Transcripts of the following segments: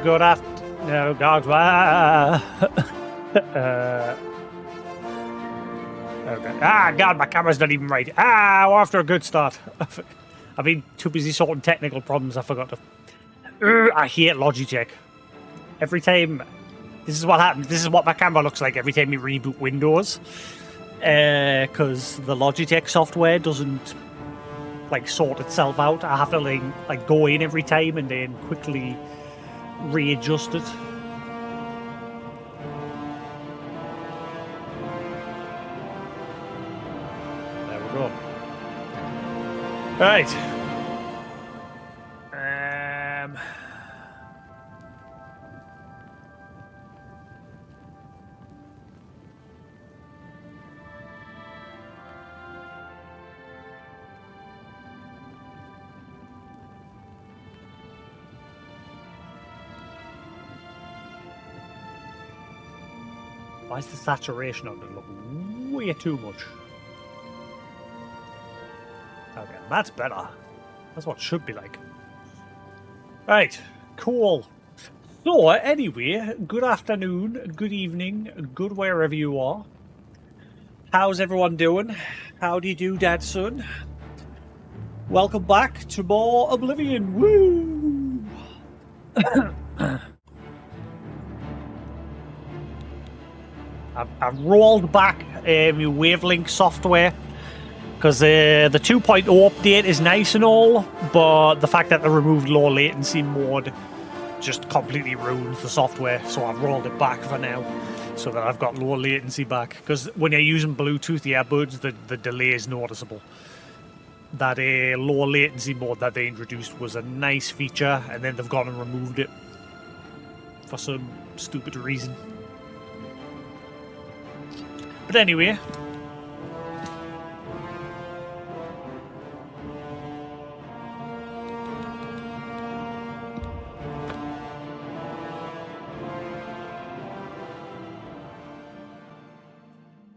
Good after... No, God. Okay. Ah, God, my camera's not even right. Ah, we're after a good start. I've been too busy sorting technical problems, I forgot to... I hate Logitech. Every time... This is what happens. This is what my camera looks like every time you reboot Windows. Because the Logitech software doesn't, like, sort itself out. I have to, like go in every time and then quickly readjust it. There we go. Right. Why is the saturation on it look way too much? Okay, that's better. That's what it should be like. Right, cool. So, anyway, good afternoon, good evening, good wherever you are. How's everyone doing? How do you do, Dad, son? Welcome back to more Oblivion. Woo! I've rolled back my Wavelength software because the 2.0 update is nice and all, but the fact that they removed low latency mode just completely ruins the software. So I've rolled it back for now, so that I've got low latency back. Because when you're using Bluetooth earbuds, the delay is noticeable. That low latency mode that they introduced was a nice feature, and then they've gone and removed it for some stupid reason. But anyway,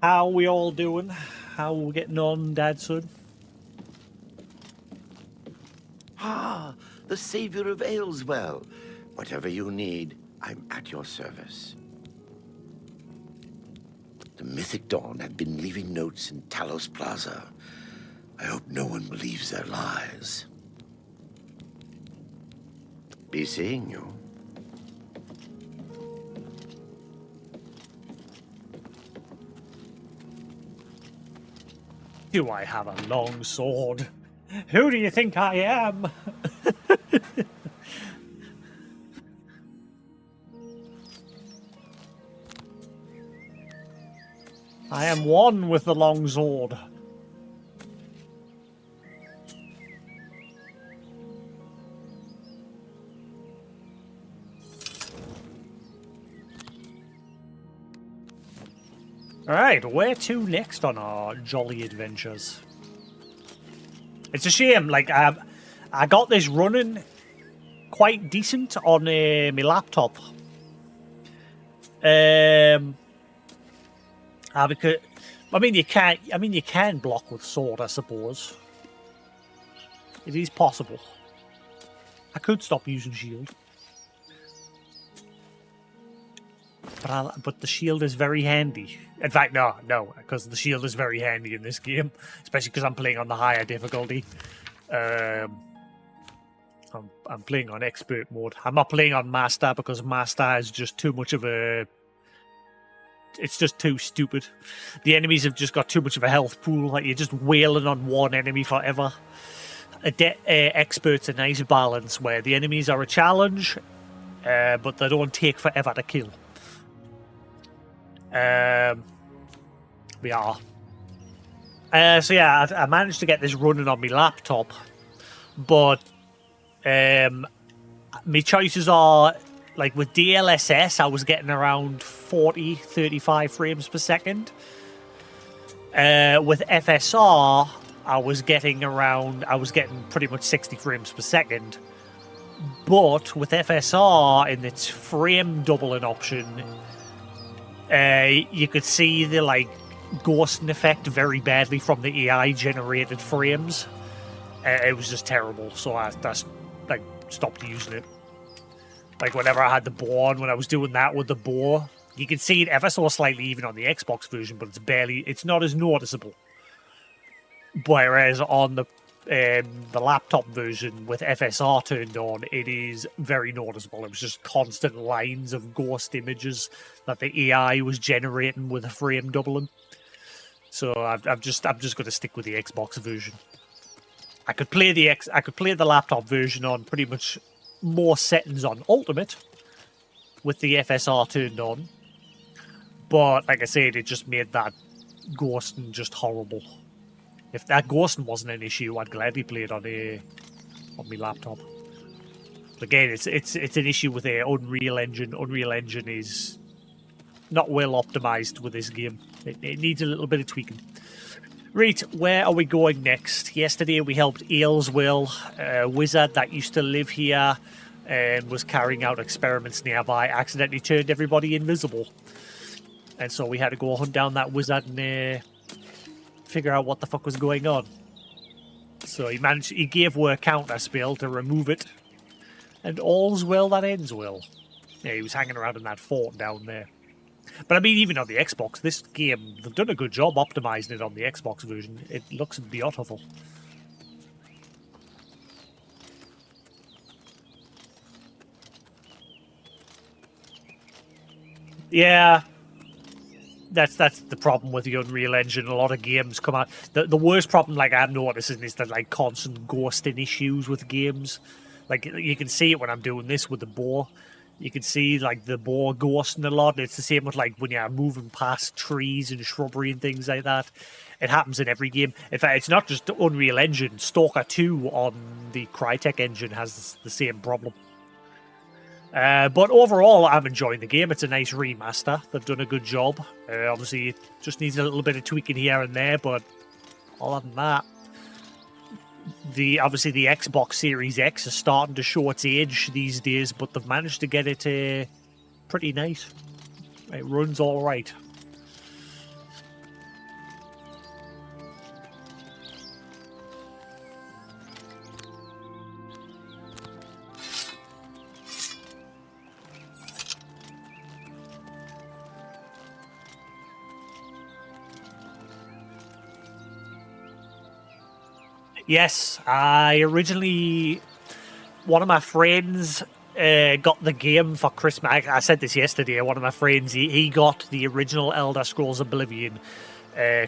how are we all doing? How are we getting on, Dad, son? Ah, the savior of Ayleswell. Whatever you need, I'm at your service. The Mythic Dawn have been leaving notes in Talos Plaza. I hope no one believes their lies. Be seeing you. Do I have a long sword? Who do you think I am? I am one with the long sword. Alright, where to next on our jolly adventures? It's a shame, like, I got this running quite decent on my laptop. Because, I mean, you can block with sword, I suppose. It is possible. I could stop using shield. But the shield is very handy. In fact, no, because the shield is very handy in this game, especially because I'm playing on the higher difficulty. I'm playing on expert mode. I'm not playing on master because master is just too much of a... It's just too stupid. The enemies have just got too much of a health pool. Like, you're just wailing on one enemy forever. Expert's a nice balance where the enemies are a challenge, but they don't take forever to kill. So yeah, I managed to get this running on my laptop, but my choices are, like, with DLSS, I was getting around 40, 35 frames per second. With FSR, I was getting pretty much 60 frames per second. But with FSR in its frame doubling option, you could see the, like, ghosting effect very badly from the AI generated frames. It was just terrible, so I stopped using it. Like whenever I had the bow on, when I was doing that with the bow, you can see it ever so slightly even on the Xbox version, but it's not as noticeable. Whereas on the laptop version with FSR turned on, it is very noticeable. It was just constant lines of ghost images that the AI was generating with a frame doubling. So I'm just going to stick with the Xbox version. I could play the laptop version on pretty much more settings on Ultimate with the FSR turned on, but like I said, it just made that ghosting just horrible. If that ghosting wasn't an issue, I'd gladly play it on my laptop. But again, it's an issue with the Unreal Engine. Unreal Engine is not well optimized with this game. It needs a little bit of tweaking. Right, where are we going next? Yesterday we helped Ailswell, a wizard that used to live here and was carrying out experiments nearby, accidentally turned everybody invisible. And so we had to go hunt down that wizard and figure out what the fuck was going on. So he gave her a counter spell to remove it. And all's well that ends well. Yeah, he was hanging around in that fort down there. But I mean, even on the Xbox, this game, they've done a good job optimizing it on the Xbox version. It looks beautiful. Yeah, that's the problem with the Unreal Engine. A lot of games come out. The worst problem, like I'm noticing, is the like constant ghosting issues with games. Like you can see it when I'm doing this with the bow. You can see like the bow ghosting a lot. It's the same with like when you're moving past trees and shrubbery and things like that. It happens in every game. In fact, it's not just Unreal Engine. Stalker 2 on the Crytek engine has the same problem. But overall, I'm enjoying the game. It's a nice remaster. They've done a good job. Obviously, it just needs a little bit of tweaking here and there, but other than that, obviously the Xbox Series X is starting to show its age these days, but they've managed to get it pretty nice. It runs all right. Yes, I originally... One of my friends got the game for Christmas. I said this yesterday. One of my friends, he got the original Elder Scrolls Oblivion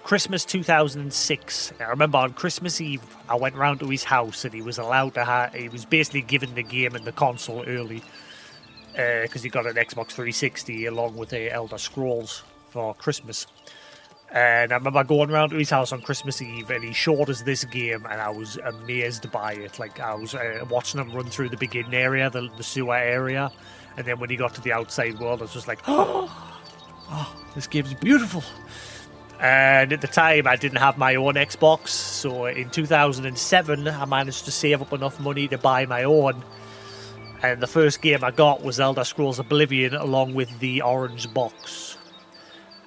Christmas 2006. I remember on Christmas Eve, I went round to his house and he was allowed to he was basically given the game and the console early because he got an Xbox 360 along with the Elder Scrolls for Christmas. And I remember going around to his house on Christmas Eve and he showed us this game and I was amazed by it. Like, I was watching him run through the beginning area, the sewer area, and then when he got to the outside world, I was just like, oh, this game's beautiful. And at the time, I didn't have my own Xbox, so in 2007, I managed to save up enough money to buy my own. And the first game I got was Elder Scrolls Oblivion along with the orange box.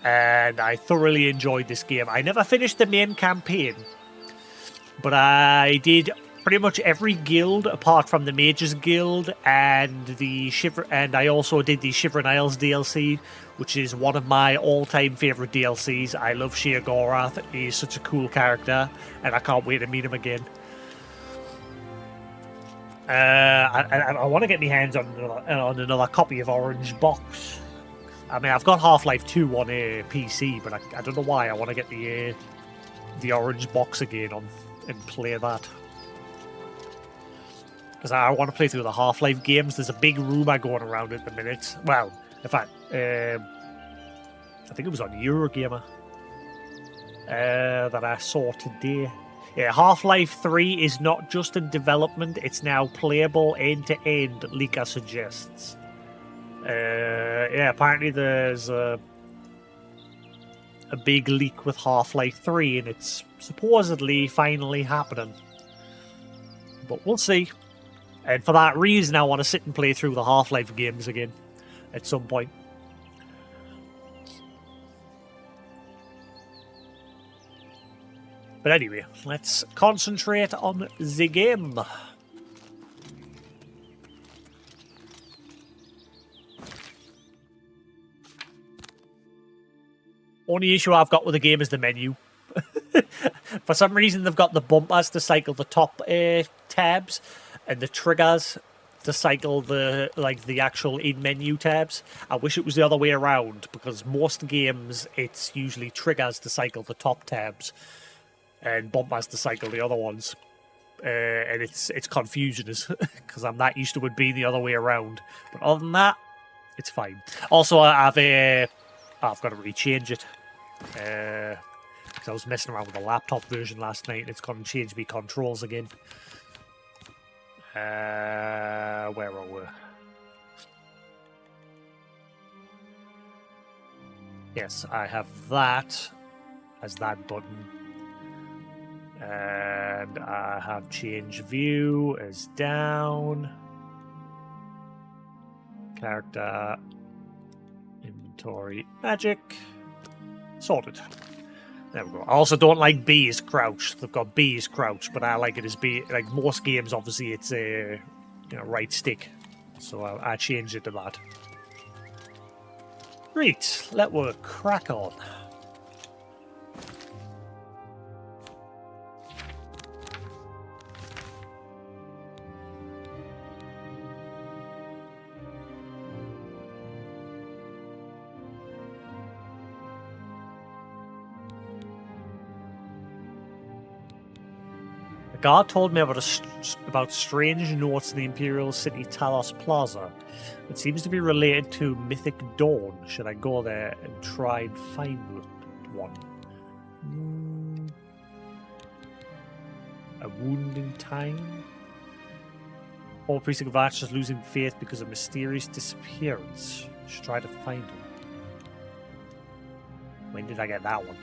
And I thoroughly enjoyed this game. I never finished the main campaign, but I did pretty much every guild apart from the Mages Guild and and I also did the Shivering Isles DLC, which is one of my all-time favorite DLCs. I love Sheogorath. He's such a cool character, and I can't wait to meet him again. I want to get my hands on another copy of Orange Box. I mean, I've got Half-Life 2 on a PC, but I don't know why. I want to get the Orange Box again and play that. Because I want to play through the Half-Life games. There's a big rumor going around at the minute. Well, in fact, I think it was on Eurogamer that I saw today. Yeah, Half-Life 3 is not just in development, it's now playable end-to-end, Leaker suggests. Yeah, apparently there's a big leak with Half-Life 3 and it's supposedly finally happening. But we'll see. And for that reason, I want to sit and play through the Half-Life games again at some point. But anyway, let's concentrate on the game. Only issue I've got with the game is the menu. For some reason, they've got the bumpers to cycle the top tabs, and the triggers to cycle the actual in-menu tabs. I wish it was the other way around, because most games it's usually triggers to cycle the top tabs, and bumpers to cycle the other ones. And it's confusing because I'm not used to it being the other way around. But other than that, it's fine. Also, I've got to rechange it. Because I was messing around with the laptop version last night, and it's going to change me controls again. Where are we? Yes, I have that as that button. And I have change view as down. Character. Inventory. Magic. Sorted. There we go. I also don't like B as crouch. They've got B as crouch, but I like it as B. Like most games, obviously, it's a right stick. So I changed it to that. Right, let work crack on. The guard told me about strange notes in the Imperial City Talos Plaza. It seems to be related to Mythic Dawn. Should I go there and try and find one? A wound in time? All precinct of archers losing faith because of mysterious disappearance. Should try to find him. When did I get that one?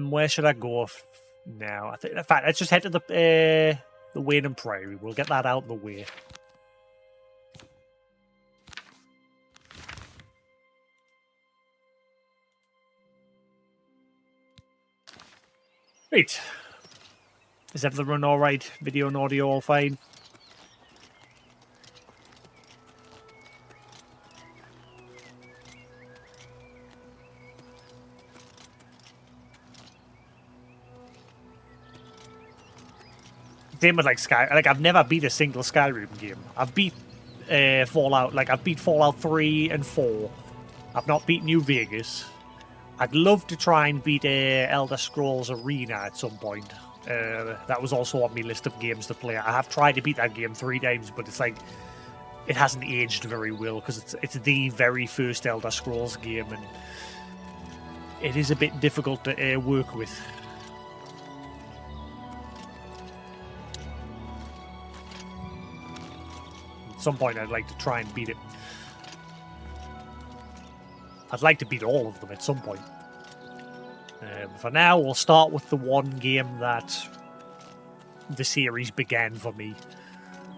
Where should I go now? I think, in fact, let's just head to the Wayne Prairie. We'll get that out of the way. Right. Is everything run all right? Video and audio all fine? Same with I've never beat a single Skyrim game. I've beat Fallout. I've beat Fallout 3 and 4. I've not beat New Vegas. I'd love to try and beat Elder Scrolls Arena at some point. That was also on my list of games to play. I have tried to beat that game 3 times, but it's like it hasn't aged very well because it's the very first Elder Scrolls game, and it is a bit difficult to work with. At some point, I'd like to try and beat it. I'd like to beat all of them at some point. For now, we'll start with the one game that the series began for me.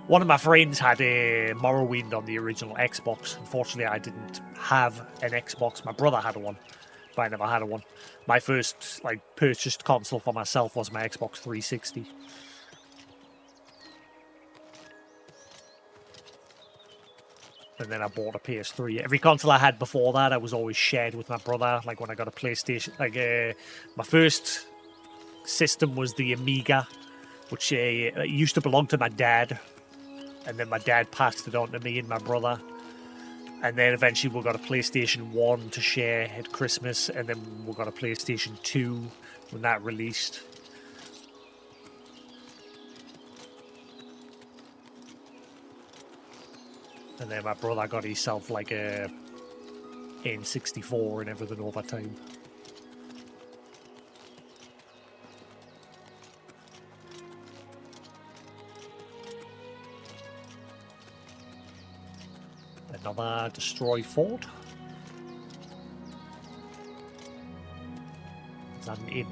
One of my friends had a Morrowind on the original Xbox. Unfortunately, I didn't have an Xbox. My brother had one, but I never had one. My first purchased console for myself was my Xbox 360. And then I bought a PS3. Every console I had before that, I was always shared with my brother. Like when I got a PlayStation, my first system was the Amiga, which used to belong to my dad. And then my dad passed it on to me and my brother. And then eventually we got a PlayStation 1 to share at Christmas. And then we got a PlayStation 2 when that released. And then my brother got himself a N64 and everything over time. Another destroy fort. Is that an imp?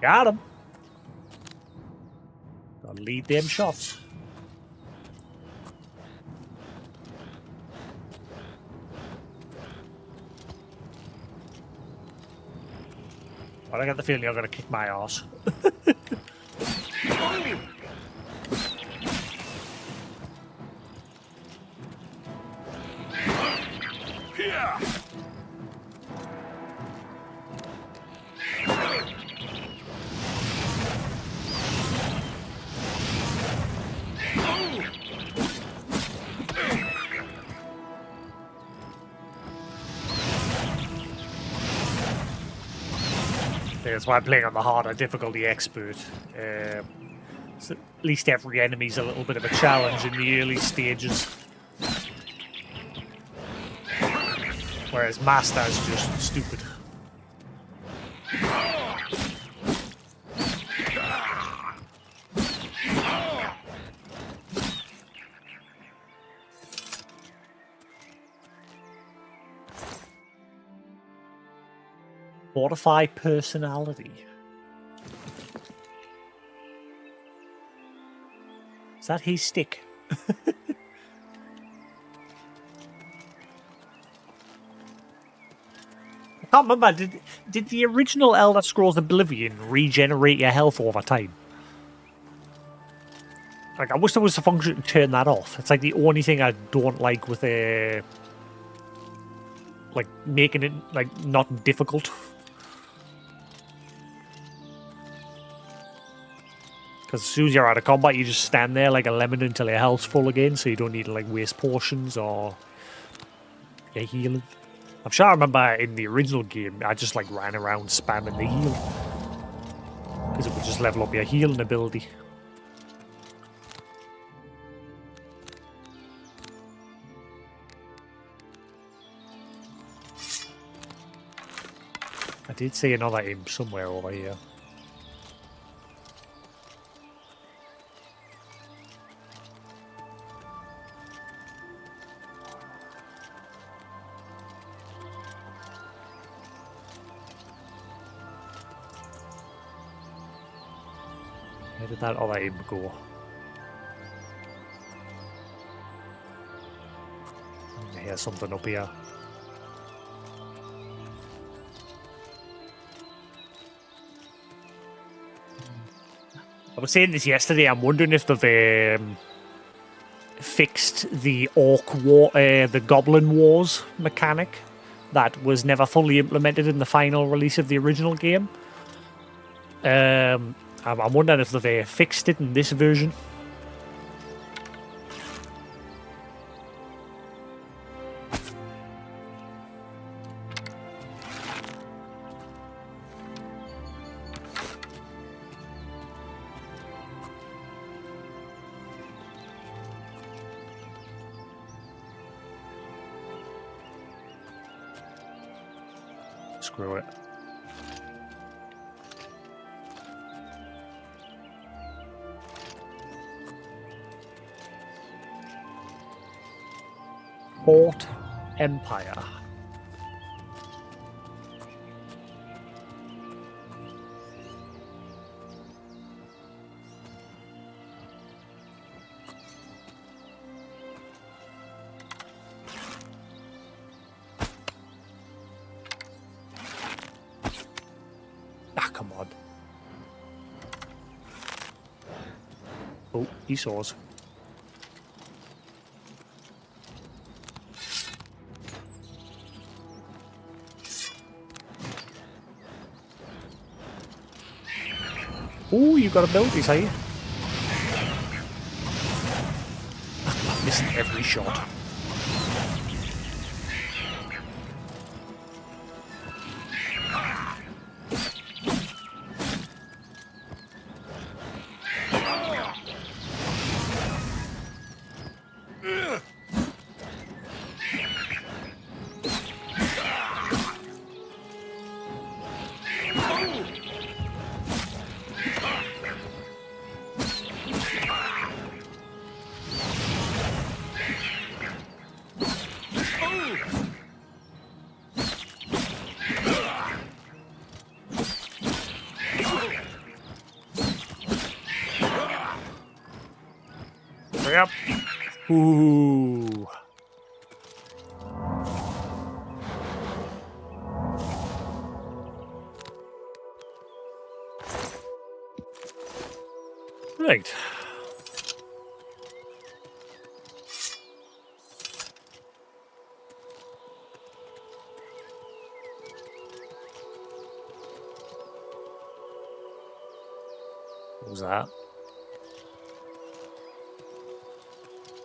Got him. Gotta lead them shots. But I got the feeling you're gonna kick my ass. That's why I'm playing on the harder difficulty expert. So at least every enemy's a little bit of a challenge in the early stages. Whereas Master is just stupid. Fortify personality. Is that his stick? I can't remember. Did the original Elder Scrolls Oblivion regenerate your health over time? Like, I wish there was a function to turn that off. It's like the only thing I don't like with a like making it like not difficult. Because as soon as you're out of combat, you just stand there like a lemon until your health's full again, so you don't need to like waste potions or your healing. I'm sure I remember in the original game, I just like ran around spamming the heal. Because it would just level up your healing ability. I did see another imp somewhere over here. Where did that other imp go? I hear something up here. I was saying this yesterday. I'm wondering if they've fixed the orc war, the goblin wars mechanic that was never fully implemented in the final release of the original game. I'm wondering if they've fixed it in this version. Screw it. Fort Empire. Ah, come on. Oh, he saw us. Oh, you got abilities, are you? I'm missing every shot. Yep. Ooh. Right. What was that?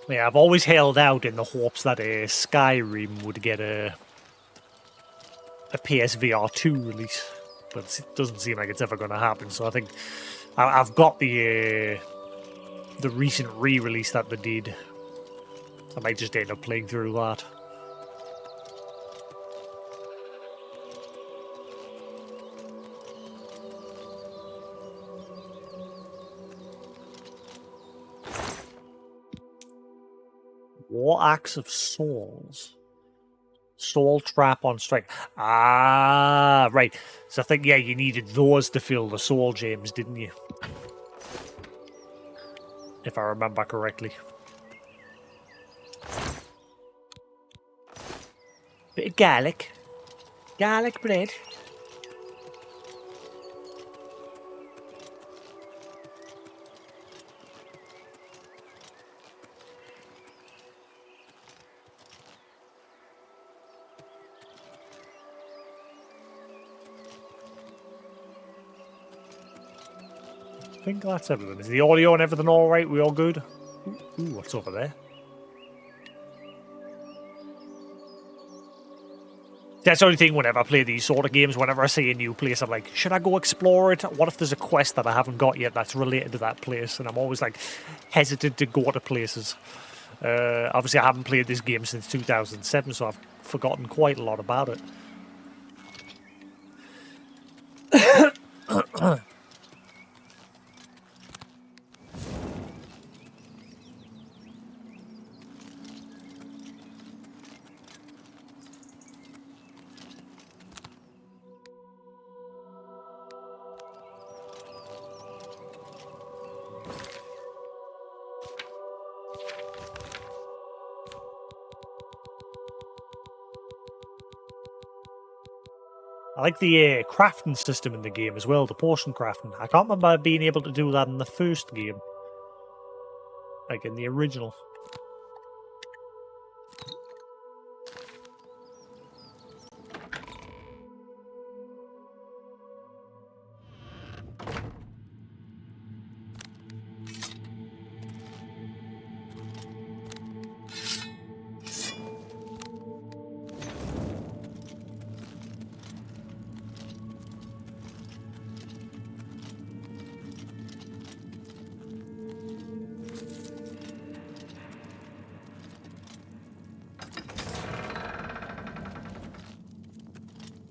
Yeah, I've always held out in the hopes that Skyrim would get a PSVR 2 release, but it doesn't seem like it's ever going to happen. So I think I've got the recent re-release that they did. I might just end up playing through that. War Axe of Souls. Soul Trap on Strike. Ah, right. So I think, yeah, you needed those to fill the soul gems, didn't you? If I remember correctly. Bit of garlic. Garlic bread. I think that's everything. Is the audio and everything all right? We all good? Ooh, what's over there? That's the only thing whenever I play these sort of games, whenever I see a new place, I'm like, should I go explore it? What if there's a quest that I haven't got yet that's related to that place? And I'm always like hesitant to go to places. Obviously, I haven't played this game since 2007, so I've forgotten quite a lot about it. I like the crafting system in the game as well, the potion crafting. I can't remember being able to do that in the first game. Like in the original.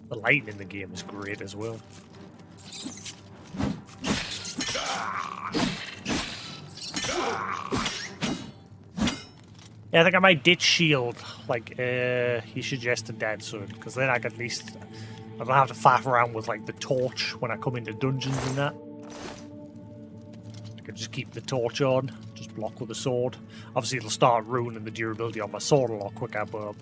The lighting in the game is great as well. Yeah, I think I might ditch shield, like he suggested that soon, because then I can at least I don't have to faff around with like the torch when I come into dungeons and that. I can just keep the torch on, just block with a sword. Obviously, it'll start ruining the durability on my sword a lot quicker, but.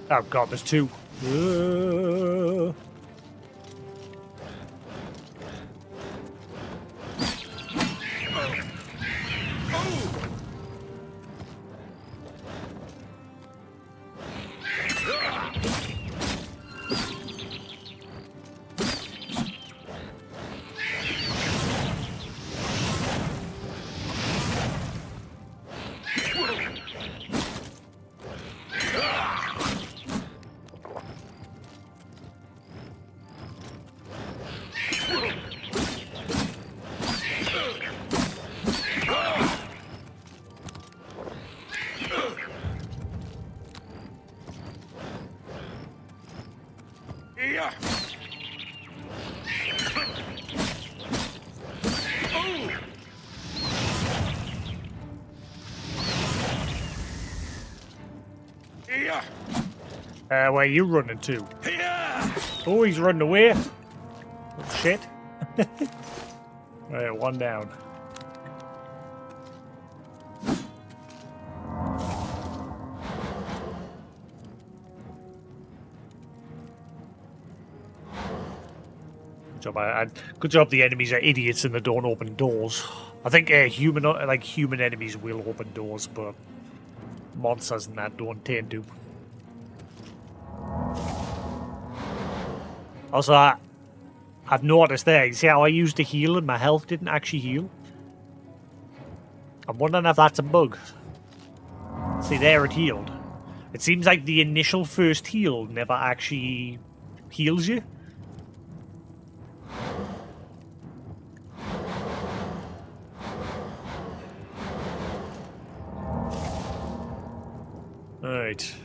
Oh god, there's two. Where are you running to? Oh, he's running away. Oh, shit. Right, one down. Good job the enemies are idiots and they don't open doors. I think human enemies will open doors, but monsters and that don't tend to. Also, I've noticed there, you see how I used to heal and my health didn't actually heal? I'm wondering if that's a bug. See, there it healed. It seems like the initial first heal never actually heals you. Alright.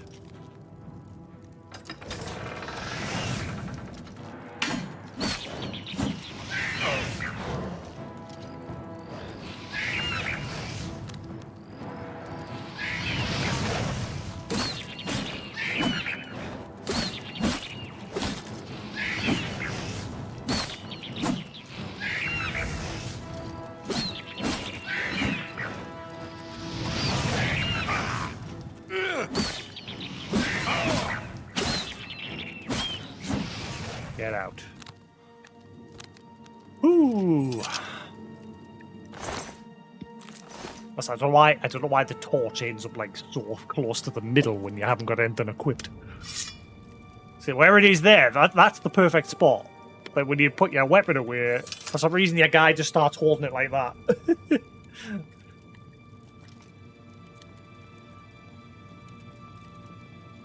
Get out. Ooh. I don't know why the torch ends up like so close to the middle when you haven't got anything equipped. See where it is there, that's the perfect spot. But when you put your weapon away, for some reason your guy just starts holding it like that.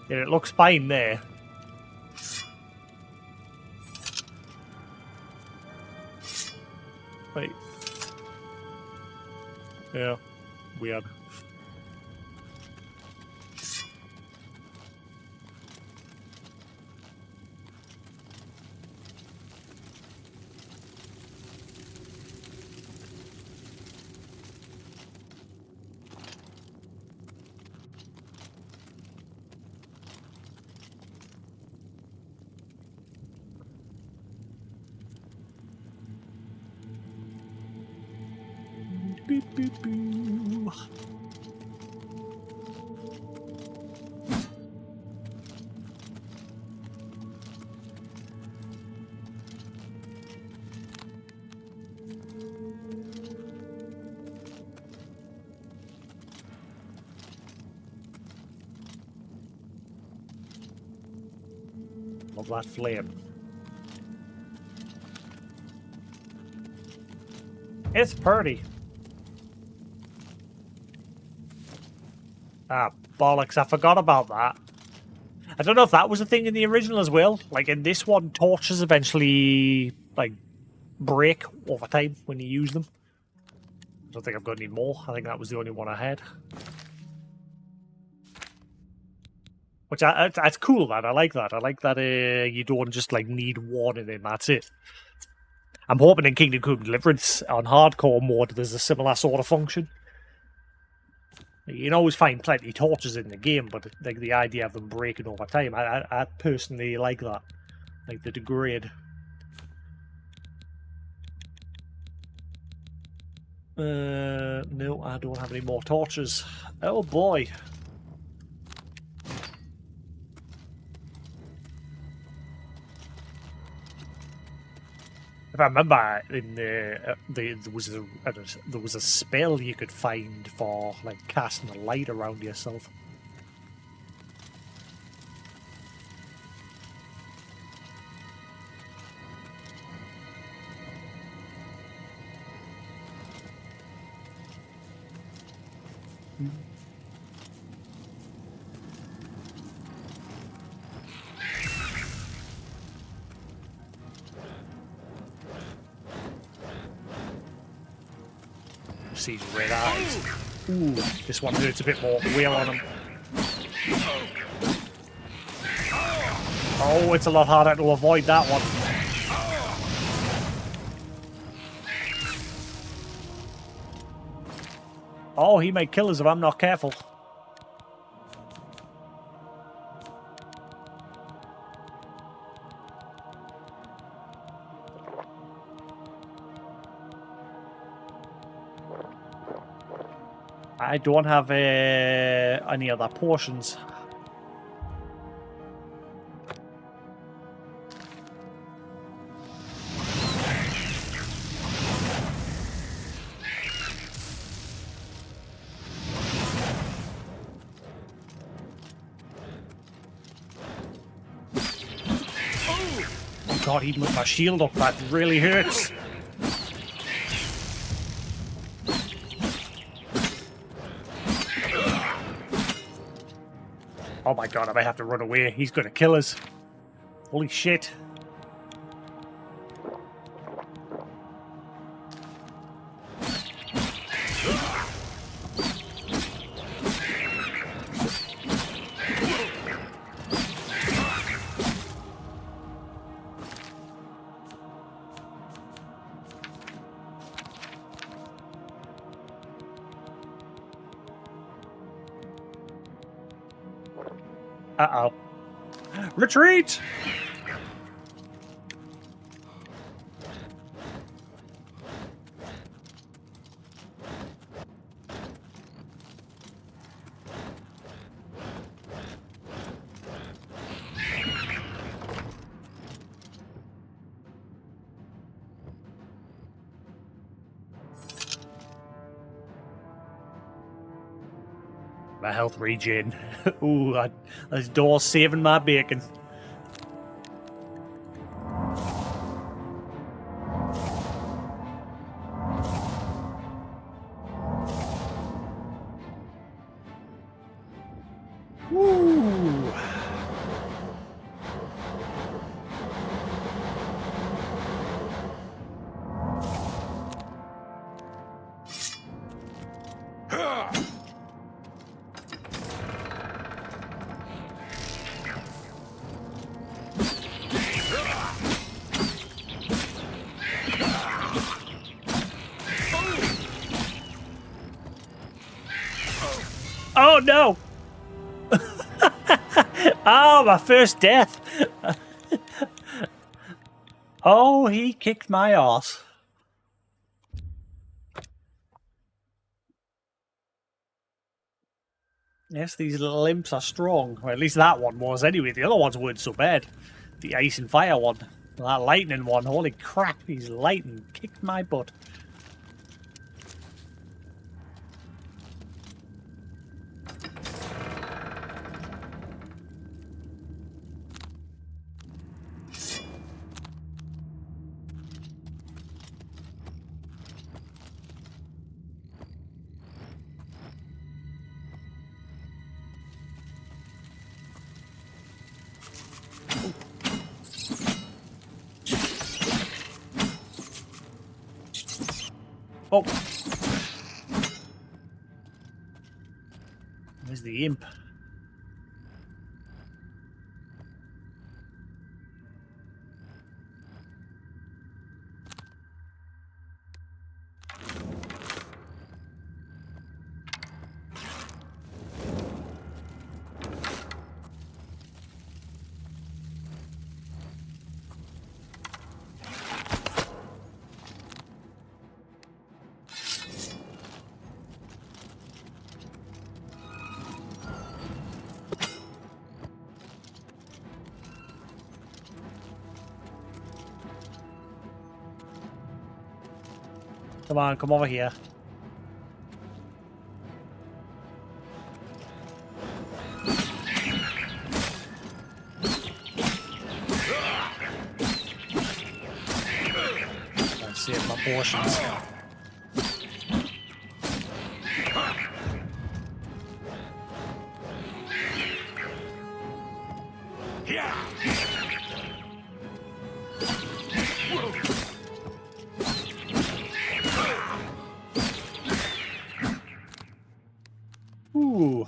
Yeah, it looks fine there. Wait. Yeah, weird. Beep, beep, boo. Love that flame. It's pretty. Ah, bollocks, I forgot about that. I don't know if that was a thing in the original as well. Like, in this one, torches eventually, like, break over time when you use them. I don't think I've got any more. I think that was the only one I had. Which, that's cool, man. I like that. I like that you don't just, like, need one and then that's it. I'm hoping in Kingdom Come Deliverance on hardcore mode there's a similar sort of function. You can always find plenty of torches in the game, but like the idea of them breaking over time, I personally like that. Like the degrade. No, I don't have any more torches. Oh boy. If I remember, in there was a spell you could find for like casting a light around yourself. See his red eyes. Ooh, this one hurts a bit more. Wheel on him. Oh, it's a lot harder to avoid that one. Oh, he may kill us if I'm not careful. I don't have any other potions. Oh god, even with my shield up, that really hurts. Oh my god, I might have to run away. He's gonna kill us. Holy shit. Uh-oh. Retreat! My health regen. Ooh, this door's saving my bacon. Woo! Oh no! Oh, my first death! Oh, he kicked my ass. Yes, these little imps are strong. Or at least that one was anyway. The other ones weren't so bad. The ice and fire one. That lightning one. Holy crap, he's lightning kicked my butt. Oh! Where's the imp? Come on, come over here. Let's save my portions. Ooh.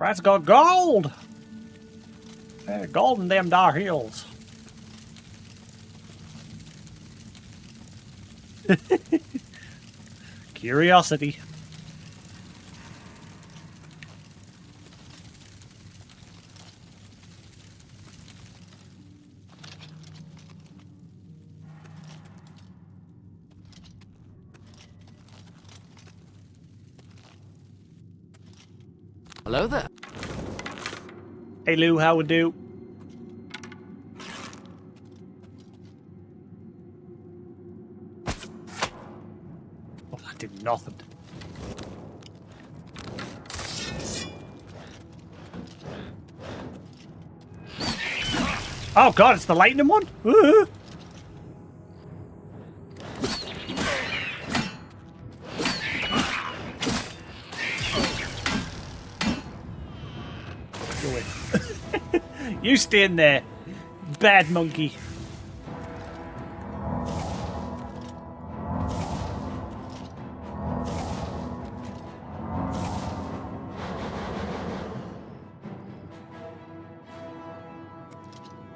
Rat's got gold! Gold in them dar hills. Curiosity. Hello there. Hey Lou, how we do? Oh, that did nothing. Oh god, it's the lightning one? Ooh. Go away. You stay in there, bad monkey.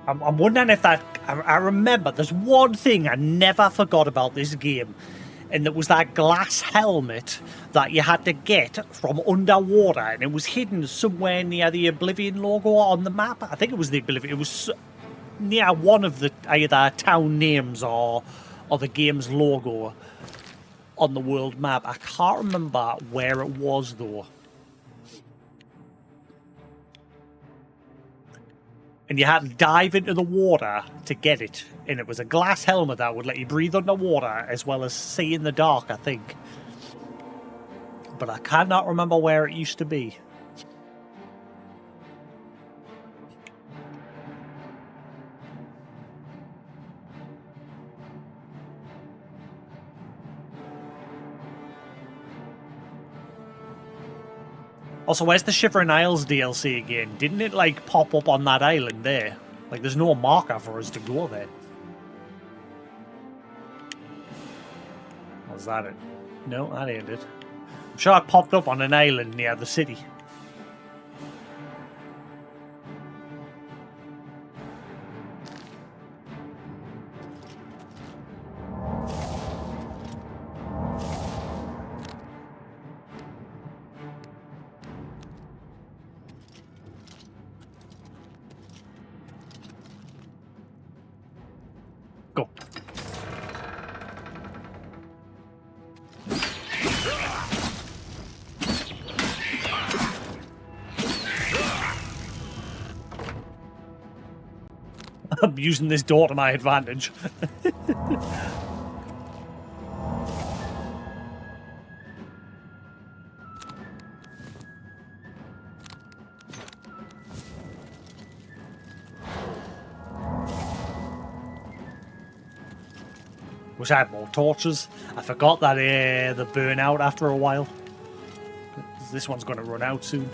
I'm wondering if that... I remember there's one thing I never forgot about this game, and it was that glass helmet that you had to get from underwater, and it was hidden somewhere near the Oblivion logo on the map. I think it was the Oblivion. It was near one of the either town names or the game's logo on the world map. I can't remember where it was, though. And you had to dive into the water to get it. And it was a glass helmet that would let you breathe underwater as well as see in the dark, I think. But I cannot remember where it used to be. Also, where's the Shivering Isles DLC again? Didn't it, like, pop up on that island there? Like, there's no marker for us to go there. Was that it? No, that ain't it. I'm sure it popped up on an island near the city. Go. I'm using this door to my advantage. Wish I had more torches. I forgot that they burn out after a while. This one's going to run out soon.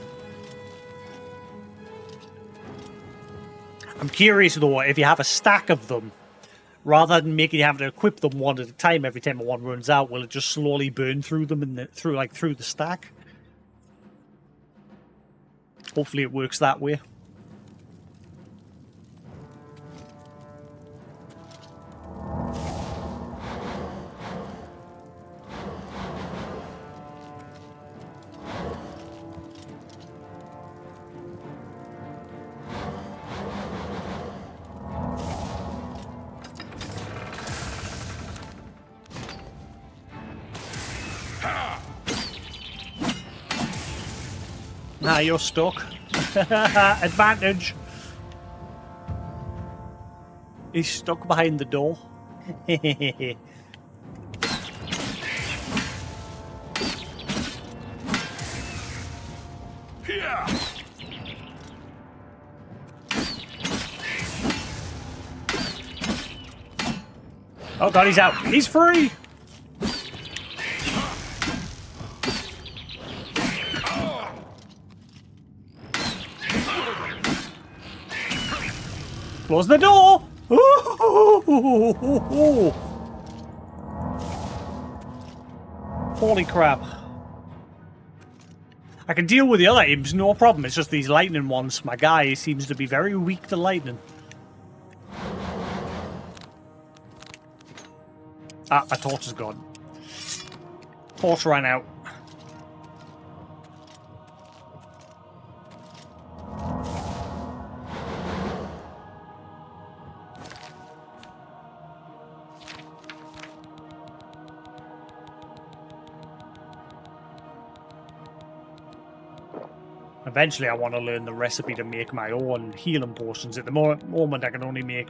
I'm curious though, if you have a stack of them, rather than making you have to equip them one at a time every time one runs out, will it just slowly burn through them and through the stack? Hopefully it works that way. Nah, you're stuck. Advantage. He's stuck behind the door. Oh god, he's out. He's free! Close the door! Holy crap. I can deal with the other imps, no problem. It's just these lightning ones. My guy seems to be very weak to lightning. Ah, my torch is gone. Torch ran out. Eventually, I want to learn the recipe to make my own healing potions. At the moment, I can only make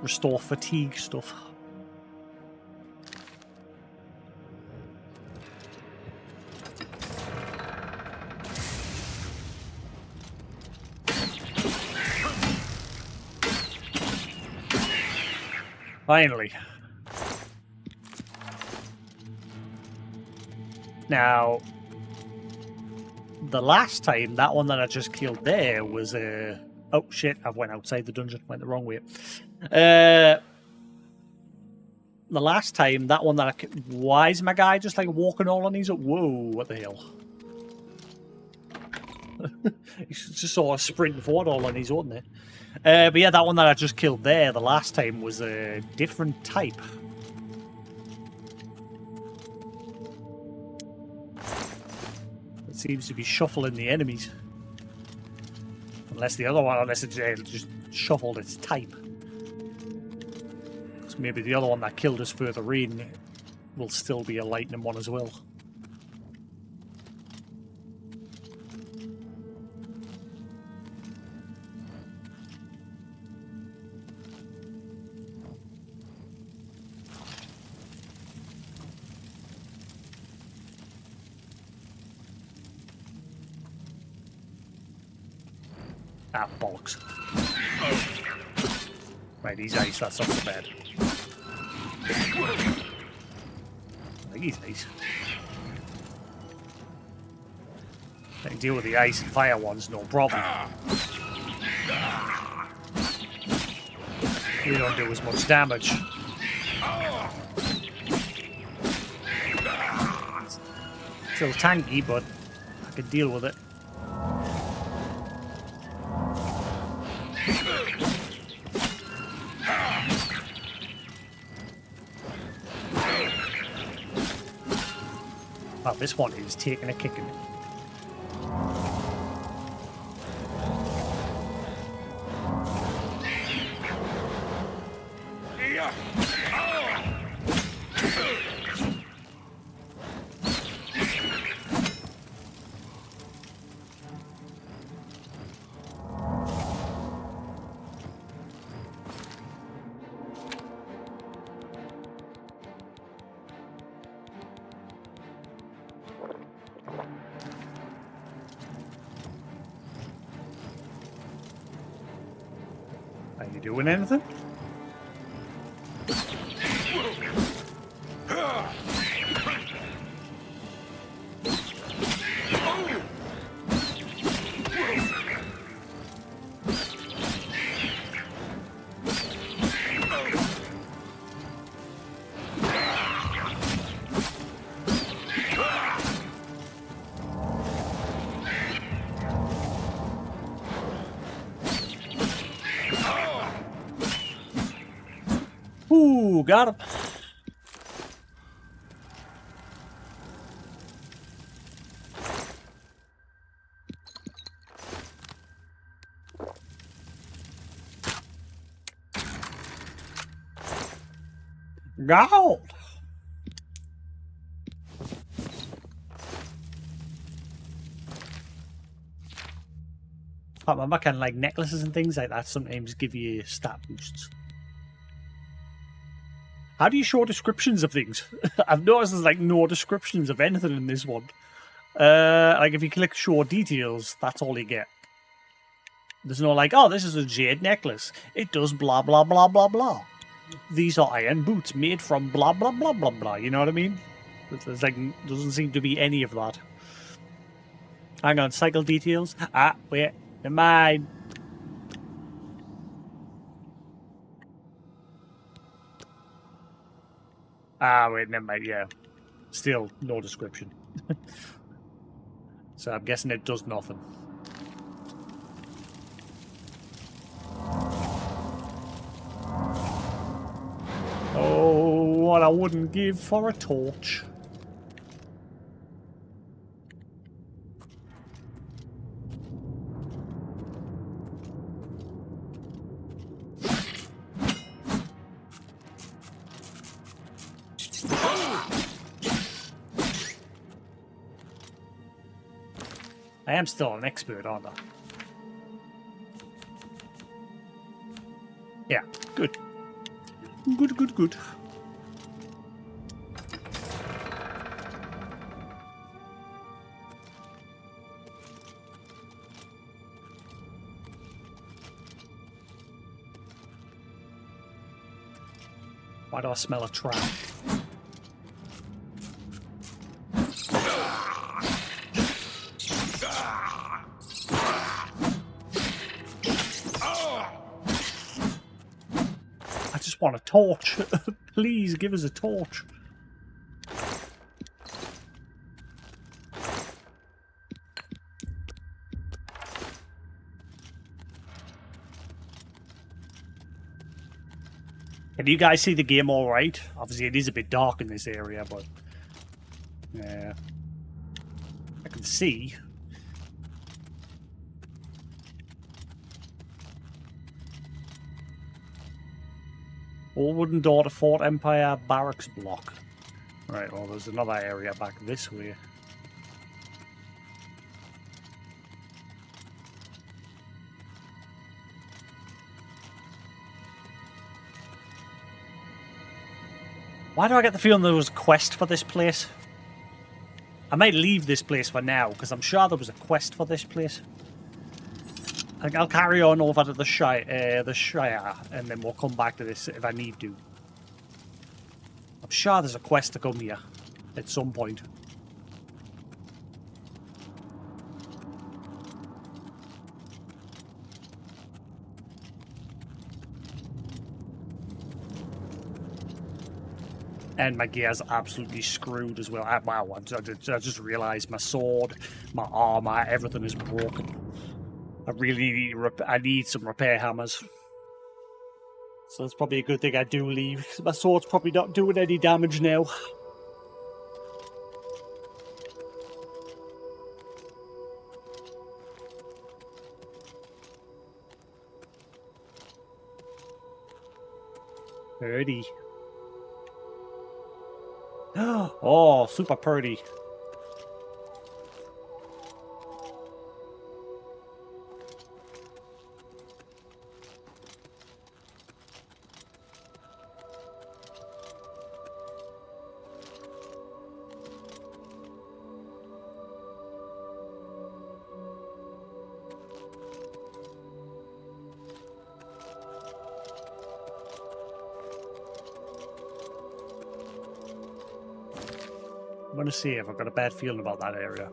restore fatigue stuff. Finally. Now, the last time, that one that I just killed there was oh shit, I've went outside the dungeon, went the wrong way. The last time, that one that I... Why is my guy just like walking all on his own? Whoa, what the hell? He's just sort of sprinting forward all on his own there. But yeah, that one that I just killed there, the last time, was a different type. It seems to be shuffling the enemies. Unless the other one, unless it just shuffled its type. So maybe the other one that killed us further in will still be a lightning one as well. Ah, bollocks. Right, he's ice, that's not so bad. I think he's ice. I can deal with the ice and fire ones, no problem. They don't do as much damage. Still tanky, but I can deal with it. Well, this one is taking a kicking. Are you doing anything? Ooh, got him. Gold. I remember kind of like necklaces and things like that sometimes give you stat boosts. How do you show descriptions of things? I've noticed there's like no descriptions of anything in this one. Like if you click show details, that's all you get. There's no like, oh, this is a jade necklace. It does blah blah blah blah blah. These are iron boots made from blah blah blah blah blah. You know what I mean? There's like doesn't seem to be any of that. Hang on, cycle details. Ah, wait, never mind. Ah, wait, never mind. Yeah, still no description. So I'm guessing it does nothing. Oh, what I wouldn't give for a torch. I am still an expert, aren't I? Yeah, good. Good, good, good. Why do I smell a trap? I just want a torch. Please give us a torch. Can you guys see the game all right? Obviously, it is a bit dark in this area, but yeah, I can see. All wooden door to Fort Empire barracks block. Right, well, there's another area back this way. Why do I get the feeling there was a quest for this place? I might leave this place for now, because I'm sure there was a quest for this place. I think I'll carry on over to the Shire, and then we'll come back to this if I need to. I'm sure there's a quest to come here at some point. And my gear's absolutely screwed as well. Wow, I just realised my sword, my armour, everything is broken. I really need some repair hammers. So it's probably a good thing I do leave, because my sword's probably not doing any damage now. Purdy. Oh, super purdy. I'm going to see if I've got a bad feeling about that area.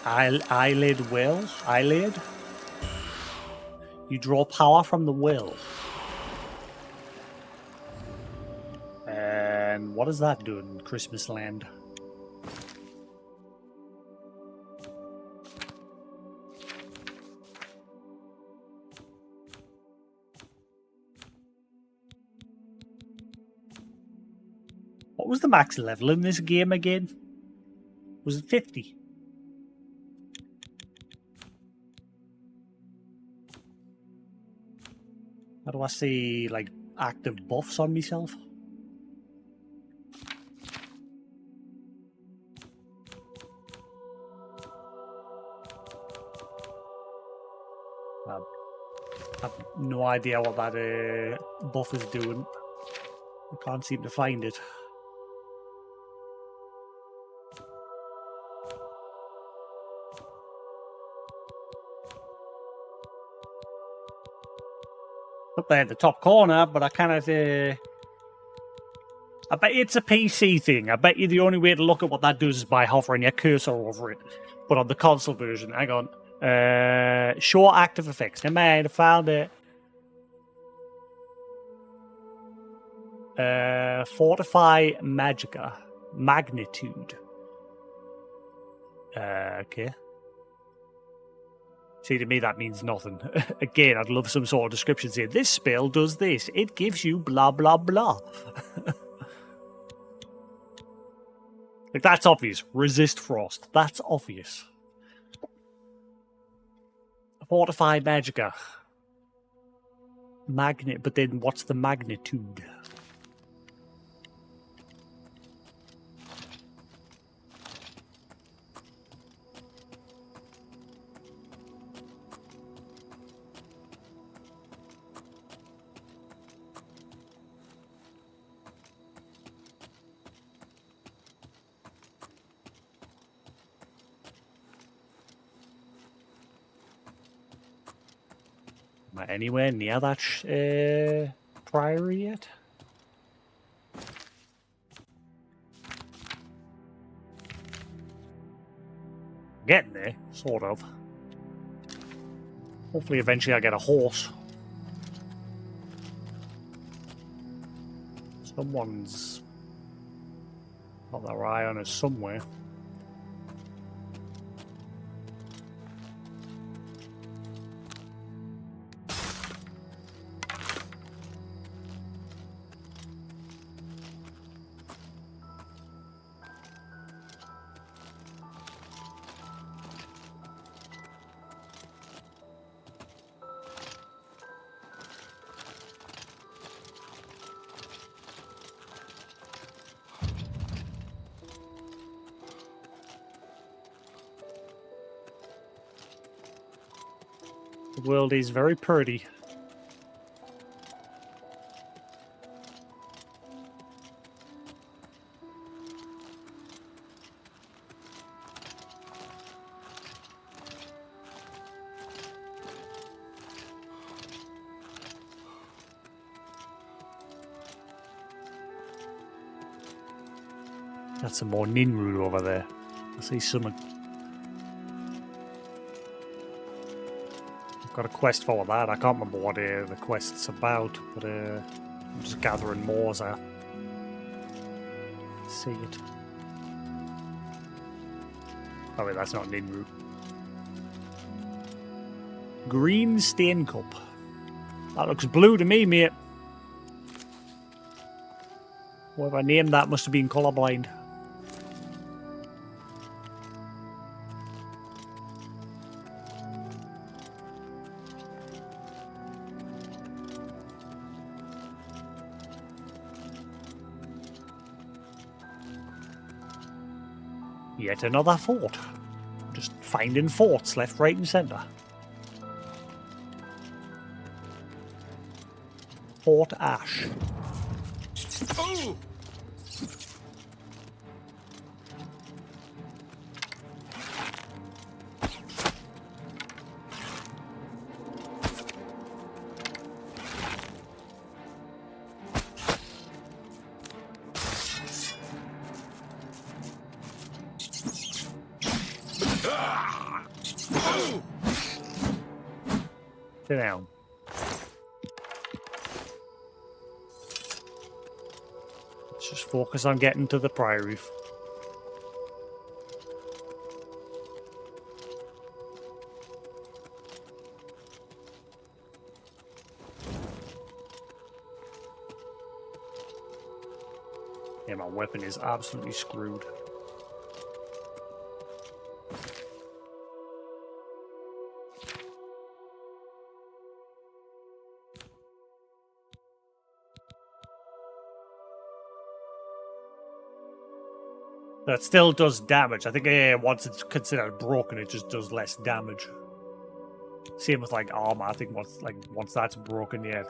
Eyelid will? Eyelid? You draw power from the will. And what does that do in Christmas Land? What was the max level in this game again? Was it 50? How do I see, like, active buffs on myself? I've no idea what that buff is doing. I can't seem to find it. Up there in the top corner, but I cannot... I bet it's a PC thing. I bet you the only way to look at what that does is by hovering your cursor over it. But on the console version, hang on. Show active effects. Never mind, I found it. Fortify Magica. Magnitude. Okay. See, to me, that means nothing. Again, I'd love some sort of description saying, this spell does this. It gives you blah, blah, blah. Like, that's obvious. Resist frost. That's obvious. Fortify Magica. Magnet, but then what's the magnitude? Am I anywhere near that priory yet? Getting there, sort of. Hopefully eventually I get a horse. Someone's got their eye on us somewhere. The world is very pretty. That's some more Ninru over there. I see something. Got a quest for that. I can't remember what the quest's about, but I'm just gathering more as I see it. Oh wait, that's not Ninru. Green Stain Cup. That looks blue to me, mate. Whoever I named that must have been colourblind. Yet another fort. Just finding forts left, right and centre. Fort Ash. Oh! Sit down. Let's just focus on getting to the priory. Yeah, my weapon is absolutely screwed. That still does damage. I think once it's considered broken, it just does less damage. Same with like armor. I think once that's broken, yeah,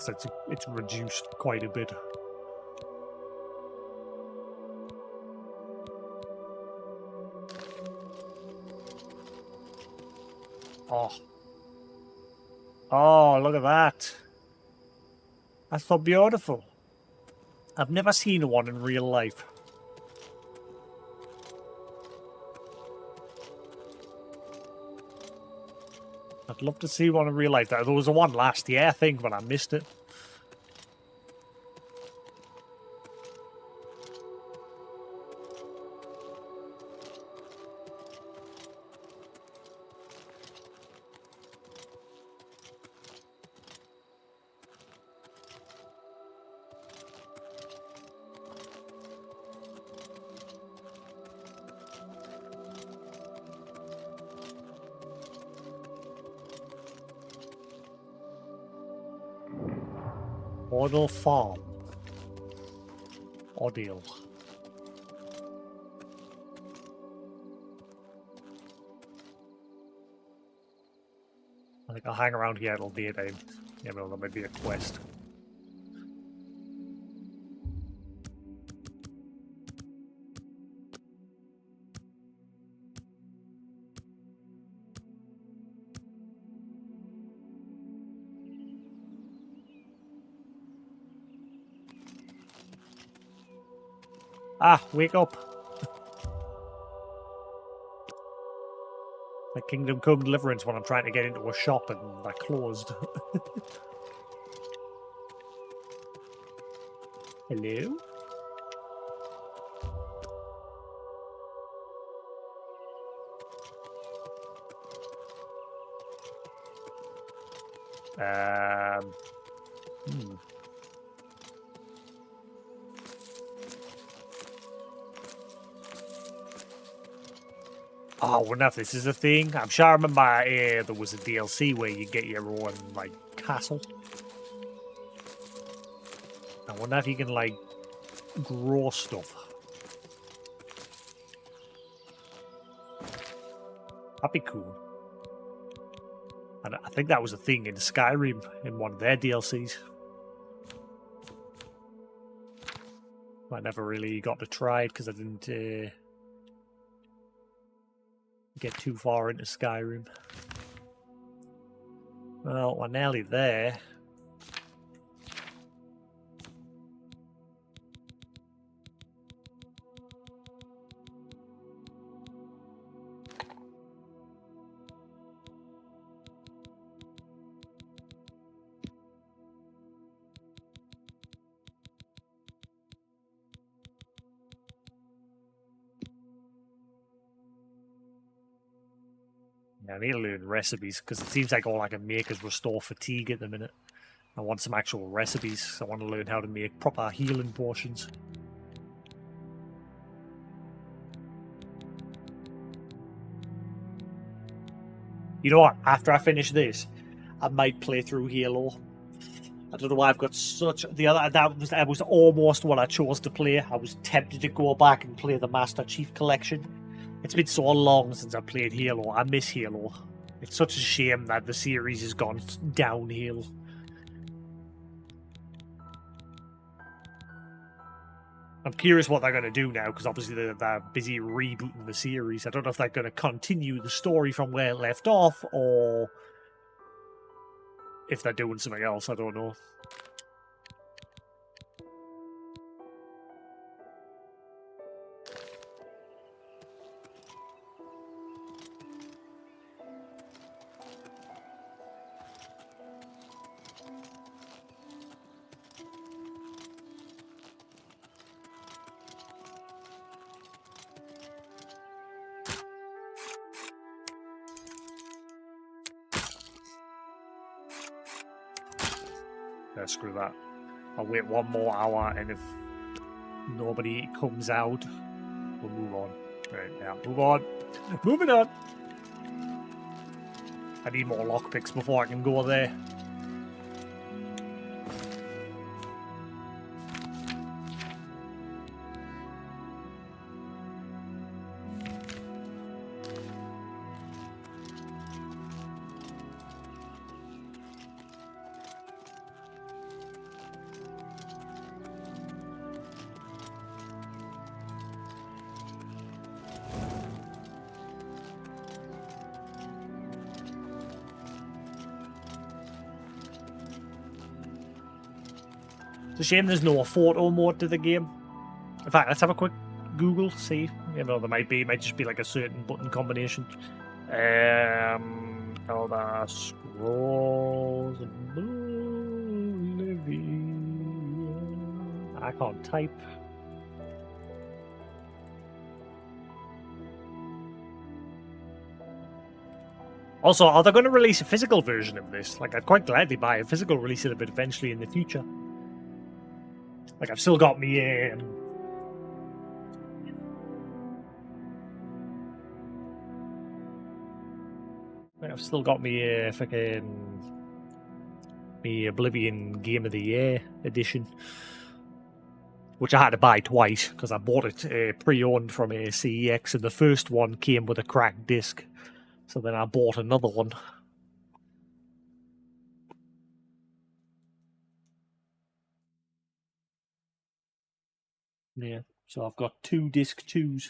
it's reduced quite a bit. Oh. Oh, look at that. That's so beautiful. I've never seen one in real life. I'd love to see one in real life. There was a one last year, I think, but I missed it. Odell Farm. Odell. I think I'll hang around here till daytime. Yeah, well, that might be a quest. Ah, wake up. Like Kingdom Come Deliverance when I'm trying to get into a shop and they're closed. Hello? Hmm. Oh, I wonder if this is a thing. I'm sure I remember there was a DLC where you get your own, like, castle. I wonder if you can, like, grow stuff. That'd be cool. And I think that was a thing in Skyrim in one of their DLCs. I never really got to try it because I didn't get too far into Skyrim. Well, we're nearly there. Yeah, I need to learn recipes because it seems like all I can make is restore fatigue at the minute. I want some actual recipes. I want to learn how to make proper healing potions. You know what? After I finish this, I might play through Halo. I don't know why I've got such that was almost what I chose to play. I was tempted to go back and play the Master Chief Collection. It's been so long since I played Halo. I miss Halo. It's such a shame that the series has gone downhill. I'm curious what they're going to do now, because obviously they're busy rebooting the series. I don't know if they're going to continue the story from where it left off, or if they're doing something else. I don't know. Screw that. I'll wait one more hour, and if nobody comes out, we'll move on. Right, now, move on. Moving on. I need more lockpicks before I can go there. It's a shame there's no photo mode to the game. In fact, let's have a quick Google, see. You know, there might be, it might just be like a certain button combination. Elder Scrolls Oblivion. I can't type. Also, are they going to release a physical version of this? Like, I'd quite gladly buy a physical release of it eventually in the future. Like, I've still got me I've still got me fucking me Oblivion Game of the Year edition, which I had to buy twice because I bought it pre-owned from CEX, and the first one came with a cracked disc. So then I bought another one. Yeah, so I've got 2 disc 2s.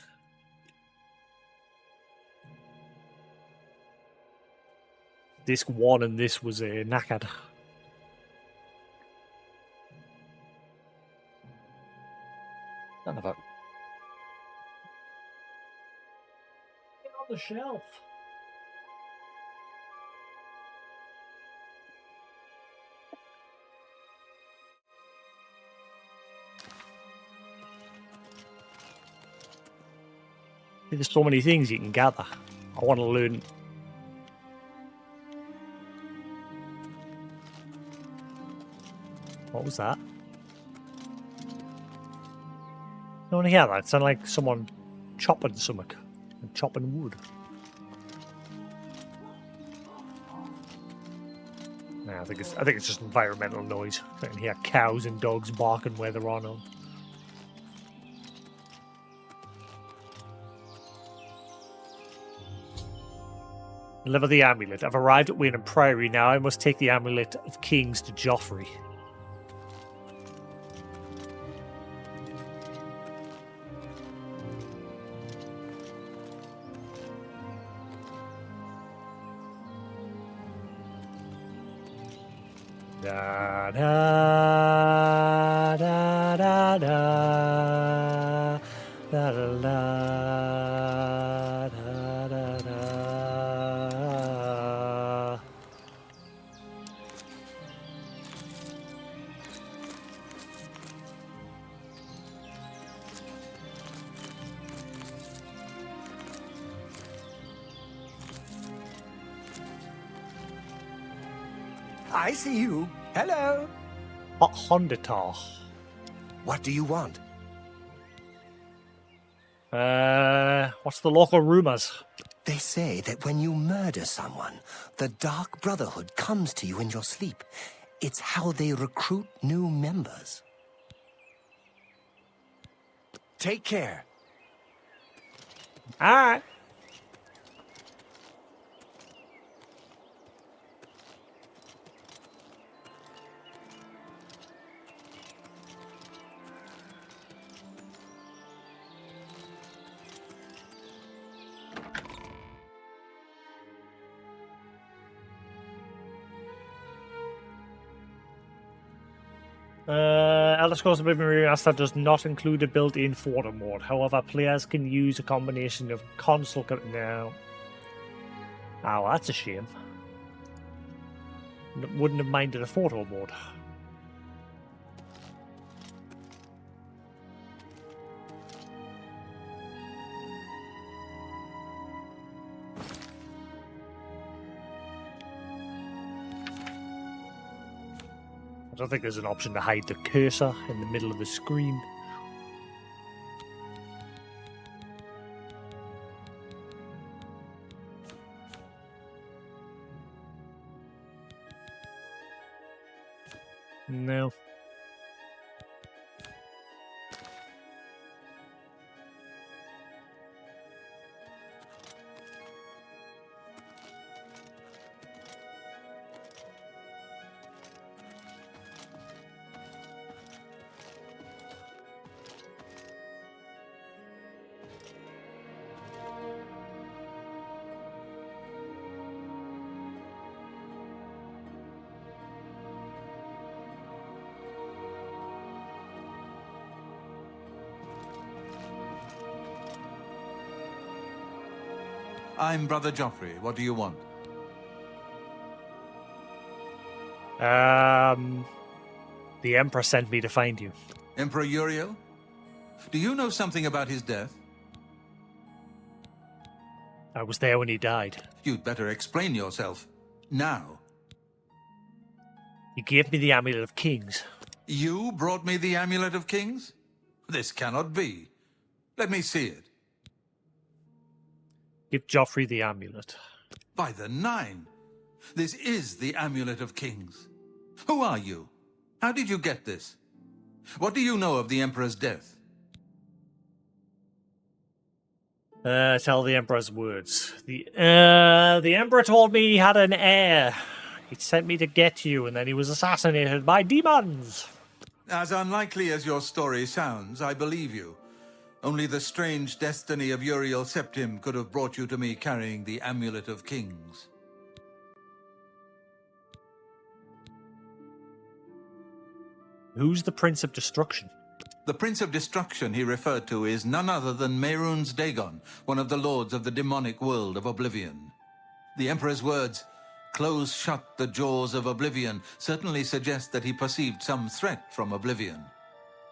Disc 1 and this was knackered. None of it. Get on the shelf. There's so many things you can gather. I want to learn. What was that? You want to hear that? It sounded like someone chopping something. Chopping wood. Nah, I think it's just environmental noise. I can hear cows and dogs barking where they're on. Deliver the amulet. I've arrived at Wayne Priory now. I must take the amulet of kings to Joffrey. Da da da da da da da da da da da. I see you. Hello. Hondatar. What do you want? What's the local rumors? They say that when you murder someone, the Dark Brotherhood comes to you in your sleep. It's how they recruit new members. Take care. All right. Elder Scrolls Oblivion Remastered does not include a built-in photo mode. However, players can use a combination of console now. Oh, that's a shame. Wouldn't have minded a photo mode. I don't think there's an option to hide the cursor in the middle of the screen. No. I'm Brother Joffrey. What do you want? The Emperor sent me to find you. Emperor Uriel? Do you know something about his death? I was there when he died. You'd better explain yourself. Now. He gave me the Amulet of Kings. You brought me the Amulet of Kings? This cannot be. Let me see it. Give Joffrey the amulet. By the Nine! This is the Amulet of Kings. Who are you? How did you get this? What do you know of the Emperor's death? Tell the Emperor's words. The Emperor told me he had an heir. He sent me to get you, and then he was assassinated by demons. As unlikely as your story sounds, I believe you. Only the strange destiny of Uriel Septim could have brought you to me carrying the Amulet of Kings. Who's the Prince of Destruction? The Prince of Destruction he referred to is none other than Mehrunes Dagon, one of the lords of the demonic world of Oblivion. The Emperor's words, "Close shut the jaws of Oblivion," certainly suggest that he perceived some threat from Oblivion.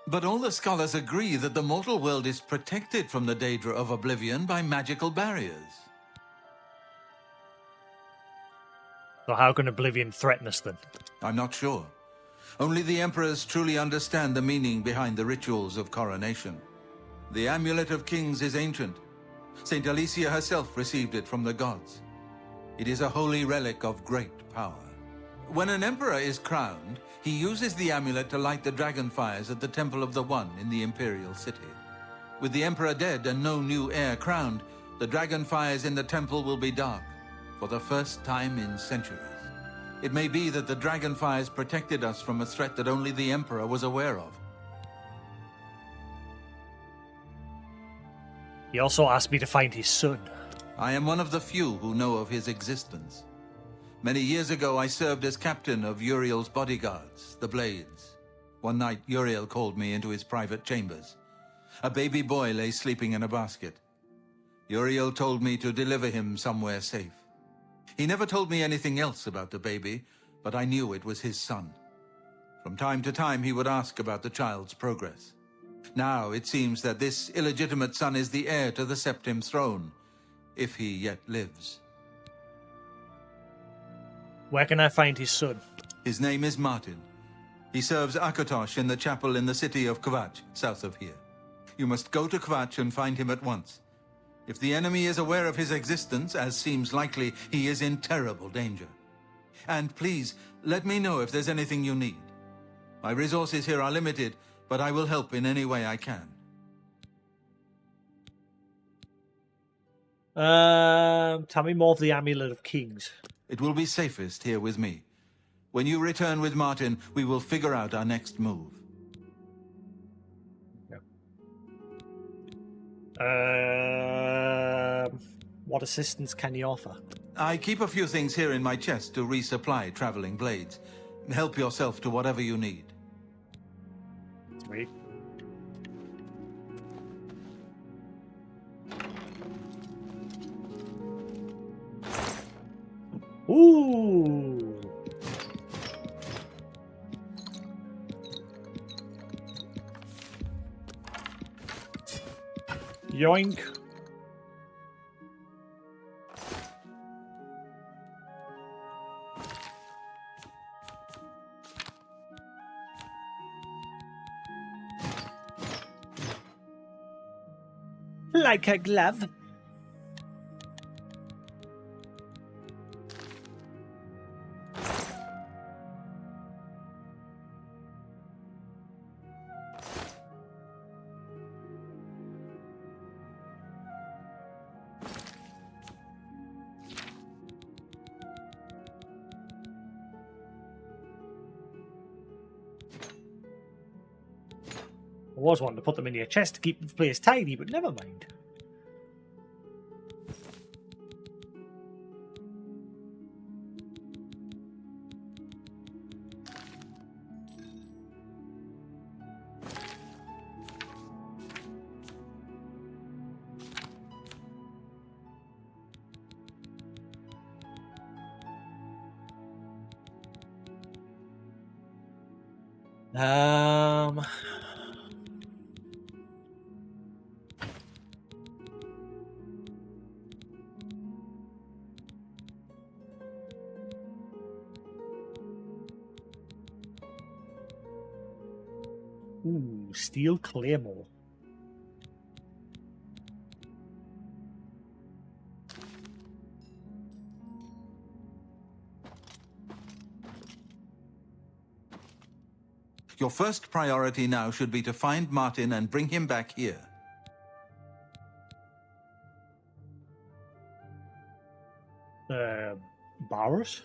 But all the scholars agree that the mortal world is protected from the Daedra of Oblivion by magical barriers. So how can Oblivion threaten us then? I'm not sure. Only the Emperors truly understand the meaning behind the rituals of coronation. The Amulet of Kings is ancient. Saint Alicia herself received it from the gods. It is a holy relic of great power. When an emperor is crowned, he uses the amulet to light the dragon fires at the Temple of the One in the Imperial City. With the emperor dead and no new heir crowned, the dragon fires in the temple will be dark, for the first time in centuries. It may be that the dragon fires protected us from a threat that only the emperor was aware of. He also asked me to find his son. I am one of the few who know of his existence. Many years ago, I served as captain of Uriel's bodyguards, the Blades. One night, Uriel called me into his private chambers. A baby boy lay sleeping in a basket. Uriel told me to deliver him somewhere safe. He never told me anything else about the baby, but I knew it was his son. From time to time, he would ask about the child's progress. Now, it seems that this illegitimate son is the heir to the Septim throne, if he yet lives. Where can I find his son? His name is Martin. He serves Akatosh in the chapel in the city of Kvatch, south of here. You must go to Kvatch and find him at once. If the enemy is aware of his existence, as seems likely, he is in terrible danger. And please, let me know if there's anything you need. My resources here are limited, but I will help in any way I can. Tell me more of the Amulet of Kings. It will be safest here with me. When you return with Martin, we will figure out our next move. What assistance can you offer? I keep a few things here in my chest to resupply traveling blades. Help yourself to whatever you need. Sweet. Ooh. Yoink. Like a glove. I was wanting to put them in your chest to keep the place tidy, but never mind. Um. Ooh, steel claymore. Your first priority now should be to find Martin and bring him back here. Barus?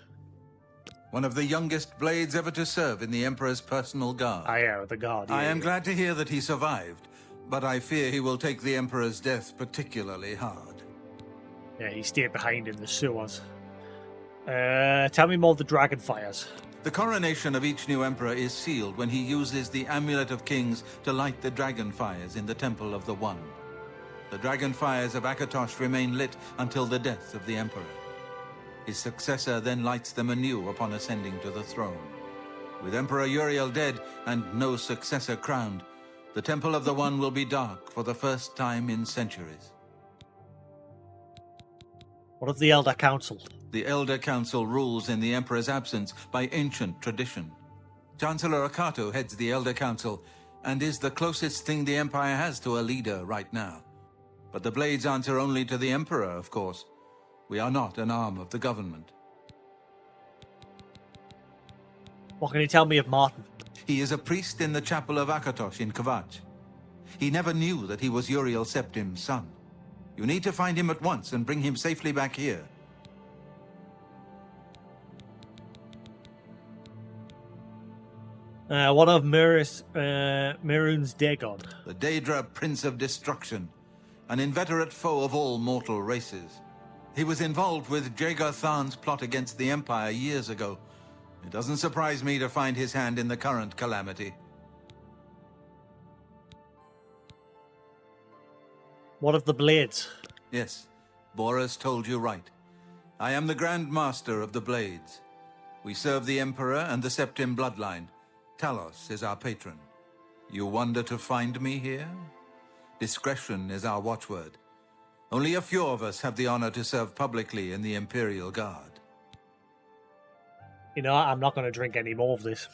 One of the youngest blades ever to serve in the Emperor's personal guard. The guard. I am glad to hear that he survived, but I fear he will take the Emperor's death particularly hard. Yeah, he stayed behind in the sewers. Tell me more of the dragon fires. The coronation of each new Emperor is sealed when he uses the Amulet of Kings to light the dragon fires in the Temple of the One. The dragon fires of Akatosh remain lit until the death of the Emperor. His successor then lights them anew upon ascending to the throne. With Emperor Uriel dead and no successor crowned, the Temple of the One will be dark for the first time in centuries. What of the Elder Council? The Elder Council rules in the Emperor's absence by ancient tradition. Chancellor Akato heads the Elder Council and is the closest thing the Empire has to a leader right now. But the Blades answer only to the Emperor, of course. We are not an arm of the government. What can you tell me of Martin? He is a priest in the chapel of Akatosh in Kvatch. He never knew that he was Uriel Septim's son. You need to find him at once and bring him safely back here. What of Murun's Dagon? The Daedra Prince of Destruction, an inveterate foe of all mortal races. He was involved with Jagar Tharn's plot against the Empire years ago. It doesn't surprise me to find his hand in the current calamity. What of the Blades? Yes, Boris told you right. I am the Grand Master of the Blades. We serve the Emperor and the Septim bloodline. Talos is our patron. You wonder to find me here? Discretion is our watchword. Only a few of us have the honor to serve publicly in the Imperial Guard. You know, I'm not going to drink any more of this.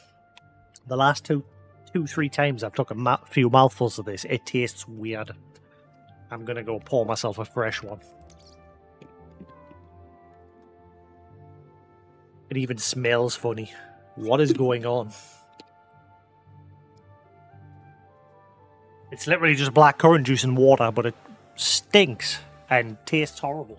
The last three times I've took a few mouthfuls of this, it tastes weird. I'm going to go pour myself a fresh one. It even smells funny. What is going on? It's literally just black currant juice and water, but it stinks and tastes horrible.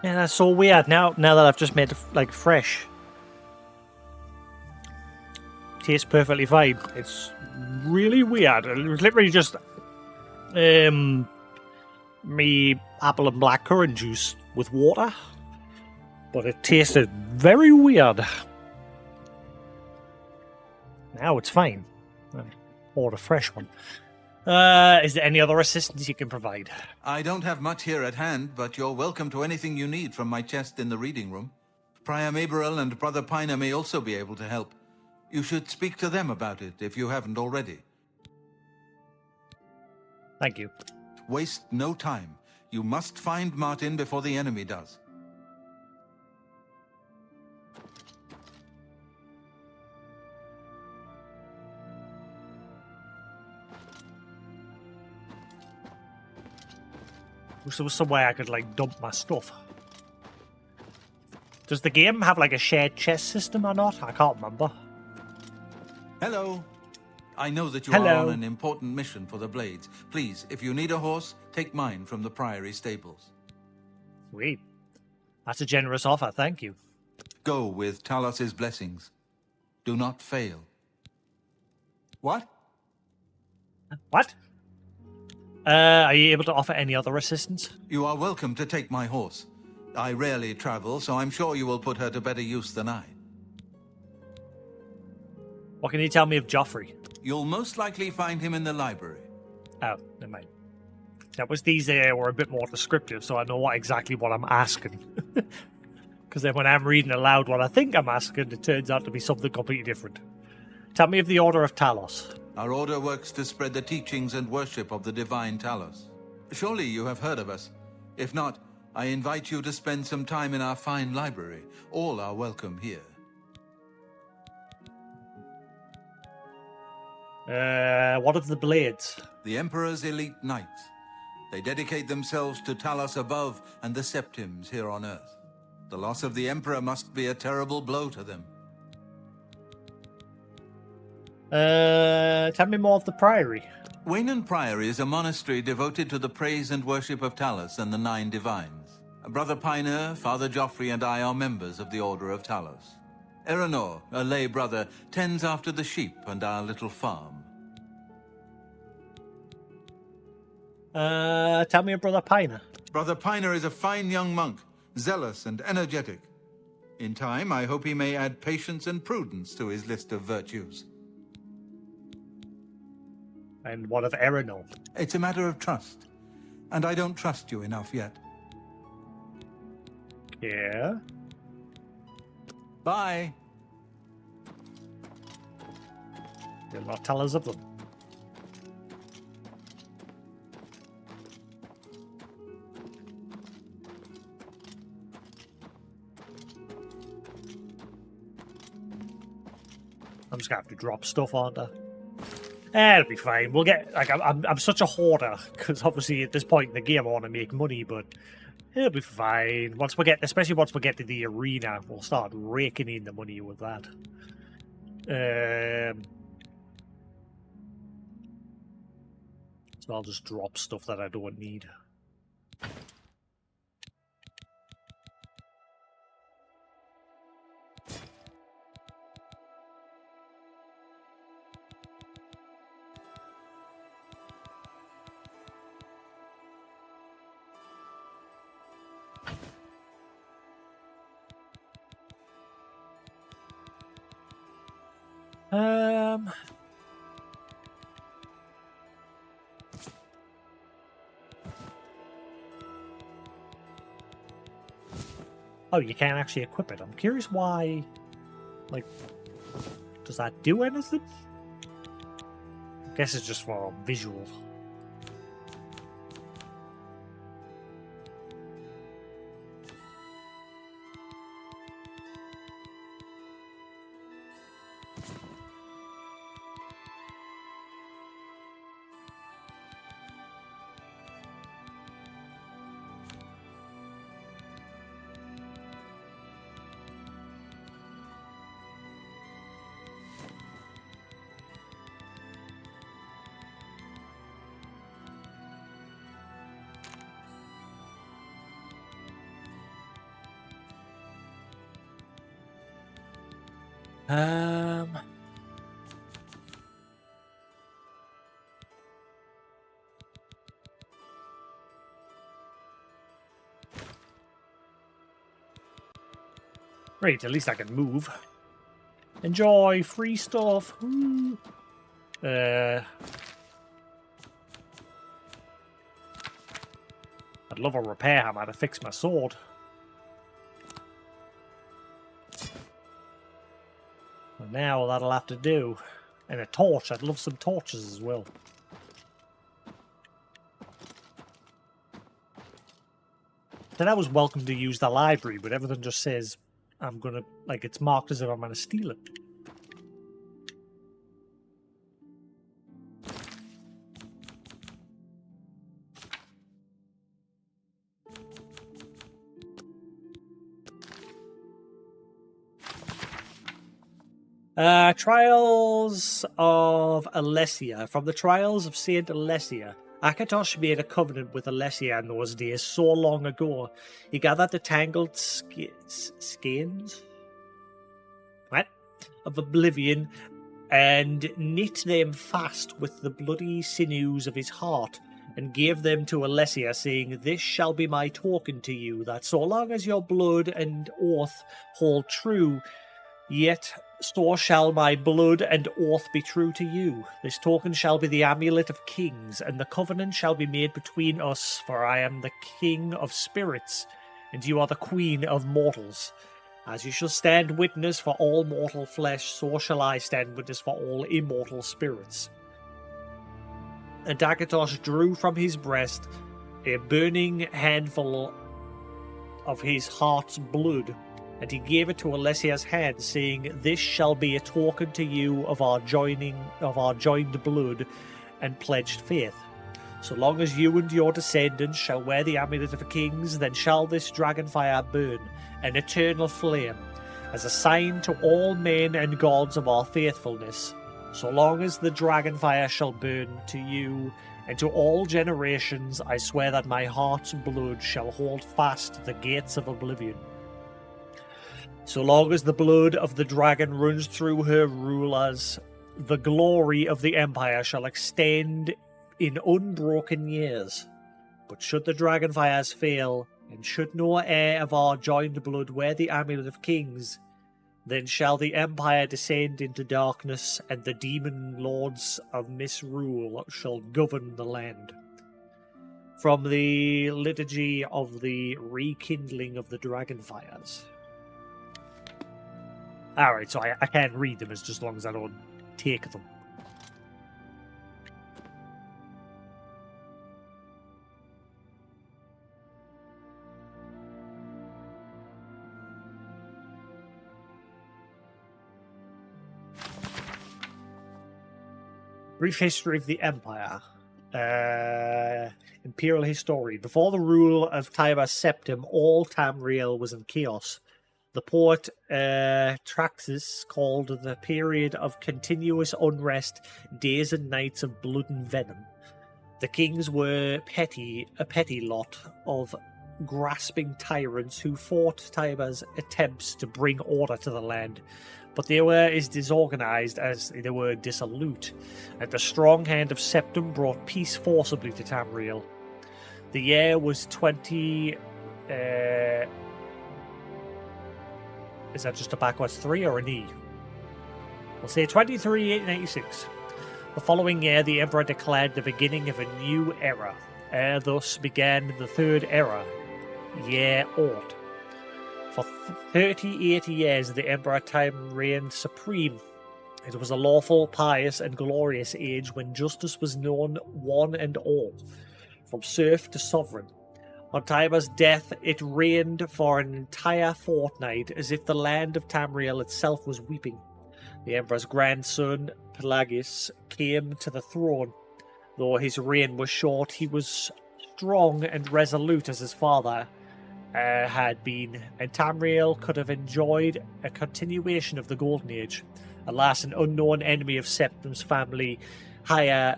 Yeah, that's so weird. Now that I've just made it like fresh, tastes perfectly fine. It's really weird. It was literally just me apple and blackcurrant juice with water, but it tasted very weird. Now it's fine. Order a fresh one. Is there any other assistance you can provide? I don't have much here at hand, but you're welcome to anything you need from my chest in the reading room. Prior Maberel and Brother Piner may also be able to help. You should speak to them about it if you haven't already. Thank you. Waste no time. You must find Martin before the enemy does. Wish there was some way I could, like, dump my stuff. Does the game have, like, a shared chest system or not? I can't remember. Hello. I know that you Hello. are on an important mission for the Blades. Please, if you need a horse, take mine from the Priory stables. Sweet. That's a generous offer, thank you. Go with Talos's blessings. Do not fail. What? What? Are you able to offer any other assistance? You are welcome to take my horse. I rarely travel, so I'm sure you will put her to better use than I. What can you tell me of Joffrey? You'll most likely find him in the library. Oh, never mind. That was these were a bit more descriptive, so I know exactly what I'm asking. Because then when I'm reading aloud what I think I'm asking, it turns out to be something completely different. Tell me of the Order of Talos. Our order works to spread the teachings and worship of the divine Talos. Surely you have heard of us. If not, I invite you to spend some time in our fine library. All are welcome here. What of the Blades? The Emperor's elite knights. They dedicate themselves to Talos above and the Septims here on Earth. The loss of the Emperor must be a terrible blow to them. Tell me more of the Priory. Waynon Priory is a monastery devoted to the praise and worship of Talos and the Nine Divines. Brother Piner, Father Joffrey, and I are members of the Order of Talos. Erenor, a lay brother, tends after the sheep and our little farm. Tell me of Brother Piner. Brother Piner is a fine young monk, zealous and energetic. In time, I hope he may add patience and prudence to his list of virtues. And what of Erenor? It's a matter of trust, and I don't trust you enough yet. Yeah? Bye. You'll not tell us of them. I'm just gonna have to drop stuff on there. It'll be fine. We'll get like I'm such a hoarder because obviously at this point in the game I want to make money, but it'll be fine. Especially once we get to the arena, we'll start raking in the money with that. So I'll just drop stuff that I don't need. Oh, you can't actually equip it. I'm curious why. Like, does that do anything? I guess it's just for visual. Great, at least I can move. Enjoy free stuff. Woo. I'd love a repair hammer to fix my sword. And now that'll have to do. And a torch. I'd love some torches as well. Then I was welcome to use the library, but everything just says I'm gonna, like, it's marked as if I'm gonna steal it. Trials of Alessia. From the Trials of Saint Alessia, Akatosh made a covenant with Alessia in those days so long ago. He gathered the tangled skeins of Oblivion and knit them fast with the bloody sinews of his heart and gave them to Alessia, saying, "This shall be my token to you, that so long as your blood and oath hold true, yet so shall my blood and oath be true to you. This token shall be the Amulet of Kings, and the covenant shall be made between us, for I am the King of Spirits, and you are the Queen of Mortals. As you shall stand witness for all mortal flesh, so shall I stand witness for all immortal spirits." And Akatosh drew from his breast a burning handful of his heart's blood, and he gave it to Alessia's hand, saying, "This shall be a token to you of our joined blood and pledged faith. So long as you and your descendants shall wear the Amulet of Kings, then shall this dragonfire burn, an eternal flame, as a sign to all men and gods of our faithfulness. So long as the dragonfire shall burn to you and to all generations, I swear that my heart's blood shall hold fast the gates of Oblivion. So long as the blood of the dragon runs through her rulers, the glory of the empire shall extend in unbroken years. But should the dragonfires fail, and should no heir of our joined blood wear the Amulet of Kings, then shall the empire descend into darkness, and the demon lords of misrule shall govern the land." From the Liturgy of the Rekindling of the Dragonfires. Alright, so I can't read them as long as I don't take them. Brief history of the Empire. Imperial history. Before the rule of Tiber Septim, all Tamriel was in chaos. The poet Traxus called the period of continuous unrest days and nights of blood and venom. The kings were a petty lot of grasping tyrants who fought Tiber's attempts to bring order to the land, but they were as disorganized as they were dissolute, and the strong hand of Septim brought peace forcibly to Tamriel. The year was 20... is that just a backwards 3 or an E? We'll say 2386. The following year, the Emperor declared the beginning of a new era. Thus began the Third Era, Year Ort. For 38 years, the Emperor Time reigned supreme. It was a lawful, pious, and glorious age when justice was known one and all, from serf to sovereign. On Tiber's death, it reigned for an entire fortnight, as if the land of Tamriel itself was weeping. The Emperor's grandson, Pelagius, came to the throne. Though his reign was short, he was strong and resolute as his father had been, and Tamriel could have enjoyed a continuation of the Golden Age. Alas, an unknown enemy of Septim's family hired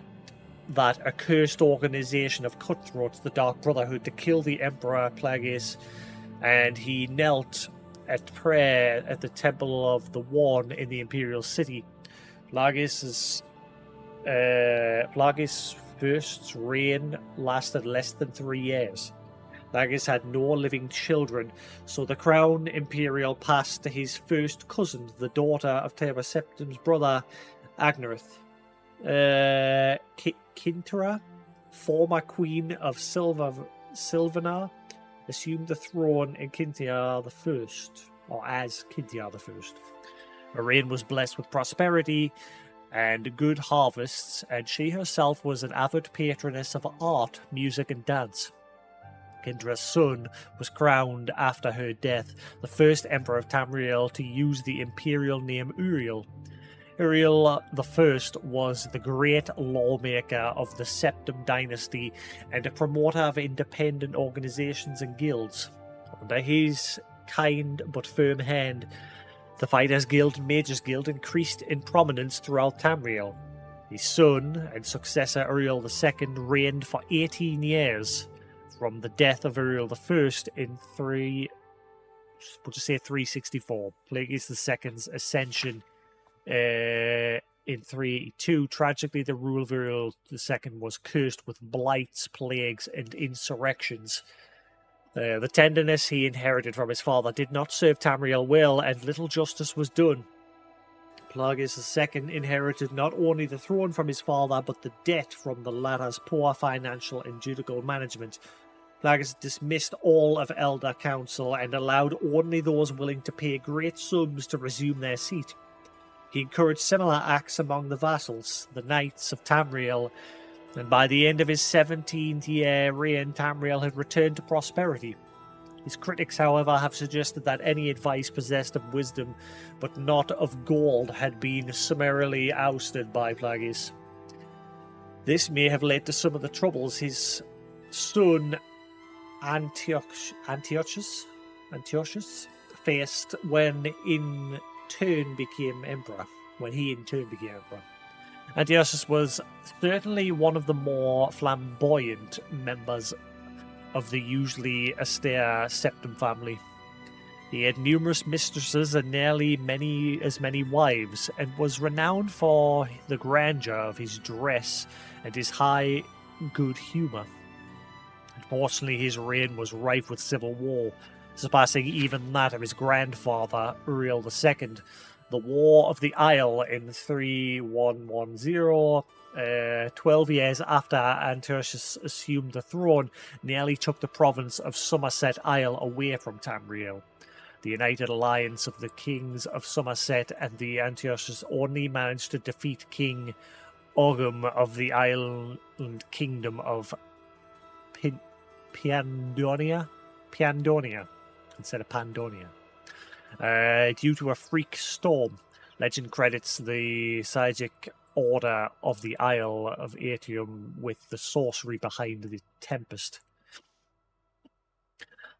that accursed organization of cutthroats, the Dark Brotherhood, to kill the Emperor Pelagius, and he knelt at prayer at the Temple of the One in the Imperial City. Pelagius' first reign lasted less than 3 years. Plagueis had no living children, so the crown imperial passed to his first cousin, the daughter of Terra Septim's brother, Agnerith. Kintra, former queen of Silvanar, assumed the throne in Kintia the First, or as Kintia the First. Her reign was blessed with prosperity and good harvests, and she herself was an avid patroness of art, music, and dance. Kindra's son was crowned after her death, the first emperor of Tamriel to use the imperial name Uriel. Uriel I was the great lawmaker of the Septim dynasty and a promoter of independent organizations and guilds. Under his kind but firm hand, the Fighters Guild and Mages Guild increased in prominence throughout Tamriel. His son and successor Uriel II reigned for 18 years, from the death of Uriel I in 364. Plagueis II's ascension in 382. Tragically, the rule of Uriel II was cursed with blights, plagues, and insurrections. The tenderness he inherited from his father did not serve Tamriel well, and little justice was done. Plagueis II inherited not only the throne from his father, but the debt from the latter's poor financial and judicial management. Plagueis dismissed all of Elder Council and allowed only those willing to pay great sums to resume their seat. He encouraged similar acts among the vassals, the Knights of Tamriel, and by the end of his 17th-year reign, Tamriel had returned to prosperity. His critics, however, have suggested that any advice possessed of wisdom, but not of gold, had been summarily ousted by Plagueis. This may have led to some of the troubles his son Antiochus faced when he in turn became emperor. Antiochus was certainly one of the more flamboyant members of the usually austere Septim family. He had numerous mistresses and nearly as many wives, and was renowned for the grandeur of his dress and his high good humour. Unfortunately, his reign was rife with civil war, surpassing even that of his grandfather, Uriel II. The War of the Isle in 3110, 12 years after Antiochus assumed the throne, nearly took the province of Somerset Isle away from Tamriel. The united alliance of the kings of Somerset and the Antiochus only managed to defeat King Ogum of the island kingdom of Piandonia instead of Pandonia. Due to a freak storm. Legend credits the Sajic Order of the Isle of Aetium with the sorcery behind the Tempest.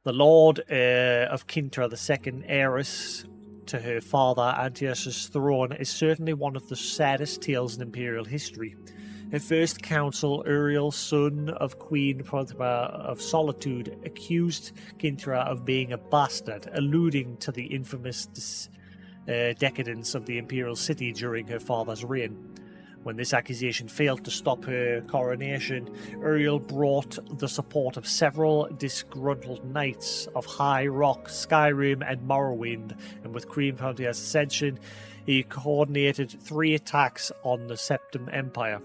The Lord of Kintra II, heiress to her father Antiochus' throne, is certainly one of the saddest tales in Imperial history. Her first council, Uriel, son of Queen Prothera of Solitude, accused Kintra of being a bastard, alluding to the infamous decadence of the imperial city during her father's reign. When this accusation failed to stop her coronation, Uriel brought the support of several disgruntled knights of High Rock, Skyrim, and Morrowind, and with Queen Prothea's ascension, he coordinated 3 attacks on the Septim Empire.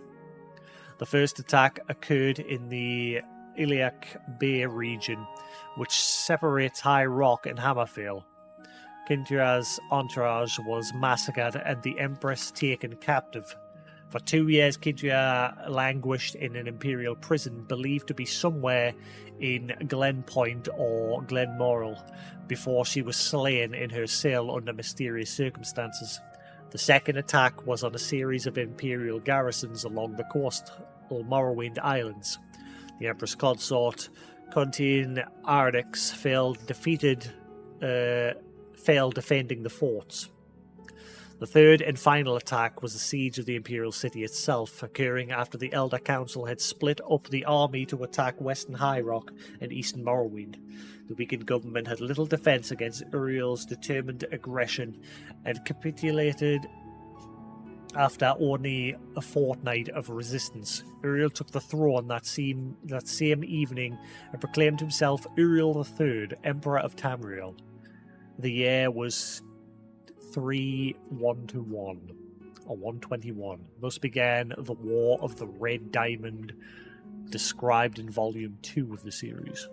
The first attack occurred in the Iliac Bay region, which separates High Rock and Hammerfell. Kintra's entourage was massacred and the Empress taken captive. For 2 years, Kintra languished in an imperial prison believed to be somewhere in Glenpoint or Glenmoral before she was slain in her cell under mysterious circumstances. The second attack was on a series of imperial garrisons along the coastal Morrowind Islands. The Empress Consort, Contin Ardix, failed defending the forts. The third and final attack was the siege of the imperial city itself, occurring after the Elder Council had split up the army to attack Western High Rock and Eastern Morrowind. The weakened government had little defense against Uriel's determined aggression and capitulated After only a fortnight of resistance, Uriel took the throne that same evening and proclaimed himself Uriel III, Emperor of Tamriel. The year was 3121, or 121. Thus began the War of the Red Diamond, described in Volume 2 of the series.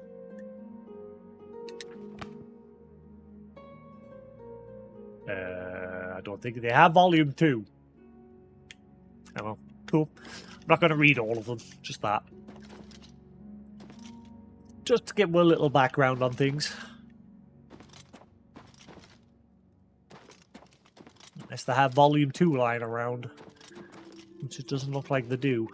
I don't think they have Volume 2. Oh, well, cool. I'm not going to read all of them, just that. Just to get a little background on things. Unless they have Volume 2 lying around. Which it doesn't look like they do.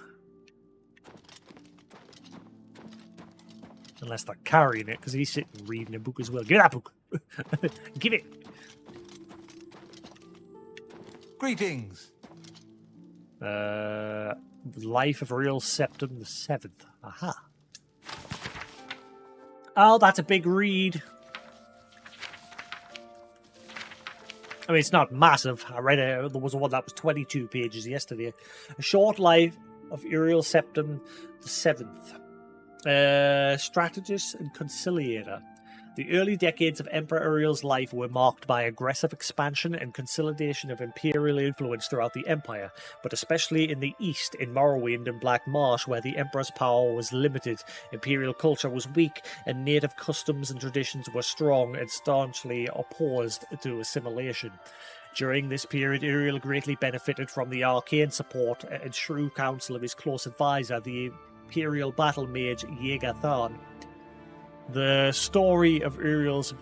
Unless they're carrying it, because he's sitting reading a book as well. Give me that book! Give it! Greetings. Life of Real Septim the 7th. Aha. Oh, that's a big read. I mean, it's not massive. I read it. There was one that was 22 pages yesterday. A Short Life of Uriel Septim the 7th. Strategist and Conciliator. The early decades of Emperor Uriel's life were marked by aggressive expansion and consolidation of imperial influence throughout the empire, but especially in the east, in Morrowind and Black Marsh, where the emperor's power was limited, imperial culture was weak, and native customs and traditions were strong and staunchly opposed to assimilation. During this period, Uriel greatly benefited from the arcane support and shrewd counsel of his close advisor, the imperial battle mage Jaeger Tharn. The story of Uriel's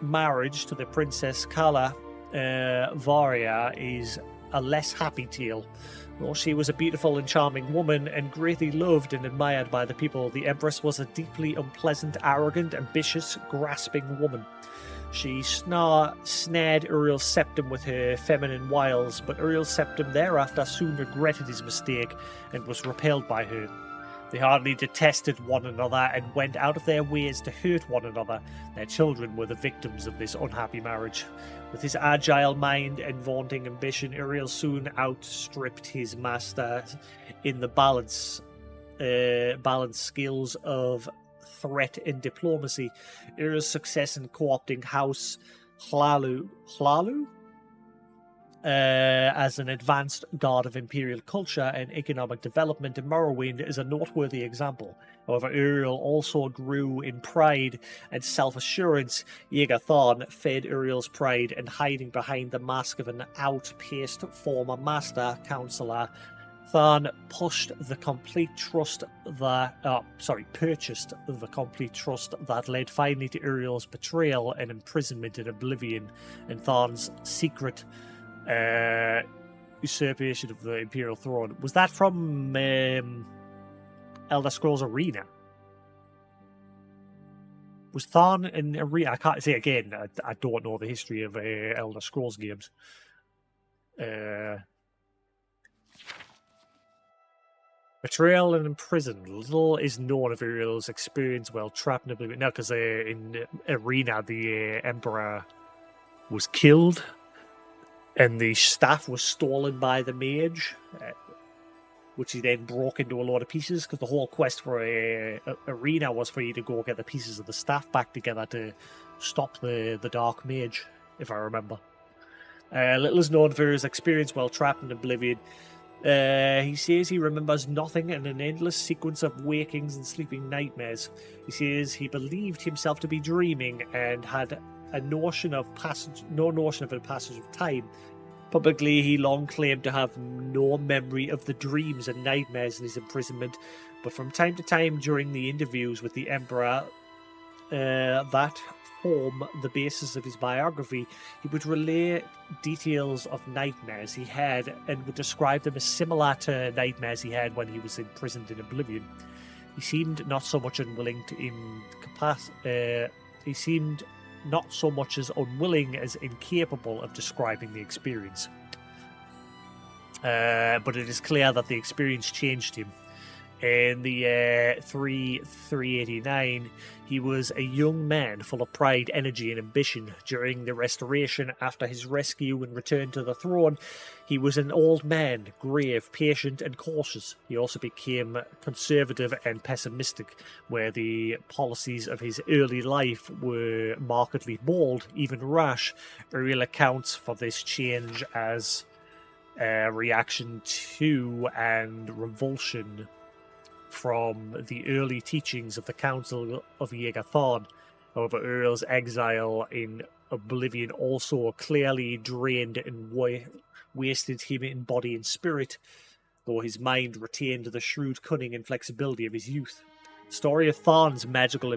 marriage to the Princess Kala Varia is a less happy tale. Though she was a beautiful and charming woman and greatly loved and admired by the people, the Empress was a deeply unpleasant, arrogant, ambitious, grasping woman. She snared Uriel Septim with her feminine wiles, but Uriel Septim thereafter soon regretted his mistake and was repelled by her. They hardly detested one another and went out of their ways to hurt one another. Their children were the victims of this unhappy marriage. With his agile mind and vaunting ambition, Uriel soon outstripped his master in the balance skills of threat and diplomacy. Uriel's success in co-opting House Hlalu as an advanced guard of imperial culture and economic development in Morrowind is a noteworthy example. However, Uriel also grew in pride and self-assurance. Jaeger Tharn fed Uriel's pride, and hiding behind the mask of an outpaced former master counselor, Tharn purchased the complete trust that led finally to Uriel's betrayal and imprisonment in Oblivion, and Tharn's secret usurpation of the Imperial throne. Was that from Elder Scrolls Arena? Was Tharn in Arena? I can't say again. I don't know the history of Elder Scrolls games. Betrayal and imprisoned. Little is known of Uriel's experience while trapped in Oblivion. No, because in Arena, the Emperor was killed, and the staff was stolen by the mage, which he then broke into a lot of pieces, because the whole quest for Arena was for you to go get the pieces of the staff back together to stop the Dark Mage, if I remember. Little is known for his experience while trapped in Oblivion. He says he remembers nothing and an endless sequence of wakings and sleeping nightmares. He says he believed himself to be dreaming and had no notion of a passage of time. Publicly, he long claimed to have no memory of the dreams and nightmares in his imprisonment, but from time to time during the interviews with the Emperor that form the basis of his biography, he would relay details of nightmares he had and would describe them as similar to nightmares he had when he was imprisoned in Oblivion. He seemed not so much unwilling as incapable of describing the experience. But it is clear that the experience changed him. In the year 389, he was a young man full of pride, energy, and ambition. During the Restoration, after his rescue and return to the throne, he was an old man, grave, patient, and cautious. He also became conservative and pessimistic, where the policies of his early life were markedly bold, even rash. Uriel accounts for this change as a reaction to and revulsion from the early teachings of the Council of Yagathon. However, Uriel's exile in Oblivion also clearly drained and wasted him in body and spirit, though his mind retained the shrewd cunning and flexibility of his youth. The story of Tharn's magical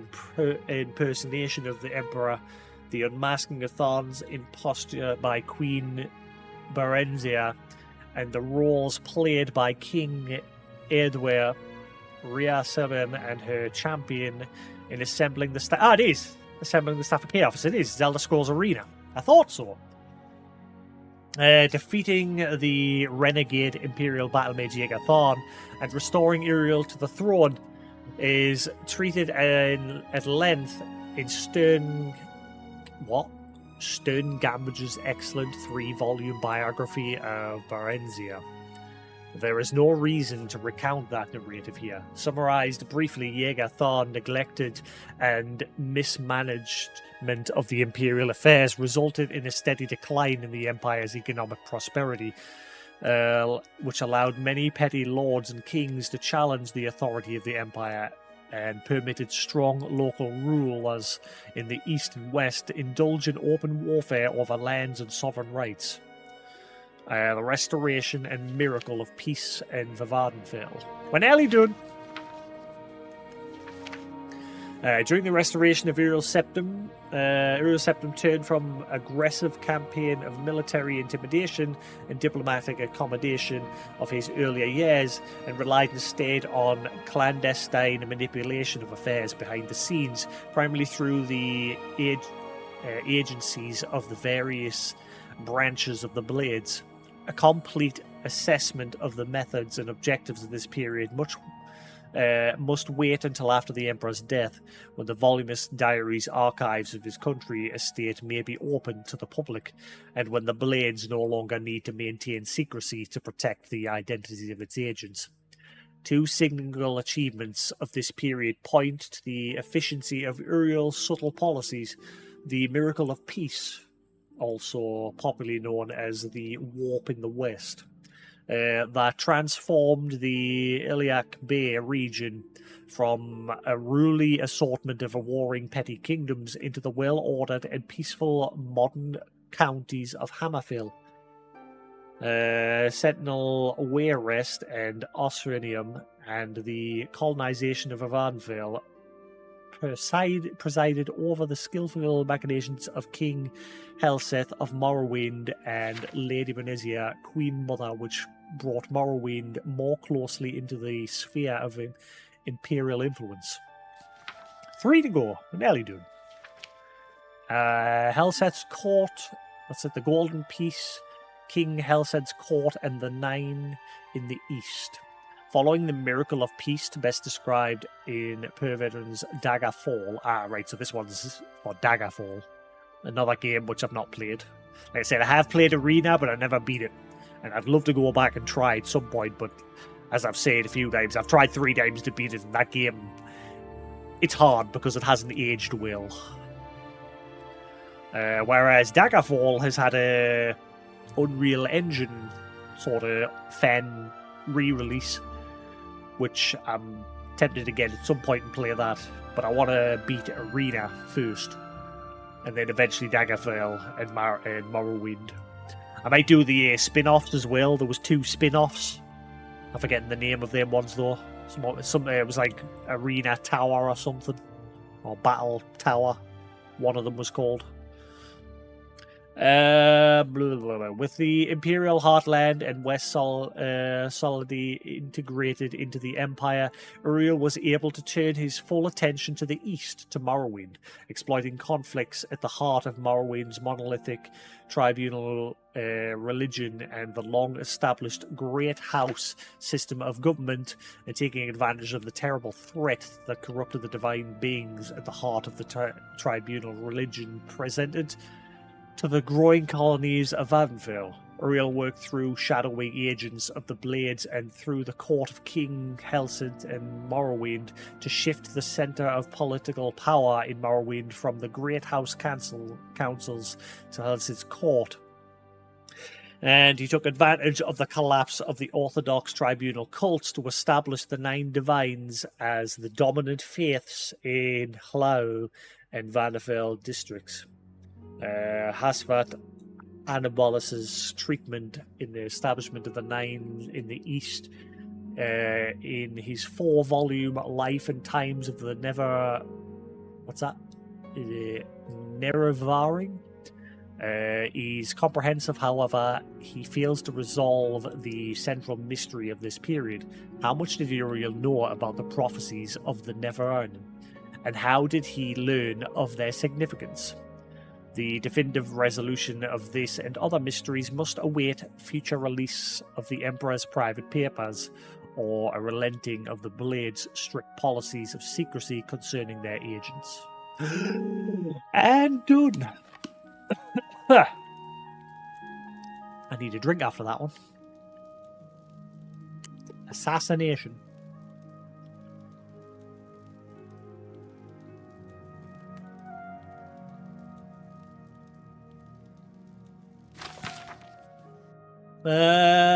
impersonation of the Emperor, the unmasking of Tharn's imposture by Queen Berenzia, and the roles played by King Edward Rhea Seven and her champion in assembling the staff. Ah, it is assembling the staff of chaos. It is Zelda Scrolls Arena. I thought so. Defeating the renegade Imperial Battle Mage Yagathon and restoring Uriel to the throne is treated at length in Stern Gambage's excellent 3-volume biography of Berenzia. There is no reason to recount that narrative here. Summarized briefly, Yagathon neglected and mismanagement of the imperial affairs resulted in a steady decline in the empire's economic prosperity, which allowed many petty lords and kings to challenge the authority of the empire and permitted strong local rulers in the east and west to indulge in open warfare over lands and sovereign rights. The restoration and miracle of peace in Vavadenfell. We're nearly done. During the restoration of Uriel Septim turned from aggressive campaign of military intimidation and diplomatic accommodation of his earlier years and relied instead on clandestine manipulation of affairs behind the scenes, primarily through the agencies of the various branches of the Blades. A complete assessment of the methods and objectives of this period must wait until after the Emperor's death, when the voluminous diaries archives of his country estate may be opened to the public, and when the Blades no longer need to maintain secrecy to protect the identity of its agents. Two signal achievements of this period point to the efficiency of Uriel's subtle policies: the miracle of peace, also popularly known as the Warp in the West, that transformed the Iliac Bay region from a ruly assortment of warring petty kingdoms into the well-ordered and peaceful modern counties of Hammerfell, Sentinel Wayrest and Osrenium, and the colonization of Avanfell presided over the skillful machinations of King Helseth of Morrowind and Lady Benezia, Queen Mother, which brought Morrowind more closely into the sphere of imperial influence. 3 to go. We're nearly done. Helseth's Court, that's it, the Golden Peace, King Helseth's Court, and the Nine in the East. Following the miracle of peace, best described in Per Veteran's Daggerfall. So this one's Daggerfall. Another game which I've not played. Like I said, I have played Arena, but I never beat it. And I'd love to go back and try at some point, but as I've said a few times, I've tried 3 times to beat it, and that game, it's hard because it hasn't aged well. Whereas Daggerfall has had a Unreal Engine sort of fan re-release, which I'm tempted to get at some point and play that, but I want to beat Arena first, and then eventually Daggerfall and Morrowind. I might do the spin-offs as well. There was 2 spin-offs. I'm forgetting the name of them ones though. It was like Arena Tower or something, or Battle Tower. One of them was called. With the Imperial Heartland and West solidly integrated into the Empire, Uriel was able to turn his full attention to the east, to Morrowind, exploiting conflicts at the heart of Morrowind's monolithic tribunal religion and the long-established Great House system of government, and taking advantage of the terrible threat that corrupted the divine beings at the heart of the tribunal religion presented to the growing colonies of Avonville. Uriel worked through shadowy agents of the Blades and through the court of King Helsed and Morrowind to shift the centre of political power in Morrowind from the Great House councils to Helsed's court. And he took advantage of the collapse of the Orthodox tribunal cults to establish the Nine Divines as the dominant faiths in Hlau and Vanderveld districts. Hasvat Anabolis's treatment in the establishment of the Nine in the East in his 4-volume Life and Times of the Nerevaring. He's comprehensive, however, he fails to resolve the central mystery of this period. How much did Uriel know about the prophecies of the Neverarn, and how did he learn of their significance? The definitive resolution of this and other mysteries must await future release of the Emperor's private papers, or a relenting of the Blade's strict policies of secrecy concerning their agents. And done. I need a drink after that one. Assassination.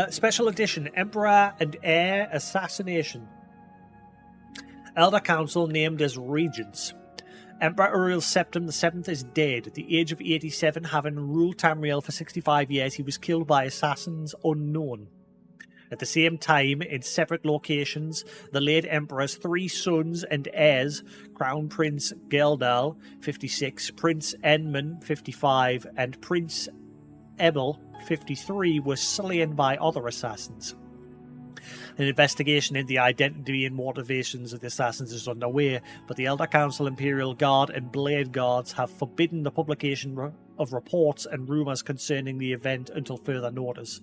Special edition, Emperor and Heir Assassination. Elder Council named as regents. Emperor Uriel Septim VII is dead. At the age of 87, having ruled Tamriel for 65 years, he was killed by assassins unknown. At the same time, in separate locations, the late Emperor's 3 sons and heirs, Crown Prince Geldal, 56, Prince Enman, 55, and Prince Ebel, 53, were slain by other assassins. An investigation into the identity and motivations of the assassins is underway, but the Elder Council, Imperial Guard, and Blade Guards have forbidden the publication of reports and rumours concerning the event until further notice.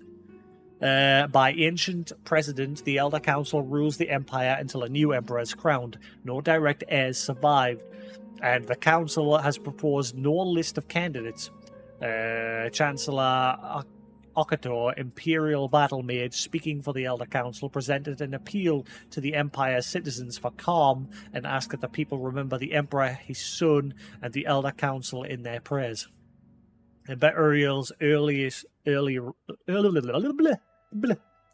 By ancient precedent, the Elder Council rules the Empire until a new Emperor is crowned. No direct heirs survived, and the Council has proposed no list of candidates. Chancellor Okator, Imperial Battle Mage, speaking for the Elder Council, presented an appeal to the Empire's citizens for calm and asked that the people remember the Emperor, his son, and the Elder Council in their prayers. Emperor Uriel's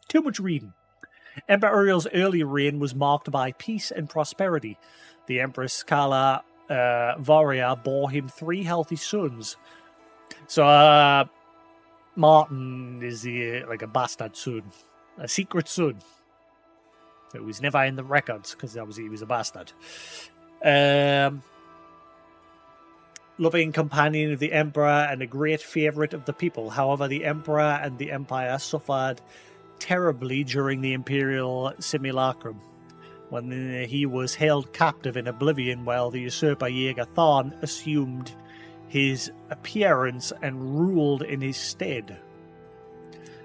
too much reading. Emperor Uriel's early reign was marked by peace and prosperity. The Empress Scala Varia bore him 3 healthy sons. So, Martin is like a bastard son, a secret son. It was never in the records because obviously he was a bastard. Loving companion of the Emperor and a great favourite of the people. However, the Emperor and the Empire suffered terribly during the Imperial Simulacrum, when he was held captive in Oblivion while the usurper Jaeger Tharn assumed his appearance and ruled in his stead.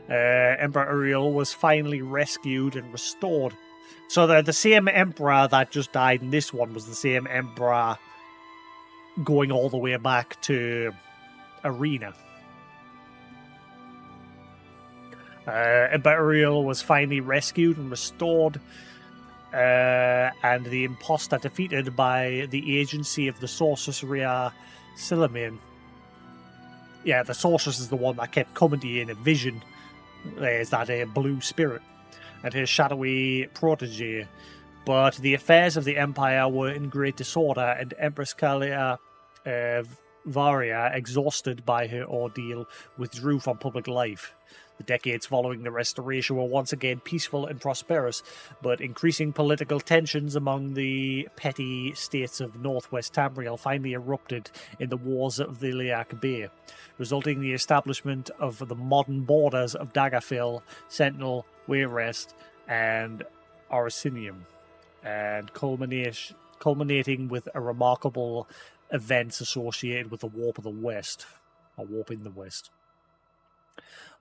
Emperor Uriel was finally rescued and restored. So the same emperor that just died in this one was the same emperor going all the way back to Arena. Emperor Uriel was finally rescued and restored, and the imposter defeated by the agency of the sorceress Rhea Silaman. Yeah, the sorceress is the one that kept coming to you in a vision. There's that blue spirit and his shadowy protege. But the affairs of the Empire were in great disorder, and Empress Kalia Varia, exhausted by her ordeal, withdrew from public life. The decades following the Restoration were once again peaceful and prosperous, but increasing political tensions among the petty states of northwest Tamriel finally erupted in the Wars of the Iliac Bay, resulting in the establishment of the modern borders of Daggerfell, Sentinel, Wayrest, and Orsinium, and culminating with a remarkable events associated with the Warp of the West, or Warp in the West.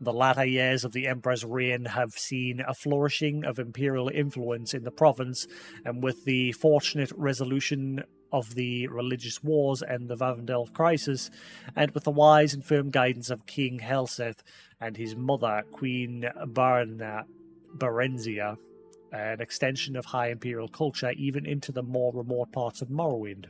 The latter years of the Emperor's reign have seen a flourishing of imperial influence in the province, and with the fortunate resolution of the religious wars and the Vavendel crisis, and with the wise and firm guidance of King Helseth and his mother, Queen Berenzia, an extension of high imperial culture even into the more remote parts of Morrowind.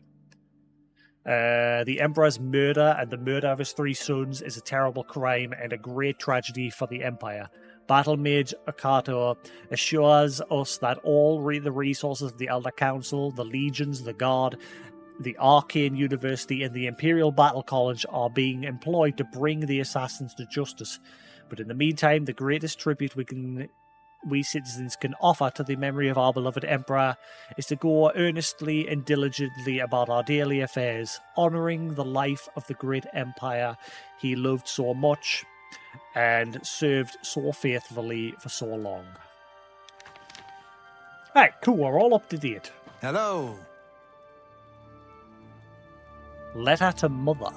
The Emperor's murder and the murder of his 3 sons is a terrible crime and a great tragedy for the Empire. Battle Mage Akato assures us that all the resources of the Elder Council, the Legions, the Guard, the Arcane University, and the Imperial Battle College are being employed to bring the assassins to justice. But in the meantime, the greatest tribute we citizens can offer to the memory of our beloved Emperor is to go earnestly and diligently about our daily affairs, honouring the life of the great empire he loved so much and served so faithfully for so long. Right, cool, we're all up to date. Hello. Letter to Mother.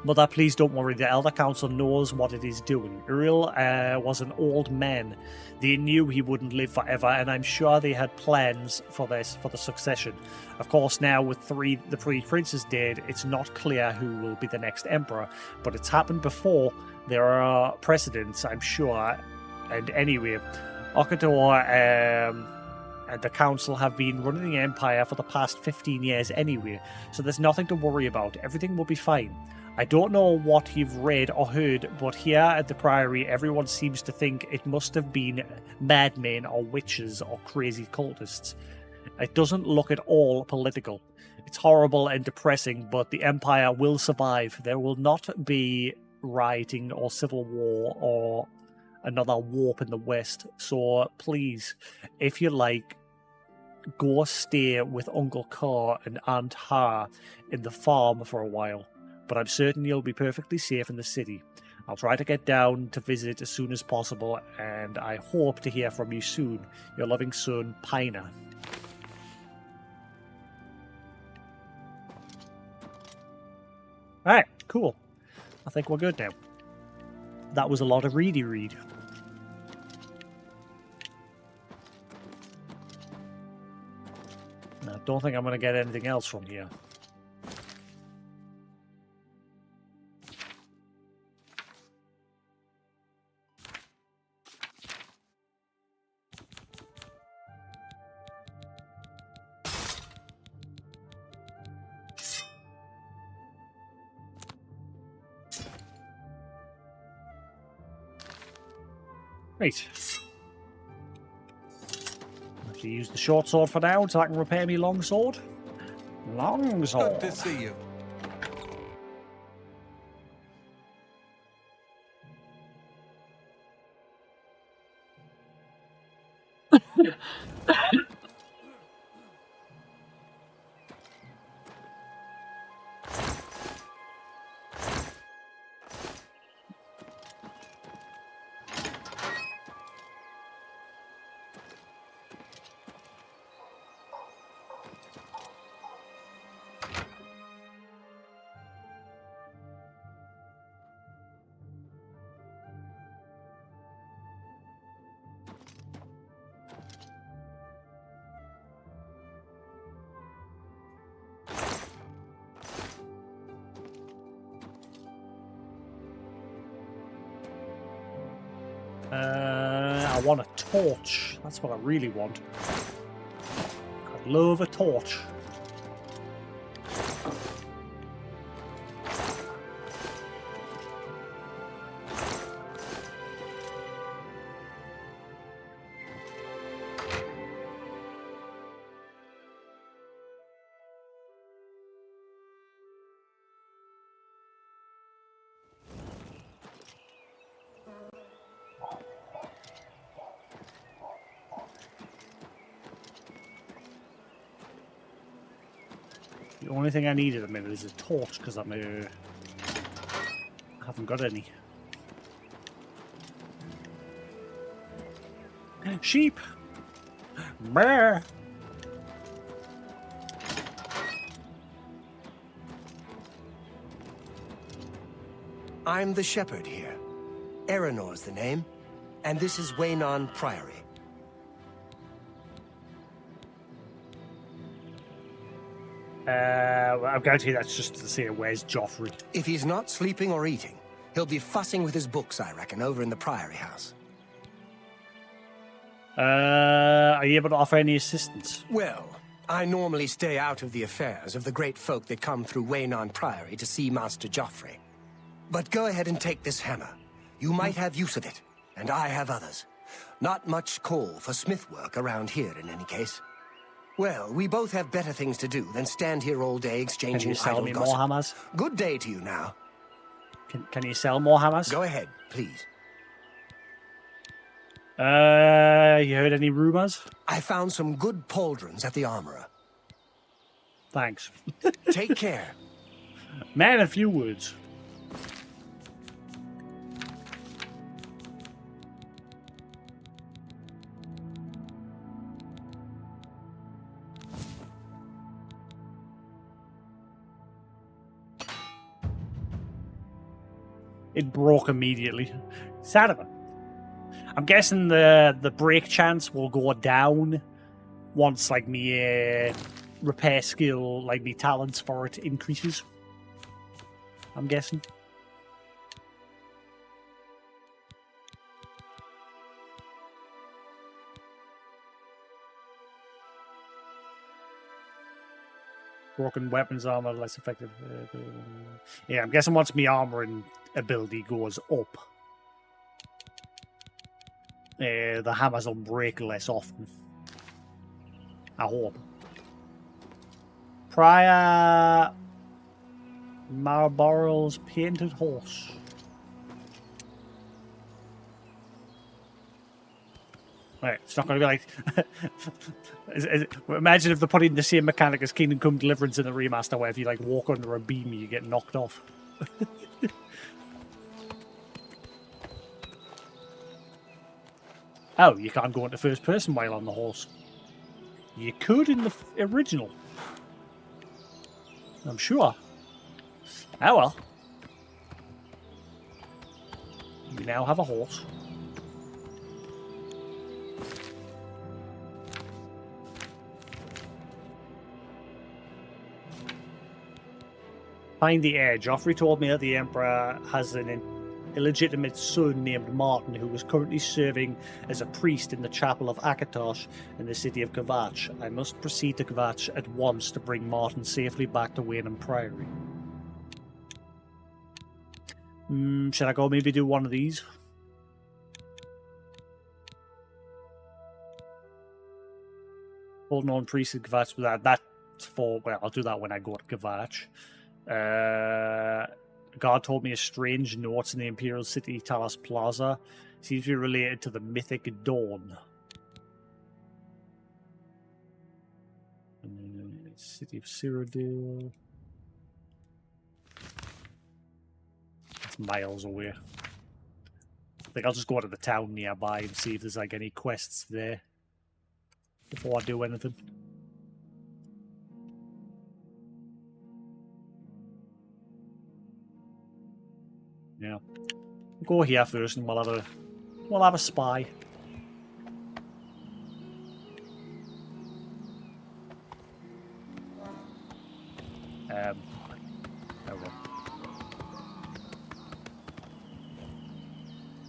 Mother, please don't worry. The Elder Council knows what it is doing. Uriel was an old man. They knew he wouldn't live forever, and I'm sure they had plans for the succession. Of course, now with the 3 princes dead, it's not clear who will be the next emperor, but it's happened before. There are precedents, I'm sure. And anyway, Okator and the council have been running the empire for the past 15 years anyway, so there's nothing to worry about. Everything will be fine. I don't know what you've read or heard, but here at the Priory, everyone seems to think it must have been madmen or witches or crazy cultists. It doesn't look at all political. It's horrible and depressing, but the Empire will survive. There will not be rioting or civil war or another warp in the West. So please, if you like, go stay with Uncle Carr and Aunt Ha in the farm for a while. But I'm certain you'll be perfectly safe in the city. I'll try to get down to visit as soon as possible, and I hope to hear from you soon. Your loving son, Pina. Alright, cool. I think we're good now. That was a lot of read. I don't think I'm going to get anything else from here. Right. I have to use the short sword for now until I can repair me long sword. Long sword. Good to see you. I want a torch. That's what I really want. I love a torch. The only thing I need at the minute is a torch, because I haven't got any. Sheep! Brr. I'm the shepherd here. Eranor's the name, and this is Waynon Priory. I'm guaranteed that's just to say, where's Joffrey? If he's not sleeping or eating, he'll be fussing with his books, I reckon, over in the Priory house. Are you able to offer any assistance? Well, I normally stay out of the affairs of the great folk that come through Waynon Priory to see Master Joffrey. But go ahead and take this hammer. You might have use of it, and I have others. Not much call for smith work around here, in any case. Well, we both have better things to do than stand here all day Can exchanging you sell idle me gossip. more hammers? Good day to you now. Can you sell more hammers? Go ahead, please. You heard any rumors? I found some good pauldrons at the armorer. Thanks. Take care. Man, a few words. It broke immediately. Sad of it. I'm guessing the break chance will go down once like me repair skill, like me talents for it increases. I'm guessing. Broken weapons armor less effective. Yeah, I'm guessing once my armoring ability goes up, the hammers will break less often. I hope. Prior Marlborough's painted horse. Right, it's not going to be like... Imagine if they're putting the same mechanic as Kingdom Come Deliverance in the remaster, where if you like walk under a beam, you get knocked off. Oh, you can't go into first person while on the horse. You could in the original. I'm sure. Oh well. You now have a horse. Find the heir. Joffrey told me that the Emperor has an illegitimate son named Martin who is currently serving as a priest in the chapel of Akatosh in the city of Kvatch. I must proceed to Kvatch at once to bring Martin safely back to Waynon Priory. Should I go maybe do one of these? Holding on priest in Kvatch. That's for... Well, I'll do that when I go to Kvatch. God told me a strange note in the Imperial City, Talos Plaza. Seems to be related to the mythic Dawn. City of Cyrodiil. It's miles away. I think I'll just go to the town nearby and see if there's like any quests there before I do anything. Yeah, go here first, and we'll have a spy. Oh well.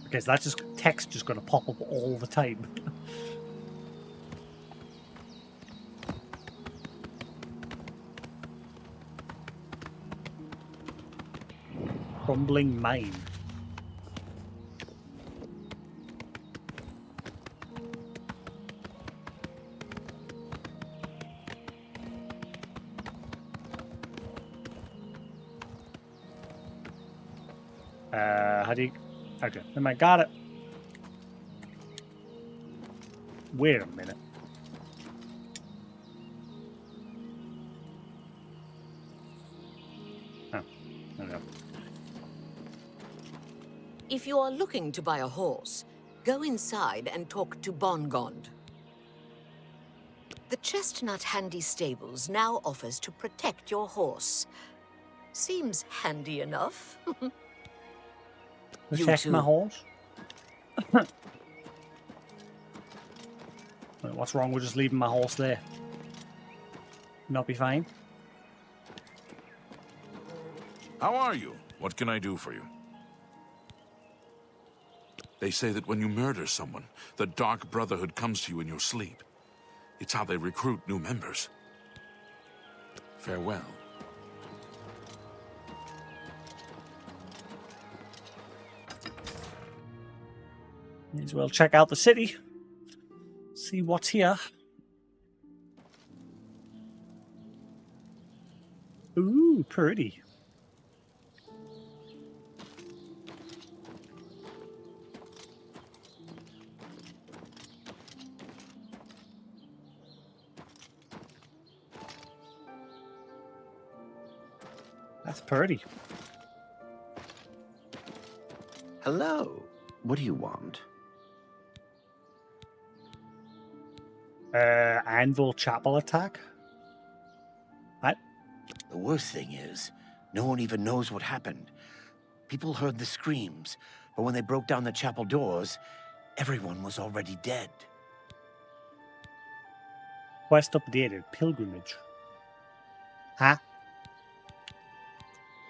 Okay, so that's just text just going to pop up all the time. Crumbling mine. How do you... Okay, then I got it. Wait a minute. If you are looking to buy a horse, go inside and talk to Bongond. The Chestnut Handy Stables now offers to protect your horse. Seems handy enough. Protect my horse? What's wrong with just leaving my horse there? Not be fine? How are you? What can I do for you? They say that when you murder someone, the Dark Brotherhood comes to you in your sleep. It's how they recruit new members. Farewell. May as well check out the city. See what's here. Ooh, pretty. That's pretty. Hello. What do you want? Anvil Chapel attack? What? The worst thing is, no one even knows what happened. People heard the screams, but when they broke down the chapel doors, everyone was already dead. Quest updated. Pilgrimage. Huh?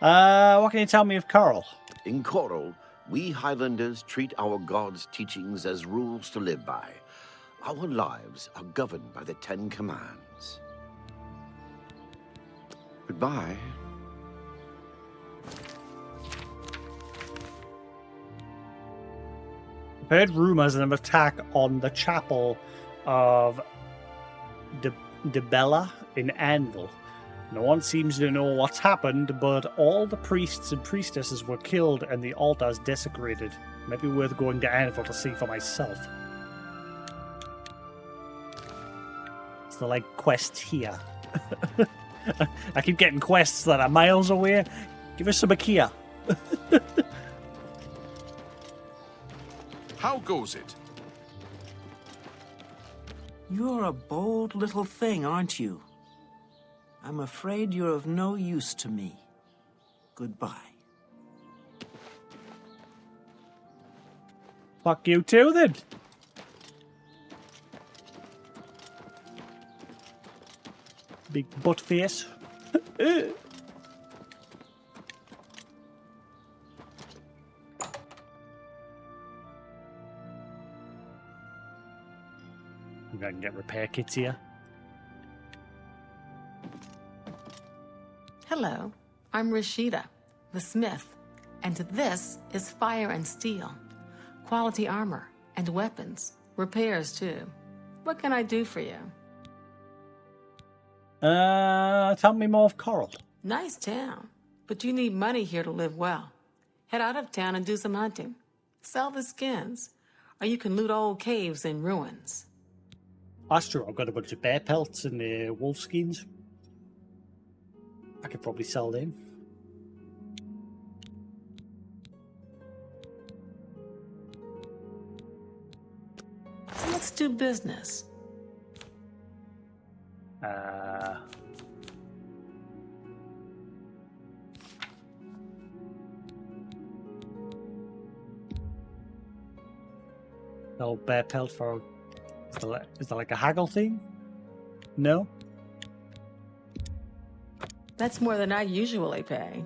What can you tell me of Coral? In Coral, we Highlanders treat our gods' teachings as rules to live by. Our lives are governed by the 10 Commands. Goodbye. I've heard rumors of an attack on the chapel of De Bella in Anvil. No one seems to know what's happened, but all the priests and priestesses were killed and the altars desecrated. Might be worth going to Anvil to see for myself. Is there like quests here? I keep getting quests that are miles away. Give us some Ikea. How goes it? You're a bold little thing, aren't you? I'm afraid you're of no use to me. Goodbye. Fuck you too, then. Big butt face. Maybe I can get repair kits here. Hello, I'm Rashida, the smith, and this is Fire and Steel. Quality armor and weapons, repairs too. What can I do for you? Tell me more of Coral. Nice town, but you need money here to live well. Head out of town and do some hunting. Sell the skins, or you can loot old caves and ruins. That's true, I've got a bunch of bear pelts and wolf skins. I could probably sell them. Let's do business. Sell bear pelt for... Is there like a haggle thing? No? That's more than I usually pay.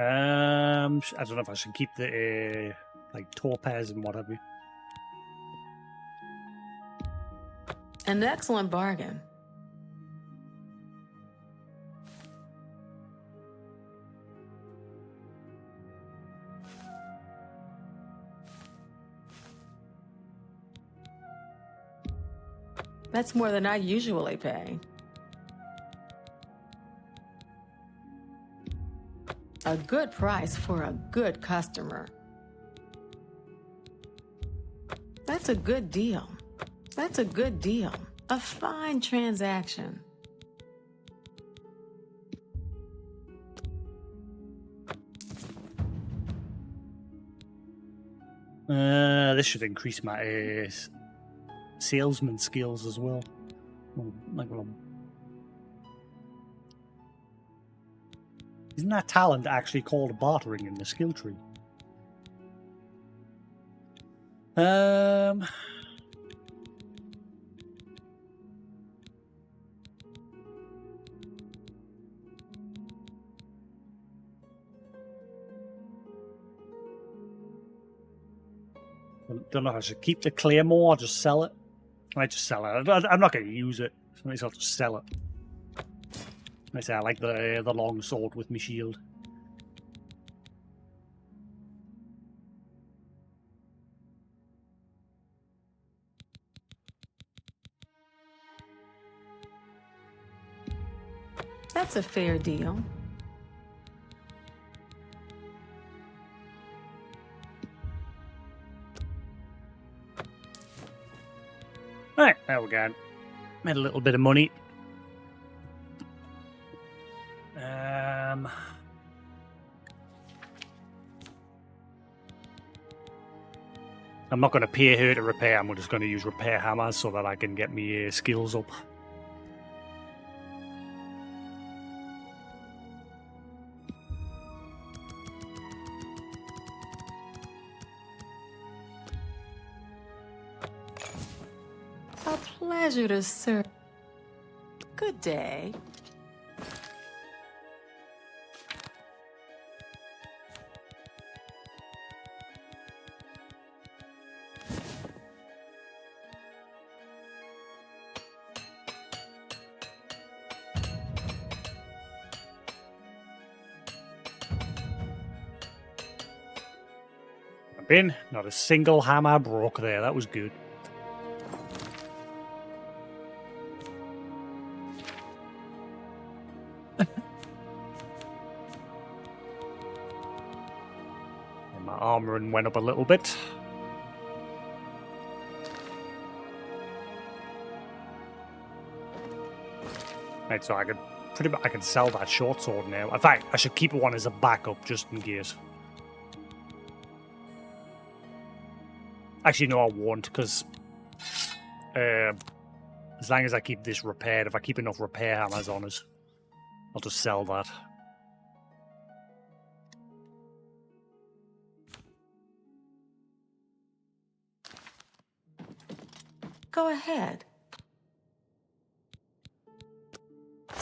I don't know if I should keep the like topaz and what have you. An excellent bargain. That's more than I usually pay. A good price for a good customer. That's a good deal. That's a good deal. A fine transaction. This should increase my salesman skills as well. Isn't that talent actually called bartering in the skill tree? I don't know if I should keep the claymore or just sell it. I might just sell it. I'm not going to use it, so I might as well just sell it. I say I like the long sword with my shield. That's a fair deal. Right, there we go. Made a little bit of money. I'm not going to pay her to repair. I'm just going to use repair hammers so that I can get my skills up. A pleasure to serve. Good day. In. Not a single hammer broke there. That was good. And my armoring went up a little bit. Right, so I can sell that short sword now. In fact, I should keep one as a backup just in case. Actually, no, I won't, because as long as I keep this repaired, if I keep enough repair hammers on us, I'll just sell that. Go ahead.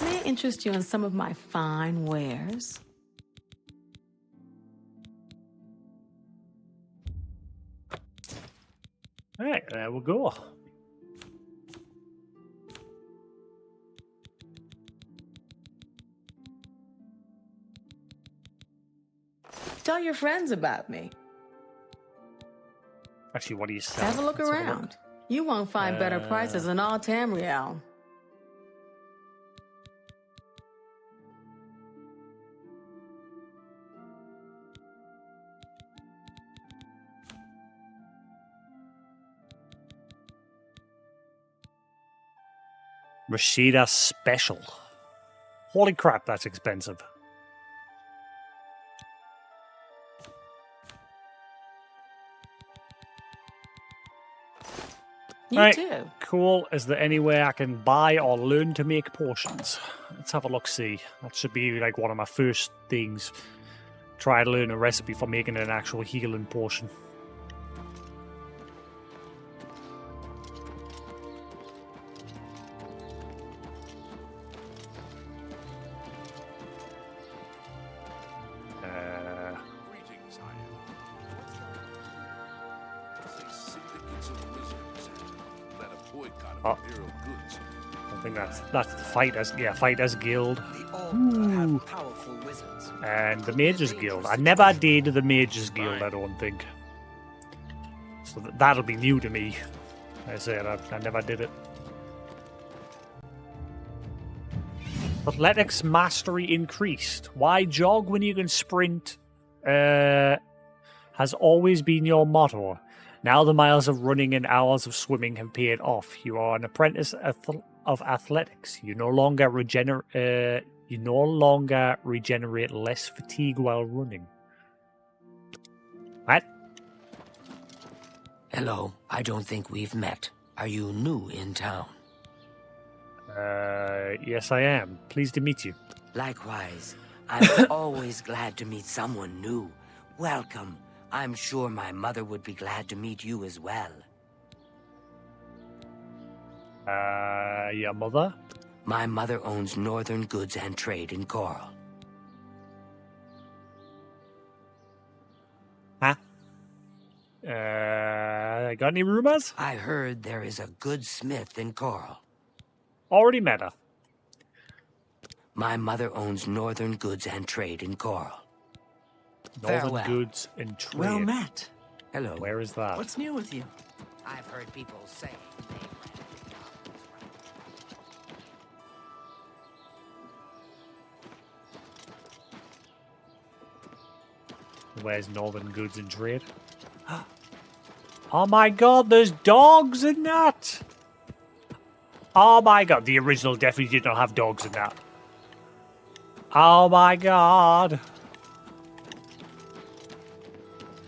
May I interest you in some of my fine wares? All right, there we go. Tell your friends about me. Actually, what do you sell? Have a look Let's have a around. You won't find better prices in all Tamriel. Rashida Special. Holy crap, that's expensive. You too. Cool. Is there any way I can buy or learn to make potions? Let's have a look, see. That should be like one of my first things. Try to learn a recipe for making an actual healing potion. Greetings, I am. Say syndicates of wizards led a boycott of imperial goods. I think that's the Fighters Guild. The Order have powerful wizards. And the Mages Guild. I never did the Mages Guild, I don't think. So that'll be new to me. I said I never did it. Athletics mastery increased. Why jog when you can sprint? Has always been your motto. Now the miles of running and hours of swimming have paid off. You are an apprentice of athletics. You no longer regenerate less fatigue while running. What? Hello, I don't think we've met. Are you new in town? Yes, I am. Pleased to meet you. Likewise. I'm always glad to meet someone new. Welcome. I'm sure my mother would be glad to meet you as well. Your mother? My mother owns Northern Goods and Trade in Coral. Huh? Got any rumors? I heard there is a good smith in Coral. Already met her. My mother owns Northern Goods and Trade in Coral. Northern Farewell. Goods and Trade. Well met. Hello. Where is that? What's new with you? I've heard people say they Where's Northern Goods and Trade? Oh my god, there's dogs in that! Oh my god, the original definitely did not have dogs in that. Oh my god.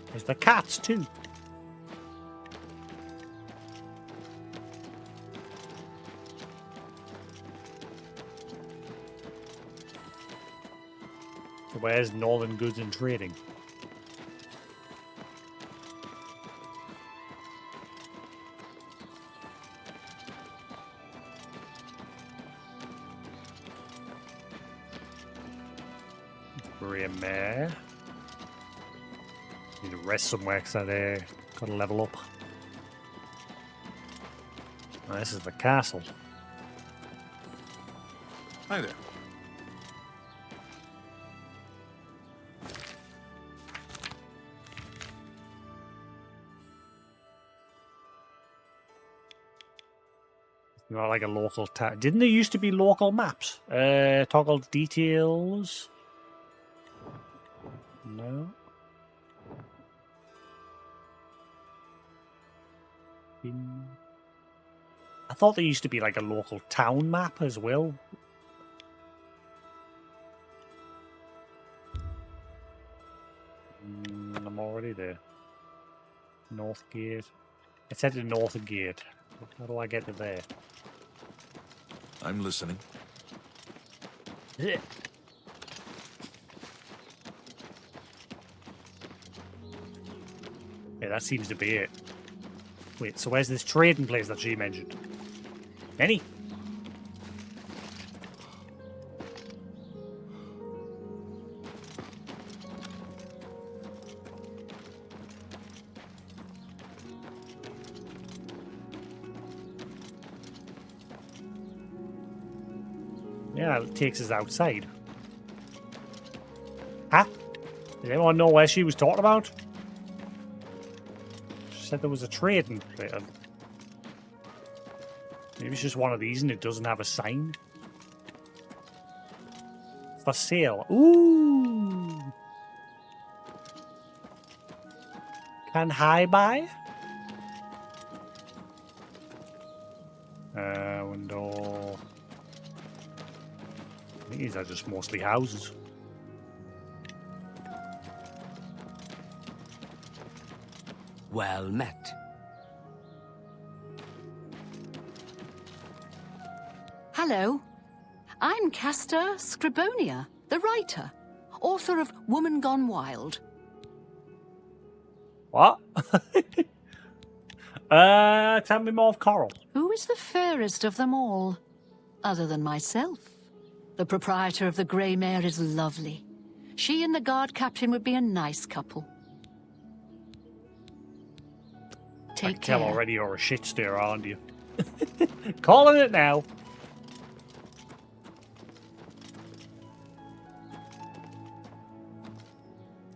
There's the cats too. Where's Northern Goods and Trading? Mare. Need to rest somewhere because I gotta level up. Oh, this is the castle. Hi there. Not like a local town. Didn't there used to be local maps? Toggle details. No. I thought there used to be like a local town map as well. I'm already there. North Gate. It said the North Gate. How do I get to there? I'm listening. Yeah. Yeah, that seems to be it. Wait, so where's this trading place that she mentioned? Any? Yeah, it takes us outside. Huh? Does anyone know where she was talking about? She said there was a trading place. Maybe it's just one of these and it doesn't have a sign. For sale. Ooh! Can I buy? Window. These are just mostly houses. well met. Hello. I'm Castor Scribonia, the writer, author of Woman Gone Wild. What? Tell me more of Coral. Who is the fairest of them all, other than myself? The proprietor of the Grey Mare is lovely. She and the guard captain would be a nice couple. I Take can tell care. already you're a shit stir, aren't you? Calling it now.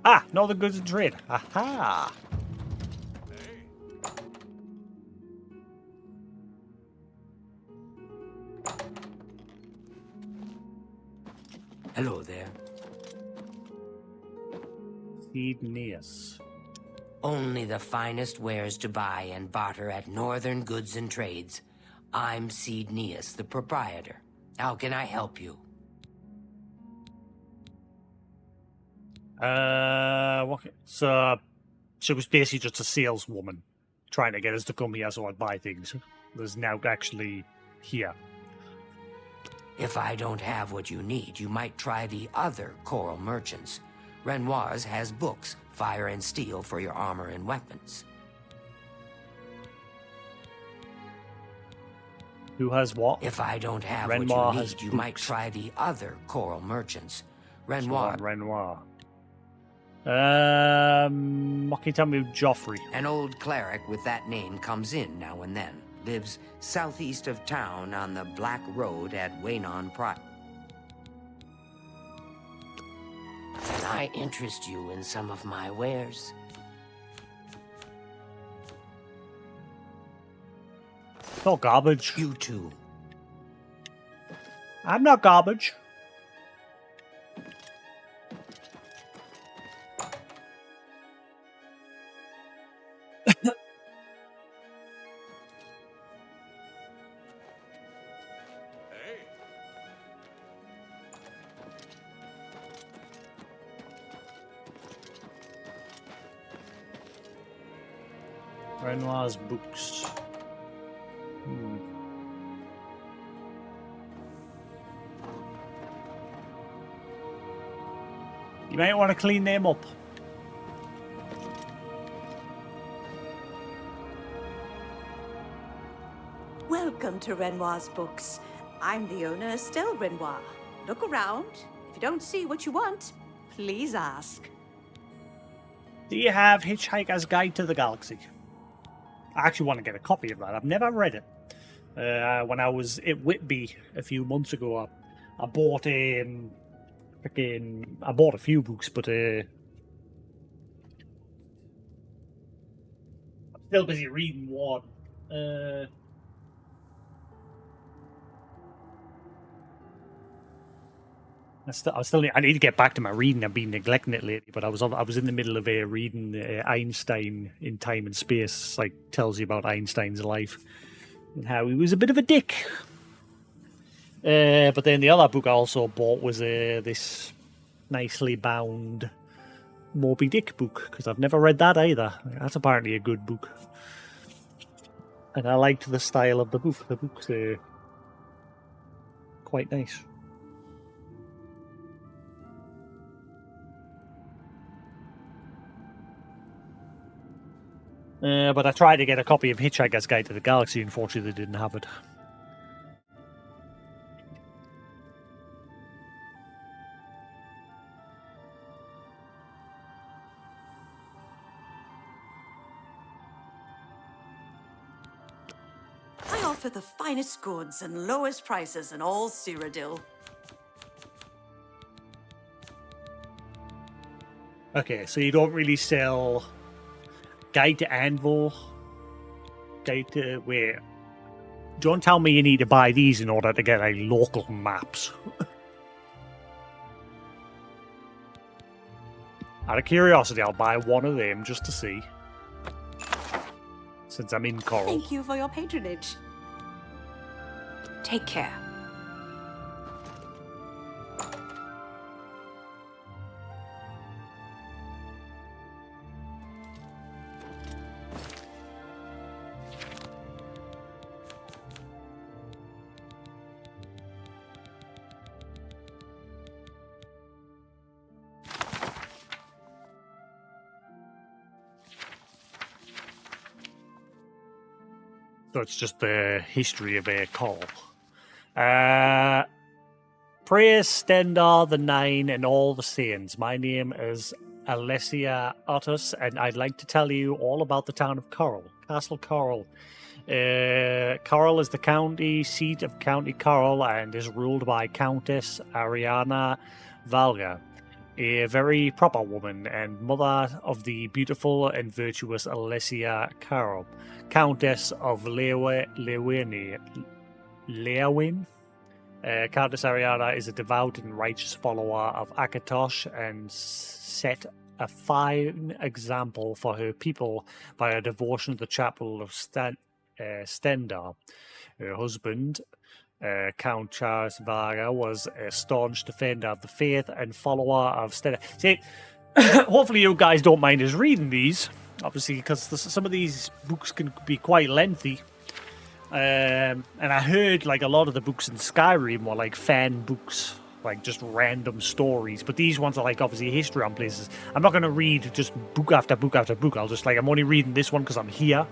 Ah, Northern Goods and Trade. Aha! Hello there. Igneous. Only the finest wares to buy and barter at Northern Goods and Trades. I'm Cedneus, the proprietor. How can I help you? So she was basically just a saleswoman. trying to get us to come here so I'd buy things. There's now actually here. If I don't have what you need, you might try the other coral merchants. Renoir's has books, fire and steel for your armor and weapons. Who has what? If I don't have Renoir what you has need, you books. might try the other coral merchants. Renoir. What can you tell me of Joffrey? An old cleric with that name comes in now and then. Lives southeast of town on the Black Road at Waynon Priory. Can I interest you in some of my wares? Not garbage. You too. I'm not garbage. Renoir's books. You might want to clean them up. Welcome to Renoir's books. I'm the owner, Estelle Renoir. Look around. If you don't see what you want, please ask. Do you have Hitchhiker's Guide to the Galaxy? I actually want to get a copy of that. I've never read it. When I was at Whitby a few months ago, I bought I bought a few books, but I'm still busy reading one. I need to get back to my reading. I've been neglecting it lately, but I was in the middle of reading Einstein in Time and Space. Like, tells you about Einstein's life and how he was a bit of a dick. But then the other book I also bought was this nicely bound Moby Dick book, because I've never read that either. That's apparently a good book, and I liked the style of the book. The book's quite nice. But I tried to get a copy of Hitchhiker's Guide to the Galaxy. Unfortunately, they didn't have it. I offer the finest goods and lowest prices in all Cyrodiil. Okay, so you don't really sell Guide to Anvil, Guide to... Wait. Don't tell me you need to buy these in order to get local maps. Out of curiosity, I'll buy one of them just to see. Since I'm in Coral. Thank you for your patronage. Take care. So it's just the history of Coral. Praise Stendar the Nine and all the Saints. My name is Alessia Otus, and I'd like to tell you all about the town of Coral, Castle Coral. Coral is the county seat of County Coral and is ruled by Countess Ariana Valga, a very proper woman and mother of the beautiful and virtuous Alessia Coral, Countess of Leawin. Countess Ariana is a devout and righteous follower of Akatosh and set a fine example for her people by her devotion to the chapel of Stendar. Her husband, Count Charles Varga, was a staunch defender of the faith and follower of Stendar. See, hopefully you guys don't mind us reading these. obviously, because some of these books can be quite lengthy. And I heard like a lot of the books in Skyrim were like fan books, like just random stories. But these ones are like obviously history on places. I'm not going to read just book after book after book. I'll just like, I'm only reading this one because I'm here.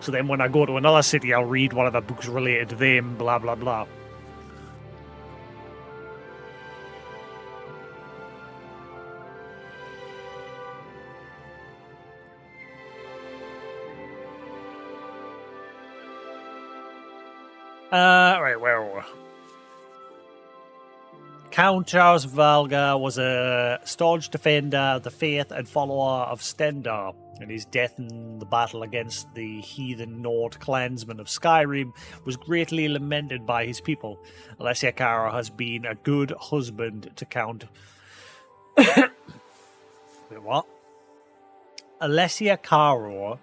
So then when I go to another city, I'll read whatever books related to them, blah, blah, blah. Right, where were we? Count Charles Valga was a staunch defender of the faith and follower of Stendar, and his death in the battle against the heathen Nord clansmen of Skyrim was greatly lamented by his people. Alessia Cara has been a good husband to Count... Wait, what? Alessia Cara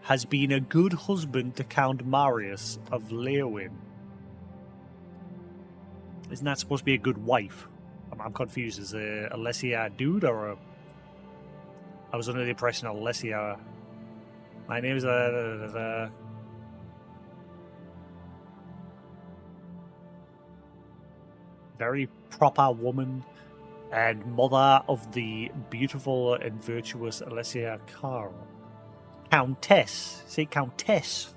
has been a good husband to Count Marius of Leowin. Isn't that supposed to be a good wife? I'm confused. Is Alessia a dude or a... I was under the impression Alessia... My name is a... very proper woman and mother of the beautiful and virtuous Alessia Cara. Countess. Say countess.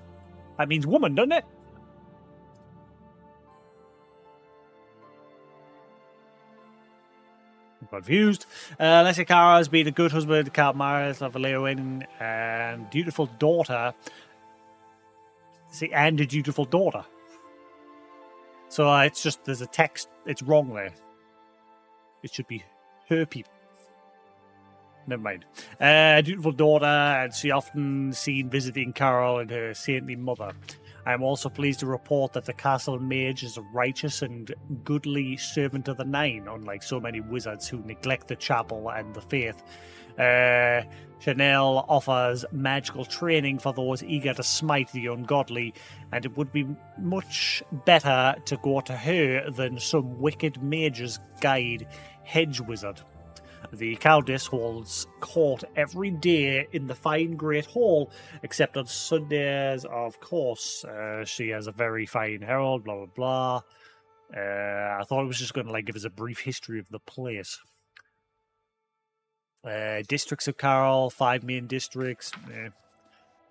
That means woman, doesn't it? I'm confused. Alessia Cara has been a good husband to Count Marius of Leowin and dutiful daughter. See, and a dutiful daughter. So it's just, there's a text, it's wrong there. It should be her people. Never mind. Dutiful daughter, and she often seen visiting Carol and her saintly mother. I am also pleased to report that the castle mage is a righteous and goodly servant of the Nine, unlike so many wizards who neglect the chapel and the faith. Chanel offers magical training for those eager to smite the ungodly, and it would be much better to go to her than some wicked mage's guide hedge wizard. The Countess holds court every day in the fine Great Hall, except on Sundays, of course. She has a very fine herald, blah, blah, blah. I thought it was just going to like give us a brief history of the place. Districts of Carol, 5 main districts.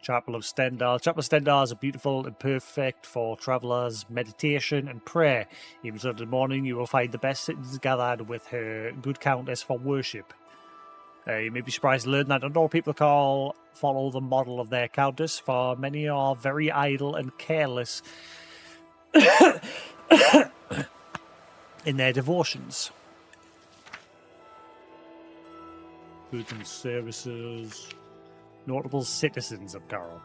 Chapel of Stendal. Chapel of Stendal is beautiful and perfect for travellers' meditation and prayer. Even so, in the morning, you will find the best citizens gathered with her good countess for worship. You may be surprised to learn that not all people follow the model of their countess, for many are very idle and careless in their devotions. Goods and services. Notable citizens of Carol.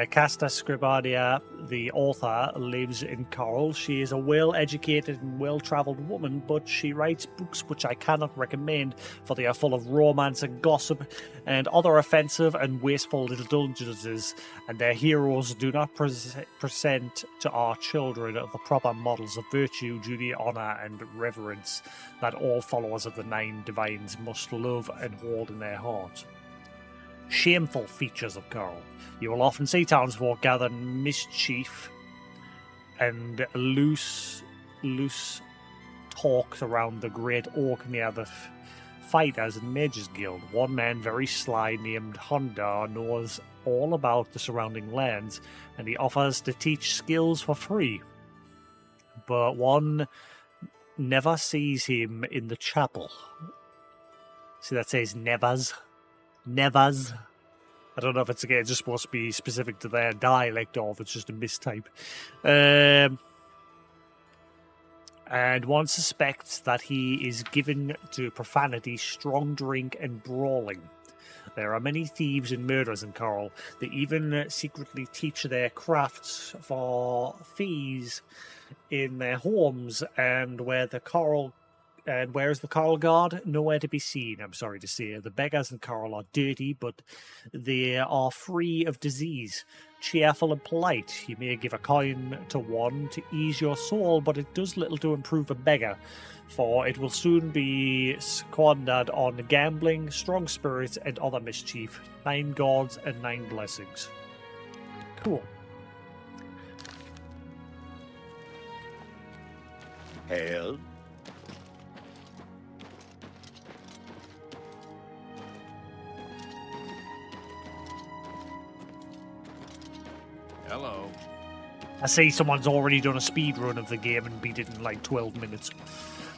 Casta Scribadia, the author, lives in Carol. She is a well-educated and well-travelled woman, but she writes books which I cannot recommend, for they are full of romance and gossip and other offensive and wasteful indulgences, and their heroes do not present to our children the proper models of virtue, duty, honour, and reverence that all followers of the 9 divines must love and hold in their hearts. Shameful features of Carol. You will often see townsfolk gather in mischief and loose talks around the great oak near the fighters and mages guild. One man, very sly, named Honda, knows all about the surrounding lands, and he offers to teach skills for free. But one never sees him in the chapel. See, that says nevers. Nevers. I don't know if it's again just supposed to be specific to their dialect or if it's just a mistype. And one suspects that he is given to profanity, strong drink, and brawling. There are many thieves and murderers in Carol. They even secretly teach their crafts for fees in their homes, and where the Carol And where is the Coral Guard? Nowhere to be seen, I'm sorry to say. The beggars in Coral are dirty, but they are free of disease. Cheerful and polite. You may give a coin to one to ease your soul, but it does little to improve a beggar, for it will soon be squandered on gambling, strong spirits, and other mischief. 9 gods and 9 blessings. Cool. Hail. Hello. I see someone's already done a speed run of the game and beat it in like 12 minutes.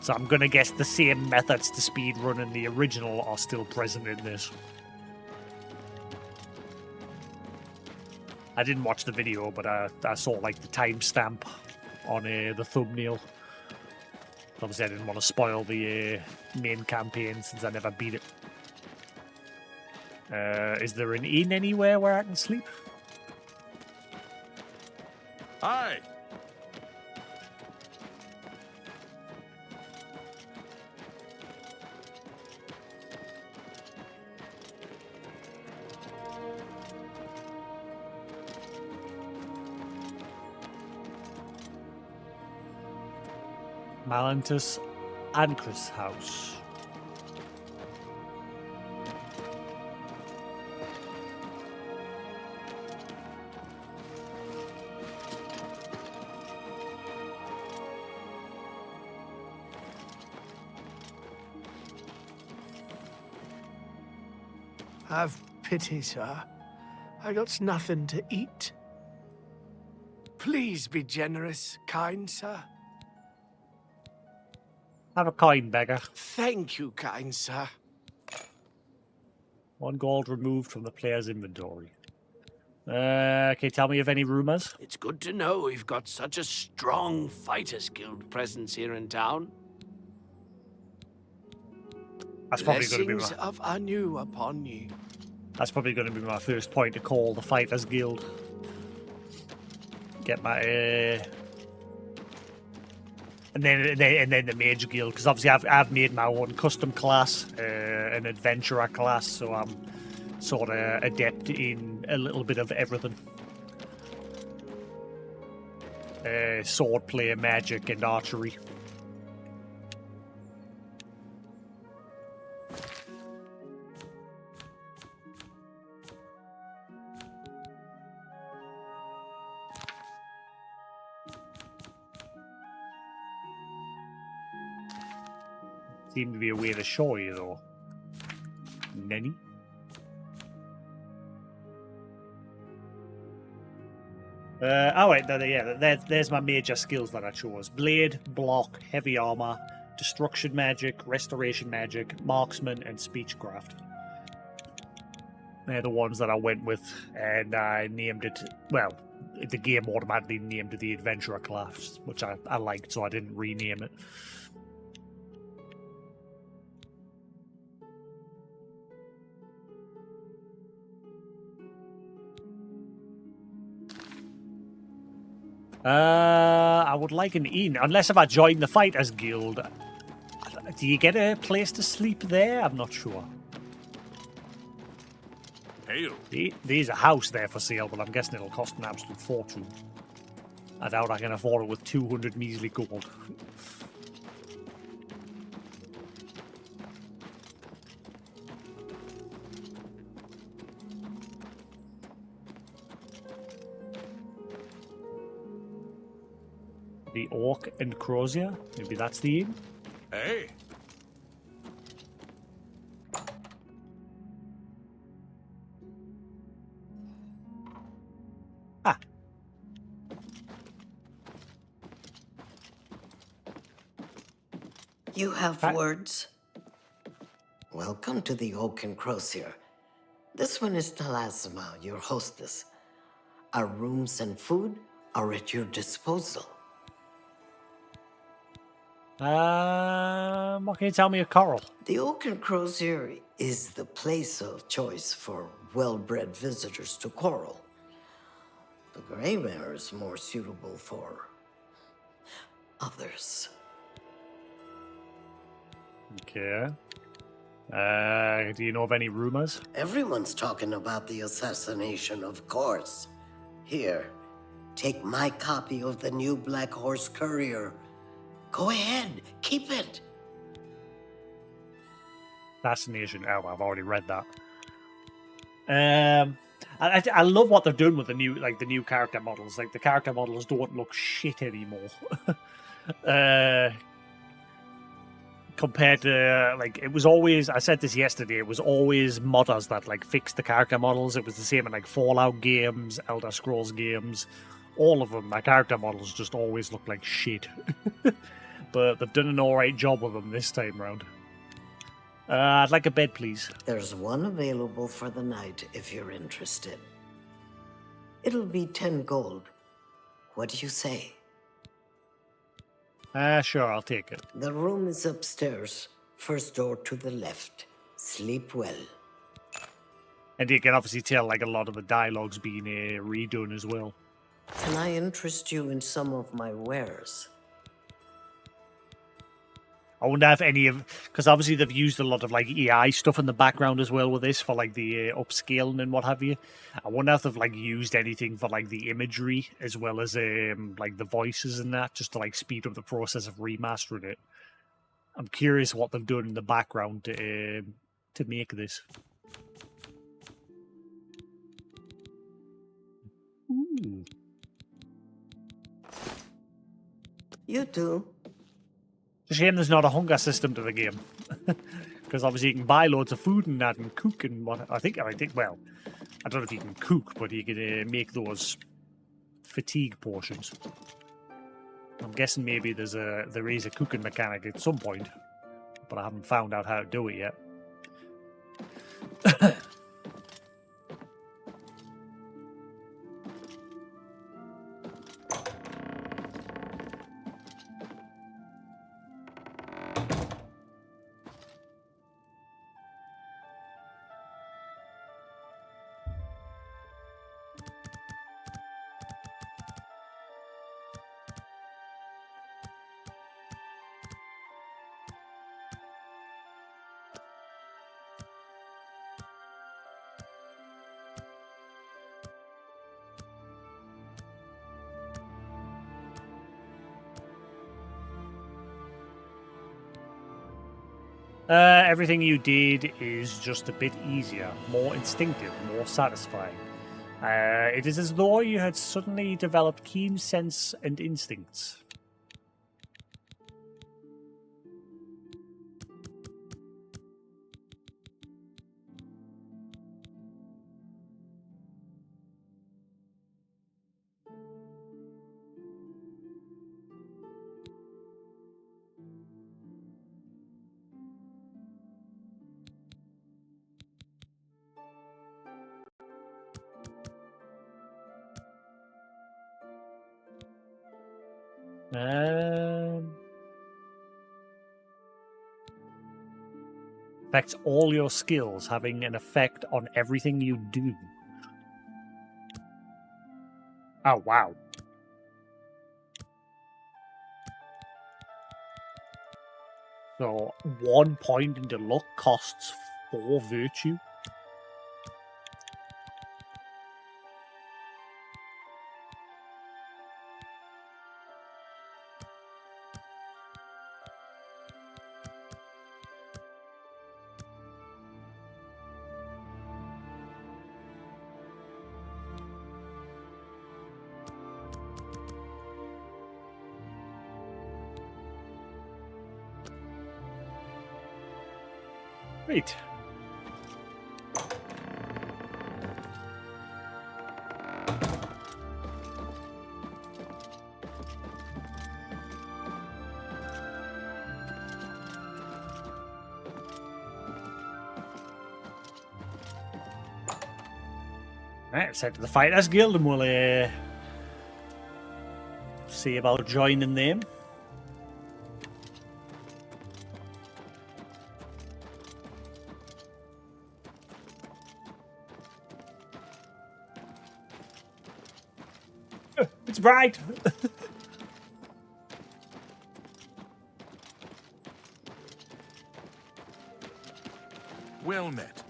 So I'm going to guess the same methods to speed run in the original are still present in this. I didn't watch the video, but I saw like the timestamp on the thumbnail. Obviously, I didn't want to spoil the main campaign since I never beat it. Is there an inn anywhere where I can sleep? Hi. Malantus Ancris House. Have pity, sir. I got nothing to eat. Please be generous, kind sir. Have a coin, beggar. Thank you, kind sir. 1 gold removed from the player's inventory. Can you tell me of any rumors? It's good to know we've got such a strong Fighters Guild presence here in town. That's probably going to be Blessings of Anu upon you. That's probably going to be my first point to call the Fighters Guild. Get my and then the Mage Guild, because obviously I've made my own custom class, an adventurer class, so I'm sort of adept in a little bit of everything. Swordplay, magic, and archery. Seemed to be a way to show you, though. Nenny? Oh wait, there's my major skills that I chose. Blade, block, heavy armor, destruction magic, restoration magic, marksman, and speechcraft. They're the ones that I went with, and I named it, well, the game automatically named it the adventurer class, which I liked, so I didn't rename it. I would like an inn, unless if I join the Fighters Guild. Do you get a place to sleep there? I'm not sure. Hail. There's a house there for sale, but I'm guessing it'll cost an absolute fortune. I doubt I can afford it with 200 measly gold. The Orc and Crozier? Maybe that's the inn? Hey. Ah. You have words? Welcome to the Oak and Crozier. This one is Talasima, your hostess. Our rooms and food are at your disposal. What can you tell me of Coral? The Oak and Crozier is the place of choice for well-bred visitors to Coral. The Greymare is more suitable for others. Okay. Do you know of any rumors? Everyone's talking about the assassination, of course. Here, take my copy of the new Black Horse Courier. Go ahead, keep it. Assassination. Oh, I've already read that. I love what they're doing with the new character models. Like the character models don't look shit anymore. Compared to like it was always, I said this yesterday, it was always modders that like fixed the character models. It was the same in like Fallout games, Elder Scrolls games, all of them. The character models just always look like shit. But they've done an alright job with them this time round. I'd like a bed, please. There's one available for the night if you're interested. It'll be 10 gold. What do you say? Sure, I'll take it. The room is upstairs, first door to the left. Sleep well. And you can obviously tell like a lot of the dialogue's been redone as well. Can I interest you in some of my wares? I wonder if any of, because obviously they've used a lot of like AI stuff in the background as well with this for like the upscaling and what have you. I wonder if they've like used anything for like the imagery as well as like the voices and that, just to like speed up the process of remastering it. I'm curious what they've done in the background to make this. Ooh. You too. It's a shame there's not a hunger system to the game. Because obviously you can buy loads of food and that and cook and what. I think, well, I don't know if you can cook, but you can make those fatigue potions. I'm guessing maybe there is a cooking mechanic at some point, but I haven't found out how to do it yet. Everything you did is just a bit easier, more instinctive, more satisfying. It is as though you had suddenly developed keen sense and instincts. Affects all your skills, having an effect on everything you do. Oh, wow. So, 1 point into luck costs 4 virtue. Great. Right, let's head to the Fighters Guild and we'll see about joining them. It's bright. Well met.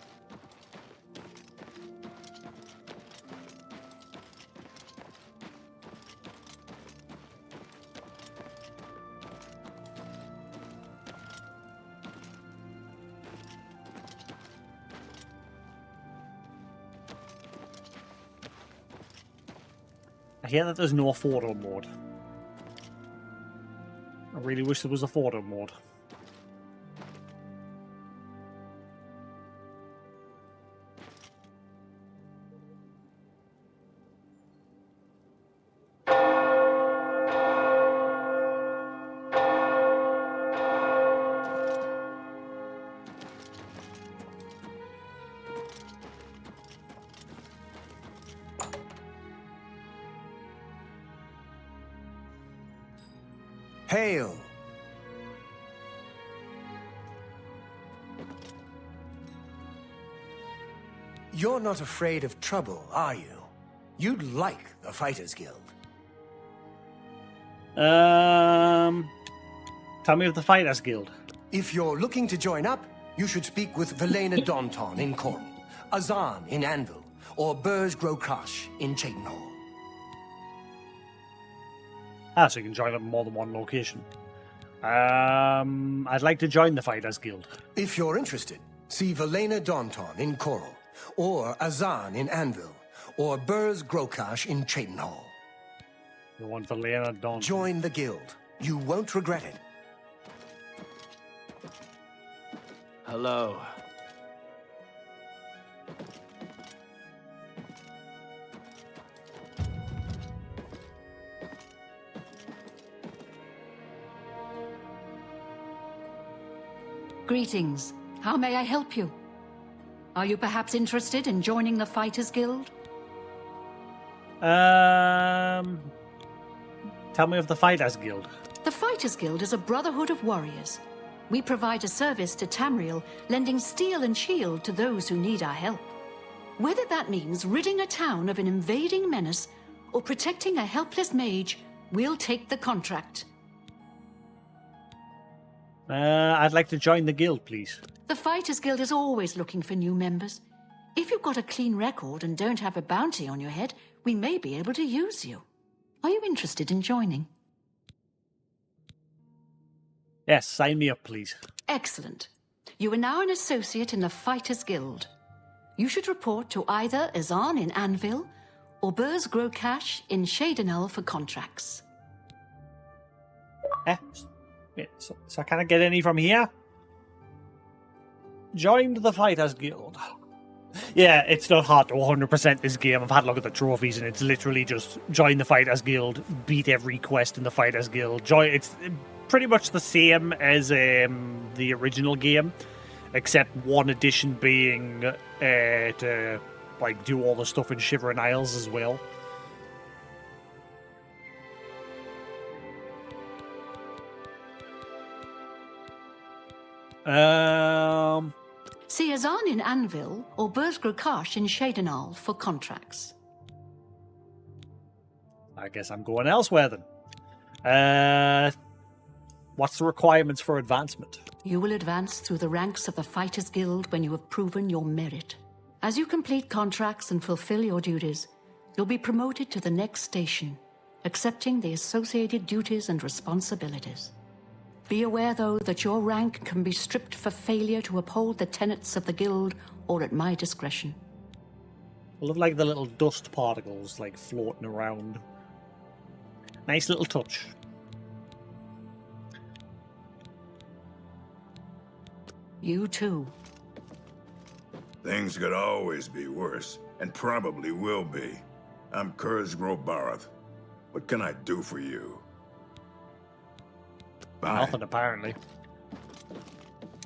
I hear that there's no photo mode. I really wish there was a photo mode. Hail! You're not afraid of trouble, are you? You'd like the Fighters Guild. Tell me of the Fighters Guild. If you're looking to join up, you should speak with Velena Daunton in Coral, Azan in Anvil, or Burj Grokash in Cheydinhal. Ah, so you can join up in more than one location. I'd like to join the Fighters Guild. If you're interested, see Velena Daunton in Coral, or Azan in Anvil, or Burj Grokash in Cheydinhal. The one for Lena Daunton. Join the guild. You won't regret it. Hello. Greetings. How may I help you? Are you perhaps interested in joining the Fighters Guild? Tell me of the Fighters Guild. The Fighters Guild is a brotherhood of warriors. We provide a service to Tamriel, lending steel and shield to those who need our help. Whether that means ridding a town of an invading menace or protecting a helpless mage, we'll take the contract. I'd like to join the guild, please. The Fighters Guild is always looking for new members. If you've got a clean record and don't have a bounty on your head, we may be able to use you. Are you interested in joining? Yes, sign me up, please. Excellent. You are now an associate in the Fighters Guild. You should report to either Azan in Anvil or Burj Grokash in Cheydinhal for contracts. So can I get any from here? Joined the Fighters Guild. Yeah, it's not hard to 100% this game. I've had a look at the trophies and it's literally just join the Fighters Guild, beat every quest in the Fighters Guild. It's pretty much the same as the original game, except one addition being to like do all the stuff in Shivering Isles as well. See Azan in Anvil or Burj Grokash in Cheydinhal for contracts. I guess I'm going elsewhere then. What's the requirements for advancement? You will advance through the ranks of the Fighters Guild when you have proven your merit. As you complete contracts and fulfill your duties, you'll be promoted to the next station, accepting the associated duties and responsibilities. Be aware, though, that your rank can be stripped for failure to uphold the tenets of the guild or at my discretion. I love like the little dust particles like floating around. Nice little touch. You too. Things could always be worse, and probably will be. I'm Kurz Grobarath. What can I do for you? Bye. Nothing, apparently.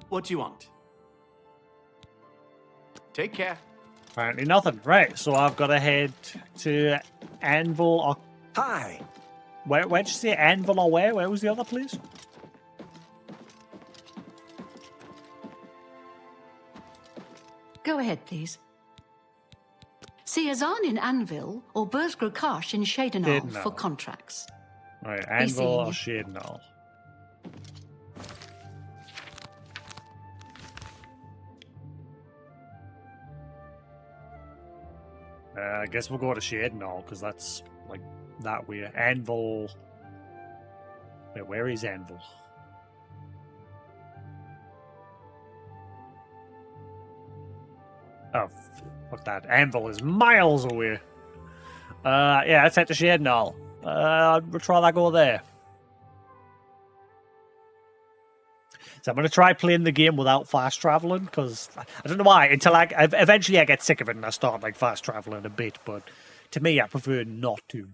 What do you want? Take care. Apparently nothing. Right, so I've got to head to Anvil or... Hi! Where'd you say Anvil or where? Where was the other place? Go ahead, please. See Azan in Anvil or Burj Grokash in Cheydinhal for contracts. Right, Anvil or Cheydinhal. I guess we'll go to Shade and all, because that's, like, that way. Anvil... Wait, where is Anvil? Oh, fuck that. Anvil is miles away. Yeah, let's head to Shade and all. We'll try that go there. So I'm going to try playing the game without fast traveling, because I don't know why, until eventually I get sick of it and I start like fast traveling a bit, but to me I prefer not to,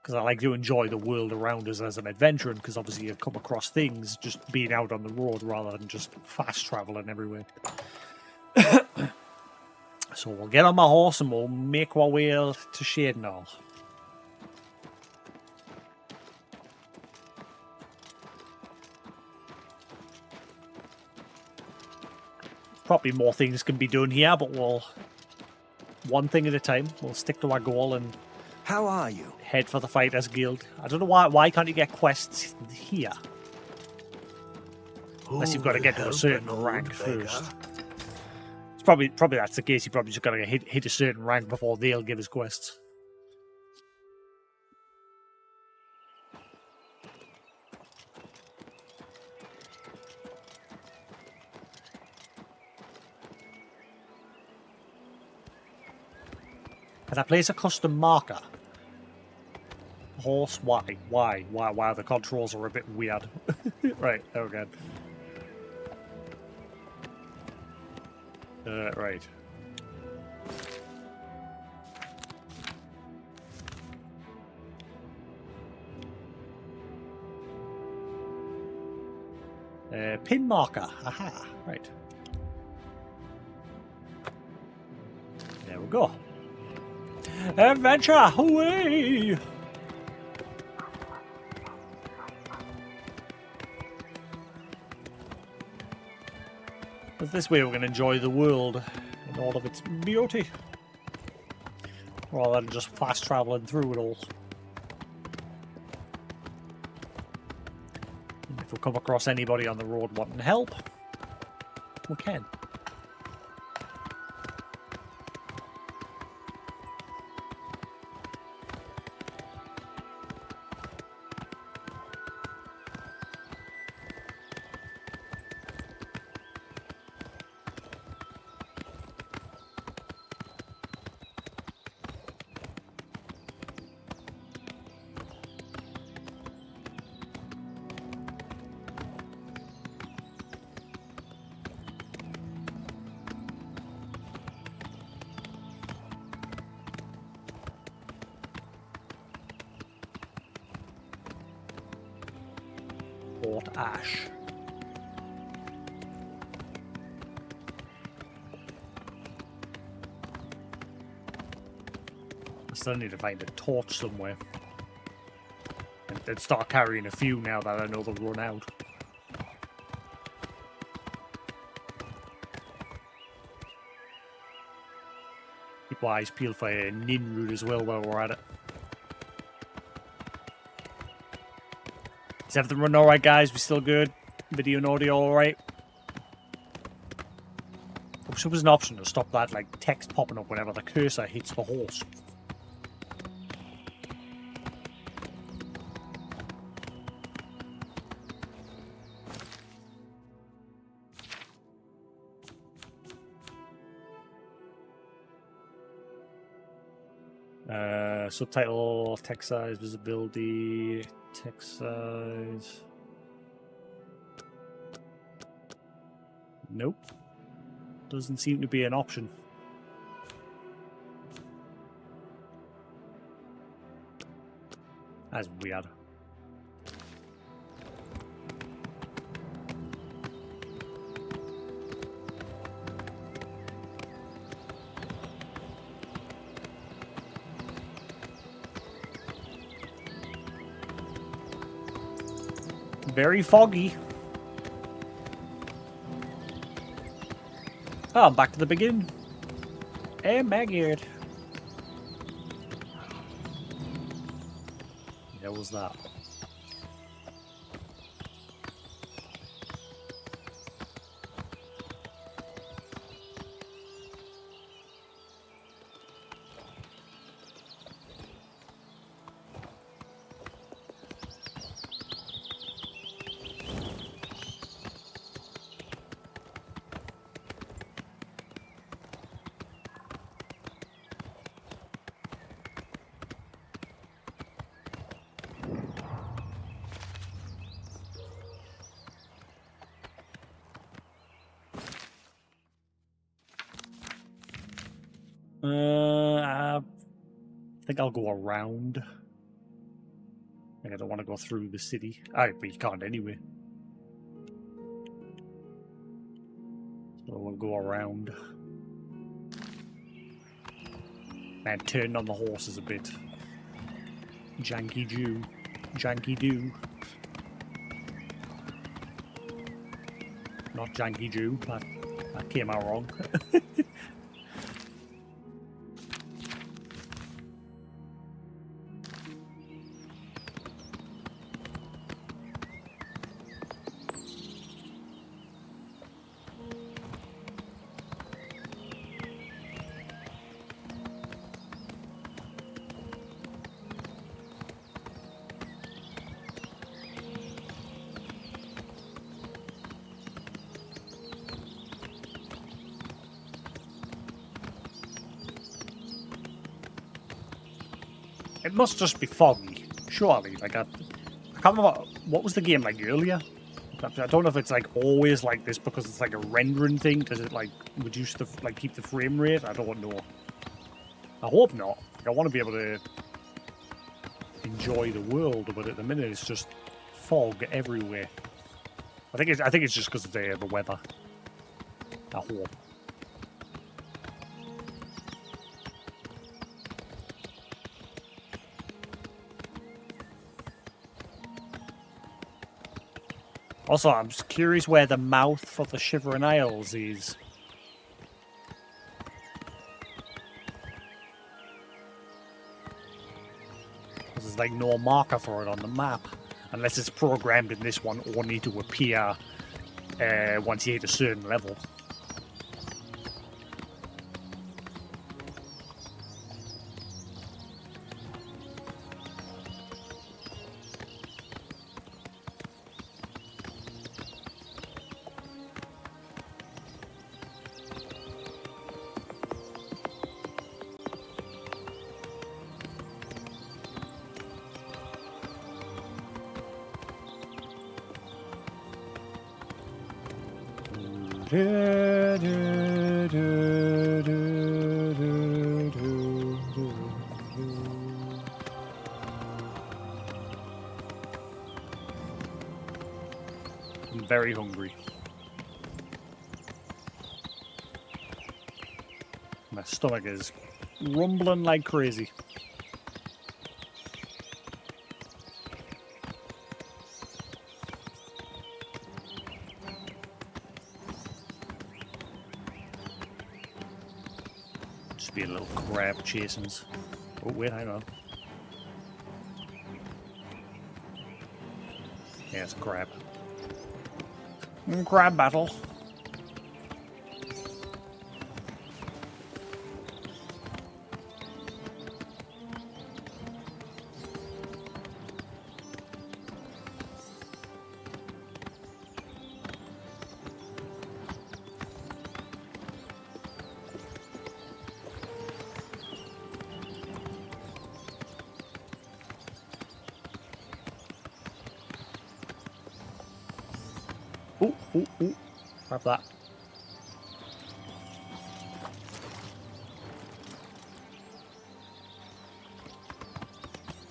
because I like to enjoy the world around us as an adventurer, because obviously you come across things just being out on the road rather than just fast traveling everywhere. So we'll get on my horse and we'll make our way to Shadenall. Probably more things can be done here, but we'll one thing at a time. We'll stick to our goal and how are you? Head for the Fighters Guild. I don't know why can't you get quests here? Unless you've got to get to a certain rank first. It's probably that's the case. You probably just got to hit a certain rank before they'll give us quests. Can I place a custom marker? Horse, why? The controls are a bit weird. Right, there we go. Right. Pin marker. Aha, right. There we go. Adventure, away! But this way we're going to enjoy the world in all of its beauty, rather than just fast traveling through it all. And if we come across anybody on the road wanting help, we can. Port Ash. I still need to find a torch somewhere. And then start carrying a few now that I know they'll run out. Keep my eyes peeled for a nin root as well while we're at it. Is everything running alright, guys? We still good? Video and audio alright? I wish there was an option to stop that, like, text popping up whenever the cursor hits the horse. Subtitle, text size, visibility, text size. Nope. Doesn't seem to be an option. That's weird. Very foggy. Oh, I'm back to the beginning. Hey, Maggiard. Yeah, what was that? I think I'll go around. I think I don't want to go through the city. But you can't anyway. So we'll go around. Man, turning on the horse is a bit janky Jew. Janky do. Not janky Jew. That came out wrong. It must just be foggy, surely. Like I can't remember what was the game like earlier. I don't know if it's like always like this because it's like a rendering thing. Does it like reduce the keep the frame rate? I don't know. I hope not. Like, I want to be able to enjoy the world, but at the minute it's just fog everywhere. I think it's just because of the weather. I hope. Also, I'm just curious where the mouth for the Shivering Isles is. There's like no marker for it on the map. Unless it's programmed in this one only to appear once you hit a certain level. I'm very hungry. My stomach is rumbling like crazy. Just be a little crab chasing us. Oh wait, hang on. Yeah, it's a crab. Crab battle. Ooh. Grab that.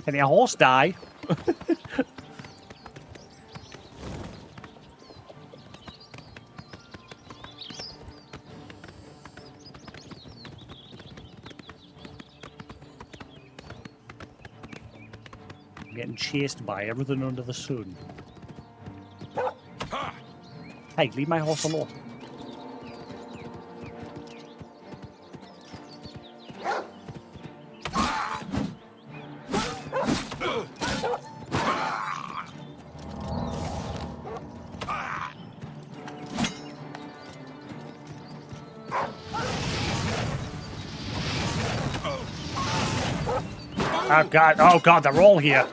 Can your horse die? I'm getting chased by everything under the sun. Hey, leave my horse alone. Oh god, they're all here.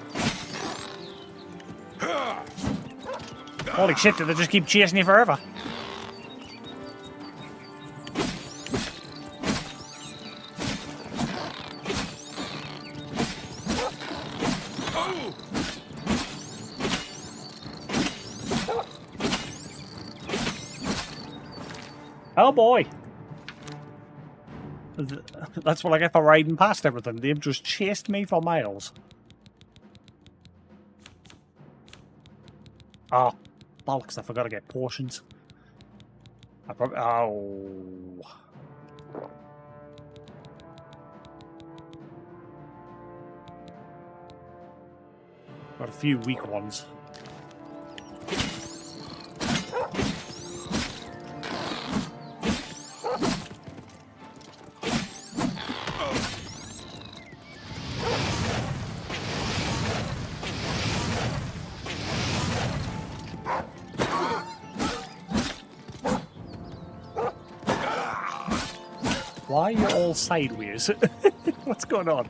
Holy shit, do they just keep chasing you forever? Oh boy. That's what I get for riding past everything. They've just chased me for miles. Oh, bollocks, I forgot to get potions. I probably... Oh... Got a few weak ones. Why are you all sideways? What's going on?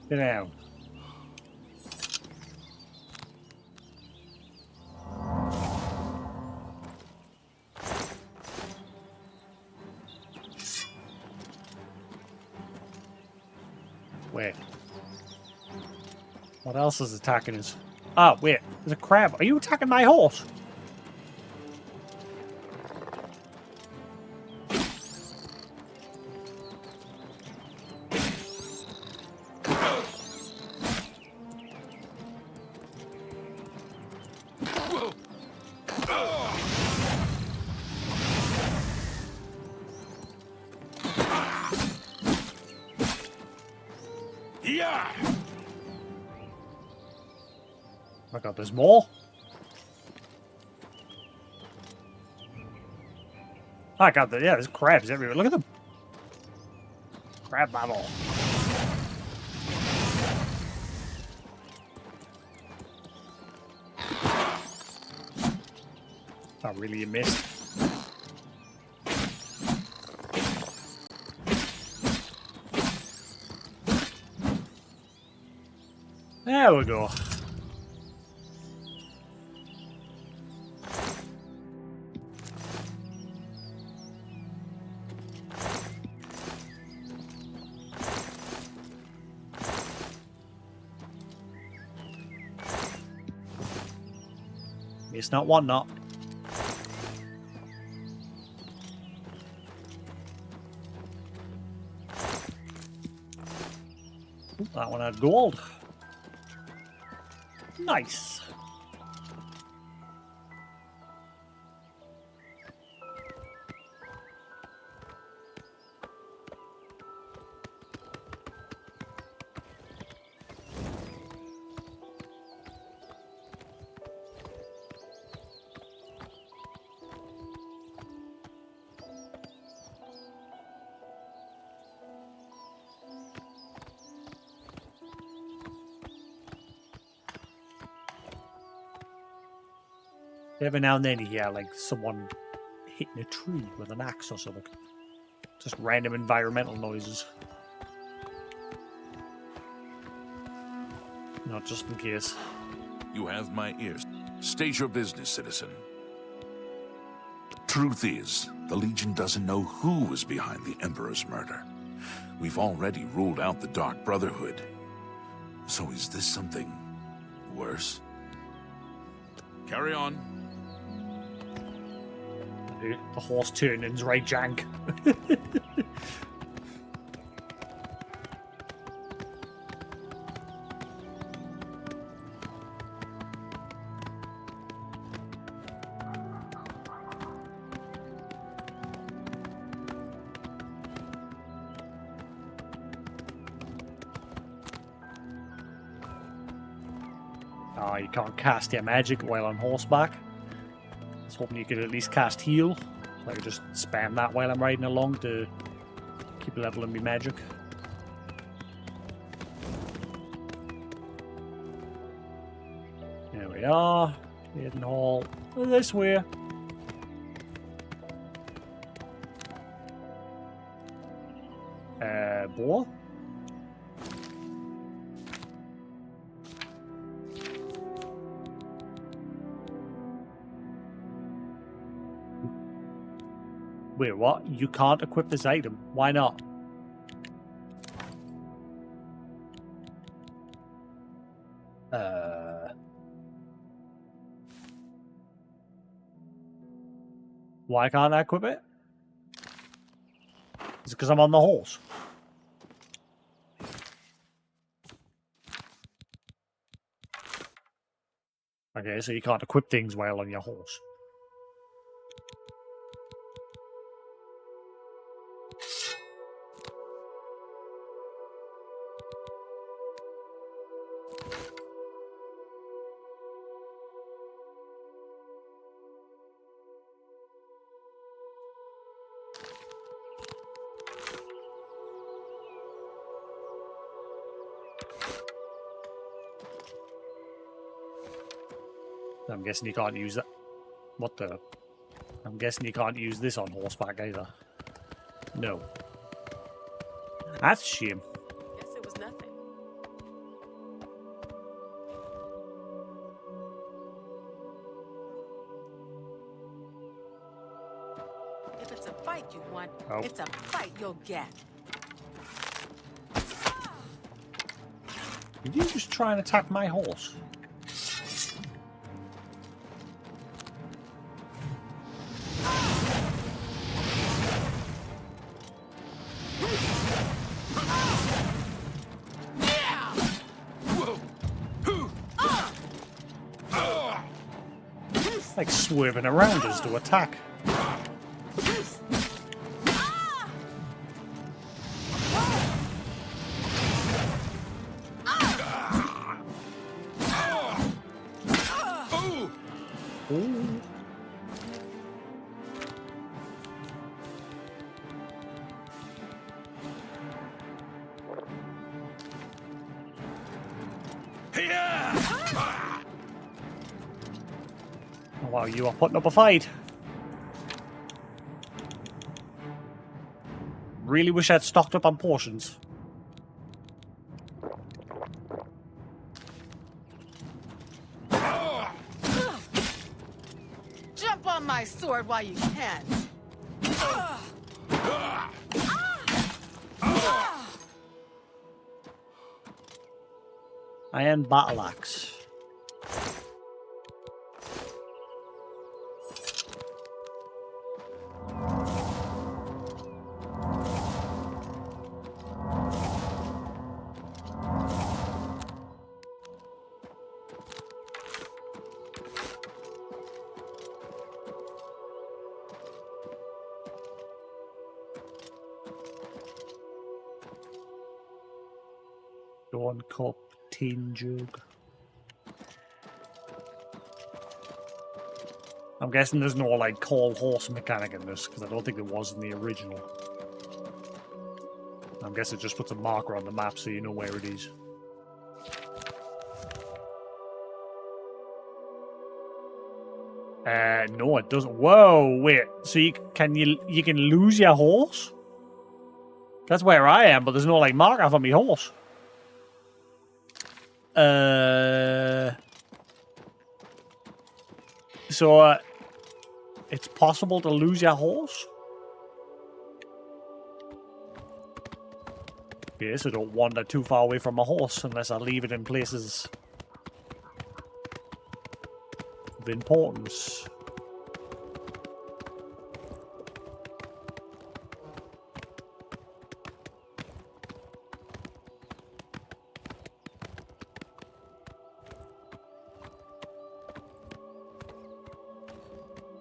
Get down. Wait. What else is attacking us? Oh, wait. There's a crab. Are you attacking my horse? Oh my god, there's more? Oh god, yeah, there's crabs everywhere. Look at them. Crab battle. Not really a miss. There we go. It's not one knot. Ooh, that one had gold. Nice. Every now and then you hear like someone hitting a tree with an axe or something. Just random environmental noises. Not just in case. You have my ears. State your business, citizen. Truth is, the Legion doesn't know who was behind the Emperor's murder. We've already ruled out the Dark Brotherhood. So is this something worse? Carry on. The horse turning's right jank. Oh, you can't cast your magic while on horseback. I was hoping you could at least cast heal. So I could just spam that while I'm riding along to keep leveling my magic. There we are. Hidden hall. This way. Boar? Wait, what? You can't equip this item. Why not? Why can't I equip it? Is it because I'm on the horse? Okay, so you can't equip things while on your horse. I'm guessing you can't use that. What the? I'm guessing you can't use this on horseback either. No. That's a shame. Guess it was nothing. If it's a fight you want, it's a fight you'll get. Did you just try and attack my horse? Like swerving around us to attack. Ooh. Oh, wow, you are putting up a fight. Really wish I'd stocked up on portions. Jump on my sword while you can. Iron battle axe. Dawn cup, tin jug. I'm guessing there's no like call horse mechanic in this because I don't think there was in the original. I'm guessing it just puts a marker on the map so you know where it is. No, it doesn't. Whoa, wait. So you can lose your horse? That's where I am, but there's no like marker for my horse. So it's possible to lose your horse? Yes, I don't wander too far away from my horse unless I leave it in places of importance.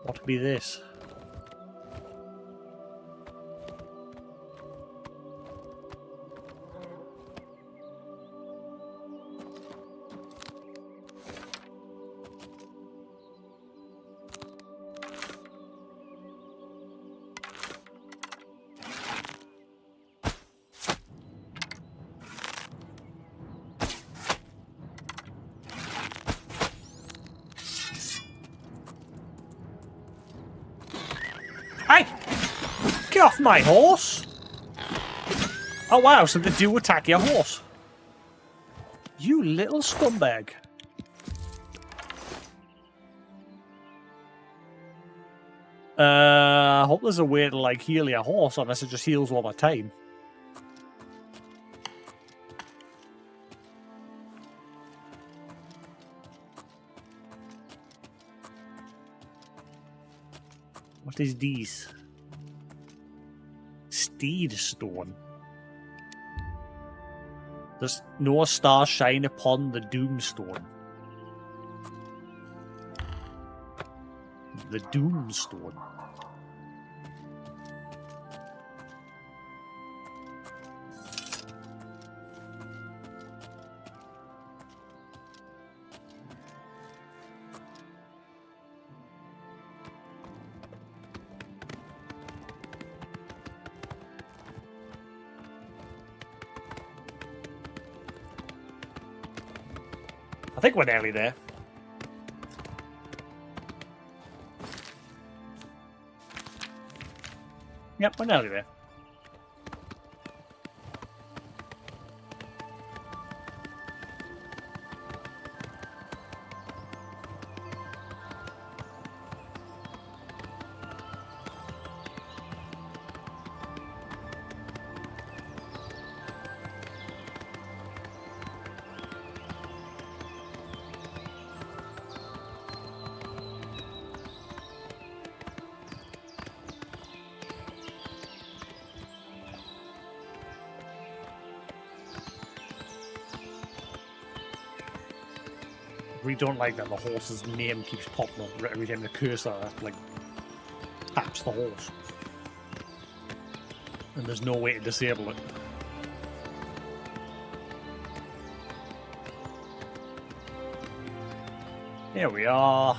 What could be this? Get off my horse! Oh wow, so they do attack your horse. You little scumbag. I hope there's a way to like heal your horse unless it just heals all the time. What is these? Steed stone. Does no star shine upon the Doomstone? The Doomstone. I think we're nearly there. Yep, we're nearly there. We don't like that the horse's name keeps popping up every time the cursor like taps the horse, and there's no way to disable it. Here we are.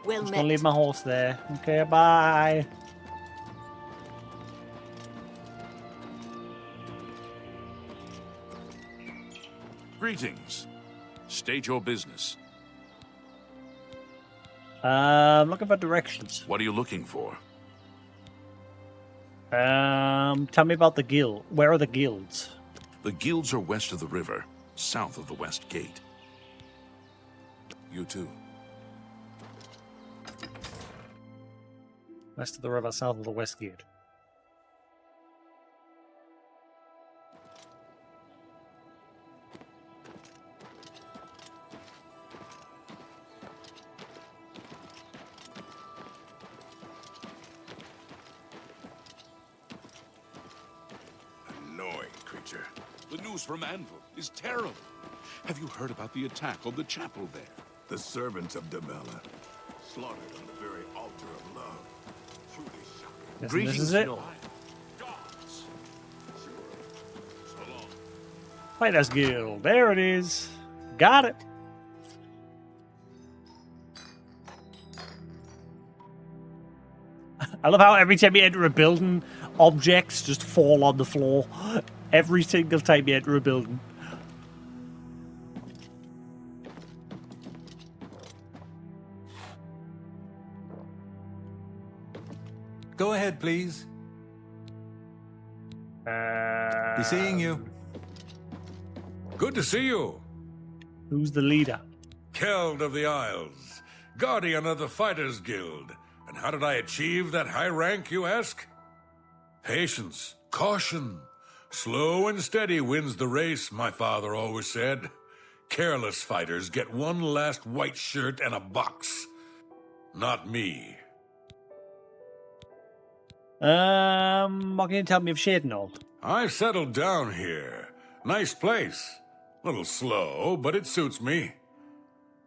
Well Just met. gonna leave my horse there. Okay, bye. Greetings. State your business. Looking for directions. What are you looking for? Tell me about the guild. Where are the guilds? The guilds are west of the river, south of the west gate. You too. West of the river, south of the west gate. Annoying creature. The news from Anvil is terrible. Have you heard about the attack on the chapel there? The servants of Demella, slaughtered on the very altar of love. Truly shocking. This is it. Gods. Sure. So long. Fighters Guild. There it is. Got it. I love how every time you enter a building, objects just fall on the floor. Every single time you enter a building. Go ahead, please. Be seeing you. Good to see you. Who's the leader? Keld of the Isles, guardian of the Fighters Guild. And how did I achieve that high rank, you ask? Patience, caution. Slow and steady wins the race, my father always said. Careless fighters get one last white shirt and a box. Not me. What can you tell me of Shadenhold? I've settled down here. Nice place. Little slow, but it suits me.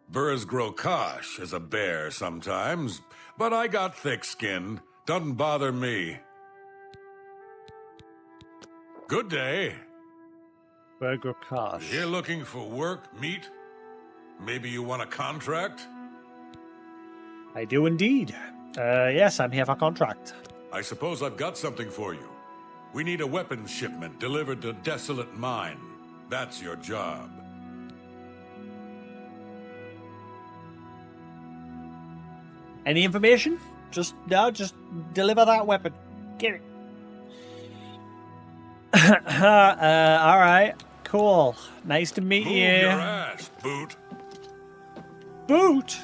Burrs grow kosh as a bear sometimes, but I got thick skin. Doesn't bother me. Good day. Burger Kosh. Here looking for work, meet? Maybe you want a contract? I do indeed. Yes, I'm here for contract. I suppose I've got something for you. We need a weapons shipment delivered to Desolate Mine. That's your job. Any information? Just deliver that weapon. Get it. All right, cool. Nice to meet Move you. your ass, Boot. Boot.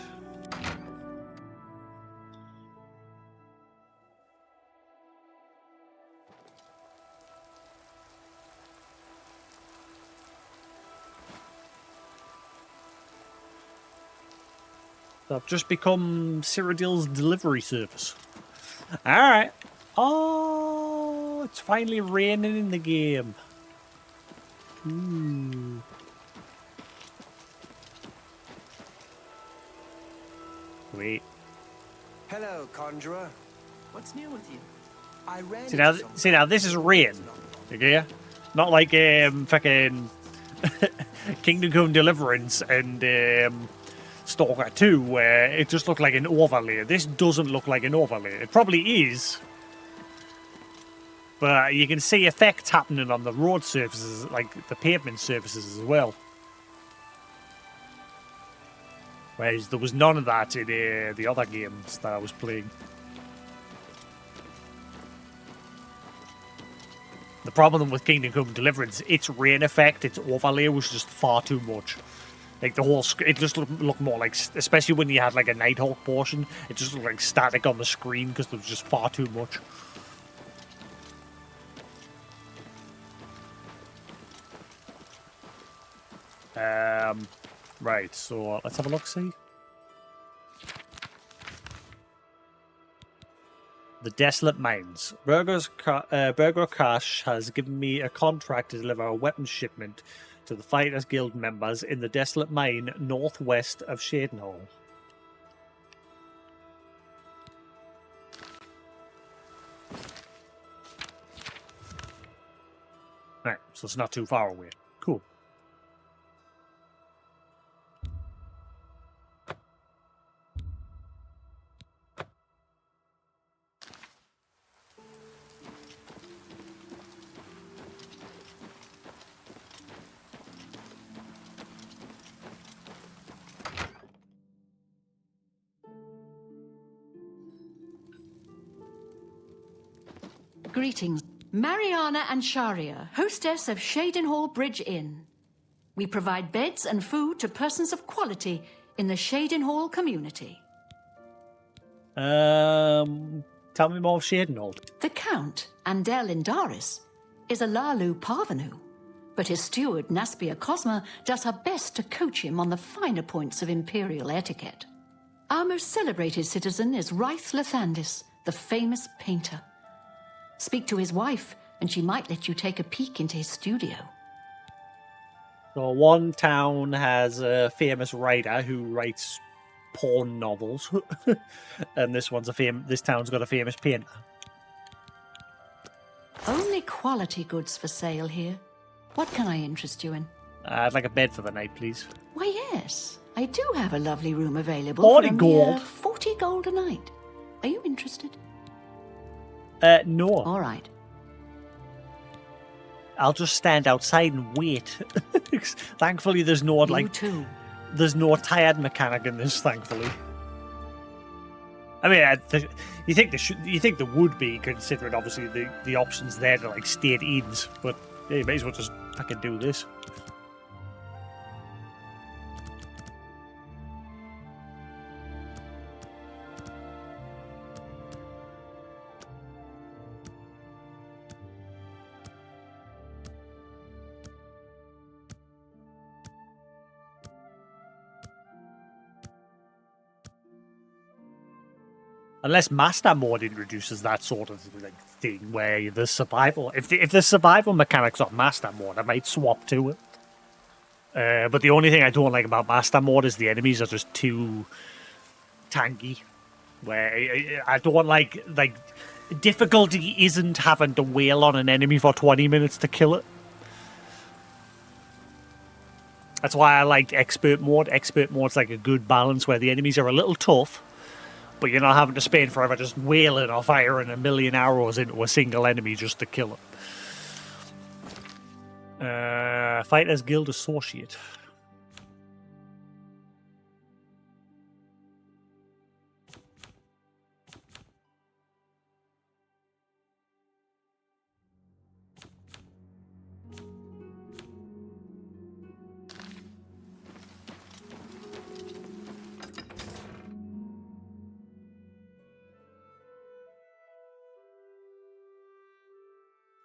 So I've just become Cyrodiil's delivery service. All right. Oh, it's finally raining in the game. Ooh. Wait. Hello, conjurer. What's new with you? I ran See now, this is rain. Okay, not like fucking Kingdom Come Deliverance and Stalker 2, where it just looked like an overlay. This doesn't look like an overlay. It probably is, but you can see effects happening on the road surfaces, like the pavement surfaces as well. Whereas there was none of that in the other games that I was playing. The problem with Kingdom Come Deliverance, its rain effect, its overlay was just far too much. Like the whole, it just looked more like, especially when you had like a Nighthawk portion, it just looked like static on the screen because there was just far too much. Right, so let's have a look, see. The Desolate Mines. Burger Cash has given me a contract to deliver a weapons shipment to the Fighters Guild members in the Desolate Mine northwest of Shadenhall. Right, so it's not too far away. Cool. Greetings. Mariana and Sharia, hostess of Shadenhall Bridge Inn. We provide beds and food to persons of quality in the Shadenhall community. Tell me more of Shadenhall. The Count, Andel Indaris, is a Lalu parvenu, but his steward, Naspia Cosma, does her best to coach him on the finer points of imperial etiquette. Our most celebrated citizen is Ryth Lathandis, the famous painter. Speak to his wife, and she might let you take a peek into his studio. So one town has a famous writer who writes porn novels, and this town's got a famous painter. Only quality goods for sale here. What can I interest you in? I'd like a bed for the night, please. Why, yes. I do have a lovely room available 40 for a gold. mere 40 gold a night. Are you interested? No. All right. I'll just stand outside and wait. Thankfully, there's no there's no tired mechanic in this. Thankfully, I mean, you think there would be, considering obviously the options there to like state inns, but yeah, you may as well just fucking do this. Unless Master Mode introduces that sort of like thing where the survival, if the survival mechanics on Master Mode, I might swap to it. But the only thing I don't like about Master Mode is the enemies are just too tanky. Where I don't like difficulty isn't having to wail on an enemy for 20 minutes to kill it. That's why I liked Expert Mode. Expert Mode's like a good balance where the enemies are a little tough, but you're not having to spend forever just wailing or firing a million arrows into a single enemy just to kill it. Fighters Guild Associate.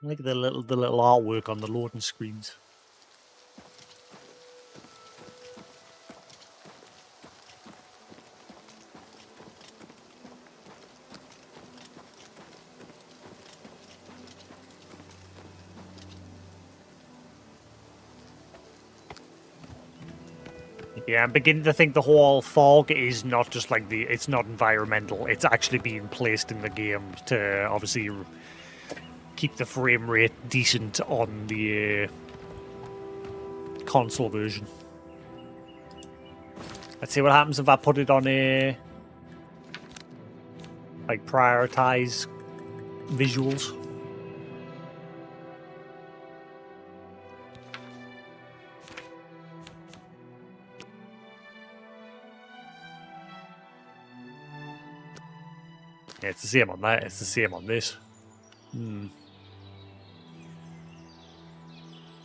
I like the little artwork on the loading screens. Yeah, I'm beginning to think the whole fog is not just like it's not environmental. It's actually being placed in the game to obviously keep the frame rate decent on the console version. Let's see what happens if I put it on a prioritize visuals. Yeah, it's the same on that. It's the same on this.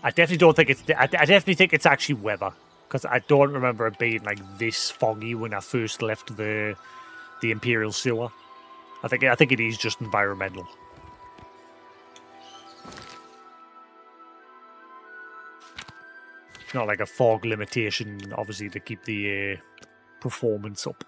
I definitely don't think it's. I definitely think it's actually weather, because I don't remember it being like this foggy when I first left the Imperial sewer. I think it is just environmental. It's not like a fog limitation, obviously, to keep the performance up.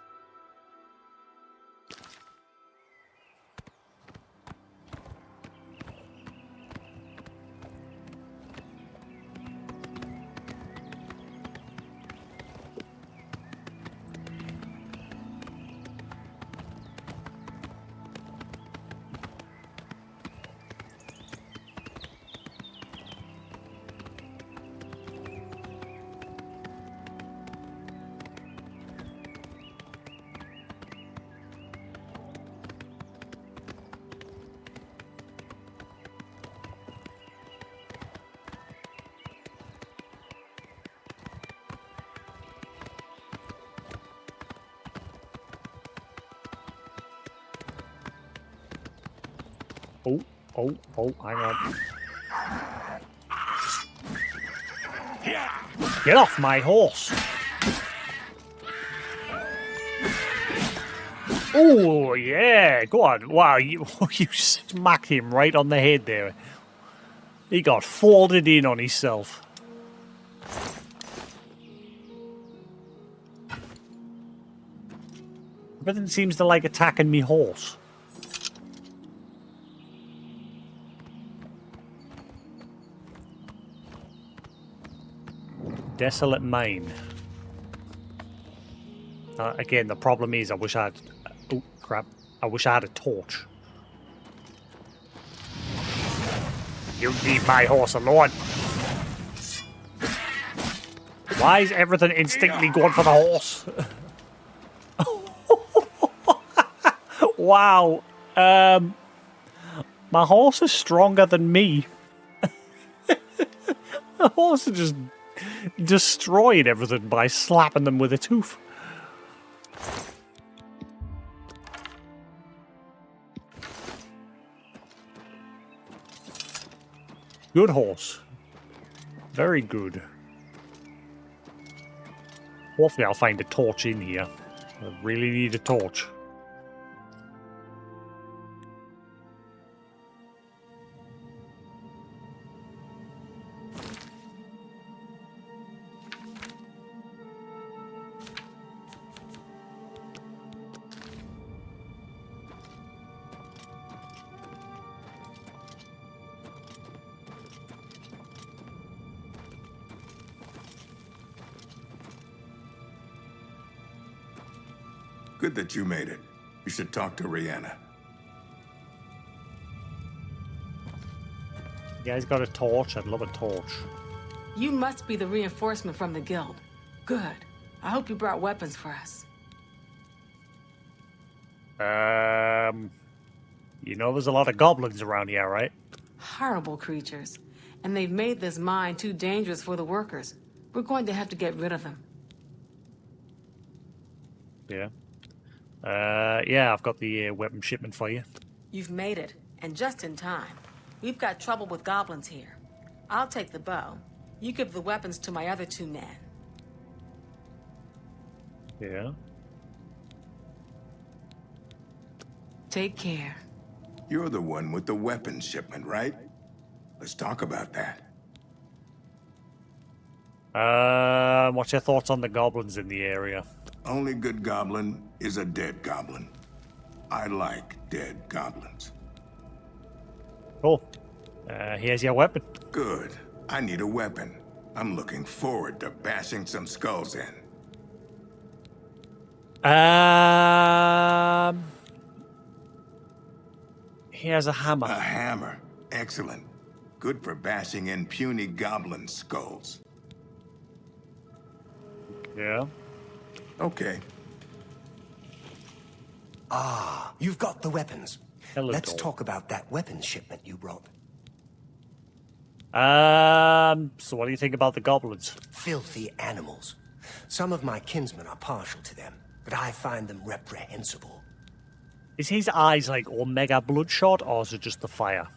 Oh, hang on. Get off my horse! Oh, yeah, go on. Wow, you smacked him right on the head there. He got folded in on himself. Everything seems to like attacking me horse. Desolate Mine. Again, the problem is I wish I had... Oh, crap. I wish I had a torch. You leave my horse alone. Why is everything instantly going for the horse? Wow. My horse is stronger than me. The horse is just destroying everything by slapping them with its hoof. Good horse. Very good. Hopefully I'll find a torch in here. I really need a torch. Good that you made it. You should talk to Rihanna. You guys got a torch? I'd love a torch. You must be the reinforcement from the guild. Good. I hope you brought weapons for us. You know there's a lot of goblins around here, right? Horrible creatures. And they've made this mine too dangerous for the workers. We're going to have to get rid of them. Yeah. Yeah, I've got the weapon shipment for you. You've made it, and just in time. We've got trouble with goblins here. I'll take the bow. You give the weapons to my other two men. Yeah. Take care. You're the one with the weapons shipment, right? Let's talk about that. What's your thoughts on the goblins in the area? Only good goblin is a dead goblin. I like dead goblins. Cool. Here's your weapon. Good. I need a weapon. I'm looking forward to bashing some skulls in. Here's a hammer. A hammer. Excellent. Good for bashing in puny goblin skulls. Yeah. Okay. Ah, you've got the weapons. Hello, Let's doll. talk about that weapons shipment you brought. So what do you think about the goblins? Filthy animals. Some of my kinsmen are partial to them, but I find them reprehensible. Is his eyes like Omega bloodshot, or is it just the fire?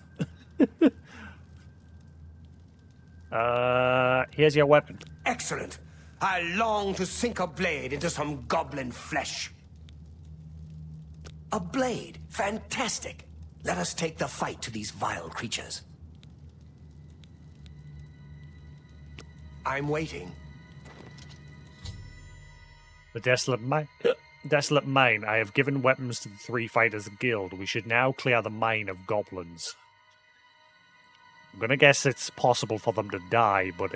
Here's your weapon. Excellent. I long to sink a blade into some goblin flesh. A blade. Fantastic. Let us take the fight to these vile creatures. I'm waiting. The Desolate Mine. Desolate Mine. I have given weapons to the 3 Fighters Guild. We should now clear the mine of goblins. I'm gonna guess it's possible for them to die, but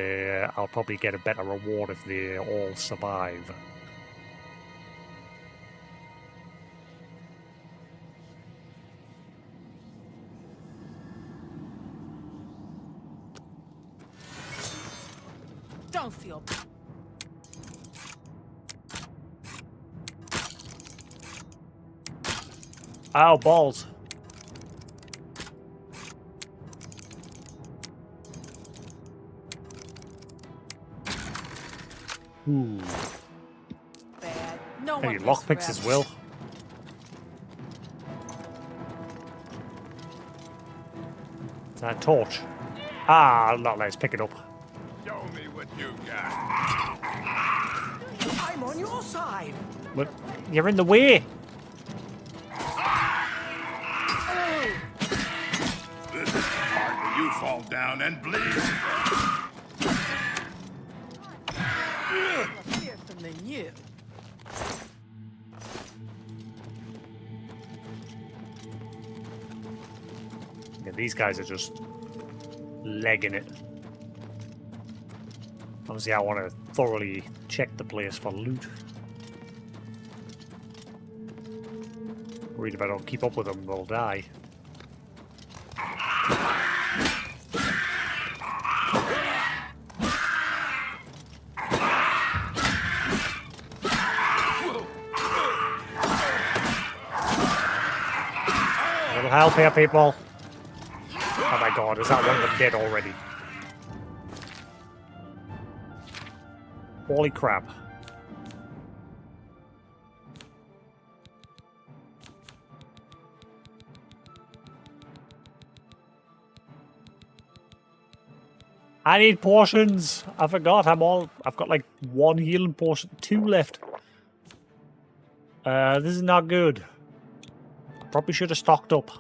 I'll probably get a better reward if they all survive. Don't feel. Ow, balls. Ooh. Bad. No Hey, one lockpicks as well. Is that a torch? Ah, not let's pick it up. Show me what you got. I'm on your side. But you're in the way. This is the part where you fall down and bleed. Fearsome than you. Yeah, these guys are just legging it. Obviously, I want to thoroughly check the place for loot. Worried if I don't keep up with them, they'll die. Little help here, people. Oh my god, is that one of them dead already? Holy crap. I need potions. I forgot. I've got like 1 healing potion, 2 left. This is not good. Probably should have stocked up.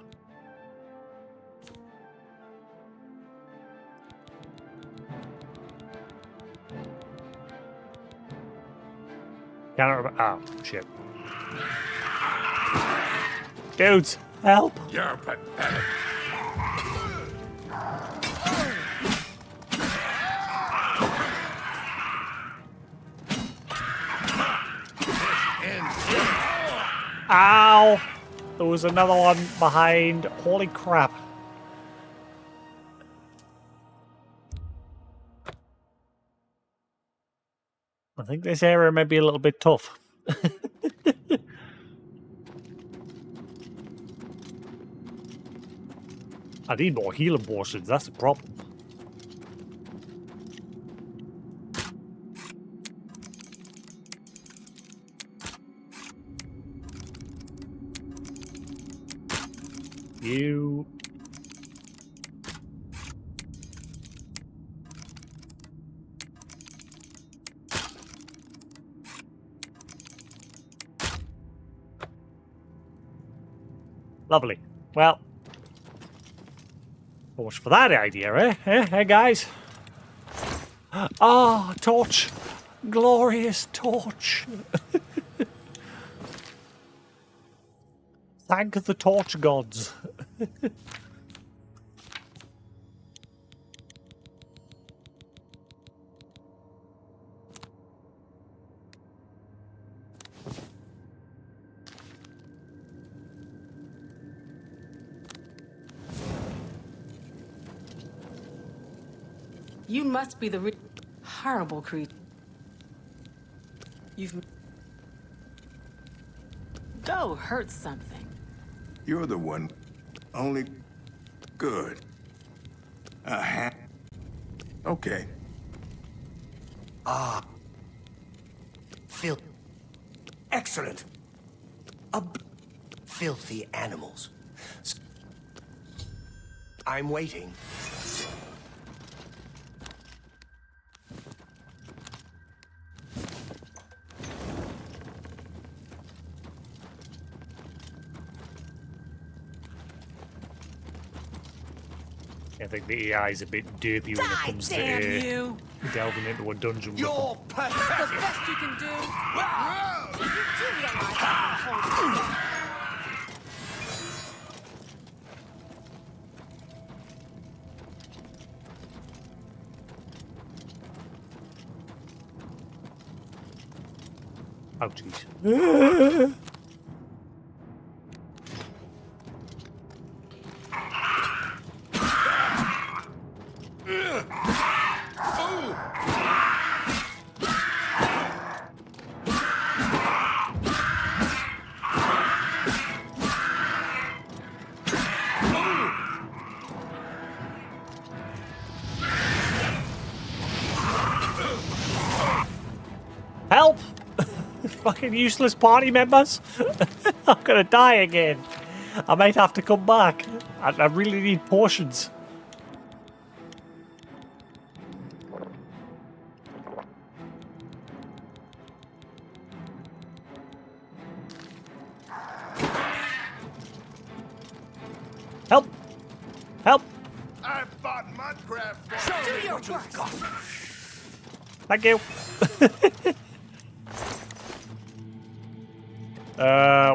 Can't remember. Oh, shit. Dudes, help! You're pathetic. Ow! There was another one behind. Holy crap. I think this area may be a little bit tough. I need more healing potions, that's the problem. You... Lovely. Well, So much for that idea, eh? Hey, guys? Ah, torch. Glorious torch. Thank the torch gods. You must be the horrible creature. You've... Go hurt something. You're the one. Only good. Okay. Ah. Excellent. Filthy animals. I'm waiting. I think the AI is a bit derpy when it comes to delving into a dungeon with them. That's the best you can do. You do realize I'm Oh, jeez. Help! Fucking useless party members. I'm gonna die again. I might have to come back. I really need potions. Help! Help! I've bought Mudcraft. Do your work. Thank you.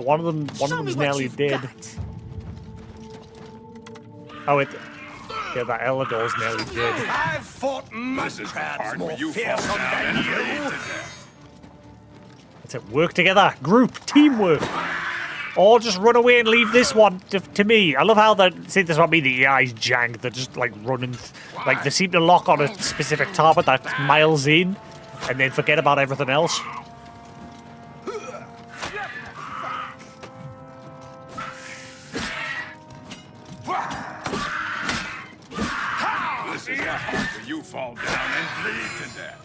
One of them's nearly dead. Oh, yeah, that Elador's nearly dead. I've fought Mudcrabs more fearsome than you. That's it. Work together. Group. Teamwork. Or just run away and leave this one to me. I love how see, this is what I mean, the AI's jank. They're just like running, like they seem to lock on a specific target that's miles in and then forget about everything else. This is the part where you fall down and bleed to death.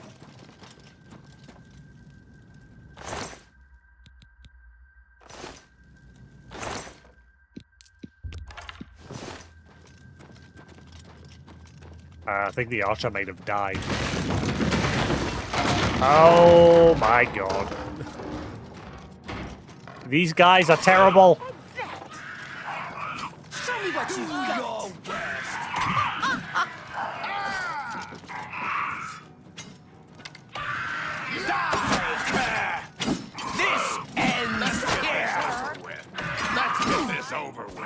I think the archer might have died. Oh my god. These guys are terrible. Show me what you got. This ends here. Let's get this over with.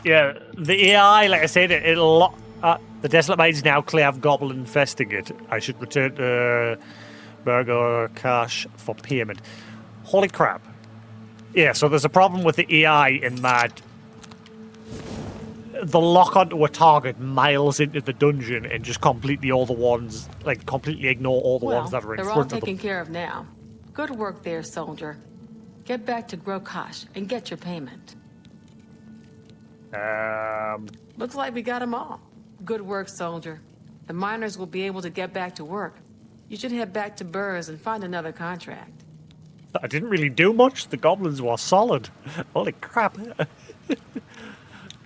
Yeah, the AI, like I said, it'll lock. The Desolate Mine's now clear of goblin infesting it. I should return to Burger Cash for payment. Holy crap. Yeah, so there's a problem with the AI in that the lock onto a target miles into the dungeon and just completely ignore all the ones that are in they're all front of them. taken care of now. Good work there, soldier. Get back to Grokash and get your payment. Looks like we got them all. Good work, soldier. The miners will be able to get back to work. You should head back to Burrs and find another contract. I didn't really do much. The goblins were solid. Holy crap.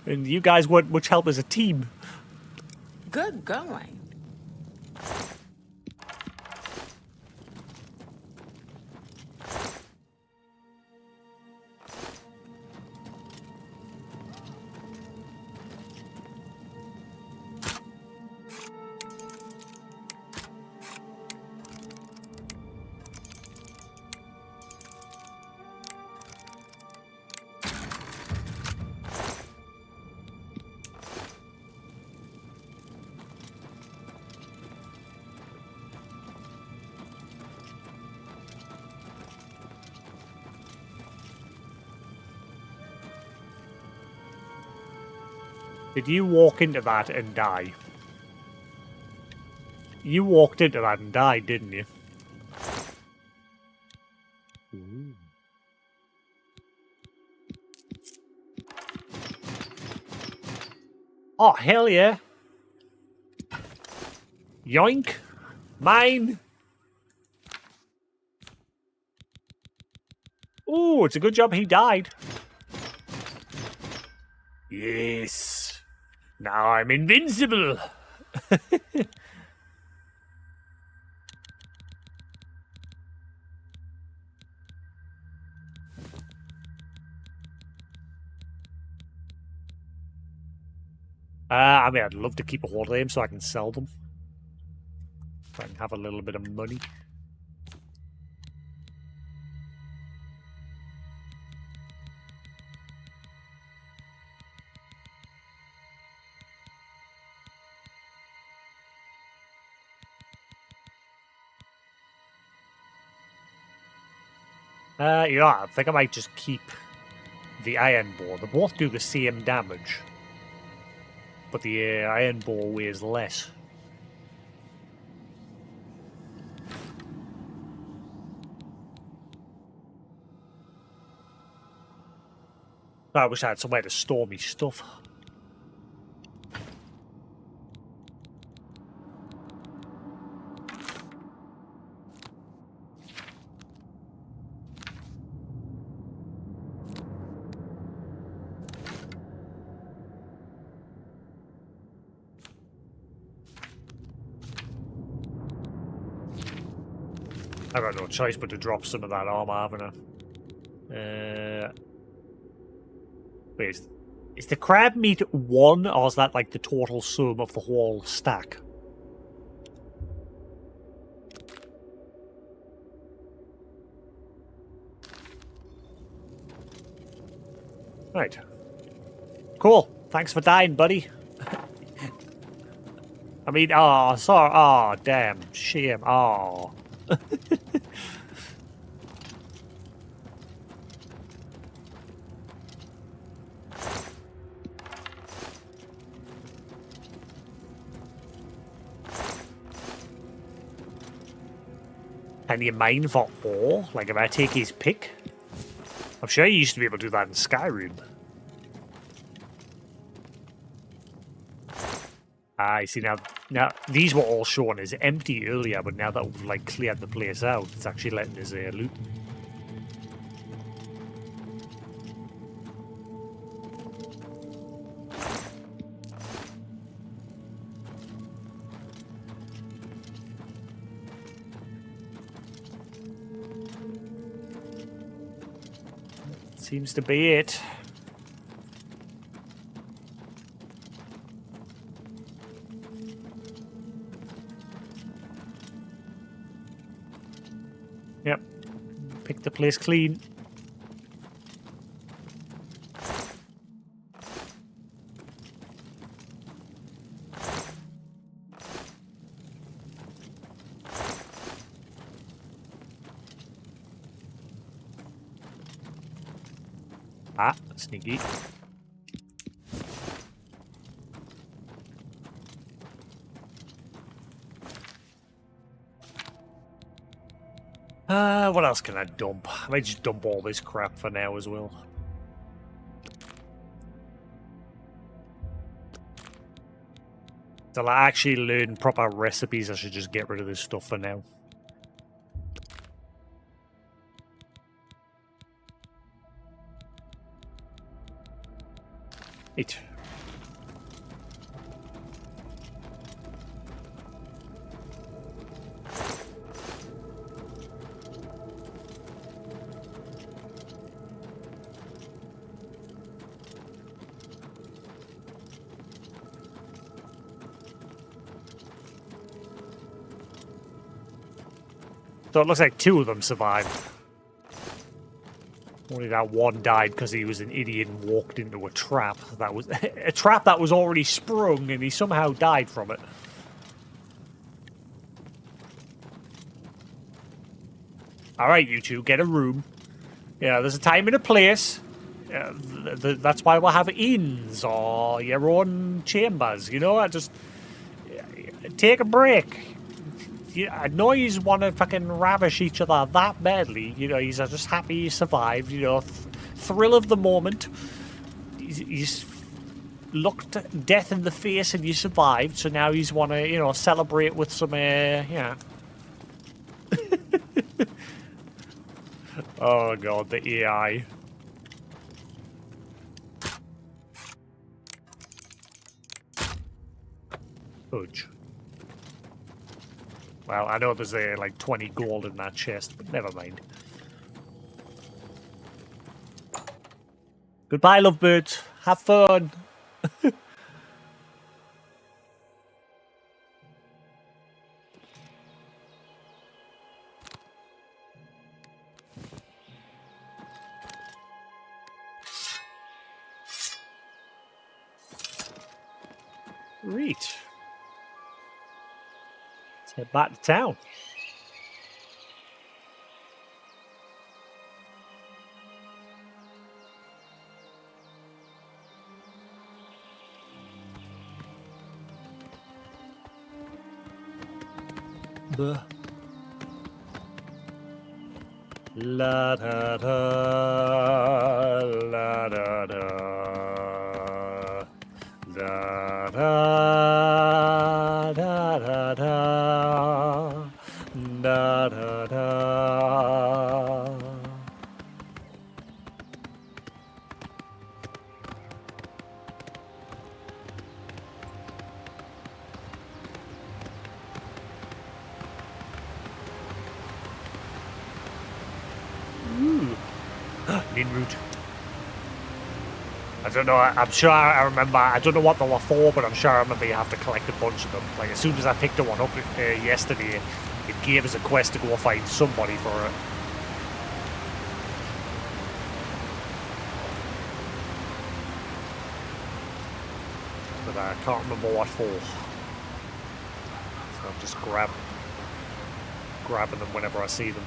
And you guys weren't much help as a team. Good going. Did you walk into that and die? You walked into that and died, didn't you? Ooh. Oh, hell yeah. Yoink. Mine. Ooh, it's a good job he died. Yes. Now I'm invincible. I mean, I'd love to keep a hold of them so I can sell them. So I can have a little bit of money. I think I might just keep the iron ball. They both do the same damage. But the iron ball weighs less. I wish I had somewhere to store me stuff. I've got no choice but to drop some of that armor, haven't I? Wait, is the crab meat 1, or is that like the total sum of the whole stack? Right. Cool. Thanks for dying, buddy. I mean, oh, sorry. Oh, damn. Shame. Oh. Can you mine for ore? Like, if I take his pick? I'm sure you used to be able to do that in Skyrim. I see now. Now these were all shown as empty earlier, but now that we've like cleared the place out, it's actually letting us loot. Seems to be it. Yep. Pick the place clean. Ah, sneaky. What else can I dump? I might just dump all this crap for now as well. Till I actually learn proper recipes, I should just get rid of this stuff for now. It. So it looks like 2 of them survived. Only that one died because he was an idiot and walked into a trap. That was a trap that was already sprung, and he somehow died from it. All right, you two, get a room. Yeah, there's a time and a place. That's why we'll have inns or your own chambers, you know? Just take a break. I know you want to fucking ravish each other that badly. You know, he's just happy you survived, you know, thrill of the moment. He's looked death in the face and you survived, so now he's want to, you know, celebrate with some, yeah. Oh god, the AI. Fudge. Well, I know there's like 20 gold in that chest, but never mind. Goodbye, lovebirds. Have fun. Right. Let's head back to town. La da da, la da da, da da da da da, da da da. Ninroot. I don't know, I'm sure I remember, I don't know what they were for, but I'm sure I remember you have to collect a bunch of them. Like, as soon as I picked one up yesterday, it gave us a quest to go find somebody for it. But I can't remember what for. So I'm just grabbing them whenever I see them.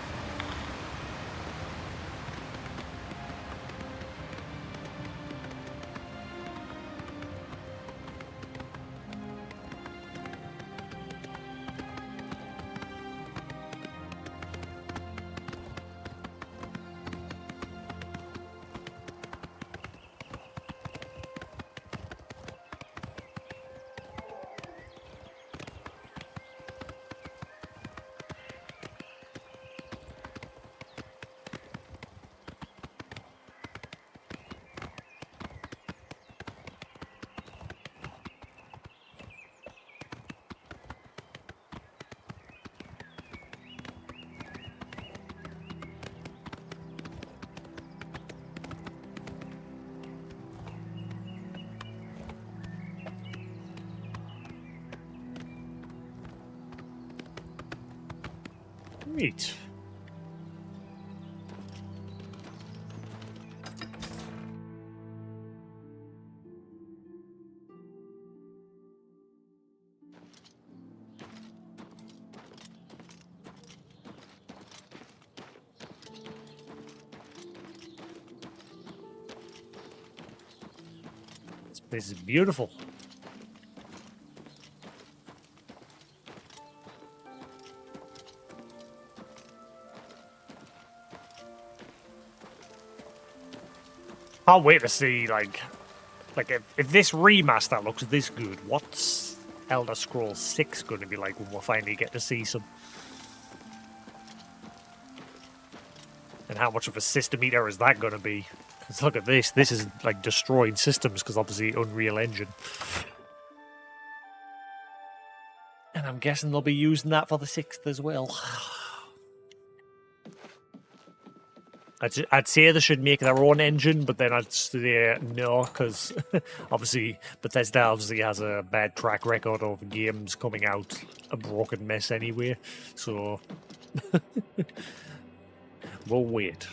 Neat. This place is beautiful. Can't wait to see, like if this remaster looks this good, what's Elder Scrolls 6 going to be like when we'll finally get to see some? And how much of a system eater is that going to be? Because look at this. This is like destroying systems because obviously Unreal Engine. And I'm guessing they'll be using that for the 6th as well. I'd say they should make their own engine, but then I'd say no, because obviously Bethesda obviously has a bad track record of games coming out a broken mess anyway, so we'll wait.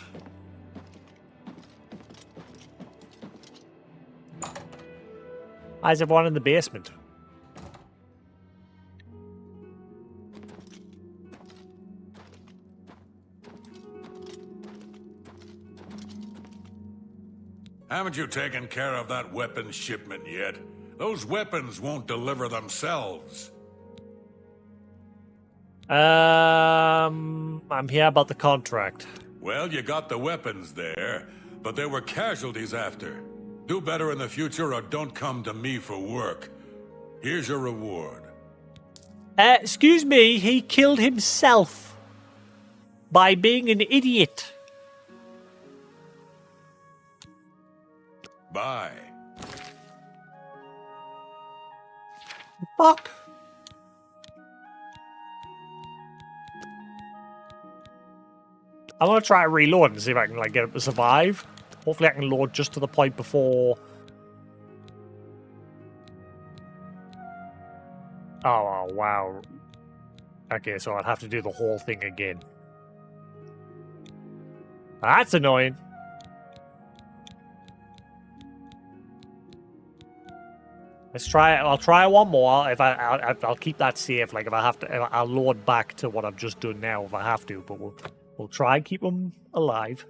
Why is everyone in the basement? Haven't you taken care of that weapons shipment yet? Those weapons won't deliver themselves. I'm here about the contract. Well, you got the weapons there, but there were casualties after. Do better in the future or don't come to me for work. Here's your reward. Excuse me, he killed himself by being an idiot. Bye. Fuck. I'm gonna try to reload and see if I can like get it to survive. Hopefully I can load just to the point before... Oh, wow. Okay, so I'd have to do the whole thing again. That's annoying. Let's try it. I'll try one more. If I'll keep that safe. Like if I have to, I'll load back to what I've just done now if I have to. But we'll try and keep them alive.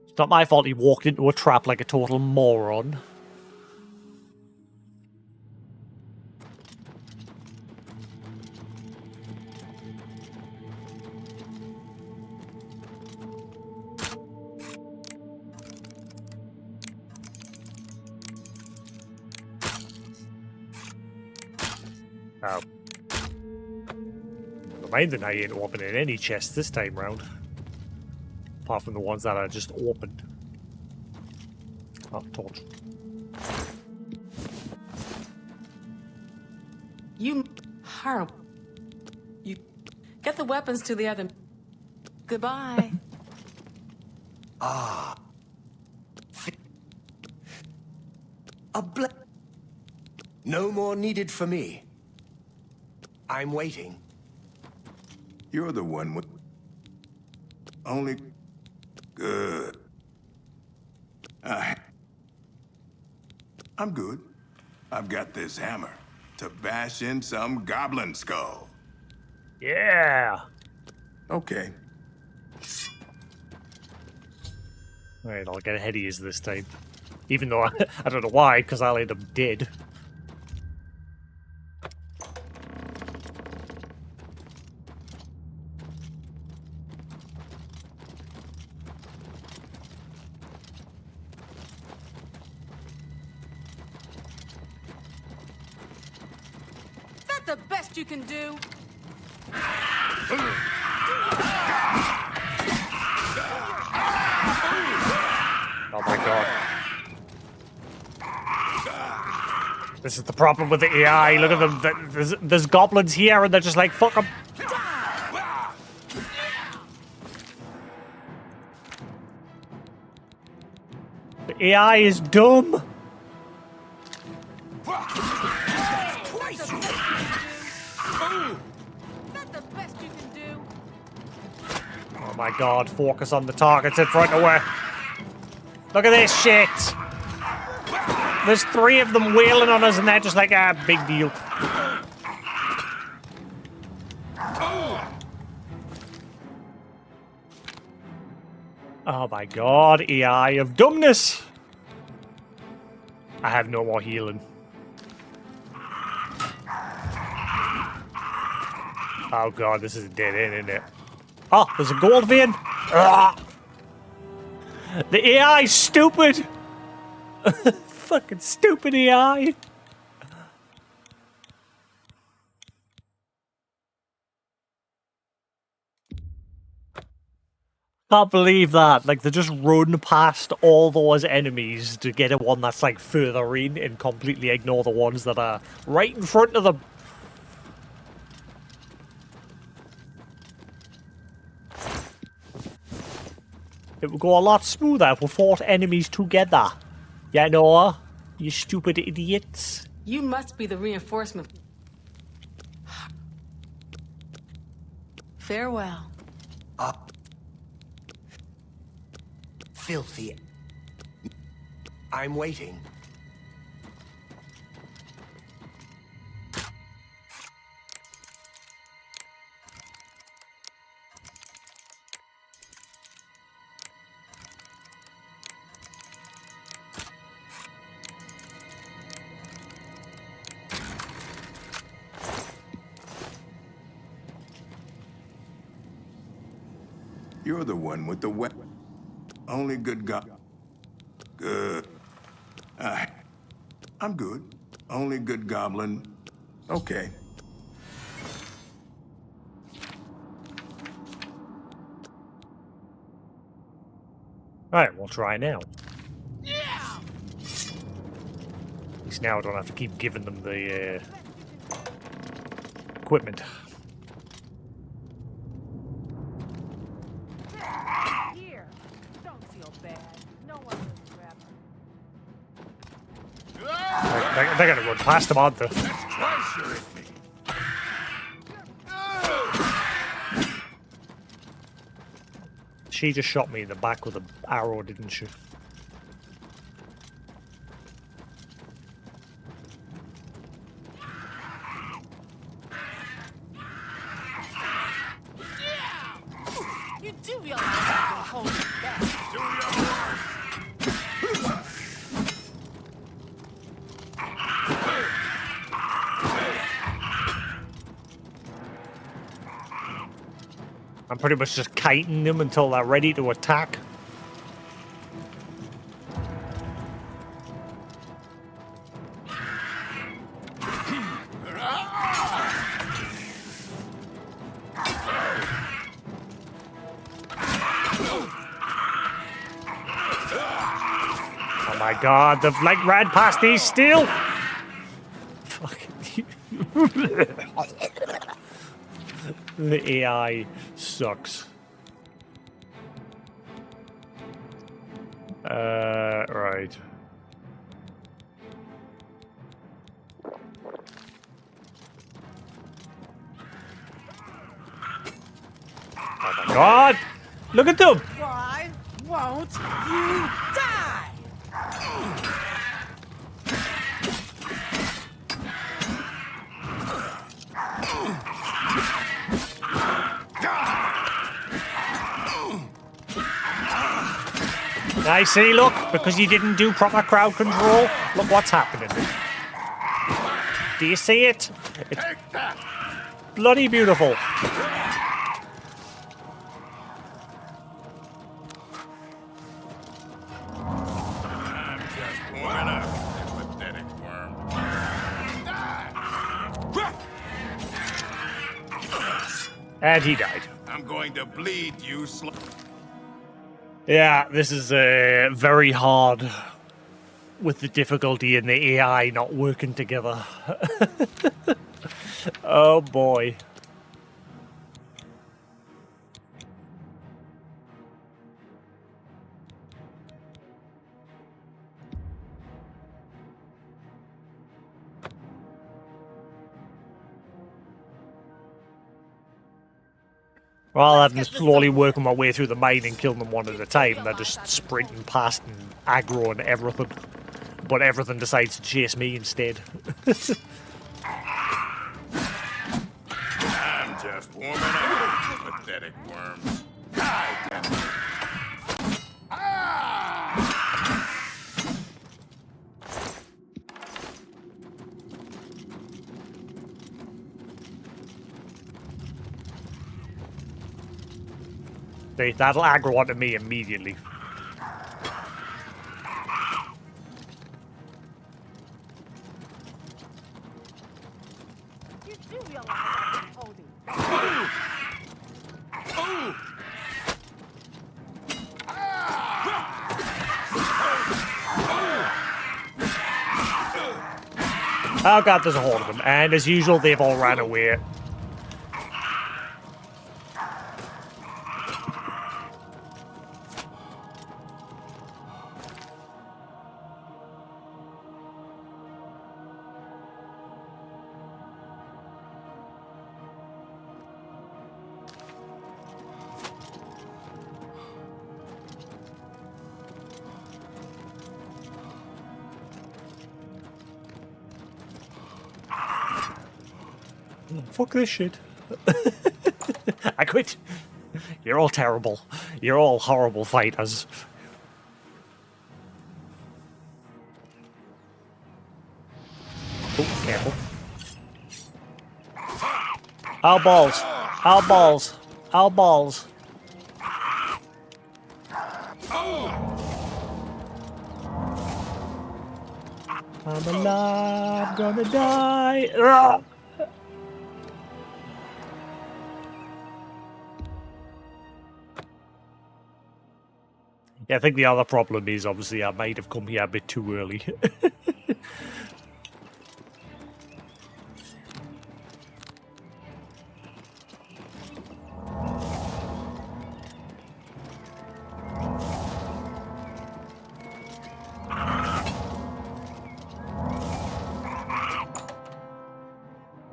It's not my fault he walked into a trap like a total moron. Oh. Never mind that I ain't opening any chests this time round. Apart from the ones that I just opened. Oh, torch. You horrible. You get the weapons to the other. Goodbye. Ah. No more needed for me. I'm waiting. You're the one with... Only... Good. I'm good. I've got this hammer to bash in some goblin skull. Yeah. Okay. Alright, I'll get ahead of yous this time. Even though I don't know why, because I'll end up dead. That's the best you can do. Oh my god. This is the problem with the AI. Look at them. There's goblins here and they're just like, fuck them. The AI is dumb. Oh my god, focus on the targets in front of her. Look at this shit. There's 3 of them wailing on us and they're just like, ah, big deal. Oh my god, AI of dumbness. I have no more healing. Oh god, this is a dead end, isn't it? Oh, there's a gold vein. Ugh. The AI's stupid. Fucking stupid AI. Can't believe that. Like, they just run past all those enemies to get a one that's, like, further in and completely ignore the ones that are right in front of them. It would go a lot smoother if we fought enemies together. You know, you stupid idiots. You must be the reinforcement. Farewell. Filthy. I'm waiting. You're the one with the weapon. Only good Good. I'm good. Only good goblin. Okay. Alright, we'll try now. At least now I don't have to keep giving them the equipment. Here, don't feel bad. No one will grab her. They're gonna run past them, aren't they? She just shot me in the back with an arrow, didn't she? You do realize I can hold you back. Do your work. I'm pretty much just kiting them until they're ready to attack. Oh my god, they've like ran past these still! Fucking the AI sucks. Right. Oh my god! Look at them! Why won't you die? I see, look, because you didn't do proper crowd control, look what's happening. Do you see it? It's bloody beautiful. I'm just warming up, you pathetic worm. And he died. I'm going to bleed you slow. Yeah, this is very hard with the difficulty and the AI not working together. Oh boy. Rather than slowly working my way through the mine and killing them one at a time, they're just sprinting past and aggroing everything. But everything decides to chase me instead. I'm just warming up, you pathetic worm. God damn it. That'll aggro onto me immediately. You do realize I can hold you. Oh god, there's a horde of them. And as usual, they've all ran away. Fuck this shit. I quit. You're all terrible. You're all horrible fighters. Oh, careful. Ow balls. Ow balls. Ow balls. I'm alive, gonna die. Ugh. Yeah, I think the other problem is obviously I might have come here a bit too early.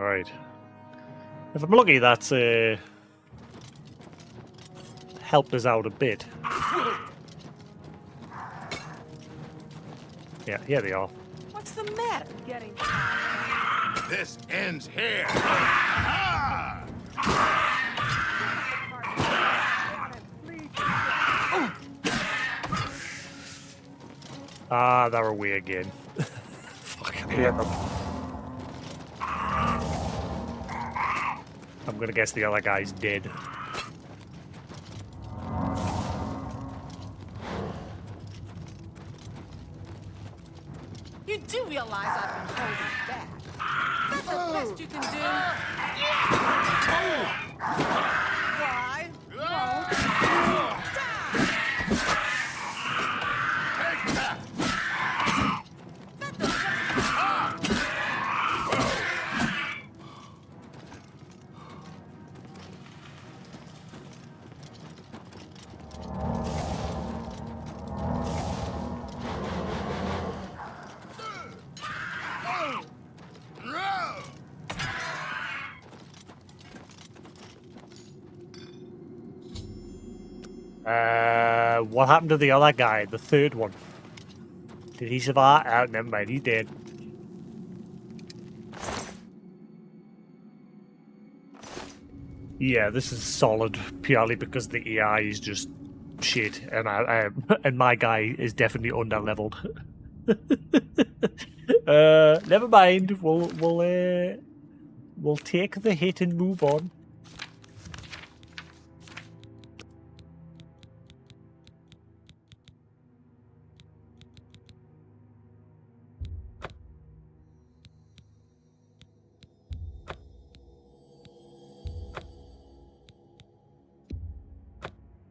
Alright. If I'm lucky, that's helped us out a bit. Yeah, here they are. What's the matter? Getting This ends here. Ah, they're away again. Fucking hate them. I'm gonna guess the other guy's dead. You do realize I've been holding back. That's the best you can do. Why? Won't What happened to the other guy, the third one? Did he survive? Oh, never mind, he's dead. Yeah, this is solid purely because the AI is just shit, and and my guy is definitely under-leveled. Never mind. We'll take the hit and move on.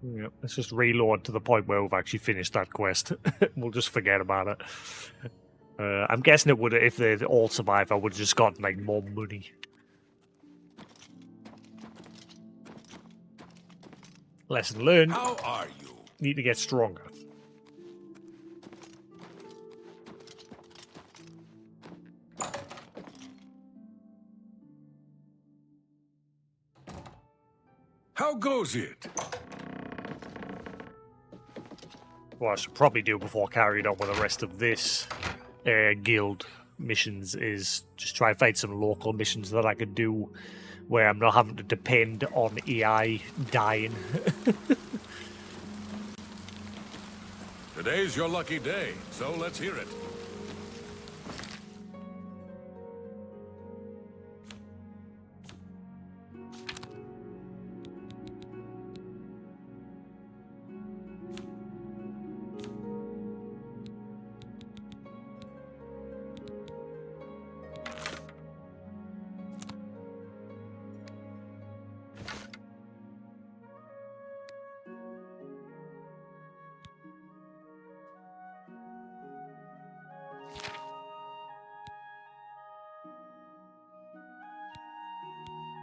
Yeah, let's just reload to the point where we've actually finished that quest. We'll just forget about it. I'm guessing it would, if they all survive, I would have just gotten like more money. Lesson learned. How are you? Need to get stronger. How goes it? What I should probably do before carrying on with the rest of this guild missions is just try and find some local missions that I could do where I'm not having to depend on AI dying. Today's your lucky day, so let's hear it.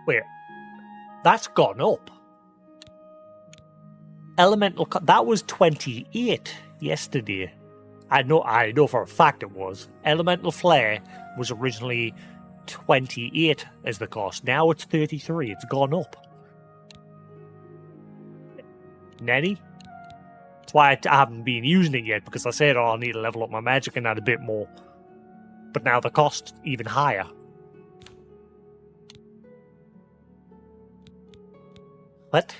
Wait, that's gone up. Elemental, that was 28 yesterday. I know for a fact it was. Elemental Flare was originally 28 as the cost. Now it's 33. It's gone up. Nenny? That's why I haven't been using it yet, because I said, oh, I need to level up my magic and add a bit more. But now the cost even higher. What?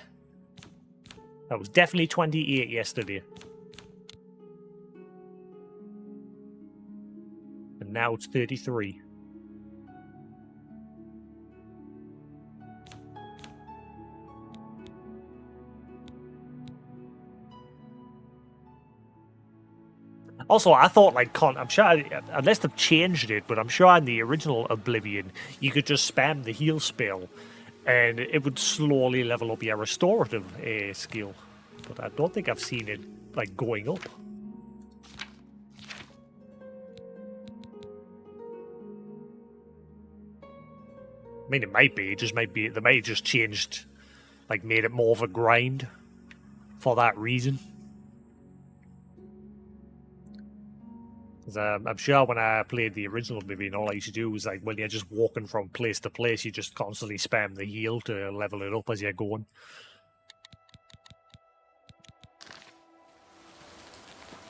That was definitely 28 yesterday. And now it's 33. Also, I thought, like, I'm sure, unless they've changed it, but I'm sure in the original Oblivion, you could just spam the heal spell, and it would slowly level up your restorative skill. But I don't think I've seen it, like, going up. I mean, it might be. It just might be. They might have just changed, like, made it more of a grind for that reason. Because I'm sure when I played the original Oblivion, all I used to do was, like, when you're just walking from place to place, you just constantly spam the heal to level it up as you're going.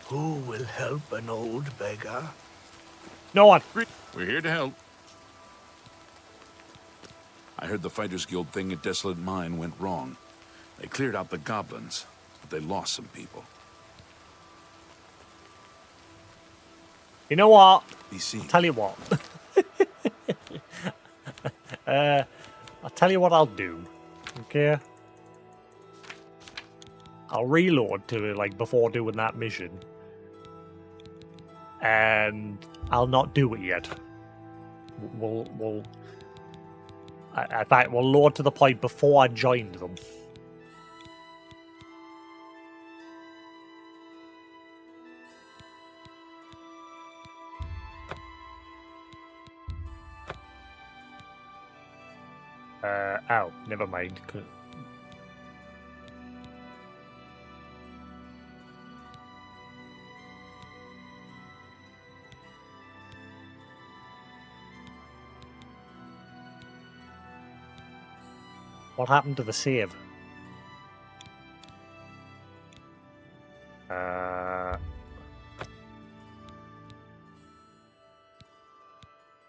Who will help an old beggar? No one. We're here to help. I heard the Fighters Guild thing at Desolate Mine went wrong. They cleared out the goblins, but they lost some people. You know what? BC. I'll tell you what. I'll tell you what I'll do. Okay? I'll reload to, like, before doing that mission. And I'll not do it yet. In fact, we'll load to the point before I joined them. Oh, never mind. What happened to the save?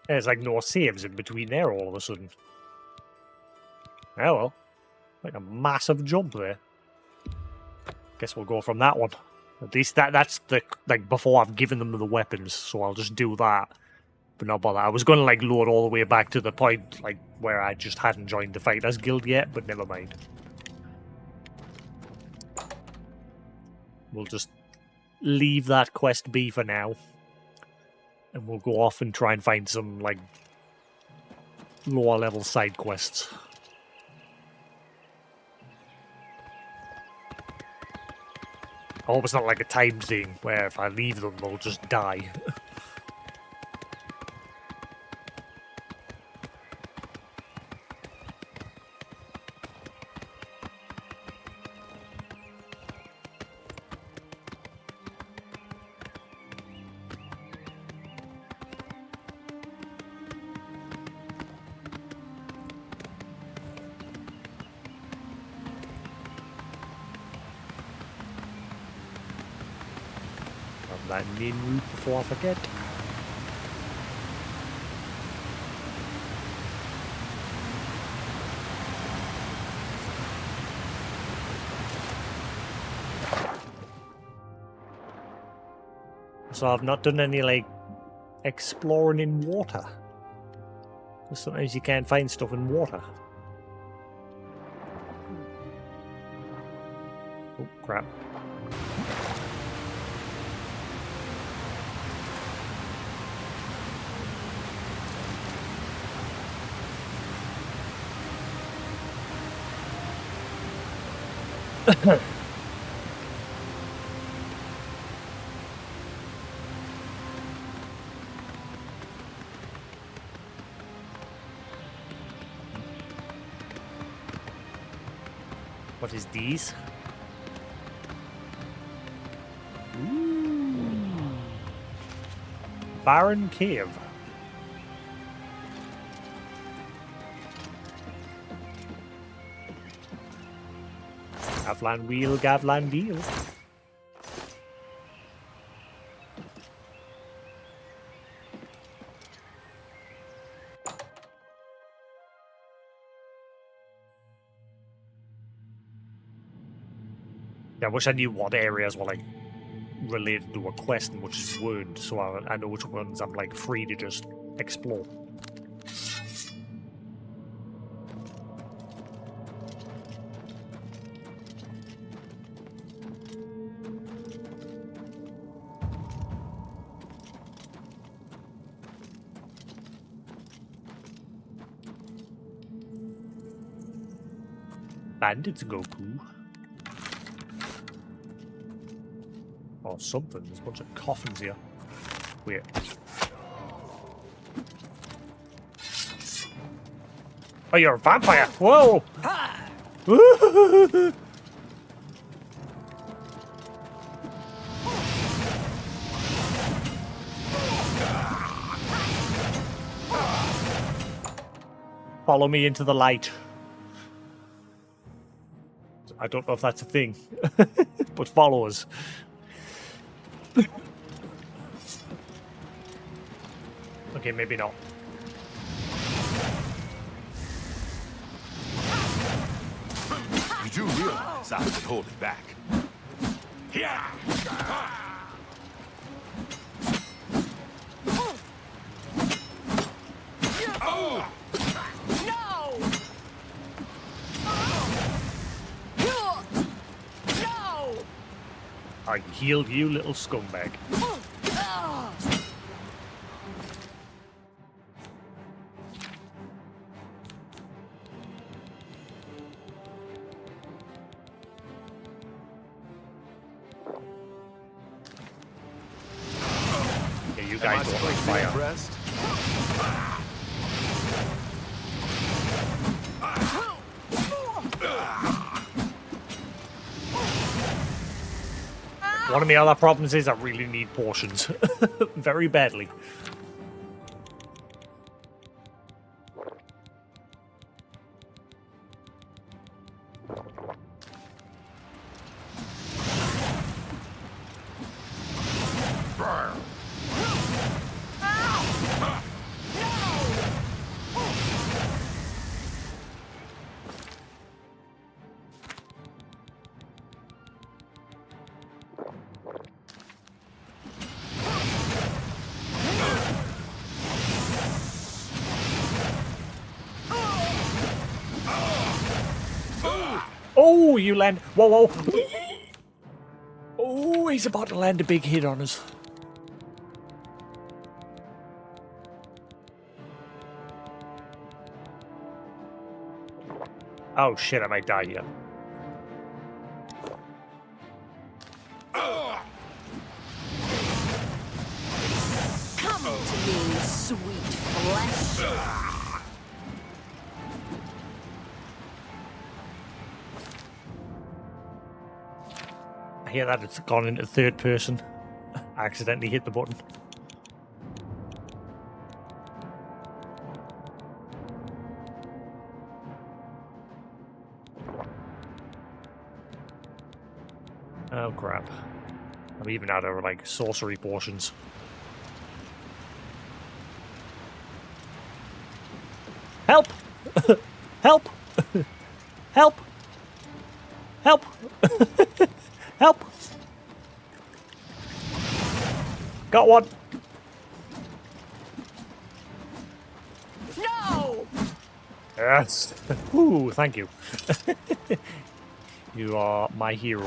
There's like no saves in between there all of a sudden. Oh well. Like a massive jump there. Guess we'll go from that one. At least that's the, like, before I've given them the weapons, so I'll just do that. But not bother. I was going to, like, load all the way back to the point, like, where I just hadn't joined the Fighters Guild yet, but never mind. We'll just leave that quest be for now. And we'll go off and try and find some, like, lower level side quests. I hope it's not like a time thing where if I leave them, they'll just die. That main route before I forget. So I've not done any, like, exploring in water. Sometimes you can't find stuff in water. Oh, crap. What is these? Ooh. Barren Cave. Gavlan wheel, Gavlan deal. Yeah, I wish I knew what areas were, like, related to a quest and which weren't, so I know which ones I'm, like, free to just explore. Bandits Goku. Or something. There's a bunch of coffins here. Wait. Oh, you're a vampire! Whoa! Follow me into the light. I don't know if that's a thing, but follow us. Okay, maybe not. You do realize I could hold it back. Yeah. Oh! No! No! I healed you, little scumbag. Yeah, you guys don't like fire. One of my other problems is I really need potions. Very badly. Oh, you land. Whoa, whoa. Oh, he's about to land a big hit on us. Oh shit, I might die here. Come to me, sweet flesh. I hear that it's gone into third person. I accidentally hit the button. Oh crap. I'm even out of like sorcery potions. Help! Help! Help! Help! Help! Got one! No! Yes! Ooh, thank you. You are my hero.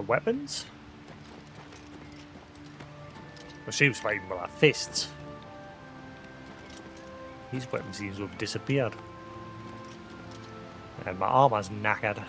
Weapons? Well, she was fighting with her fists. These weapons seem to have disappeared. And my armor's knackered.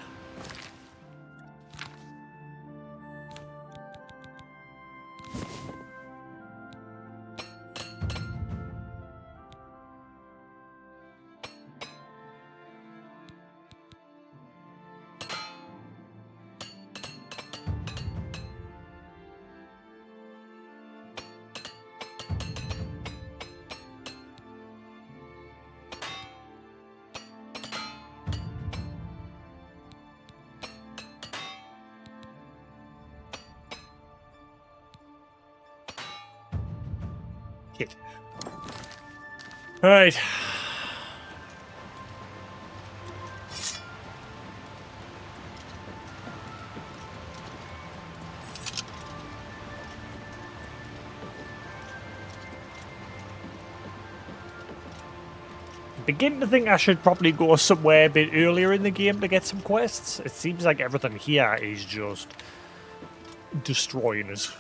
Shit. Alright. Begin to think I should probably go somewhere a bit earlier in the game to get some quests. It seems like everything here is just destroying us.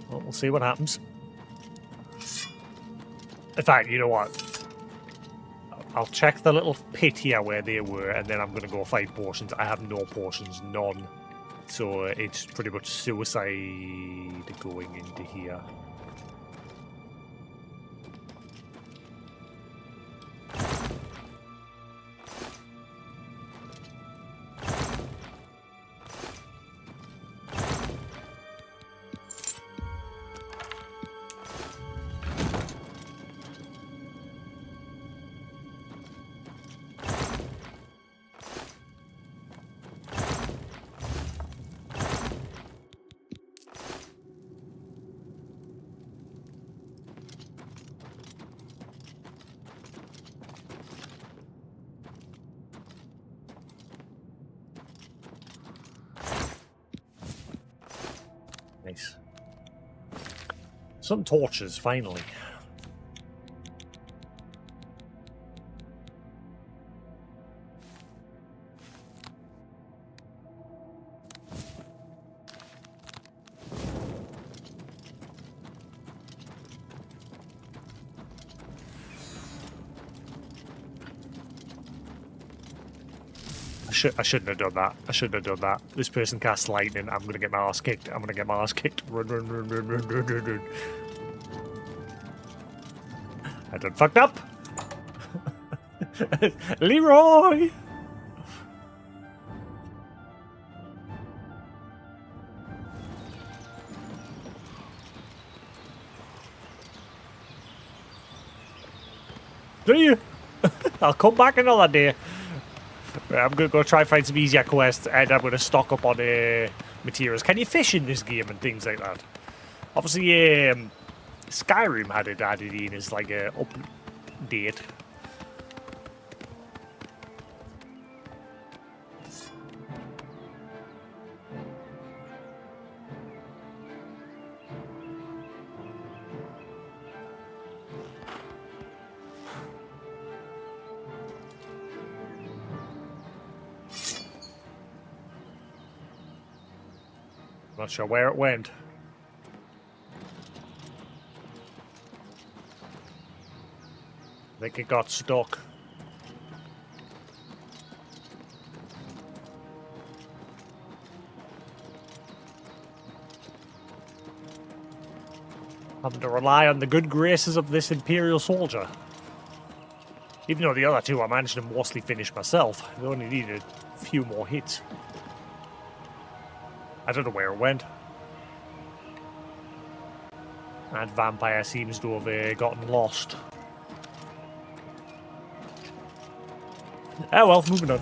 Well, we'll see what happens. In fact, you know what? I'll check the little pit here where they were, and then I'm going to go find potions. I have no potions, none. So it's pretty much suicide going into here. Nice. Some torches, finally. I shouldn't have done that. I shouldn't have done that. This person casts lightning. I'm gonna get my ass kicked. I'm gonna get my ass kicked. Run, run, run, run, run, run, run, run. I done fucked up. Leroy! Do you? I'll come back another day. I'm going to go try and find some easier quests, and I'm going to stock up on materials. Can you fish in this game and things like that? Obviously, Skyrim had it added in as like a update. Not sure where it went. I think it got stuck. Having to rely on the good graces of this Imperial soldier. Even though the other two I managed to mostly finish myself. I only needed a few more hits. I don't know where it went. That vampire seems to have gotten lost. Oh well, moving on.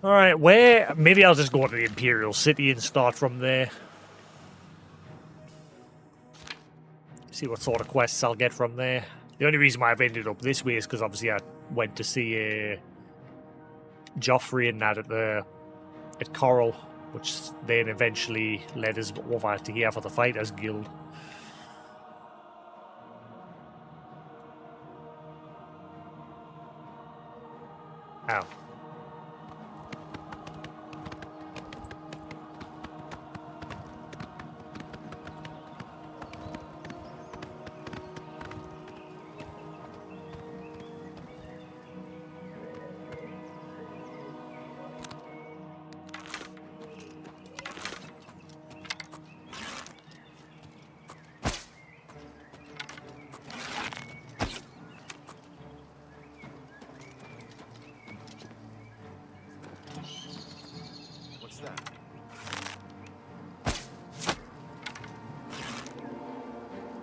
Alright, where... Maybe I'll just go to the Imperial City and start from there. See what sort of quests I'll get from there. The only reason why I've ended up this way is because obviously I went to see Joffrey and that at Coral, which then eventually led us over to here for the Fighters Guild. Ow.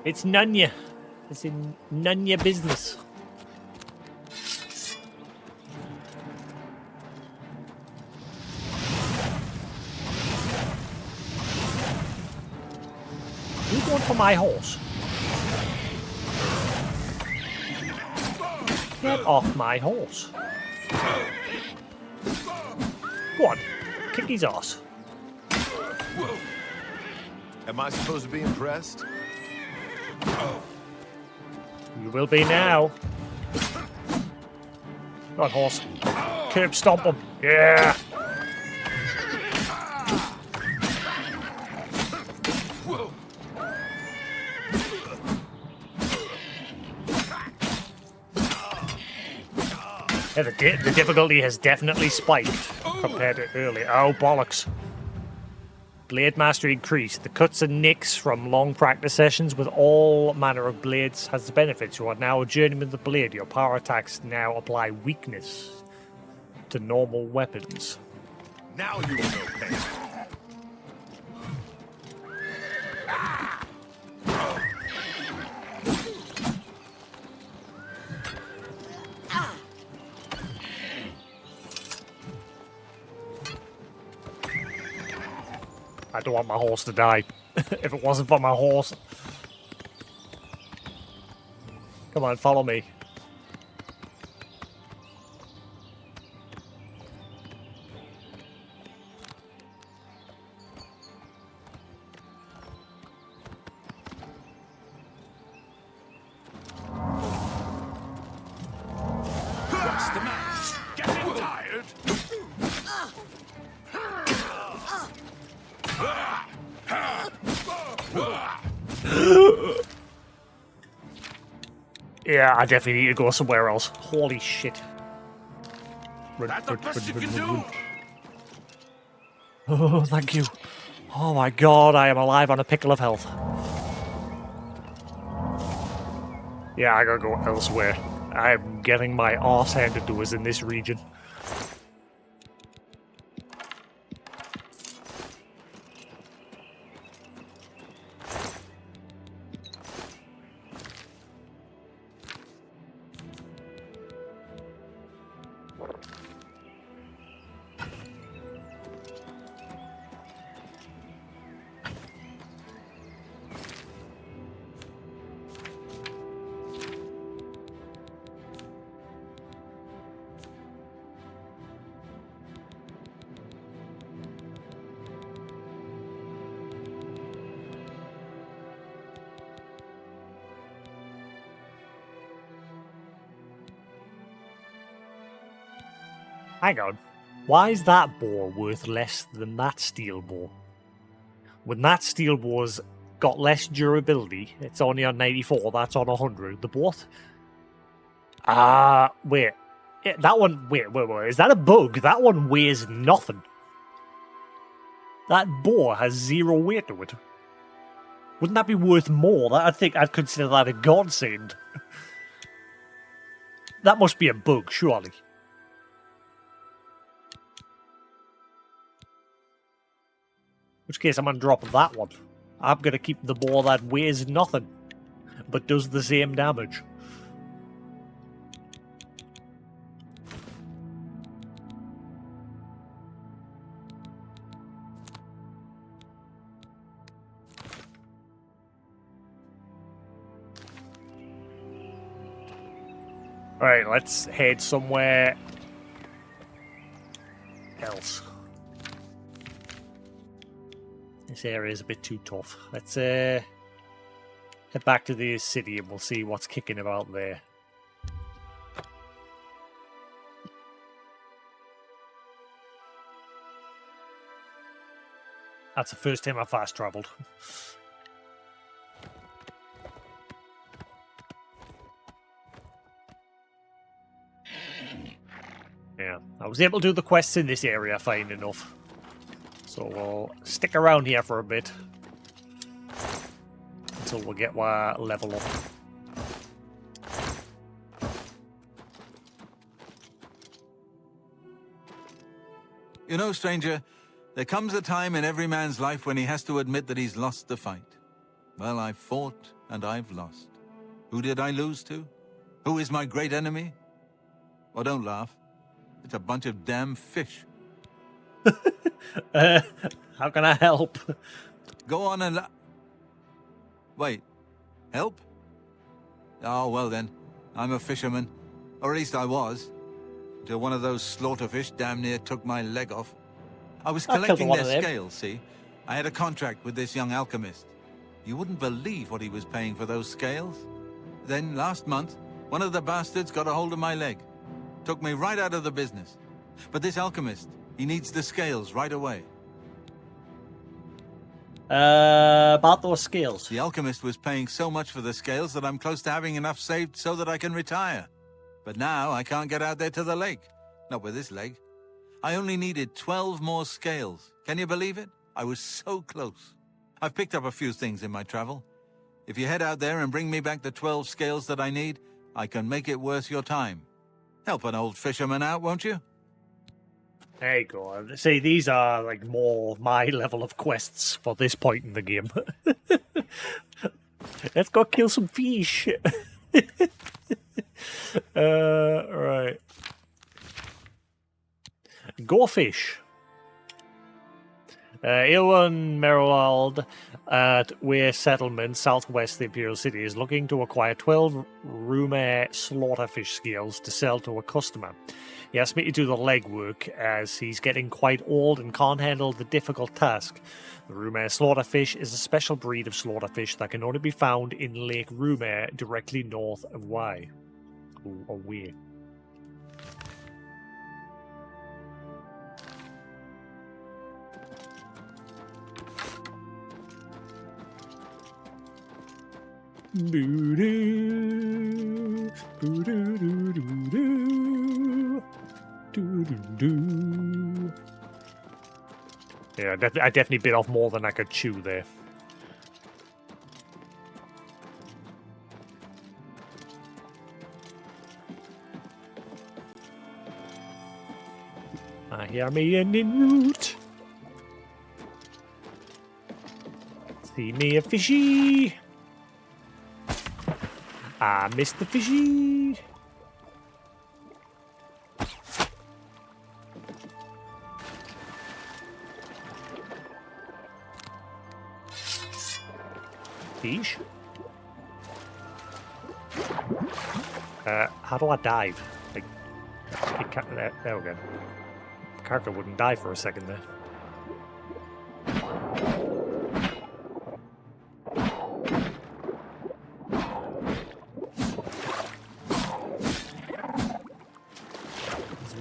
It's Nunya. It's in none of your business. You going for my horse? Get off my horse. Go on, kick his ass. Am I supposed to be impressed? You will be now. Go on, horse. Curb stomp him. Yeah. Yeah, the difficulty has definitely spiked compared to earlier. Oh, bollocks. Blade mastery increased. The cuts and nicks from long practice sessions with all manner of blades has the benefits. You are now a journeyman with the blade. Your power attacks now apply weakness to normal weapons. Now you will know pain. I don't want my horse to die. If it wasn't for my horse. Come on, follow me. What's the matter? Getting tired? Yeah, I definitely need to go somewhere else. Holy shit. That's the best you can do. Oh, thank you. Oh my god, I am alive on a pickle of health. Yeah, I gotta go elsewhere. I'm getting my arse handed to us in this region. Hang on. Why is that boar worth less than that steel boar? When that steel boar's got less durability, it's only on 94, that's on 100. The both? Wait. Yeah, that one, wait, is that a bug? That one weighs nothing. That boar has 0 weight to it. Wouldn't that be worth more? I think I'd consider that a godsend. That must be a bug, surely. In which case I'm going to drop that one. I'm going to keep the boar that weighs nothing, but does the same damage. Alright, let's head somewhere else. This area is a bit too tough. Let's head back to the city and we'll see what's kicking about there. That's the first time I fast travelled. Yeah, I was able to do the quests in this area fine enough. So we'll stick around here for a bit. Until we get our level up. You know, stranger, there comes a time in every man's life when he has to admit that he's lost the fight. Well, I've fought and I've lost. Who did I lose to? Who is my great enemy? Well, don't laugh. It's a bunch of damn fish. How can I help? Go on and wait. Help? Oh, well then. I'm a fisherman. Or at least I was. Until one of those slaughterfish damn near took my leg off. I was collecting their scales, see? I had a contract with this young alchemist. You wouldn't believe what he was paying for those scales. Then, last month, one of the bastards got a hold of my leg. Took me right out of the business. But this alchemist, he needs the scales right away. About those scales. The alchemist was paying so much for the scales that I'm close to having enough saved so that I can retire. But now I can't get out there to the lake. Not with this leg. I only needed 12 more scales. Can you believe it? I was so close. I've picked up a few things in my travel. If you head out there and bring me back the 12 scales that I need, I can make it worth your time. Help an old fisherman out, won't you? There you go. See, these are like more my level of quests for this point in the game. Let's go kill some fish. Right. Go fish. Ilwan Merwald at Weir Settlement, southwest the Imperial City, is looking to acquire 12 Rumare slaughterfish scales to sell to a customer. He asked me to do the legwork as he's getting quite old and can't handle the difficult task. The Rumare slaughterfish is a special breed of slaughterfish that can only be found in Lake Rumare, directly north of Wye. Or Weir. Boo-doo, boo-doo-doo-doo-doo, doo-doo-doo. Yeah, I definitely bit off more than I could chew there. I hear me a newt. See me a fishy. I missed the fishy. Fish? How do I dive? Like, it can't, there we go. Character wouldn't die for a second there.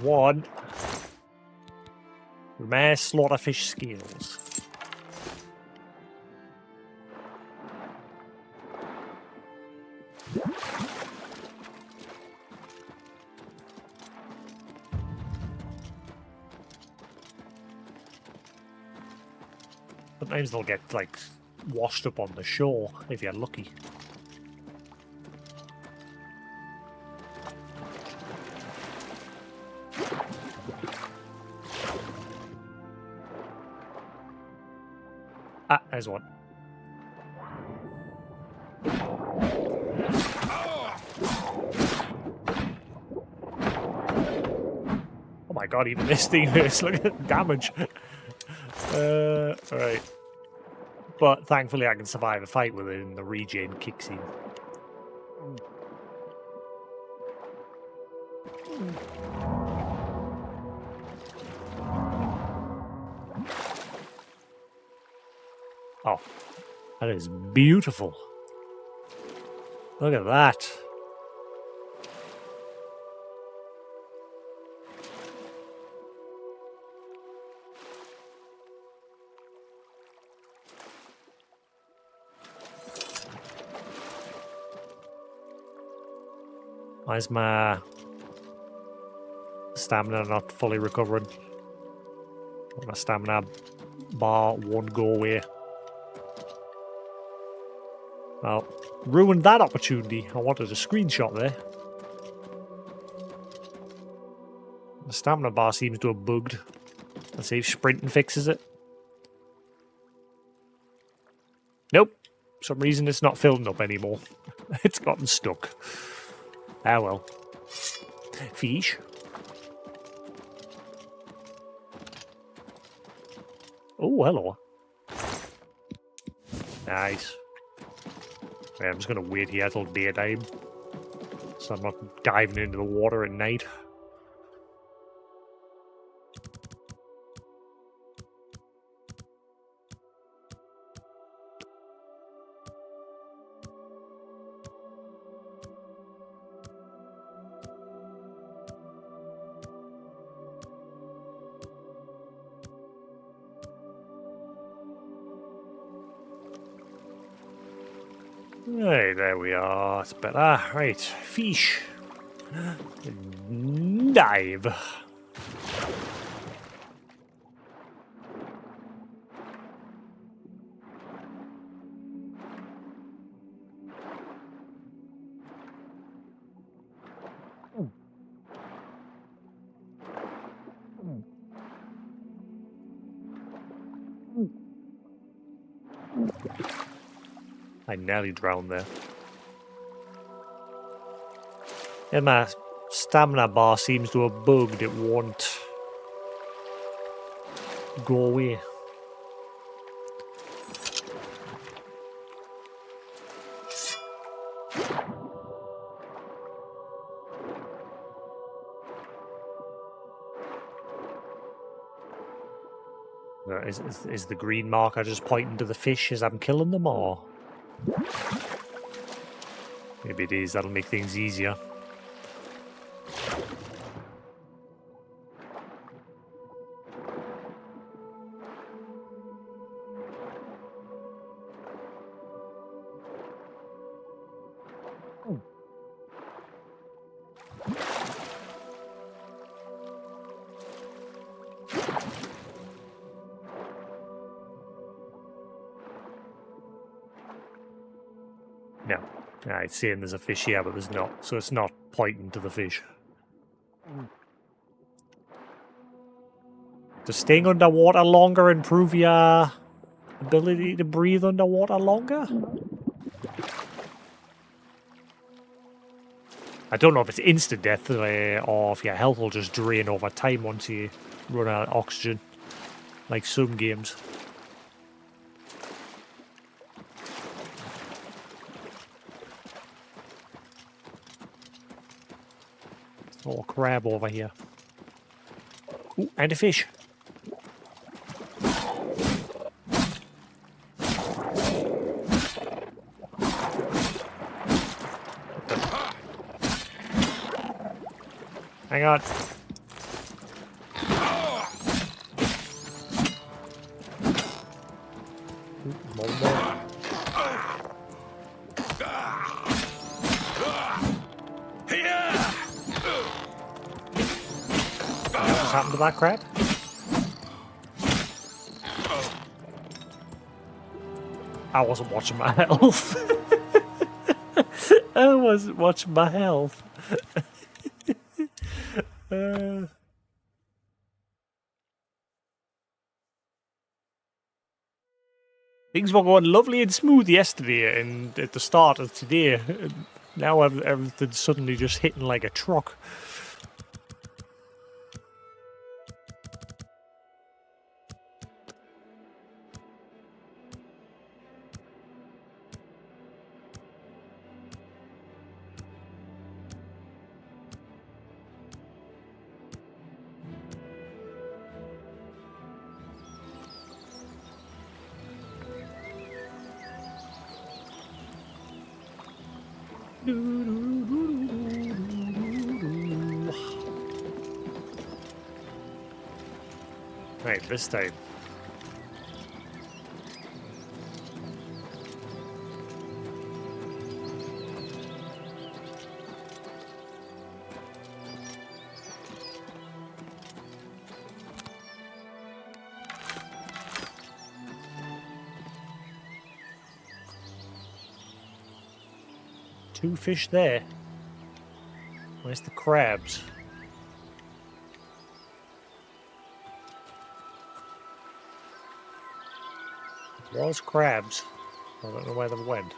One. Rare slaughterfish scales. Sometimes they'll get, like, washed up on the shore, if you're lucky. Ah, there's one. Oh my god, even this thing hurts. Look at the damage. Alright. But thankfully I can survive a fight with it and the regen kicks in. Oh, that is beautiful. Look at that. Why is my stamina not fully recovered? My stamina bar won't go away. Well, ruined that opportunity. I wanted a screenshot there. The stamina bar seems to have bugged. Let's see if sprinting fixes it. Nope. For some reason it's not filling up anymore. It's gotten stuck. Ah well. Fish. Oh, hello. Nice. Yeah, I'm just gonna wait here till daytime, so I'm not diving into the water at night. Right, there we are. It's better. Right, fish. Dive. I nearly drowned there. And my stamina bar seems to have bugged. It won't go away. Is the green marker just pointing to the fish as I'm killing them, or maybe it is? That'll make things easier. No. It's saying there's a fish here, but there's not. So it's not pointing to the fish. Does staying underwater longer improve your ability to breathe underwater longer? I don't know if it's instant death or if your health will just drain over time once you run out of oxygen, like some games. Oh, crab over here. Ooh, and a fish. Hang on. What's happened to that crab? I wasn't watching my health. I wasn't watching my health. Things were going lovely and smooth yesterday and at the start of today. Now everything's suddenly just hitting like a truck. Right, this time. Two fish there. Where's the crabs? Those crabs. I don't know where they went.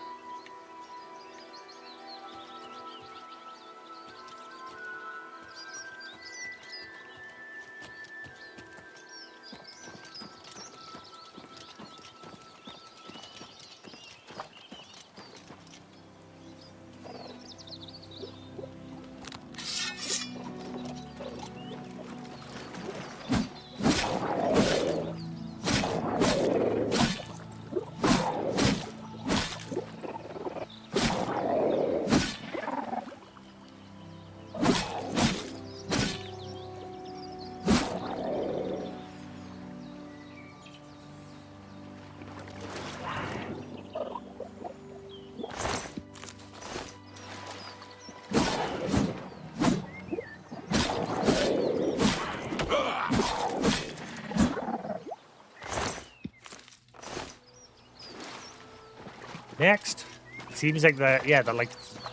Next, it seems like they're like,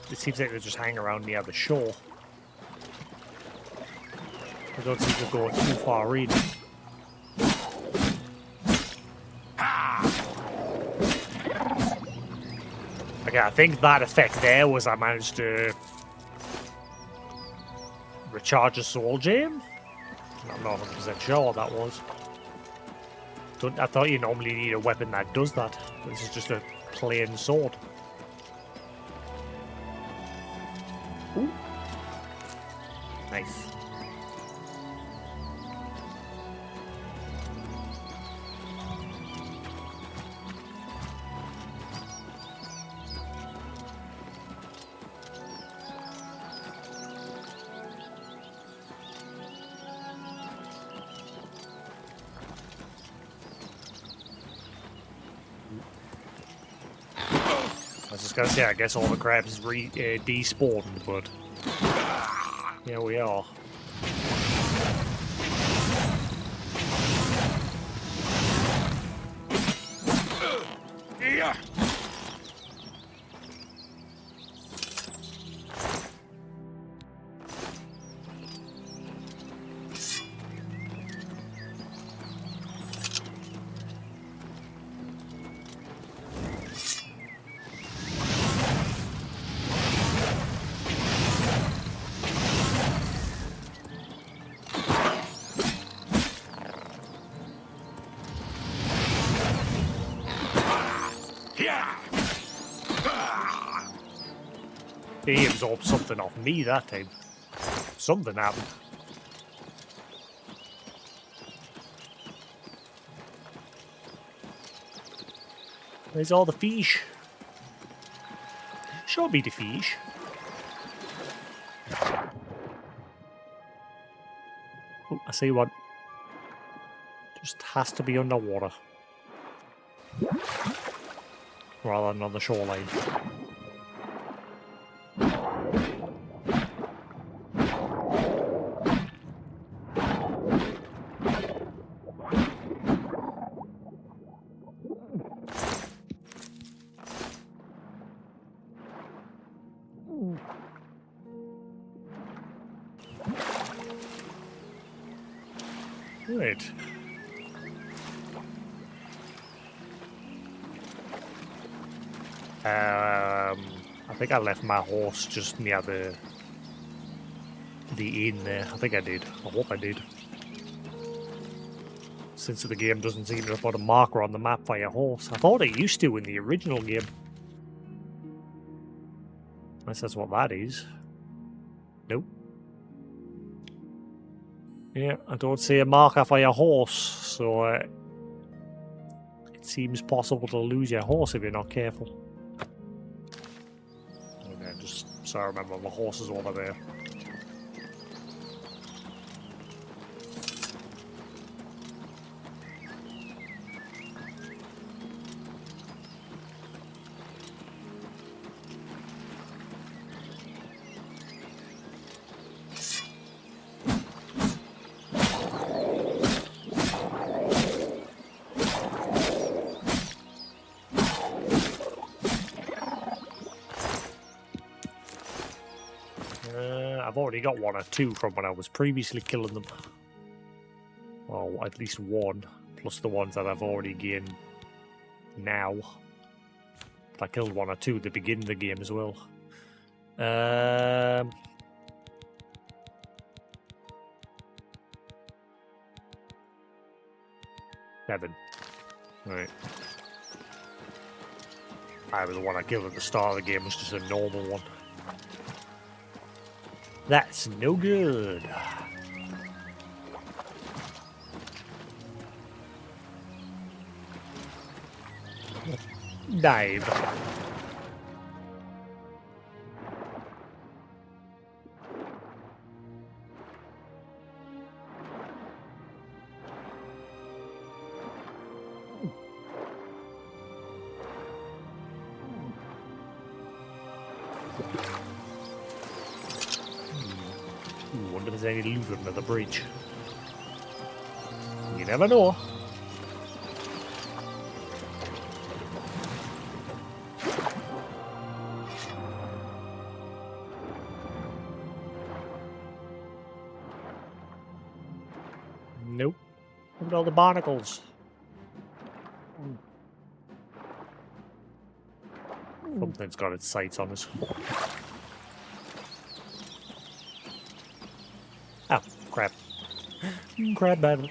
it seems like they just hang around near the shore. They don't seem to go too far in. Okay, I think that effect there was I managed to recharge a soul gem. I'm not 100% sure what that was. I thought you normally need a weapon that does that. This is just a plain sword. Ooh. Nice. I was just gonna say, I guess all the crabs despawned, but here we are. Yeah. He absorbed something off me that time. Something happened. Where's all the fish? Show me the fish. Oh, I see one. Just has to be underwater. Rather than on the shoreline. Right. I think I left my horse just near the inn there. I think I did. I hope I did. Since the game doesn't seem to put a marker on the map for your horse. I thought it used to in the original game. Unless that's what that is. Nope. Yeah, I don't see a marker for your horse, so it seems possible to lose your horse if you're not careful. Okay, just so I remember my horse is over there. I've already got one or two from when I was previously killing them. Well, at least one, plus the ones that I've already gained now. I killed one or two at the beginning of the game as well. 7. Right. The one I killed at the start of the game was just a normal one. That's no good. Dive. Wonder if there's any loot under the bridge. You never know. Nope. Look at all the barnacles. Something's got its sights on us. Oh, crap. Crap battle.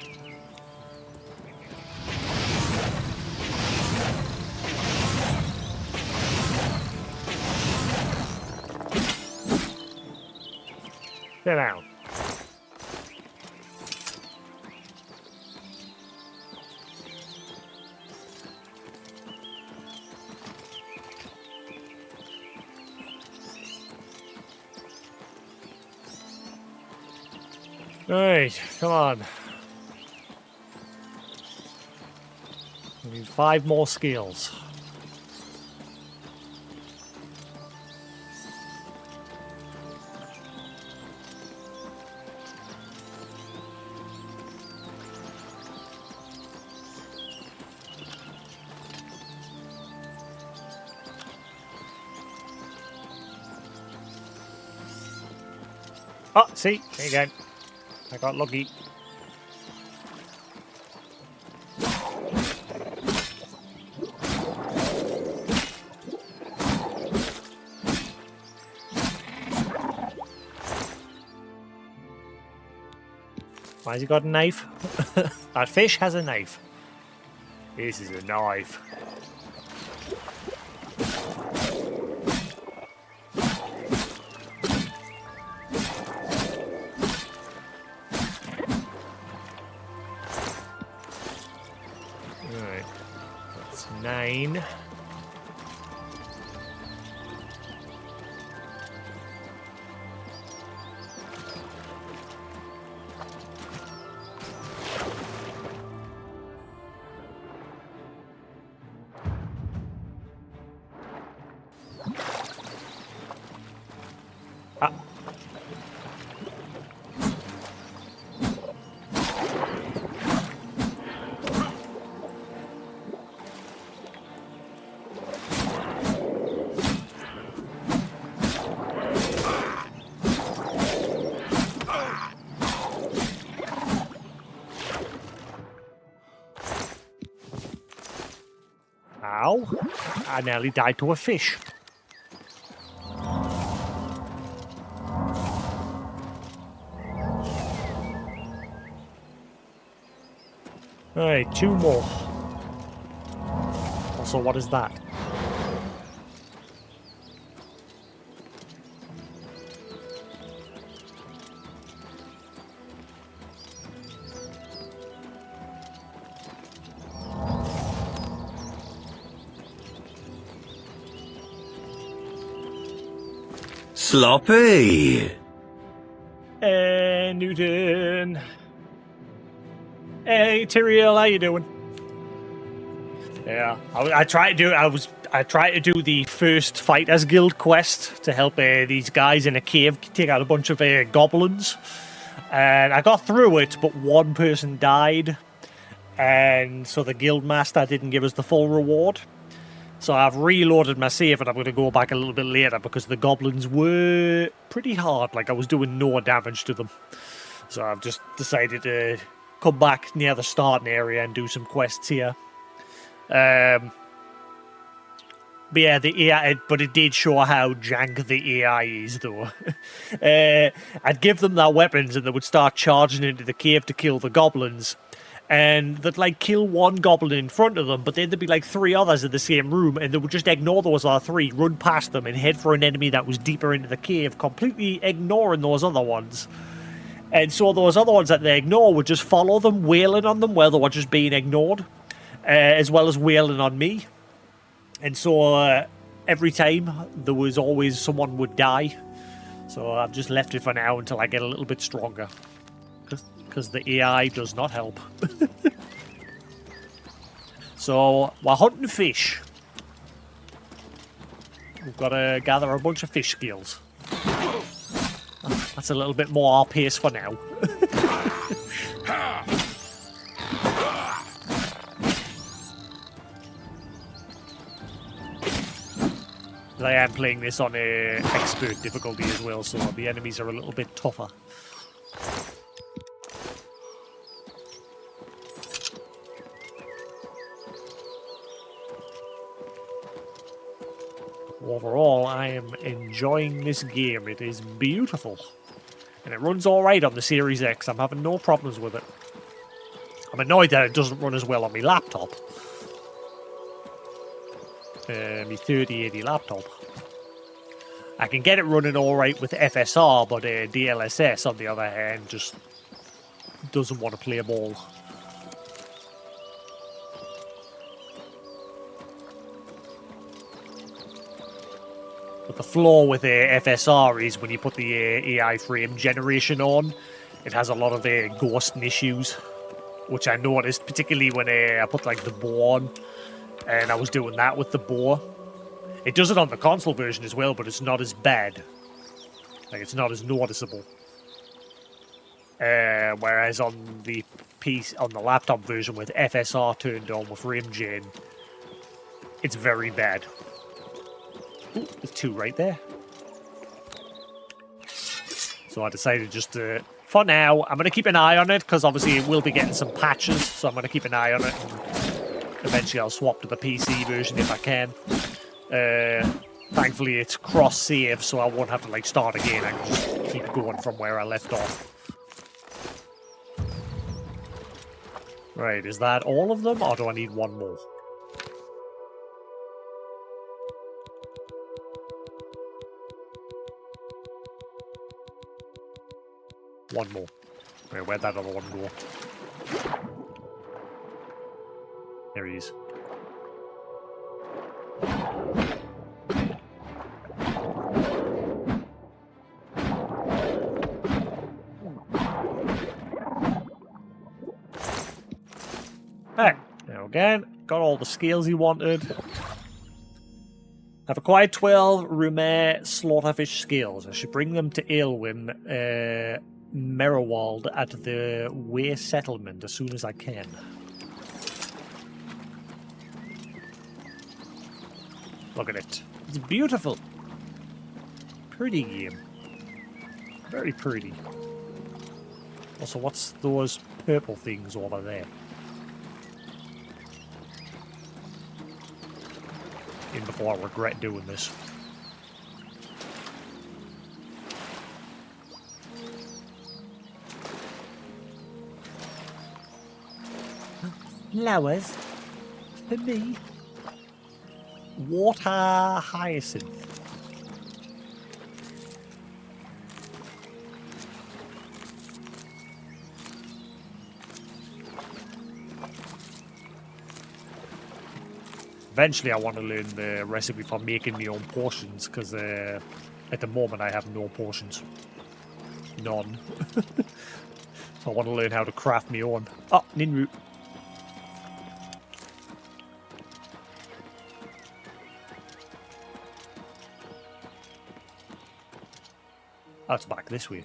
Sit down. Alright, come on. We need 5 more skills. Oh, see, there you go. I got lucky. Why has he got a knife? That fish has a knife. This is a knife. Alright. That's 9. Ow. I nearly died to a fish. Alright, 2 more. Also, what is that? Sloppy! Hey, Newton. Hey, Tyrael, how you doing? Yeah, I tried to do the first Fighters Guild quest to help these guys in a cave take out a bunch of goblins, and I got through it, but one person died, and so the guild master didn't give us the full reward. So I've reloaded my save, and I'm going to go back a little bit later because the goblins were pretty hard. Like, I was doing no damage to them. So I've just decided to come back near the starting area and do some quests here. But yeah, the AI, but it did show how jank the AI is, though. I'd give them their weapons, and they would start charging into the cave to kill the goblins. And they'd, like, kill one goblin in front of them, but then there'd be, like, 3 others in the same room, and they would just ignore those other 3, run past them, and head for an enemy that was deeper into the cave, completely ignoring those other ones. And so those other ones that they ignore would just follow them, wailing on them while they were just being ignored, as well as wailing on me. And so every time there was always someone would die. So I've just left it for now until I get a little bit stronger. Because the AI does not help. So we're hunting fish. We've got to gather a bunch of fish skills. That's a little bit more our pace for now. I am playing this on a expert difficulty as well, so the enemies are a little bit tougher. Overall, I am enjoying this game. It is beautiful. And it runs alright on the Series X. I'm having no problems with it. I'm annoyed that it doesn't run as well on my laptop. My 3080 laptop. I can get it running alright with FSR, but DLSS, on the other hand, just doesn't want to play ball. But the flaw with FSR is when you put the AI frame generation on, it has a lot of ghosting issues, which I noticed, particularly when I put like the bow on, and I was doing that with the bow. It does it on the console version as well, but it's not as bad. Like, it's not as noticeable. Whereas on the laptop version with FSR turned on with frame gen, it's very bad. Ooh, there's 2 right there. So I decided just to, for now, I'm going to keep an eye on it, because obviously it will be getting some patches, so I'm going to keep an eye on it, and eventually I'll swap to the PC version if I can. Thankfully it's cross-save, so I won't have to like start again. I can just keep going from where I left off. Right, is that all of them, or do I need one more? One more. Wait, where'd that other one go? There he is. Alright, now again, got all the skills he wanted. I've acquired 12 Rumare Slaughterfish skills. I should bring them to Aelwyn, Merowald at the Way Settlement as soon as I can. Look at it. It's beautiful. Pretty game. Very pretty. Also, what's those purple things over there? In before I regret doing this. Flowers? For me? Water hyacinth. Eventually I want to learn the recipe for making my own potions, because at the moment I have no potions. None. So I want to learn how to craft my own. Oh, Ninroot. That's back this way.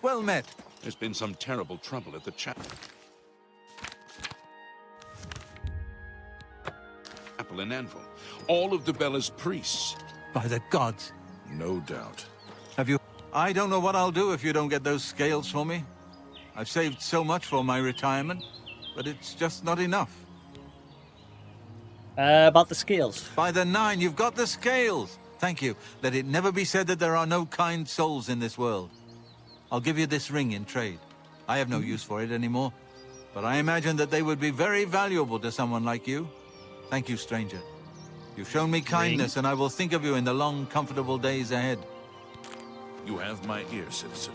Well met. There's been some terrible trouble at the chapel in Anvil. All of Debella's priests. By the gods. No doubt. Have you? I don't know what I'll do if you don't get those scales for me. I've saved so much for my retirement, but it's just not enough. About the scales. By the 9, you've got the scales! Thank you. Let it never be said that there are no kind souls in this world. I'll give you this ring in trade. I have no use for it anymore, but I imagine that they would be very valuable to someone like you. Thank you, stranger. You've shown me kindness, and I will think of you in the long, comfortable days ahead. You have my ear, citizen.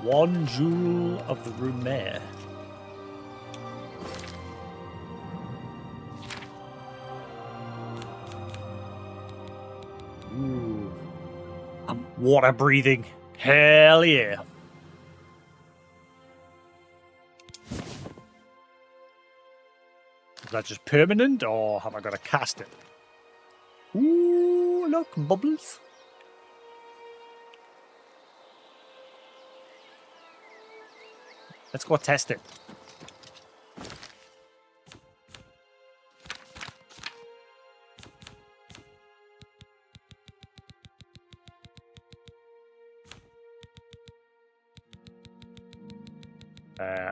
1 jewel of the Rumere. Ooh. Water breathing. Hell yeah. Is that just permanent, or have I got to cast it? Ooh, look, bubbles. Let's go test it.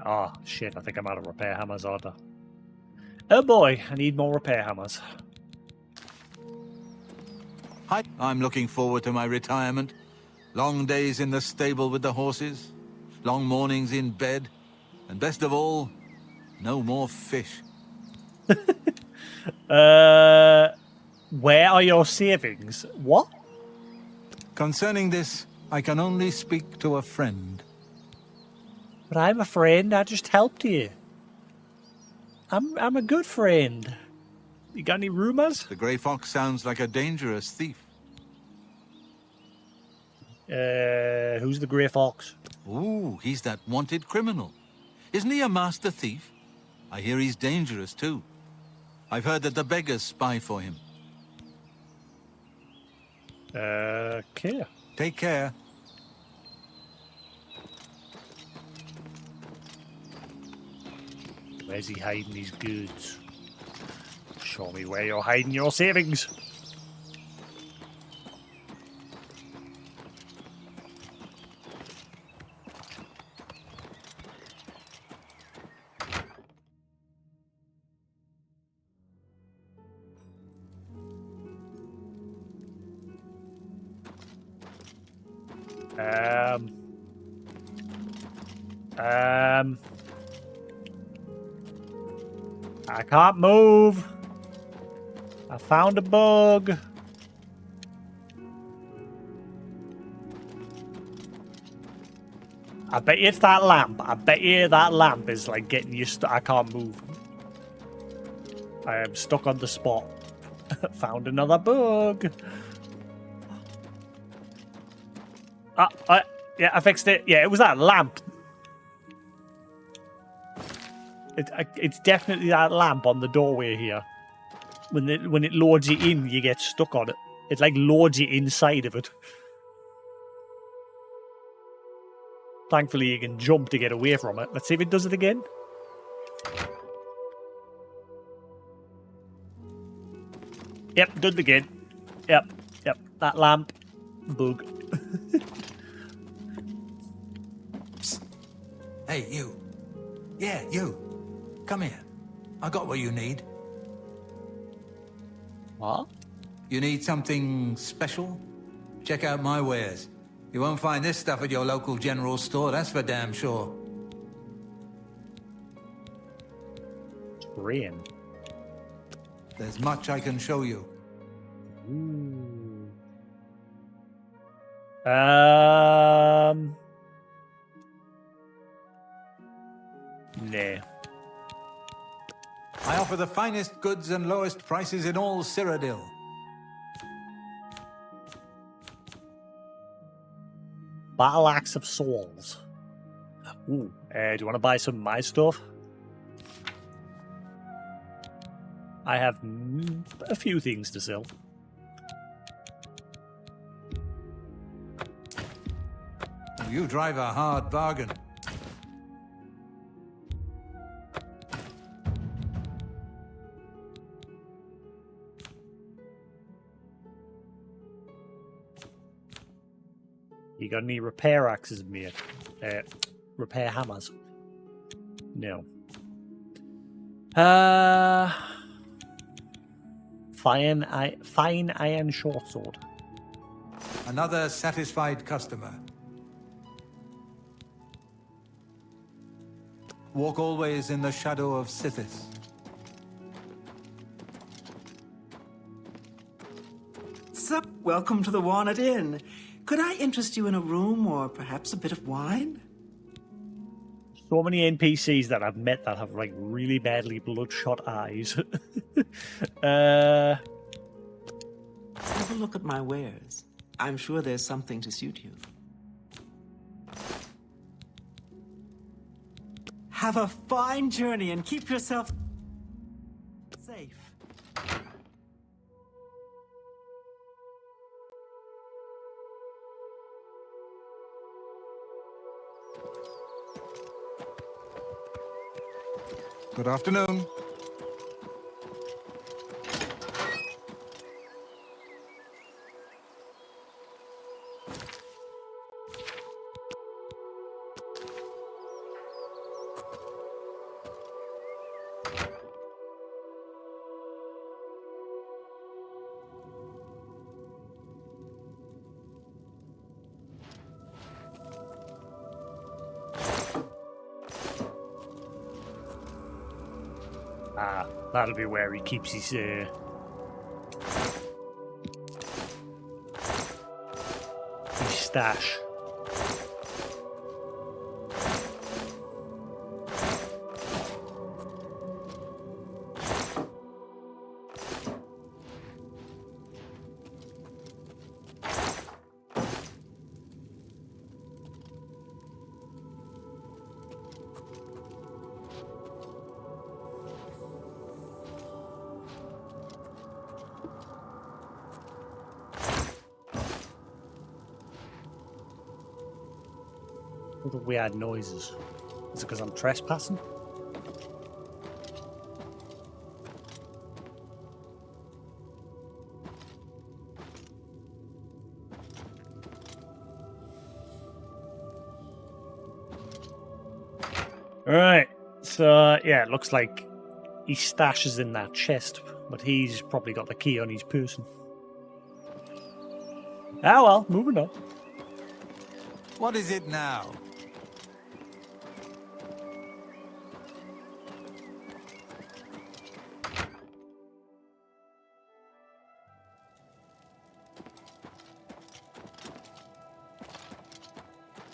Oh, shit, I think I'm out of repair hammers, aren't I? Oh boy, I need more repair hammers. Hi. I'm looking forward to my retirement. Long days in the stable with the horses, long mornings in bed, and best of all, no more fish. Where are your savings? What? Concerning this, I can only speak to a friend. But I'm a friend, I just helped you. I'm a good friend. You got any rumors? The Grey Fox sounds like a dangerous thief. Who's the Grey Fox? Ooh, he's that wanted criminal. Isn't he a master thief? I hear he's dangerous too. I've heard that the beggars spy for him. Okay. Take care. Where's he hiding his goods? Show me where you're hiding your savings. I can't move. I found a bug. I bet you it's that lamp. I bet you that lamp is like getting you stuck. I can't move. I am stuck on the spot. Found another bug. Yeah, I fixed it. Yeah, it was that lamp. It's definitely that lamp on the doorway here. When it loads you in, you get stuck on it. It like loads you inside of it. Thankfully, you can jump to get away from it. Let's see if it does it again. Yep, did it again. Yep. That lamp. Bug. Hey, you. Yeah, you. Come here. I got what you need. What? You need something special? Check out my wares. You won't find this stuff at your local general store, that's for damn sure. Rain. There's much I can show you. Ooh. Nah. I offer the finest goods and lowest prices in all Cyrodiil. Battle Axe of Souls. Ooh. Do you want to buy some of my stuff? I have a few things to sell. You drive a hard bargain. You got any repair axes, mate? Repair hammers? No. Fine iron short sword. Another satisfied customer. Walk always in the shadow of Sithis. Sup, welcome to the Walnut Inn. Could I interest you in a room or perhaps a bit of wine? So many NPCs that I've met that have like really badly bloodshot eyes. Have a look at my wares. I'm sure there's something to suit you. Have a fine journey and keep yourself safe. Good afternoon. Ah, that'll be where he keeps his stash. All the weird noises. Is it because I'm trespassing? Alright, so yeah, it looks like he stashes in that chest, but he's probably got the key on his person. Ah well, moving on. What is it now?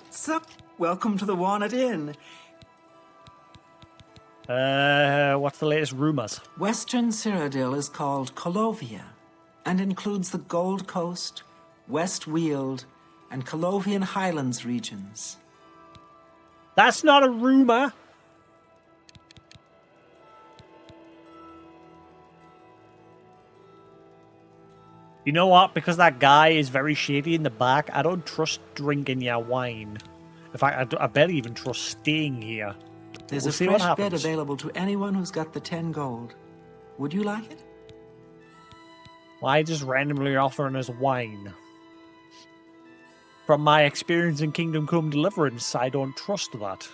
Sup, welcome to the Walnut Inn. What's the latest rumors? Western Cyrodiil is called Colovia and includes the Gold Coast, West Weald, and Colovian Highlands regions. That's not a rumor. You know what? Because that guy is very shady in the back, I don't trust drinking your wine. In fact, I barely even trust staying here. There's We'll a see what fresh bed happens. available to anyone who's got the 10 gold. Would you like it? Why just randomly offering us wine? From my experience in Kingdom Come Deliverance, I don't trust that.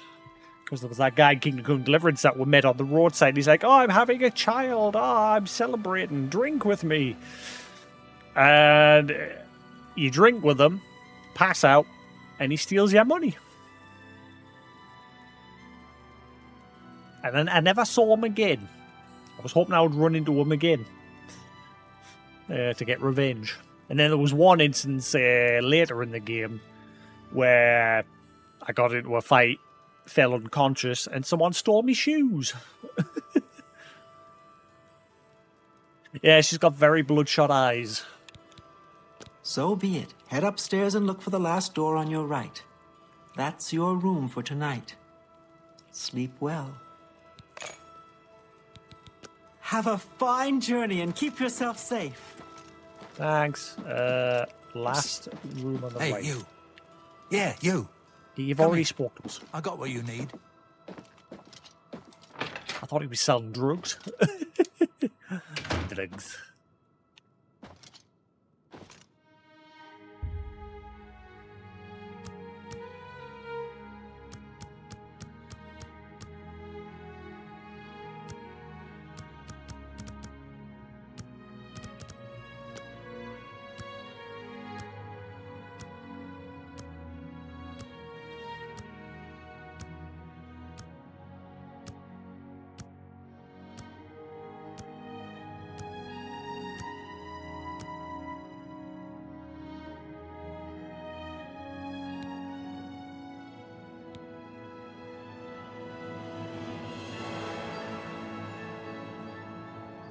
Because there was that guy in Kingdom Come Deliverance that we met on the roadside. He's like, oh, I'm having a child. Oh, I'm celebrating. Drink with me. And you drink with him, pass out, and he steals your money. And then I never saw him again. I was hoping I would run into him again to get revenge. And then there was one instance later in the game where I got into a fight, fell unconscious, and someone stole me shoes. Yeah, she's got very bloodshot eyes. So be it. Head upstairs and look for the last door on your right. That's your room for tonight. Sleep well. Have a fine journey and keep yourself safe. Thanks. Last room on the right. Hey, you. Yeah, you. You've Come already here. spoke to us. I got what you need. I thought he was selling drugs. Drugs.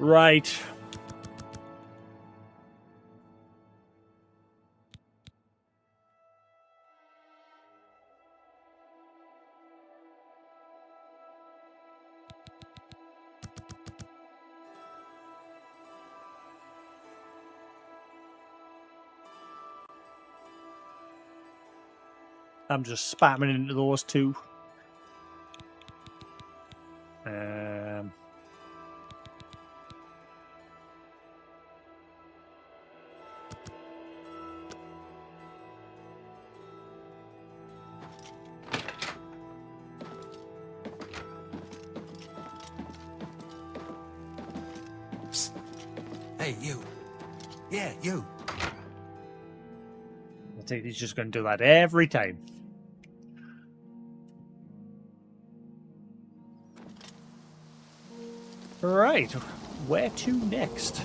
Right. I'm just spamming into those two. Hey, you. Yeah, you. I think he's just going to do that every time. Right, where to next?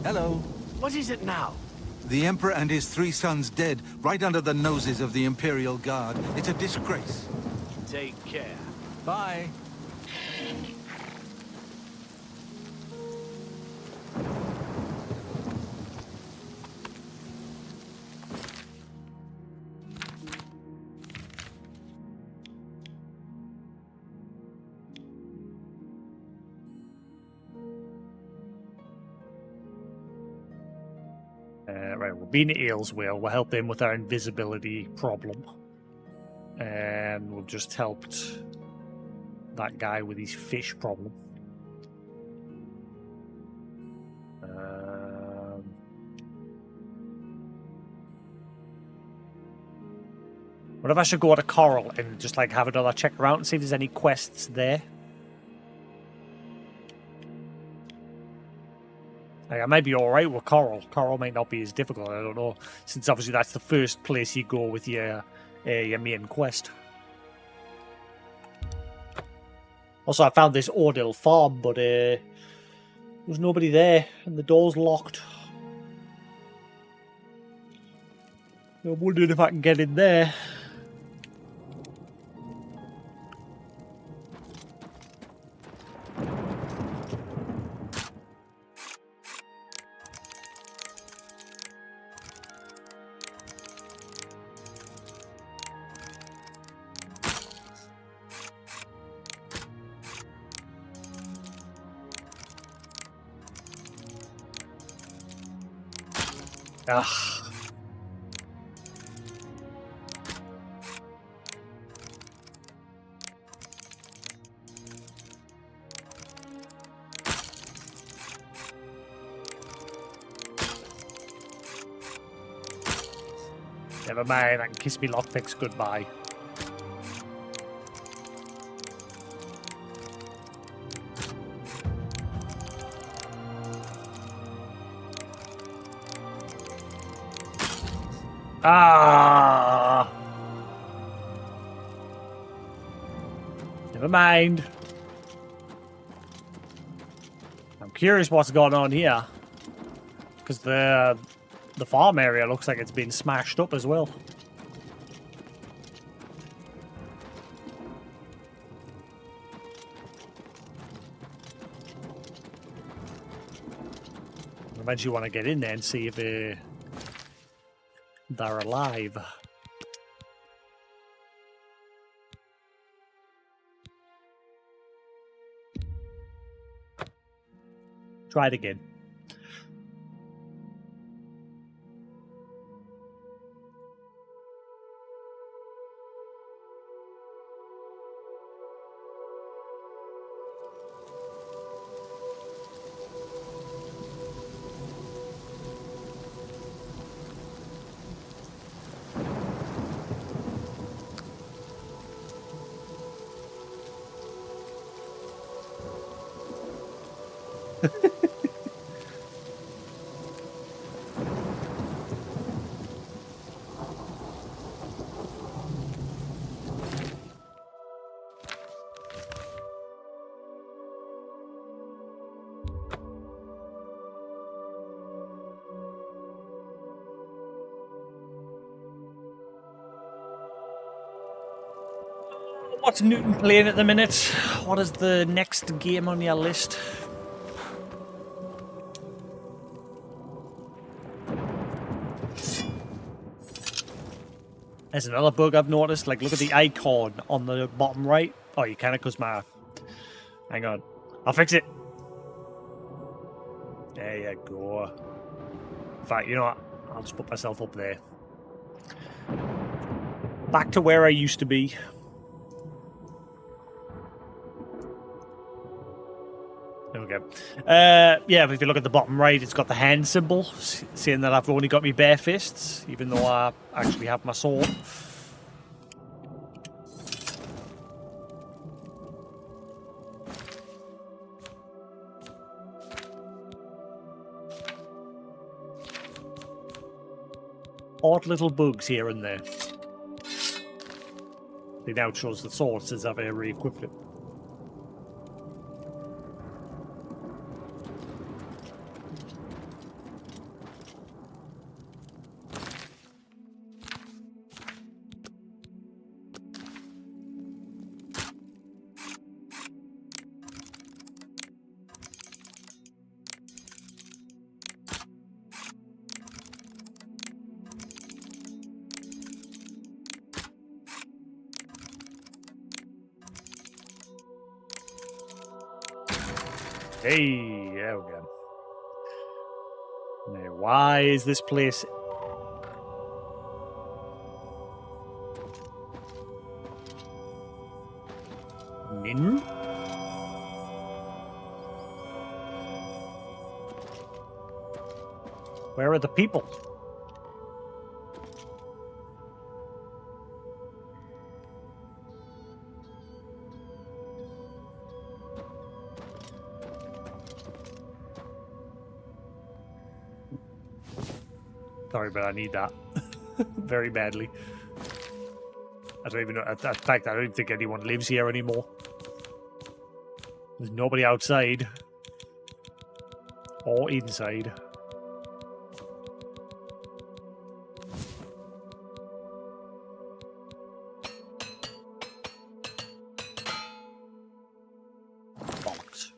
Hello. What is it now? The Emperor and his 3 sons dead, right under the noses of the Imperial Guard. It's a disgrace. Take care. Bye. Right, we've been to Ayleswale. We'll help him with our invisibility problem. And we've just helped that guy with his fish problem. What if I should go to Coral and just like have another check around and see if there's any quests there? Like, I might be alright with Coral. Coral might not be as difficult, I don't know. Since obviously that's the first place you go with your main quest. Also, I found this Ordil farm, but there's nobody there, and the door's locked. I'm wondering if I can get in there. Ugh. Never mind, I can kiss me lockpicks goodbye. Ah! Never mind. I'm curious what's going on here. Because the farm area looks like it's been smashed up as well. I eventually want to get in there and see if they're alive. Try it again. What's Newton playing at the minute? What is the next game on your list? There's another bug I've noticed. Like, look at the icon on the bottom right. Oh, you can't because my... Hang on. I'll fix it. There you go. In fact, you know what? I'll just put myself up there. Back to where I used to be. There we go. Yeah, but if you look at the bottom right, it's got the hand symbol, saying that I've only got me bare fists, even though I actually have my sword. Odd little bugs here and there. They now chose the sword since I've re-equipped it. Hey, there we go. Now, why is this place... Minru? Where are the people? Sorry, but I need that very badly. I don't even know. In fact, I don't think anyone lives here anymore. There's nobody outside or inside. Bollocks.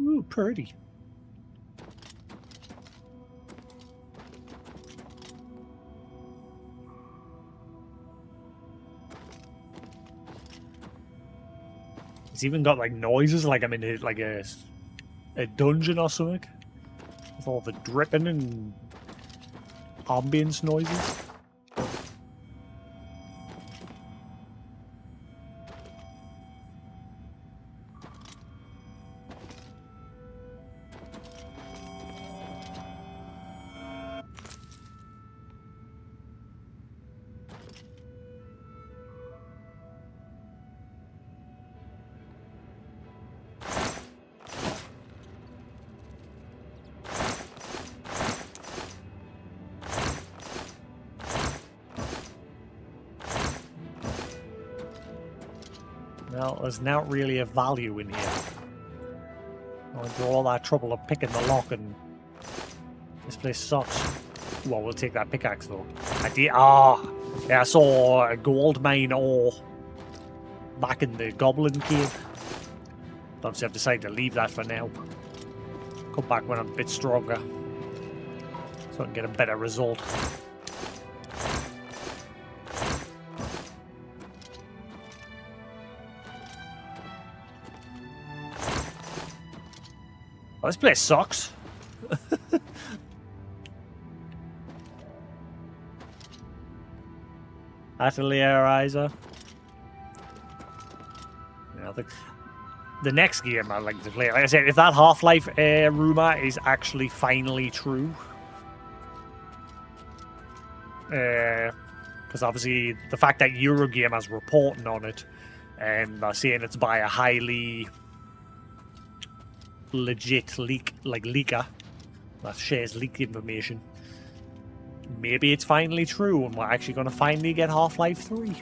Ooh, pretty. It's even got like noises, like I'm in a dungeon or something, with all the dripping and ambience noises. Well, there's not really a value in here. I went through all that trouble of picking the lock, and this place sucks. Well, we'll take that pickaxe though. Yeah, I saw a gold mine ore back in the Goblin Cave. But obviously, I've decided to leave that for now. Come back when I'm a bit stronger, so I can get a better result. Oh, this place sucks. Atelierizer. Yeah, I think the next game I'd like to play, like I said, if that Half-Life rumor is actually finally true, because obviously the fact that Eurogamer's reporting on it and they're saying it's by a highly legit leaker that shares leaked information. Maybe it's finally true and we're actually going to finally get Half-Life 3. In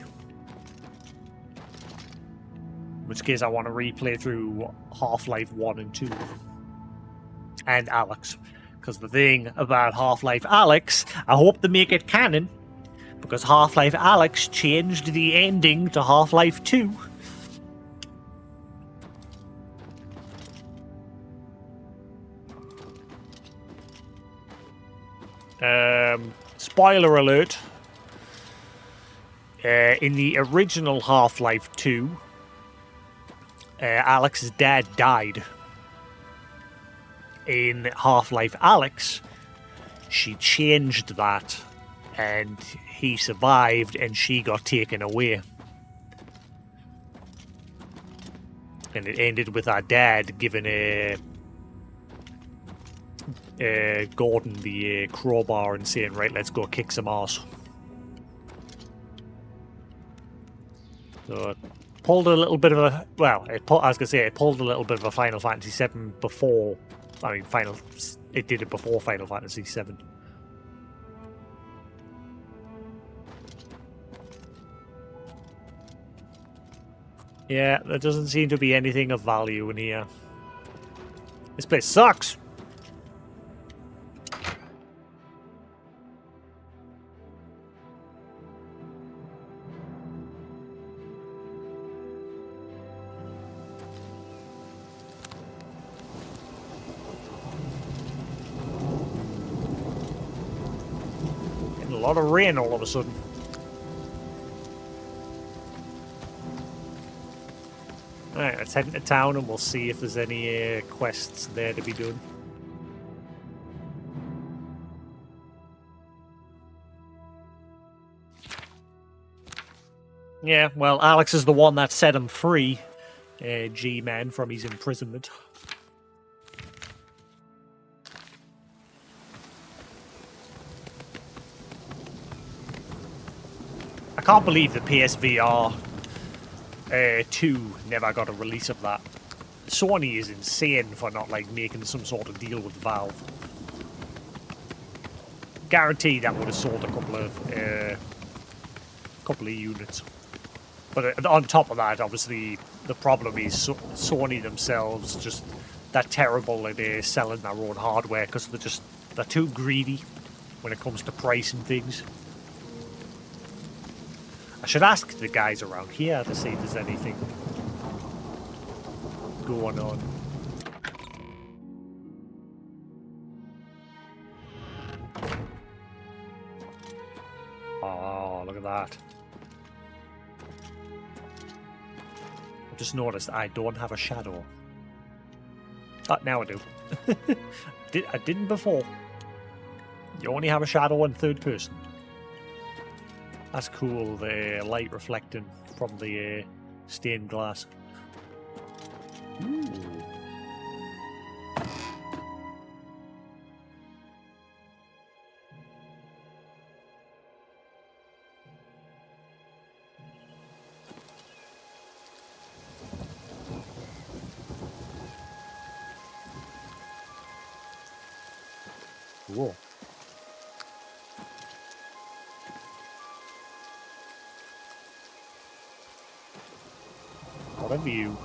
which case I want to replay through Half-Life 1 and 2. and Alex. Because the thing about Half-Life Alex, I hope they make it canon, because Half-Life Alex changed the ending to Half-Life 2. Spoiler alert. In the original Half-Life 2, Alex's dad died. In Half-Life Alex, she changed that, and he survived, and she got taken away. And it ended with our dad giving Gordon the crowbar and saying, right, let's go kick some ass. So it pulled a little bit of a... Well, I was going to say, it pulled a little bit of a Final Fantasy VII before... I mean, it did it before Final Fantasy VII. Yeah, there doesn't seem to be anything of value in here. This place sucks! Getting a lot of rain all of a sudden. Alright, let's head into town and we'll see if there's any quests there to be done. Yeah, well, Alex is the one that set him free, G-Man, from his imprisonment. I can't believe the PSVR 2 never got a release of that. Sony is insane for not like making some sort of deal with Valve. Guaranteed that would have sold a couple of units. But on top of that, obviously, the problem is Sony themselves just they're terrible at selling their own hardware because they're too greedy when it comes to price and things. I should ask the guys around here to see if there's anything going on. Oh, look at that. I just noticed I don't have a shadow. Oh, now I do. I didn't before. You only have a shadow in third person. That's cool, the light reflecting from the stained glass. Ooh. Cool. What a view.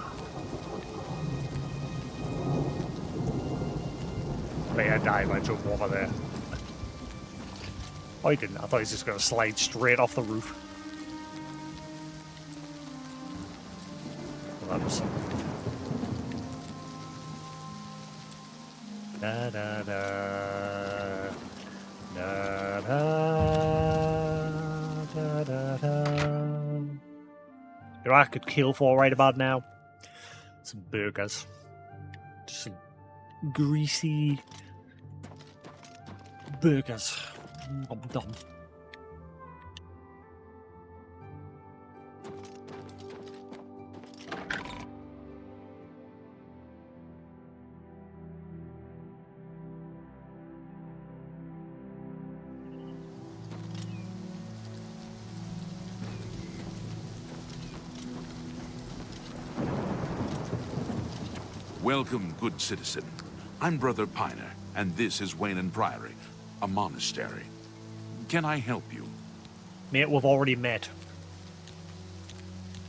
May I dive, I jump over there. Oh, he didn't. I thought he was just going to slide straight off the roof. Well, that was... Da da da. Da da. Da da da. You know what I could kill for right about now? Some burgers. Just some greasy burgers. Nom nom. Welcome, good citizen. I'm Brother Piner, and this is Wayland Priory, a monastery. Can I help you? Mate, we've already met.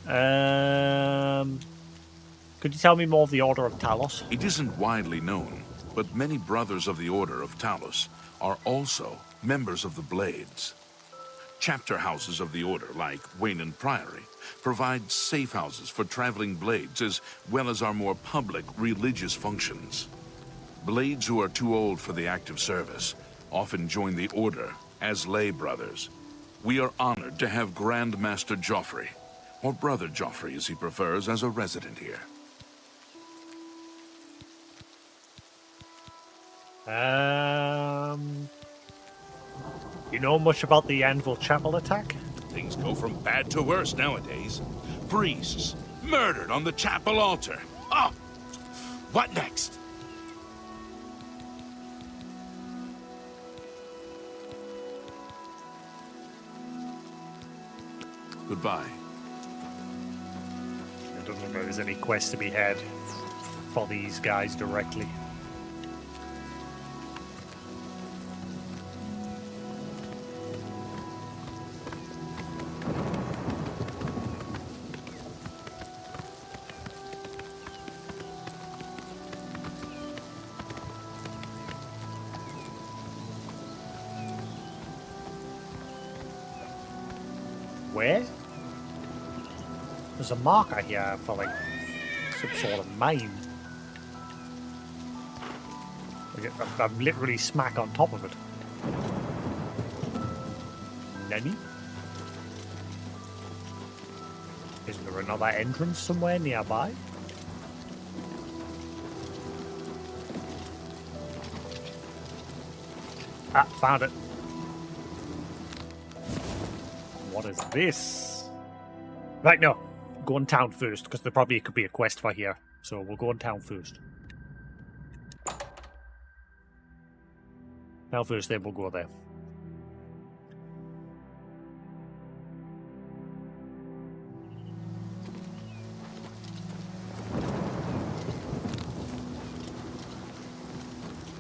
Could you tell me more of the Order of Talos? It isn't widely known, but many brothers of the Order of Talos are also members of the Blades. Chapter houses of the Order, like Waynon Priory, provide safe houses for traveling Blades as well as our more public religious functions. Blades who are too old for the active service often join the Order as lay brothers. We are honored to have Grand Master Joffrey, or Brother Joffrey as he prefers, as a resident here. You know much about the Anvil Chapel attack? Things go from bad to worse nowadays. Priests murdered on the chapel altar. Oh, what next? Goodbye. I don't know if there's any quest to be had for these guys directly. Where? There's a marker here for like some sort of mine. I'm literally smack on top of it. Nani? Is there another entrance somewhere nearby? Ah, found it. What is this? Right, no. Go in town first, because there probably could be a quest for here. So we'll go in town first. Now first, then we'll go there.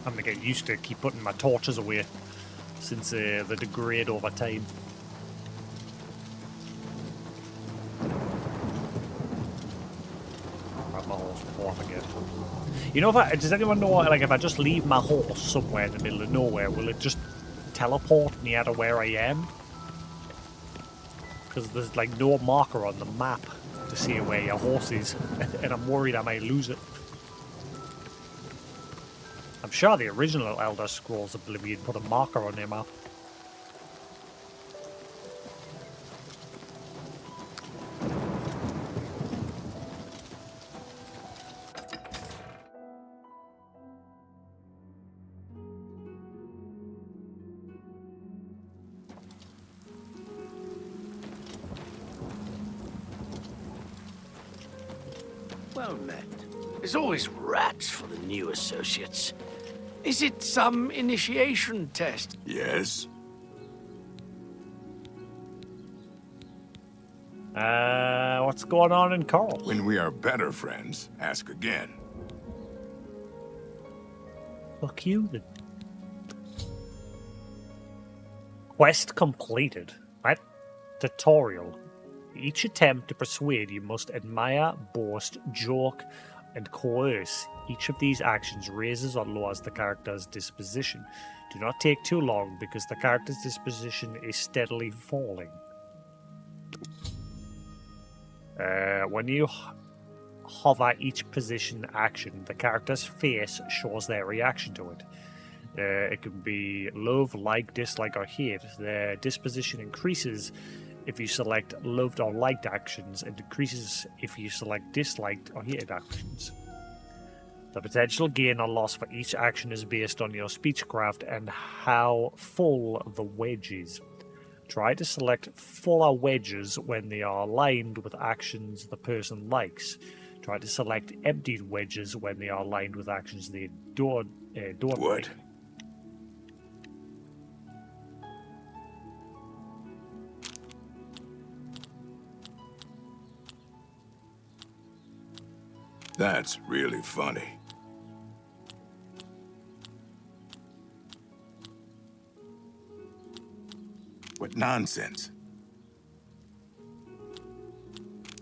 I'm gonna get used to keep putting my torches away, since they degrade over time. Before I forget. You know, does anyone know, like, if I just leave my horse somewhere in the middle of nowhere, will it just teleport me out of where I am? Because there's, like, no marker on the map to see where your horse is, and I'm worried I might lose it. I'm sure the original Elder Scrolls Oblivion put a marker on their map. Well met. There's always rats for the new associates. Is it some initiation test? Yes. What's going on in Coral? When we are better friends, ask again. Fuck you, then. Quest completed. Right? Tutorial. Each attempt to persuade you must admire, boast, joke, and coerce. Each of these actions raises or lowers the character's disposition. Do not take too long because the character's disposition is steadily falling. When you hover each position action, the character's face shows their reaction to it. It can be love, like, dislike, or hate. Their disposition increases if you select loved or liked actions, and decreases if you select disliked or hated actions. The potential gain or loss for each action is based on your speechcraft and how full the wedge is. Try to select fuller wedges when they are aligned with actions the person likes. Try to select emptied wedges when they are aligned with actions they don't like. That's really funny. What nonsense.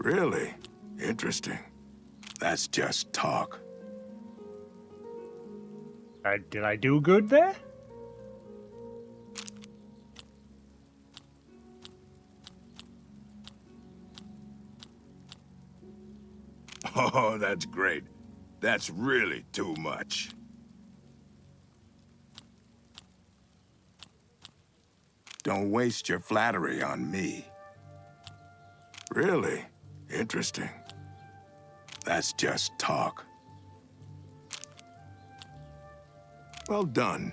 Really? Interesting. That's just talk. Did I do good there? Oh, that's great. That's really too much. Don't waste your flattery on me. Really? Interesting. That's just talk. Well done.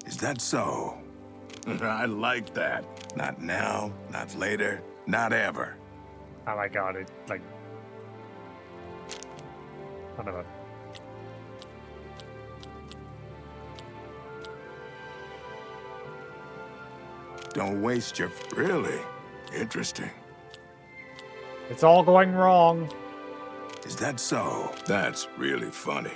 Is that so? I like that. Not now, not later, not ever. Oh my god, it, like... Whatever. Don't waste your... Really? Interesting. It's all going wrong. Is that so? That's really funny.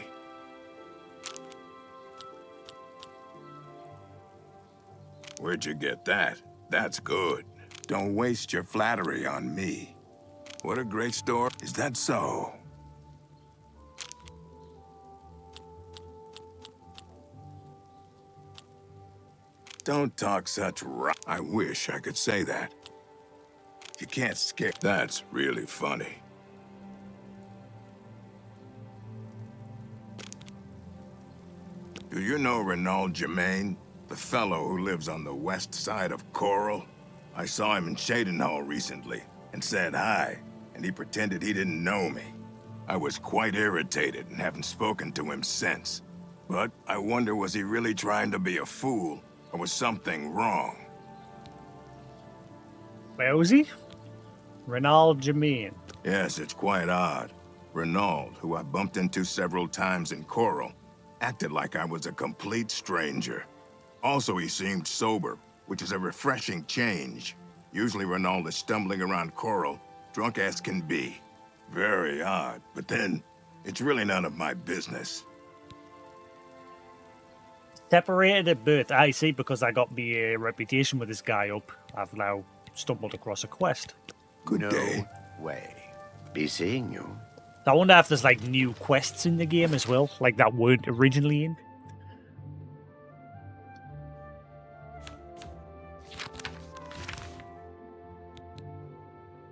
Where'd you get that? That's good. Don't waste your flattery on me. What a great story. Is that so? Don't talk such I wish I could say that. You can't skip. That's really funny. Do you know Renaud Germain? The fellow who lives on the west side of Coral? I saw him in Shadenhall recently and said hi, and he pretended he didn't know me. I was quite irritated and haven't spoken to him since. But I wonder, was he really trying to be a fool, or was something wrong? Where was he? Renaud Germain. Yes, it's quite odd. Renaud, who I bumped into several times in Coral, acted like I was a complete stranger. Also, he seemed sober, which is a refreshing change. Usually Renaud is stumbling around Coral, drunk as can be. Very odd, but then, it's really none of my business. Separated at birth. I see, because I got my reputation with this guy up. I've now stumbled across a quest. Good day. Way. Be seeing you. I wonder if there's like new quests in the game as well, like that weren't originally in.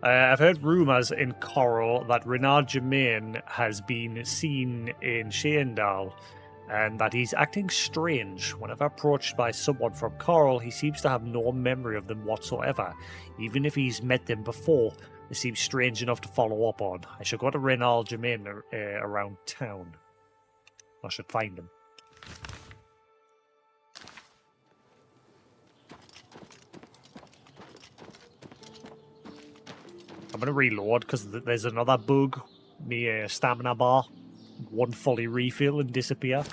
I've heard rumours in Coral that Renaud Germain has been seen in Shadenhall, and that he's acting strange. Whenever approached by someone from Coral, he seems to have no memory of them whatsoever. Even if he's met them before, they seem strange enough to follow up on. I should go to Renaud Germain around town. I should find him. I'm going to reload because there's another bug. The stamina bar. One fully refill and disappear.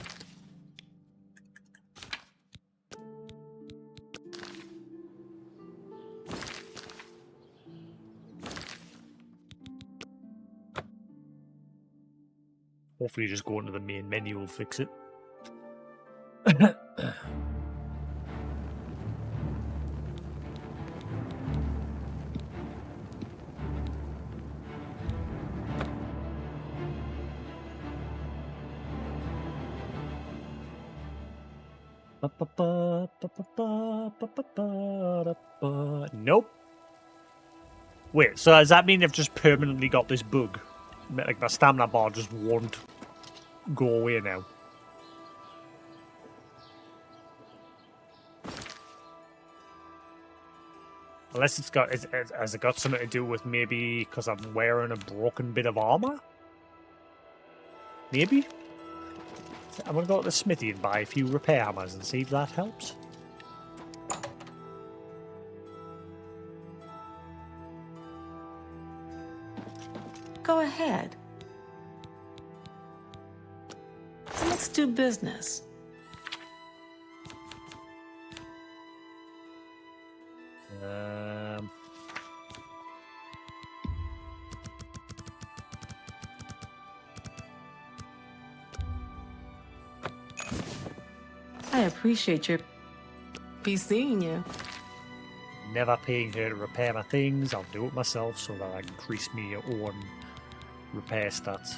Hopefully just go into the main menu will fix it. Nope. Wait, so does that mean they've just permanently got this bug? Like my stamina bar just won't go away now. Unless it's got, has it got something to do with maybe because I'm wearing a broken bit of armor? Maybe? I'm gonna go to the smithy and buy a few repair hammers and see if that helps. Go ahead. So let's do business. I appreciate your be seeing you. Never paying her to repair my things. I'll do it myself so that I increase my own Repair stats.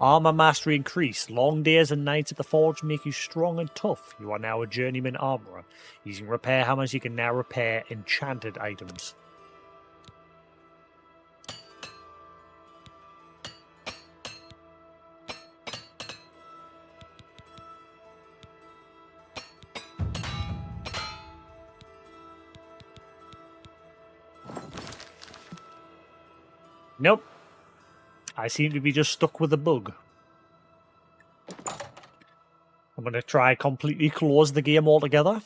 Armor mastery increased. Long days and nights at the forge make you strong and tough. You are now a journeyman armorer. Using repair hammers, you can now repair enchanted items. Nope. I seem to be just stuck with a bug. I'm going to try completely close the game altogether.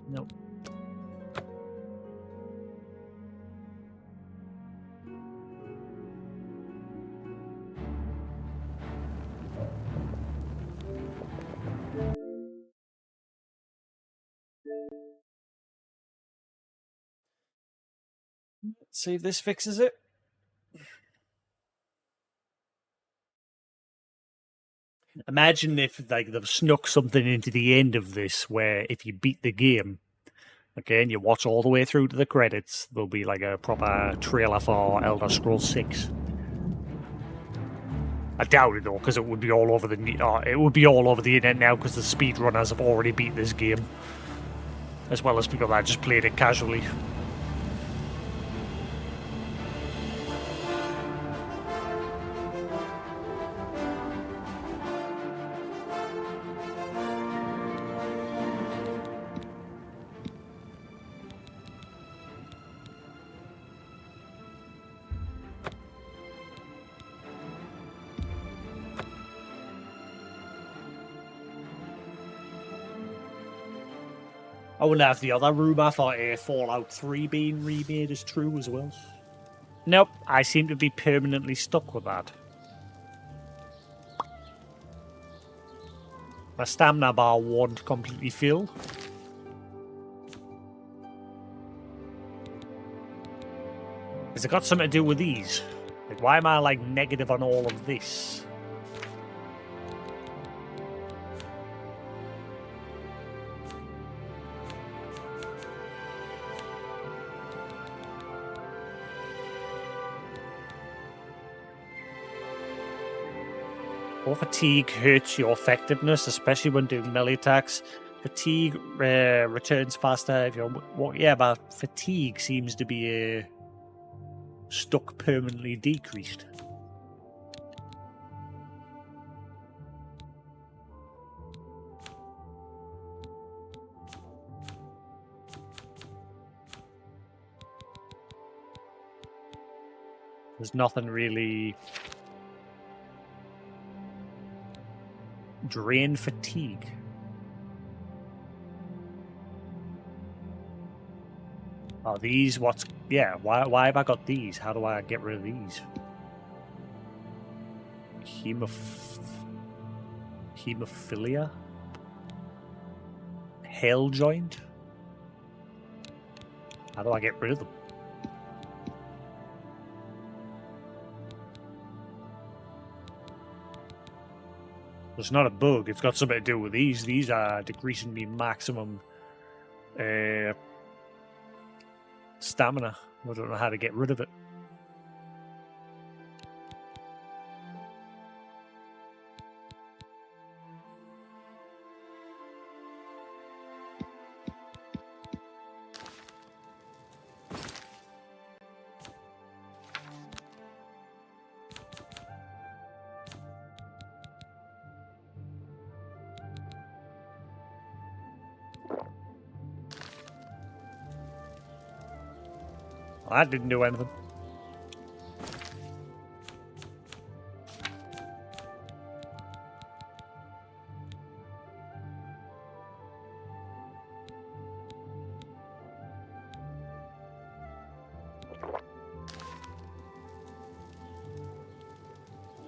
Nope. Let's see if this fixes it. Imagine if like they've snuck something into the end of this where if you beat the game, okay, and you watch all the way through to the credits, there'll be like a proper trailer for Elder Scrolls 6. I doubt it though, because it would be all over the internet now because the speedrunners have already beat this game, as well as people that just played it casually. I wonder if the other rumour for Fallout 3 being remade is true as well. Nope, I seem to be permanently stuck with that. My stamina bar won't completely fill. Has it got something to do with these? Like, why am I like negative on all of this? Or fatigue hurts your effectiveness, especially when doing melee attacks. Fatigue returns faster if you're... Well, yeah, but fatigue seems to be stuck permanently decreased. There's nothing really... Drain fatigue. Are these what's... Yeah, why have I got these? How do I get rid of these? Hemophilia? Hell joint? How do I get rid of them? It's not a bug, it's got something to do with these. These are decreasing me maximum stamina. I don't know how to get rid of it. Well, that didn't do anything.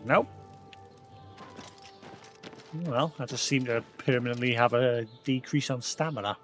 Nope. Well, I just seem to permanently have a decrease on stamina.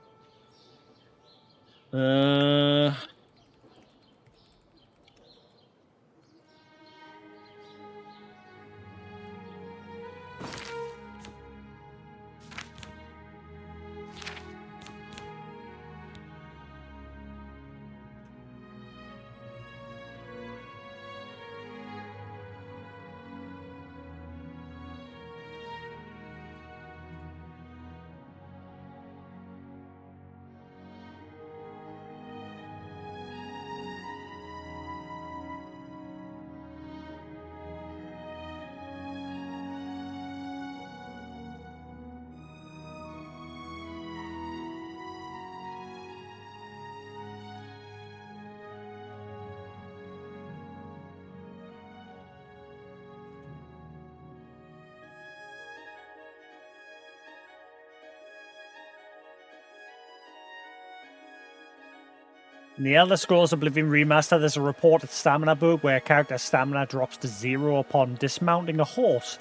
In the Elder Scrolls Oblivion Remaster, there's a reported stamina bug where character stamina drops to 0 upon dismounting a horse.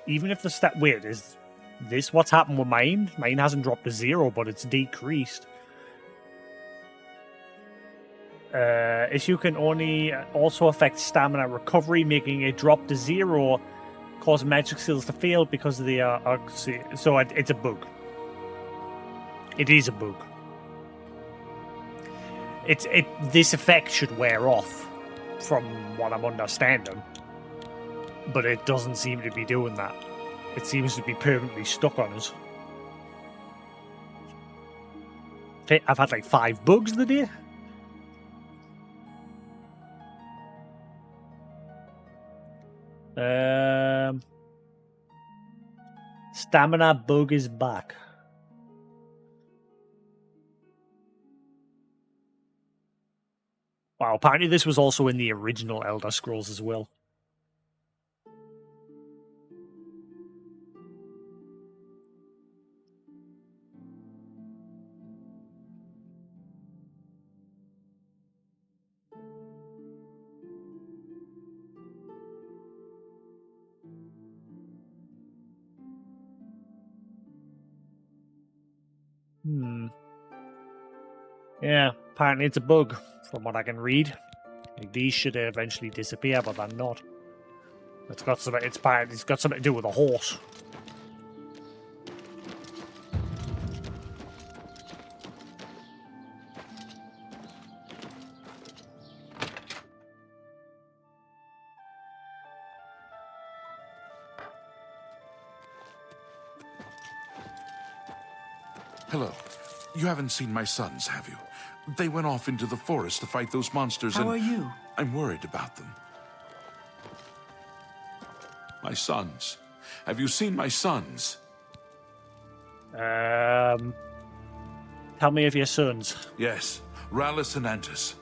Even if the Wait, is this what's happened with mine? Mine hasn't dropped to 0, but it's decreased. Issue can only also affect stamina recovery, making it drop to 0, cause magic skills to fail because they are... So it's a bug. It is a bug. This effect should wear off, from what I'm understanding. But it doesn't seem to be doing that. It seems to be permanently stuck on us. I've had like 5 bugs the day. Stamina bug is back. Wow, apparently this was also in the original Elder Scrolls as well. Yeah, apparently it's a bug, from what I can read. Like, these should eventually disappear, but they're not. It's got something to do with a horse. Hello. You haven't seen my sons, have you? They went off into the forest to fight those monsters. How are you? I'm worried about them. My sons. Have you seen my sons? Tell me of your sons. Yes, Rallis and Antis.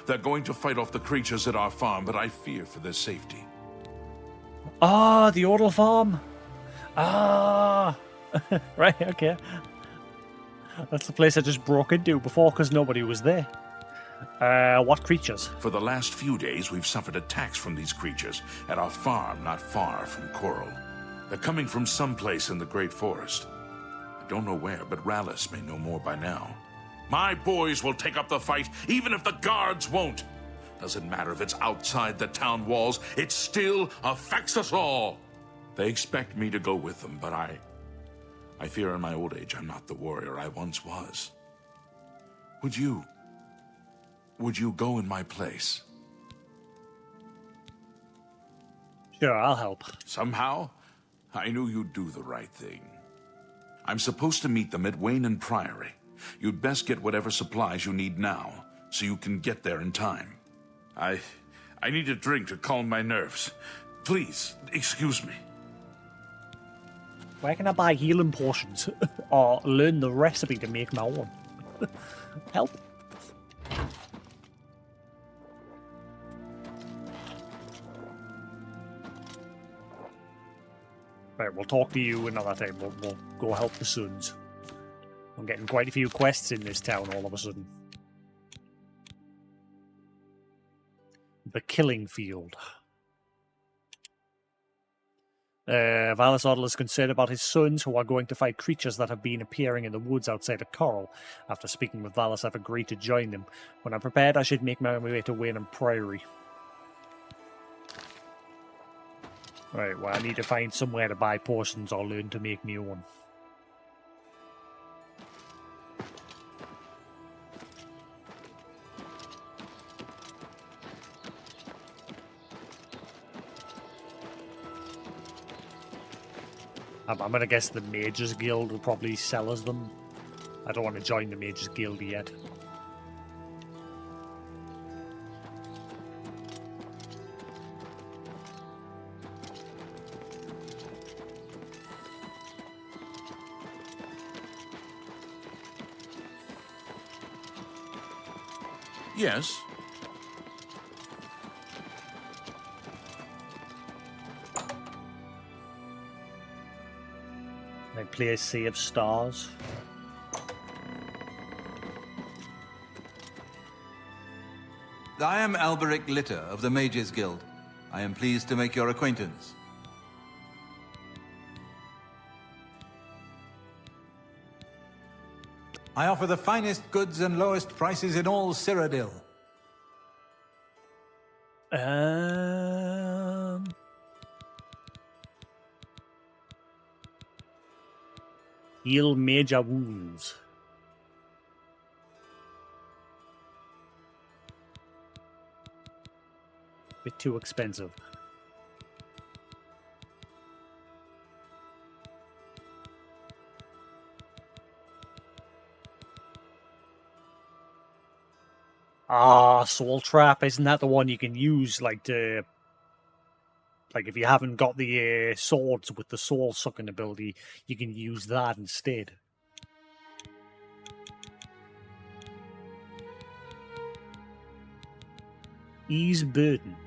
They're going to fight off the creatures at our farm, but I fear for their safety. Ah, the Odal farm. Ah, right, okay. That's the place I just broke into before because nobody was there. What creatures? For the last few days, we've suffered attacks from these creatures at our farm not far from Coral. They're coming from someplace in the Great Forest. I don't know where, but Rallis may know more by now. My boys will take up the fight, even if the guards won't. Doesn't matter if it's outside the town walls, it still affects us all. They expect me to go with them, but I fear in my old age I'm not the warrior I once was. Would you go in my place? Sure, I'll help. Somehow, I knew you'd do the right thing. I'm supposed to meet them at Wayne Priory. You'd best get whatever supplies you need now, so you can get there in time. I need a drink to calm my nerves. Please, excuse me. Where can I buy healing potions? Or learn the recipe to make my own? Help. Right, we'll talk to you another time. We'll go help the sons. I'm getting quite a few quests in this town all of a sudden. The Killing Field. Valasodl is concerned about his sons, who are going to fight creatures that have been appearing in the woods outside of Coral. After speaking with Valis, I've agreed to join them. When I'm prepared, I should make my way to Wayne Priory. Right, well, I need to find somewhere to buy potions or learn to make my own. I'm going to guess the Mages Guild will probably sell us them. I don't want to join the Mages Guild yet. Yes. I play a Sea of Stars. I am Alberic Litter of the Mages Guild. I am pleased to make your acquaintance. I offer the finest goods and lowest prices in all Cyrodiil. Heal major wounds. Bit too expensive. Ah, Soul Trap, isn't that the one you can use, like, to... Like, if you haven't got the swords with the soul-sucking ability, you can use that instead. Ease burden.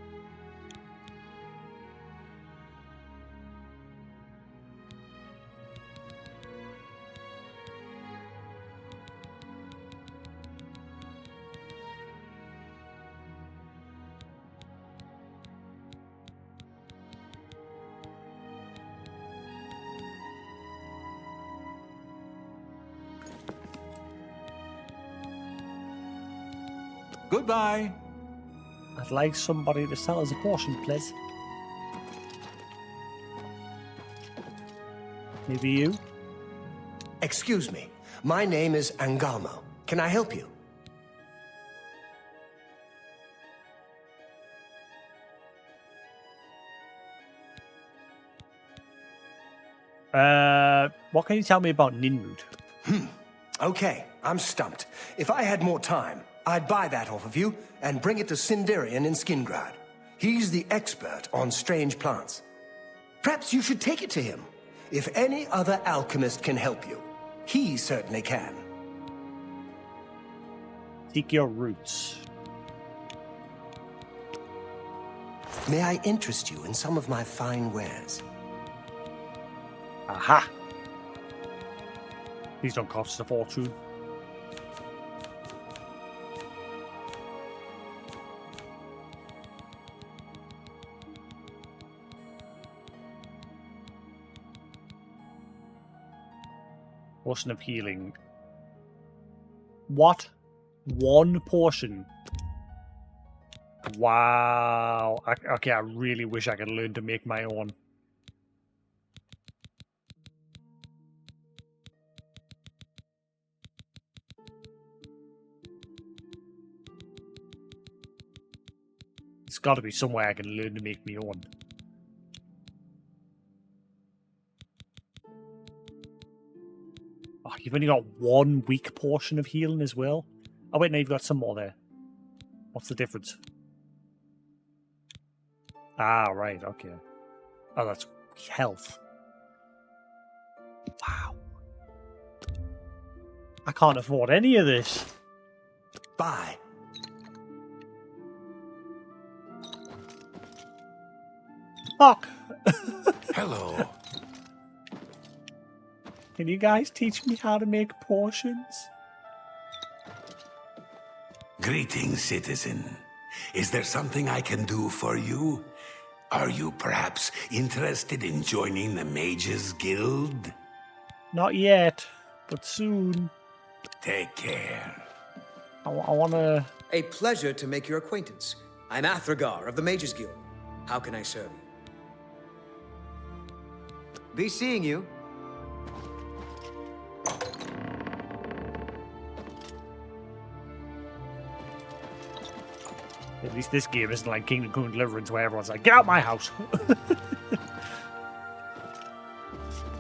Goodbye. I'd like somebody to sell us a potion, please. Maybe you? Excuse me. My name is Angalmo. Can I help you? What can you tell me about Ninmud? Okay, I'm stumped. If I had more time, I'd buy that off of you and bring it to Sindarian in Skingrad. He's the expert on strange plants. Perhaps you should take it to him. If any other alchemist can help you, he certainly can. Seek your roots. May I interest you in some of my fine wares? Aha! These don't cost a fortune. Potion of healing. What? One portion? Wow. Okay, I really wish I could learn to make my own. It's got to be somewhere I can learn to make my own. Oh, you've only got one weak portion of healing as well. Oh wait, no, you've got some more there. What's the difference? Ah, right, okay. Oh, that's health. Wow. I can't afford any of this. Bye. Fuck. Hello. Can you guys teach me how to make potions? Greetings, citizen. Is there something I can do for you? Are you perhaps interested in joining the Mages Guild? Not yet, but soon. Take care. I want to... A pleasure to make your acquaintance. I'm Athragar of the Mages Guild. How can I serve you? Be seeing you. At least this game isn't like Kingdom Come Deliverance where everyone's like, get out my house. As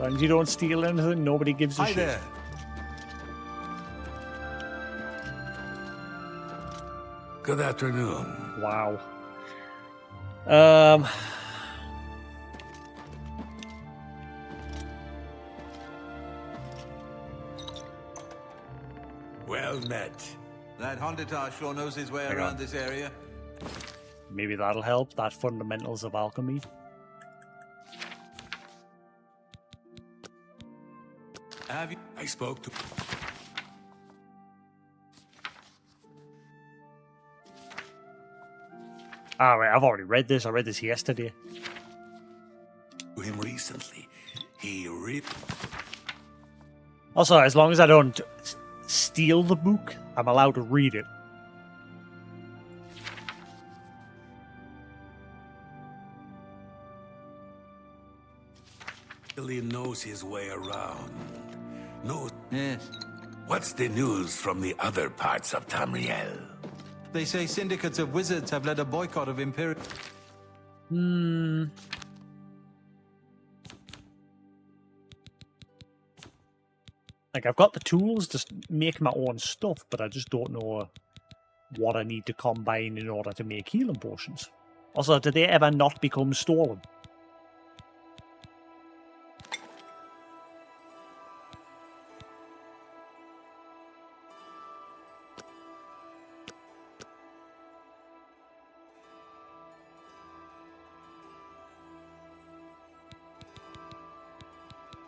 long as you don't steal anything, nobody gives a shit. There. Good afternoon. Wow. Well met. That Honditar sure knows his way Hang around on. this area. Maybe that'll help. That fundamentals of alchemy. Have you? I spoke to. Ah, right, I've already read this. I read this yesterday. Him recently. He Also, as long as I don't steal the book, I'm allowed to read it. really knows his way around. No. Yes. What's the news from the other parts of Tamriel? They say syndicates of wizards have led a boycott of Imperial... Like, I've got the tools to make my own stuff, but I just don't know what I need to combine in order to make healing potions. Also, did they ever not become stolen?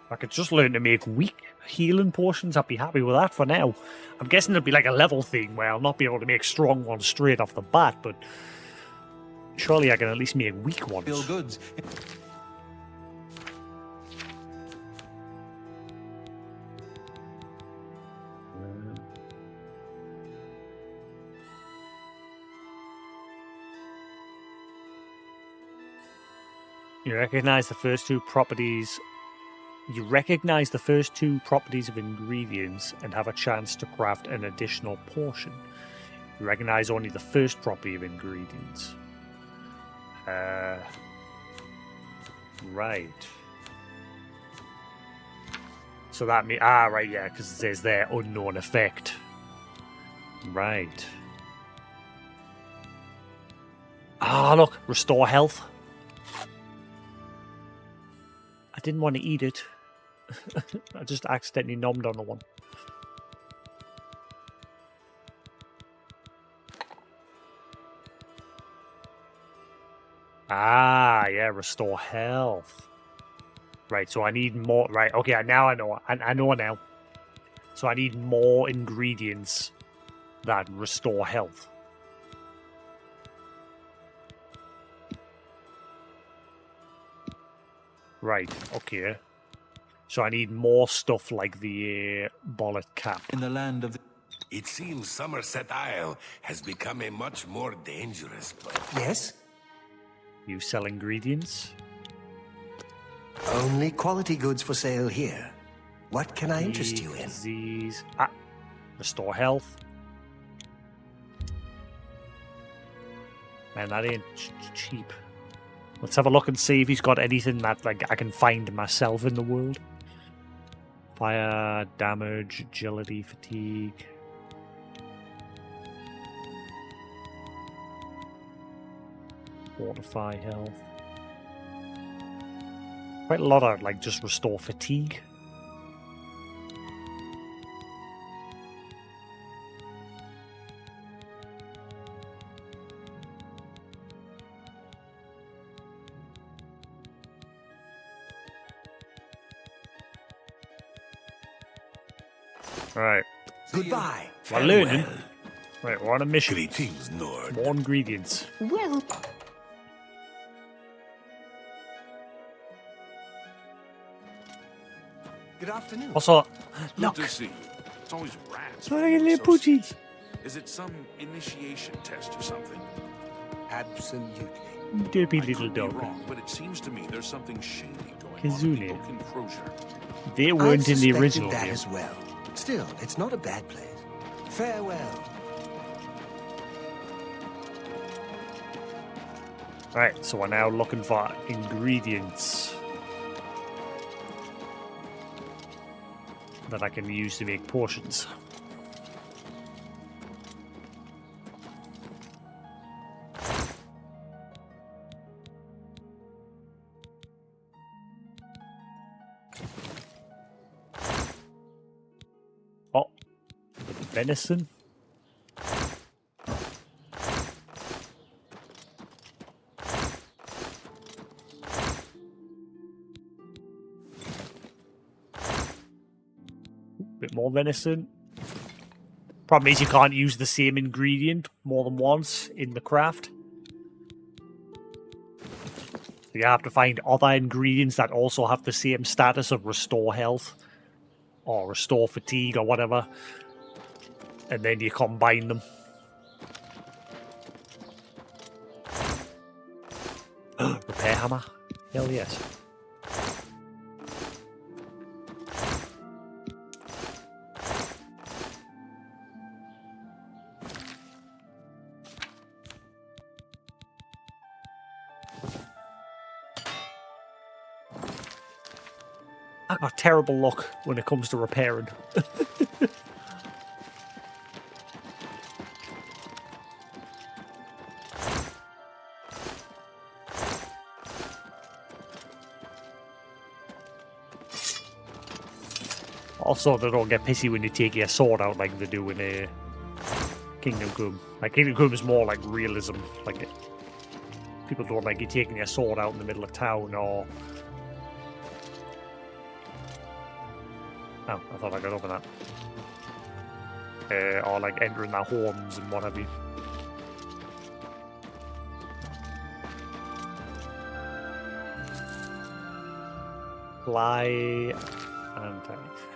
If I could just learn to make weak healing potions, I'd be happy with that for now. I'm guessing it'd be like a level thing where I'll not be able to make strong ones straight off the bat, but surely I can at least make weak ones. Feel goods. You recognize the first two properties. You recognize the first two properties of ingredients and have a chance to craft an additional portion. You recognize only the first property of ingredients. Right. So that means... Ah, right, yeah, because it says there, unknown effect. Right. Ah, look, restore health. I didn't want to eat it. I just accidentally nommed on the one. Ah, yeah, restore health. Right, so I need more. Right, okay, now I know. I know now. So I need more ingredients that restore health. Right, okay. So I need more stuff like the bollet cap. In the land of the... It seems Somerset Isle has become a much more dangerous place. Yes? You sell ingredients? Only quality goods for sale here. What can I interest you in? Disease. Ah, restore health. Man, that ain't cheap. Let's have a look and see if he's got anything that like I can find myself in the world. Fire, damage, agility, fatigue. Fortify health. Quite a lot of like just restore fatigue. Right. Goodbye. We're learning. Right, we're on a mission. Greetings, Nord. More ingredients. Well, Good afternoon. Also, Good look. to see you. It's always rats. Look for at new little Poochie. associates. Is it some initiation test or something? Absolutely. Derpy I little could be dog. wrong, but it seems to me there's something shady going on Kizune. at the Oak Enclosure. They I've weren't in the suspected original that game. as well. Still, it's not a bad place. Farewell. Right, so we're now looking for ingredients that I can use to make potions. Oh, venison. Bit more venison. Problem is you can't use the same ingredient more than once in the craft. So you have to find other ingredients that also have the same status of restore health or restore fatigue or whatever. And then you combine them. Repair hammer. Hell yes. I got terrible luck when it comes to repairing. Also, they don't get pissy when you take your sword out like they do in Kingdom Come. Like, Kingdom Come is more like realism. Like, people don't like you taking your sword out in the middle of town or... Oh, I thought I could open that. Or like entering their homes and what have you. Fly and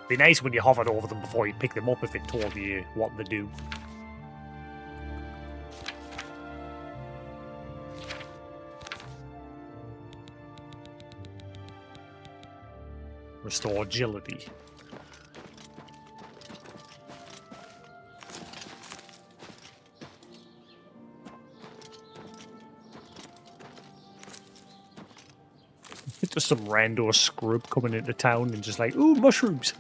be nice when you hovered over them before you pick them up if it told you what they do. Restore agility. Just some rando scrub coming into town and just like, ooh, mushrooms.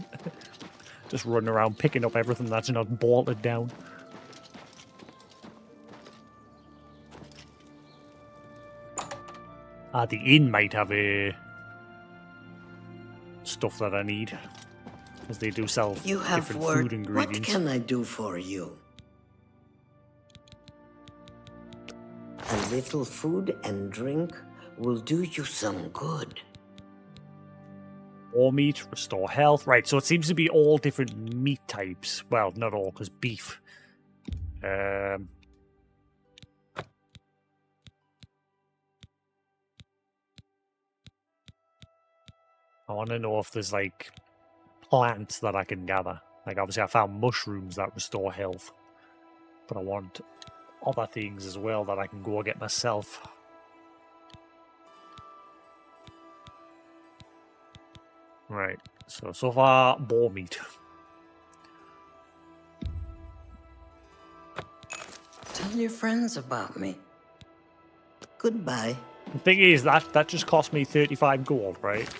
Just running around picking up everything that's not bolted down. The inn might have stuff that I need. Because they do sell You have different work. food ingredients. What can I do for you? A little food and drink will do you some good. More meat, restore health. Right, so it seems to be all different meat types. Well, not all, because beef. I want to know if there's, like, plants that I can gather. Like, obviously I found mushrooms that restore health. But I want other things as well that I can go get myself. Right, so far, boar meat. Tell your friends about me. Goodbye. The thing is, that just cost me 35 gold, right?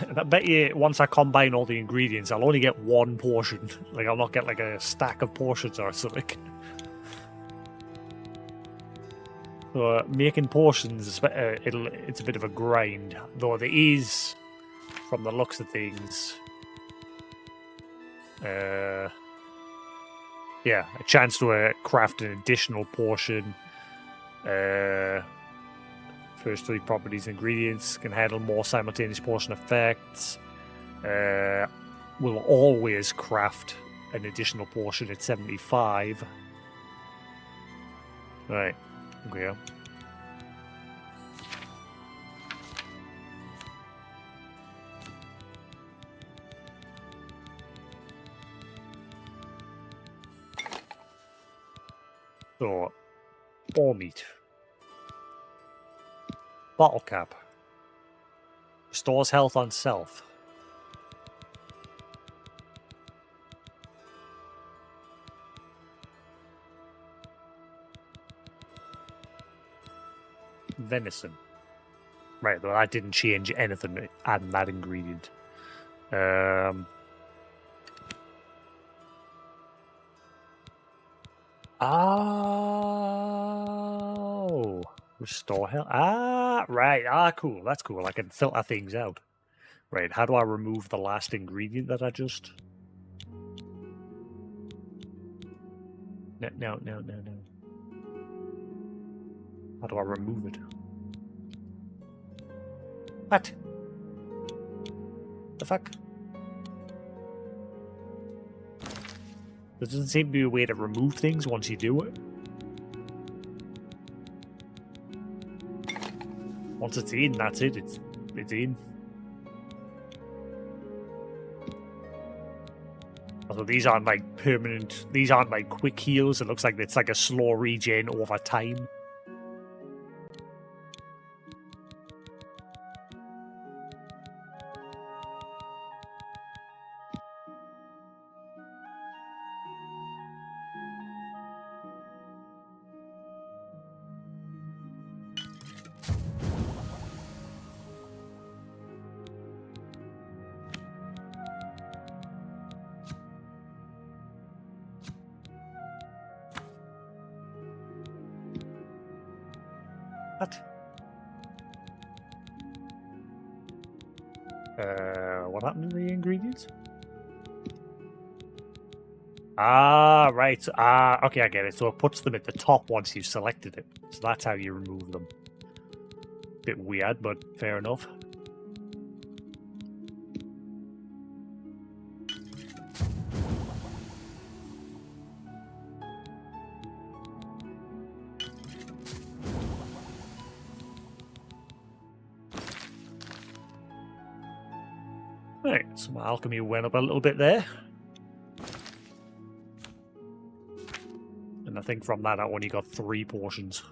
And I bet you once I combine all the ingredients, I'll only get one portion. Like, I'll not get like a stack of portions or something. So, making portions, it's a bit of a grind. Though there is, from the looks of things, yeah, a chance to craft an additional portion. First 3 properties and ingredients can handle more simultaneous portion effects. Will always craft an additional portion at 75. Right, okay. So, boar meat. Bottle cap. Restores health on self. Venison. Right, well, that didn't change anything adding that ingredient. Oh, restore health. Ah, right. Ah, cool. That's cool. I can filter things out. Right, how do I remove the last ingredient that I just... No. How do I remove it? What? The fuck? There doesn't seem to be a way to remove things once you do it. Once it's in, that's it. It's in. Although these aren't like permanent. These aren't like quick heals. It looks like it's like a slow regen over time. What happened to the ingredients? Ah, right. Ah, okay, I get it. So it puts them at the top once you've selected it. So that's how you remove them. Bit weird, but fair enough. Right, so my alchemy went up a little bit there. And I think from that I only got 3 portions.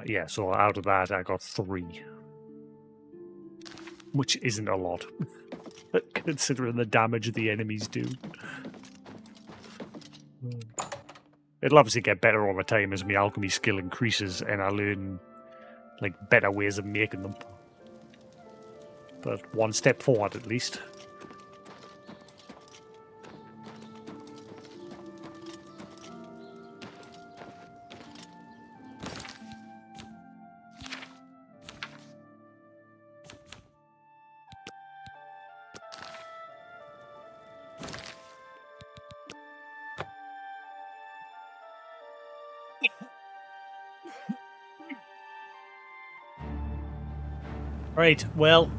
Yeah, so out of that I got 3. Which isn't a lot, considering the damage the enemies do. It'll obviously get better over time as my alchemy skill increases and I learn like better ways of making them. But one step forward at least. Right, well,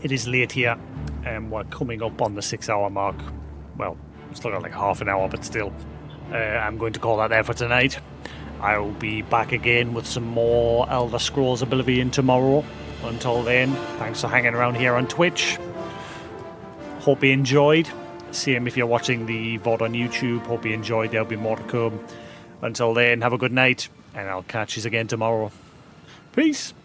it is late here, and we're coming up on the 6-hour mark. Well, still got like half an hour, but still. I'm going to call that there for tonight. I will be back again with some more Elder Scrolls Oblivion tomorrow. Until then, thanks for hanging around here on Twitch. Hope you enjoyed. Same if you're watching the VOD on YouTube. Hope you enjoyed. There'll be more to come. Until then, have a good night, and I'll catch you again tomorrow. Peace.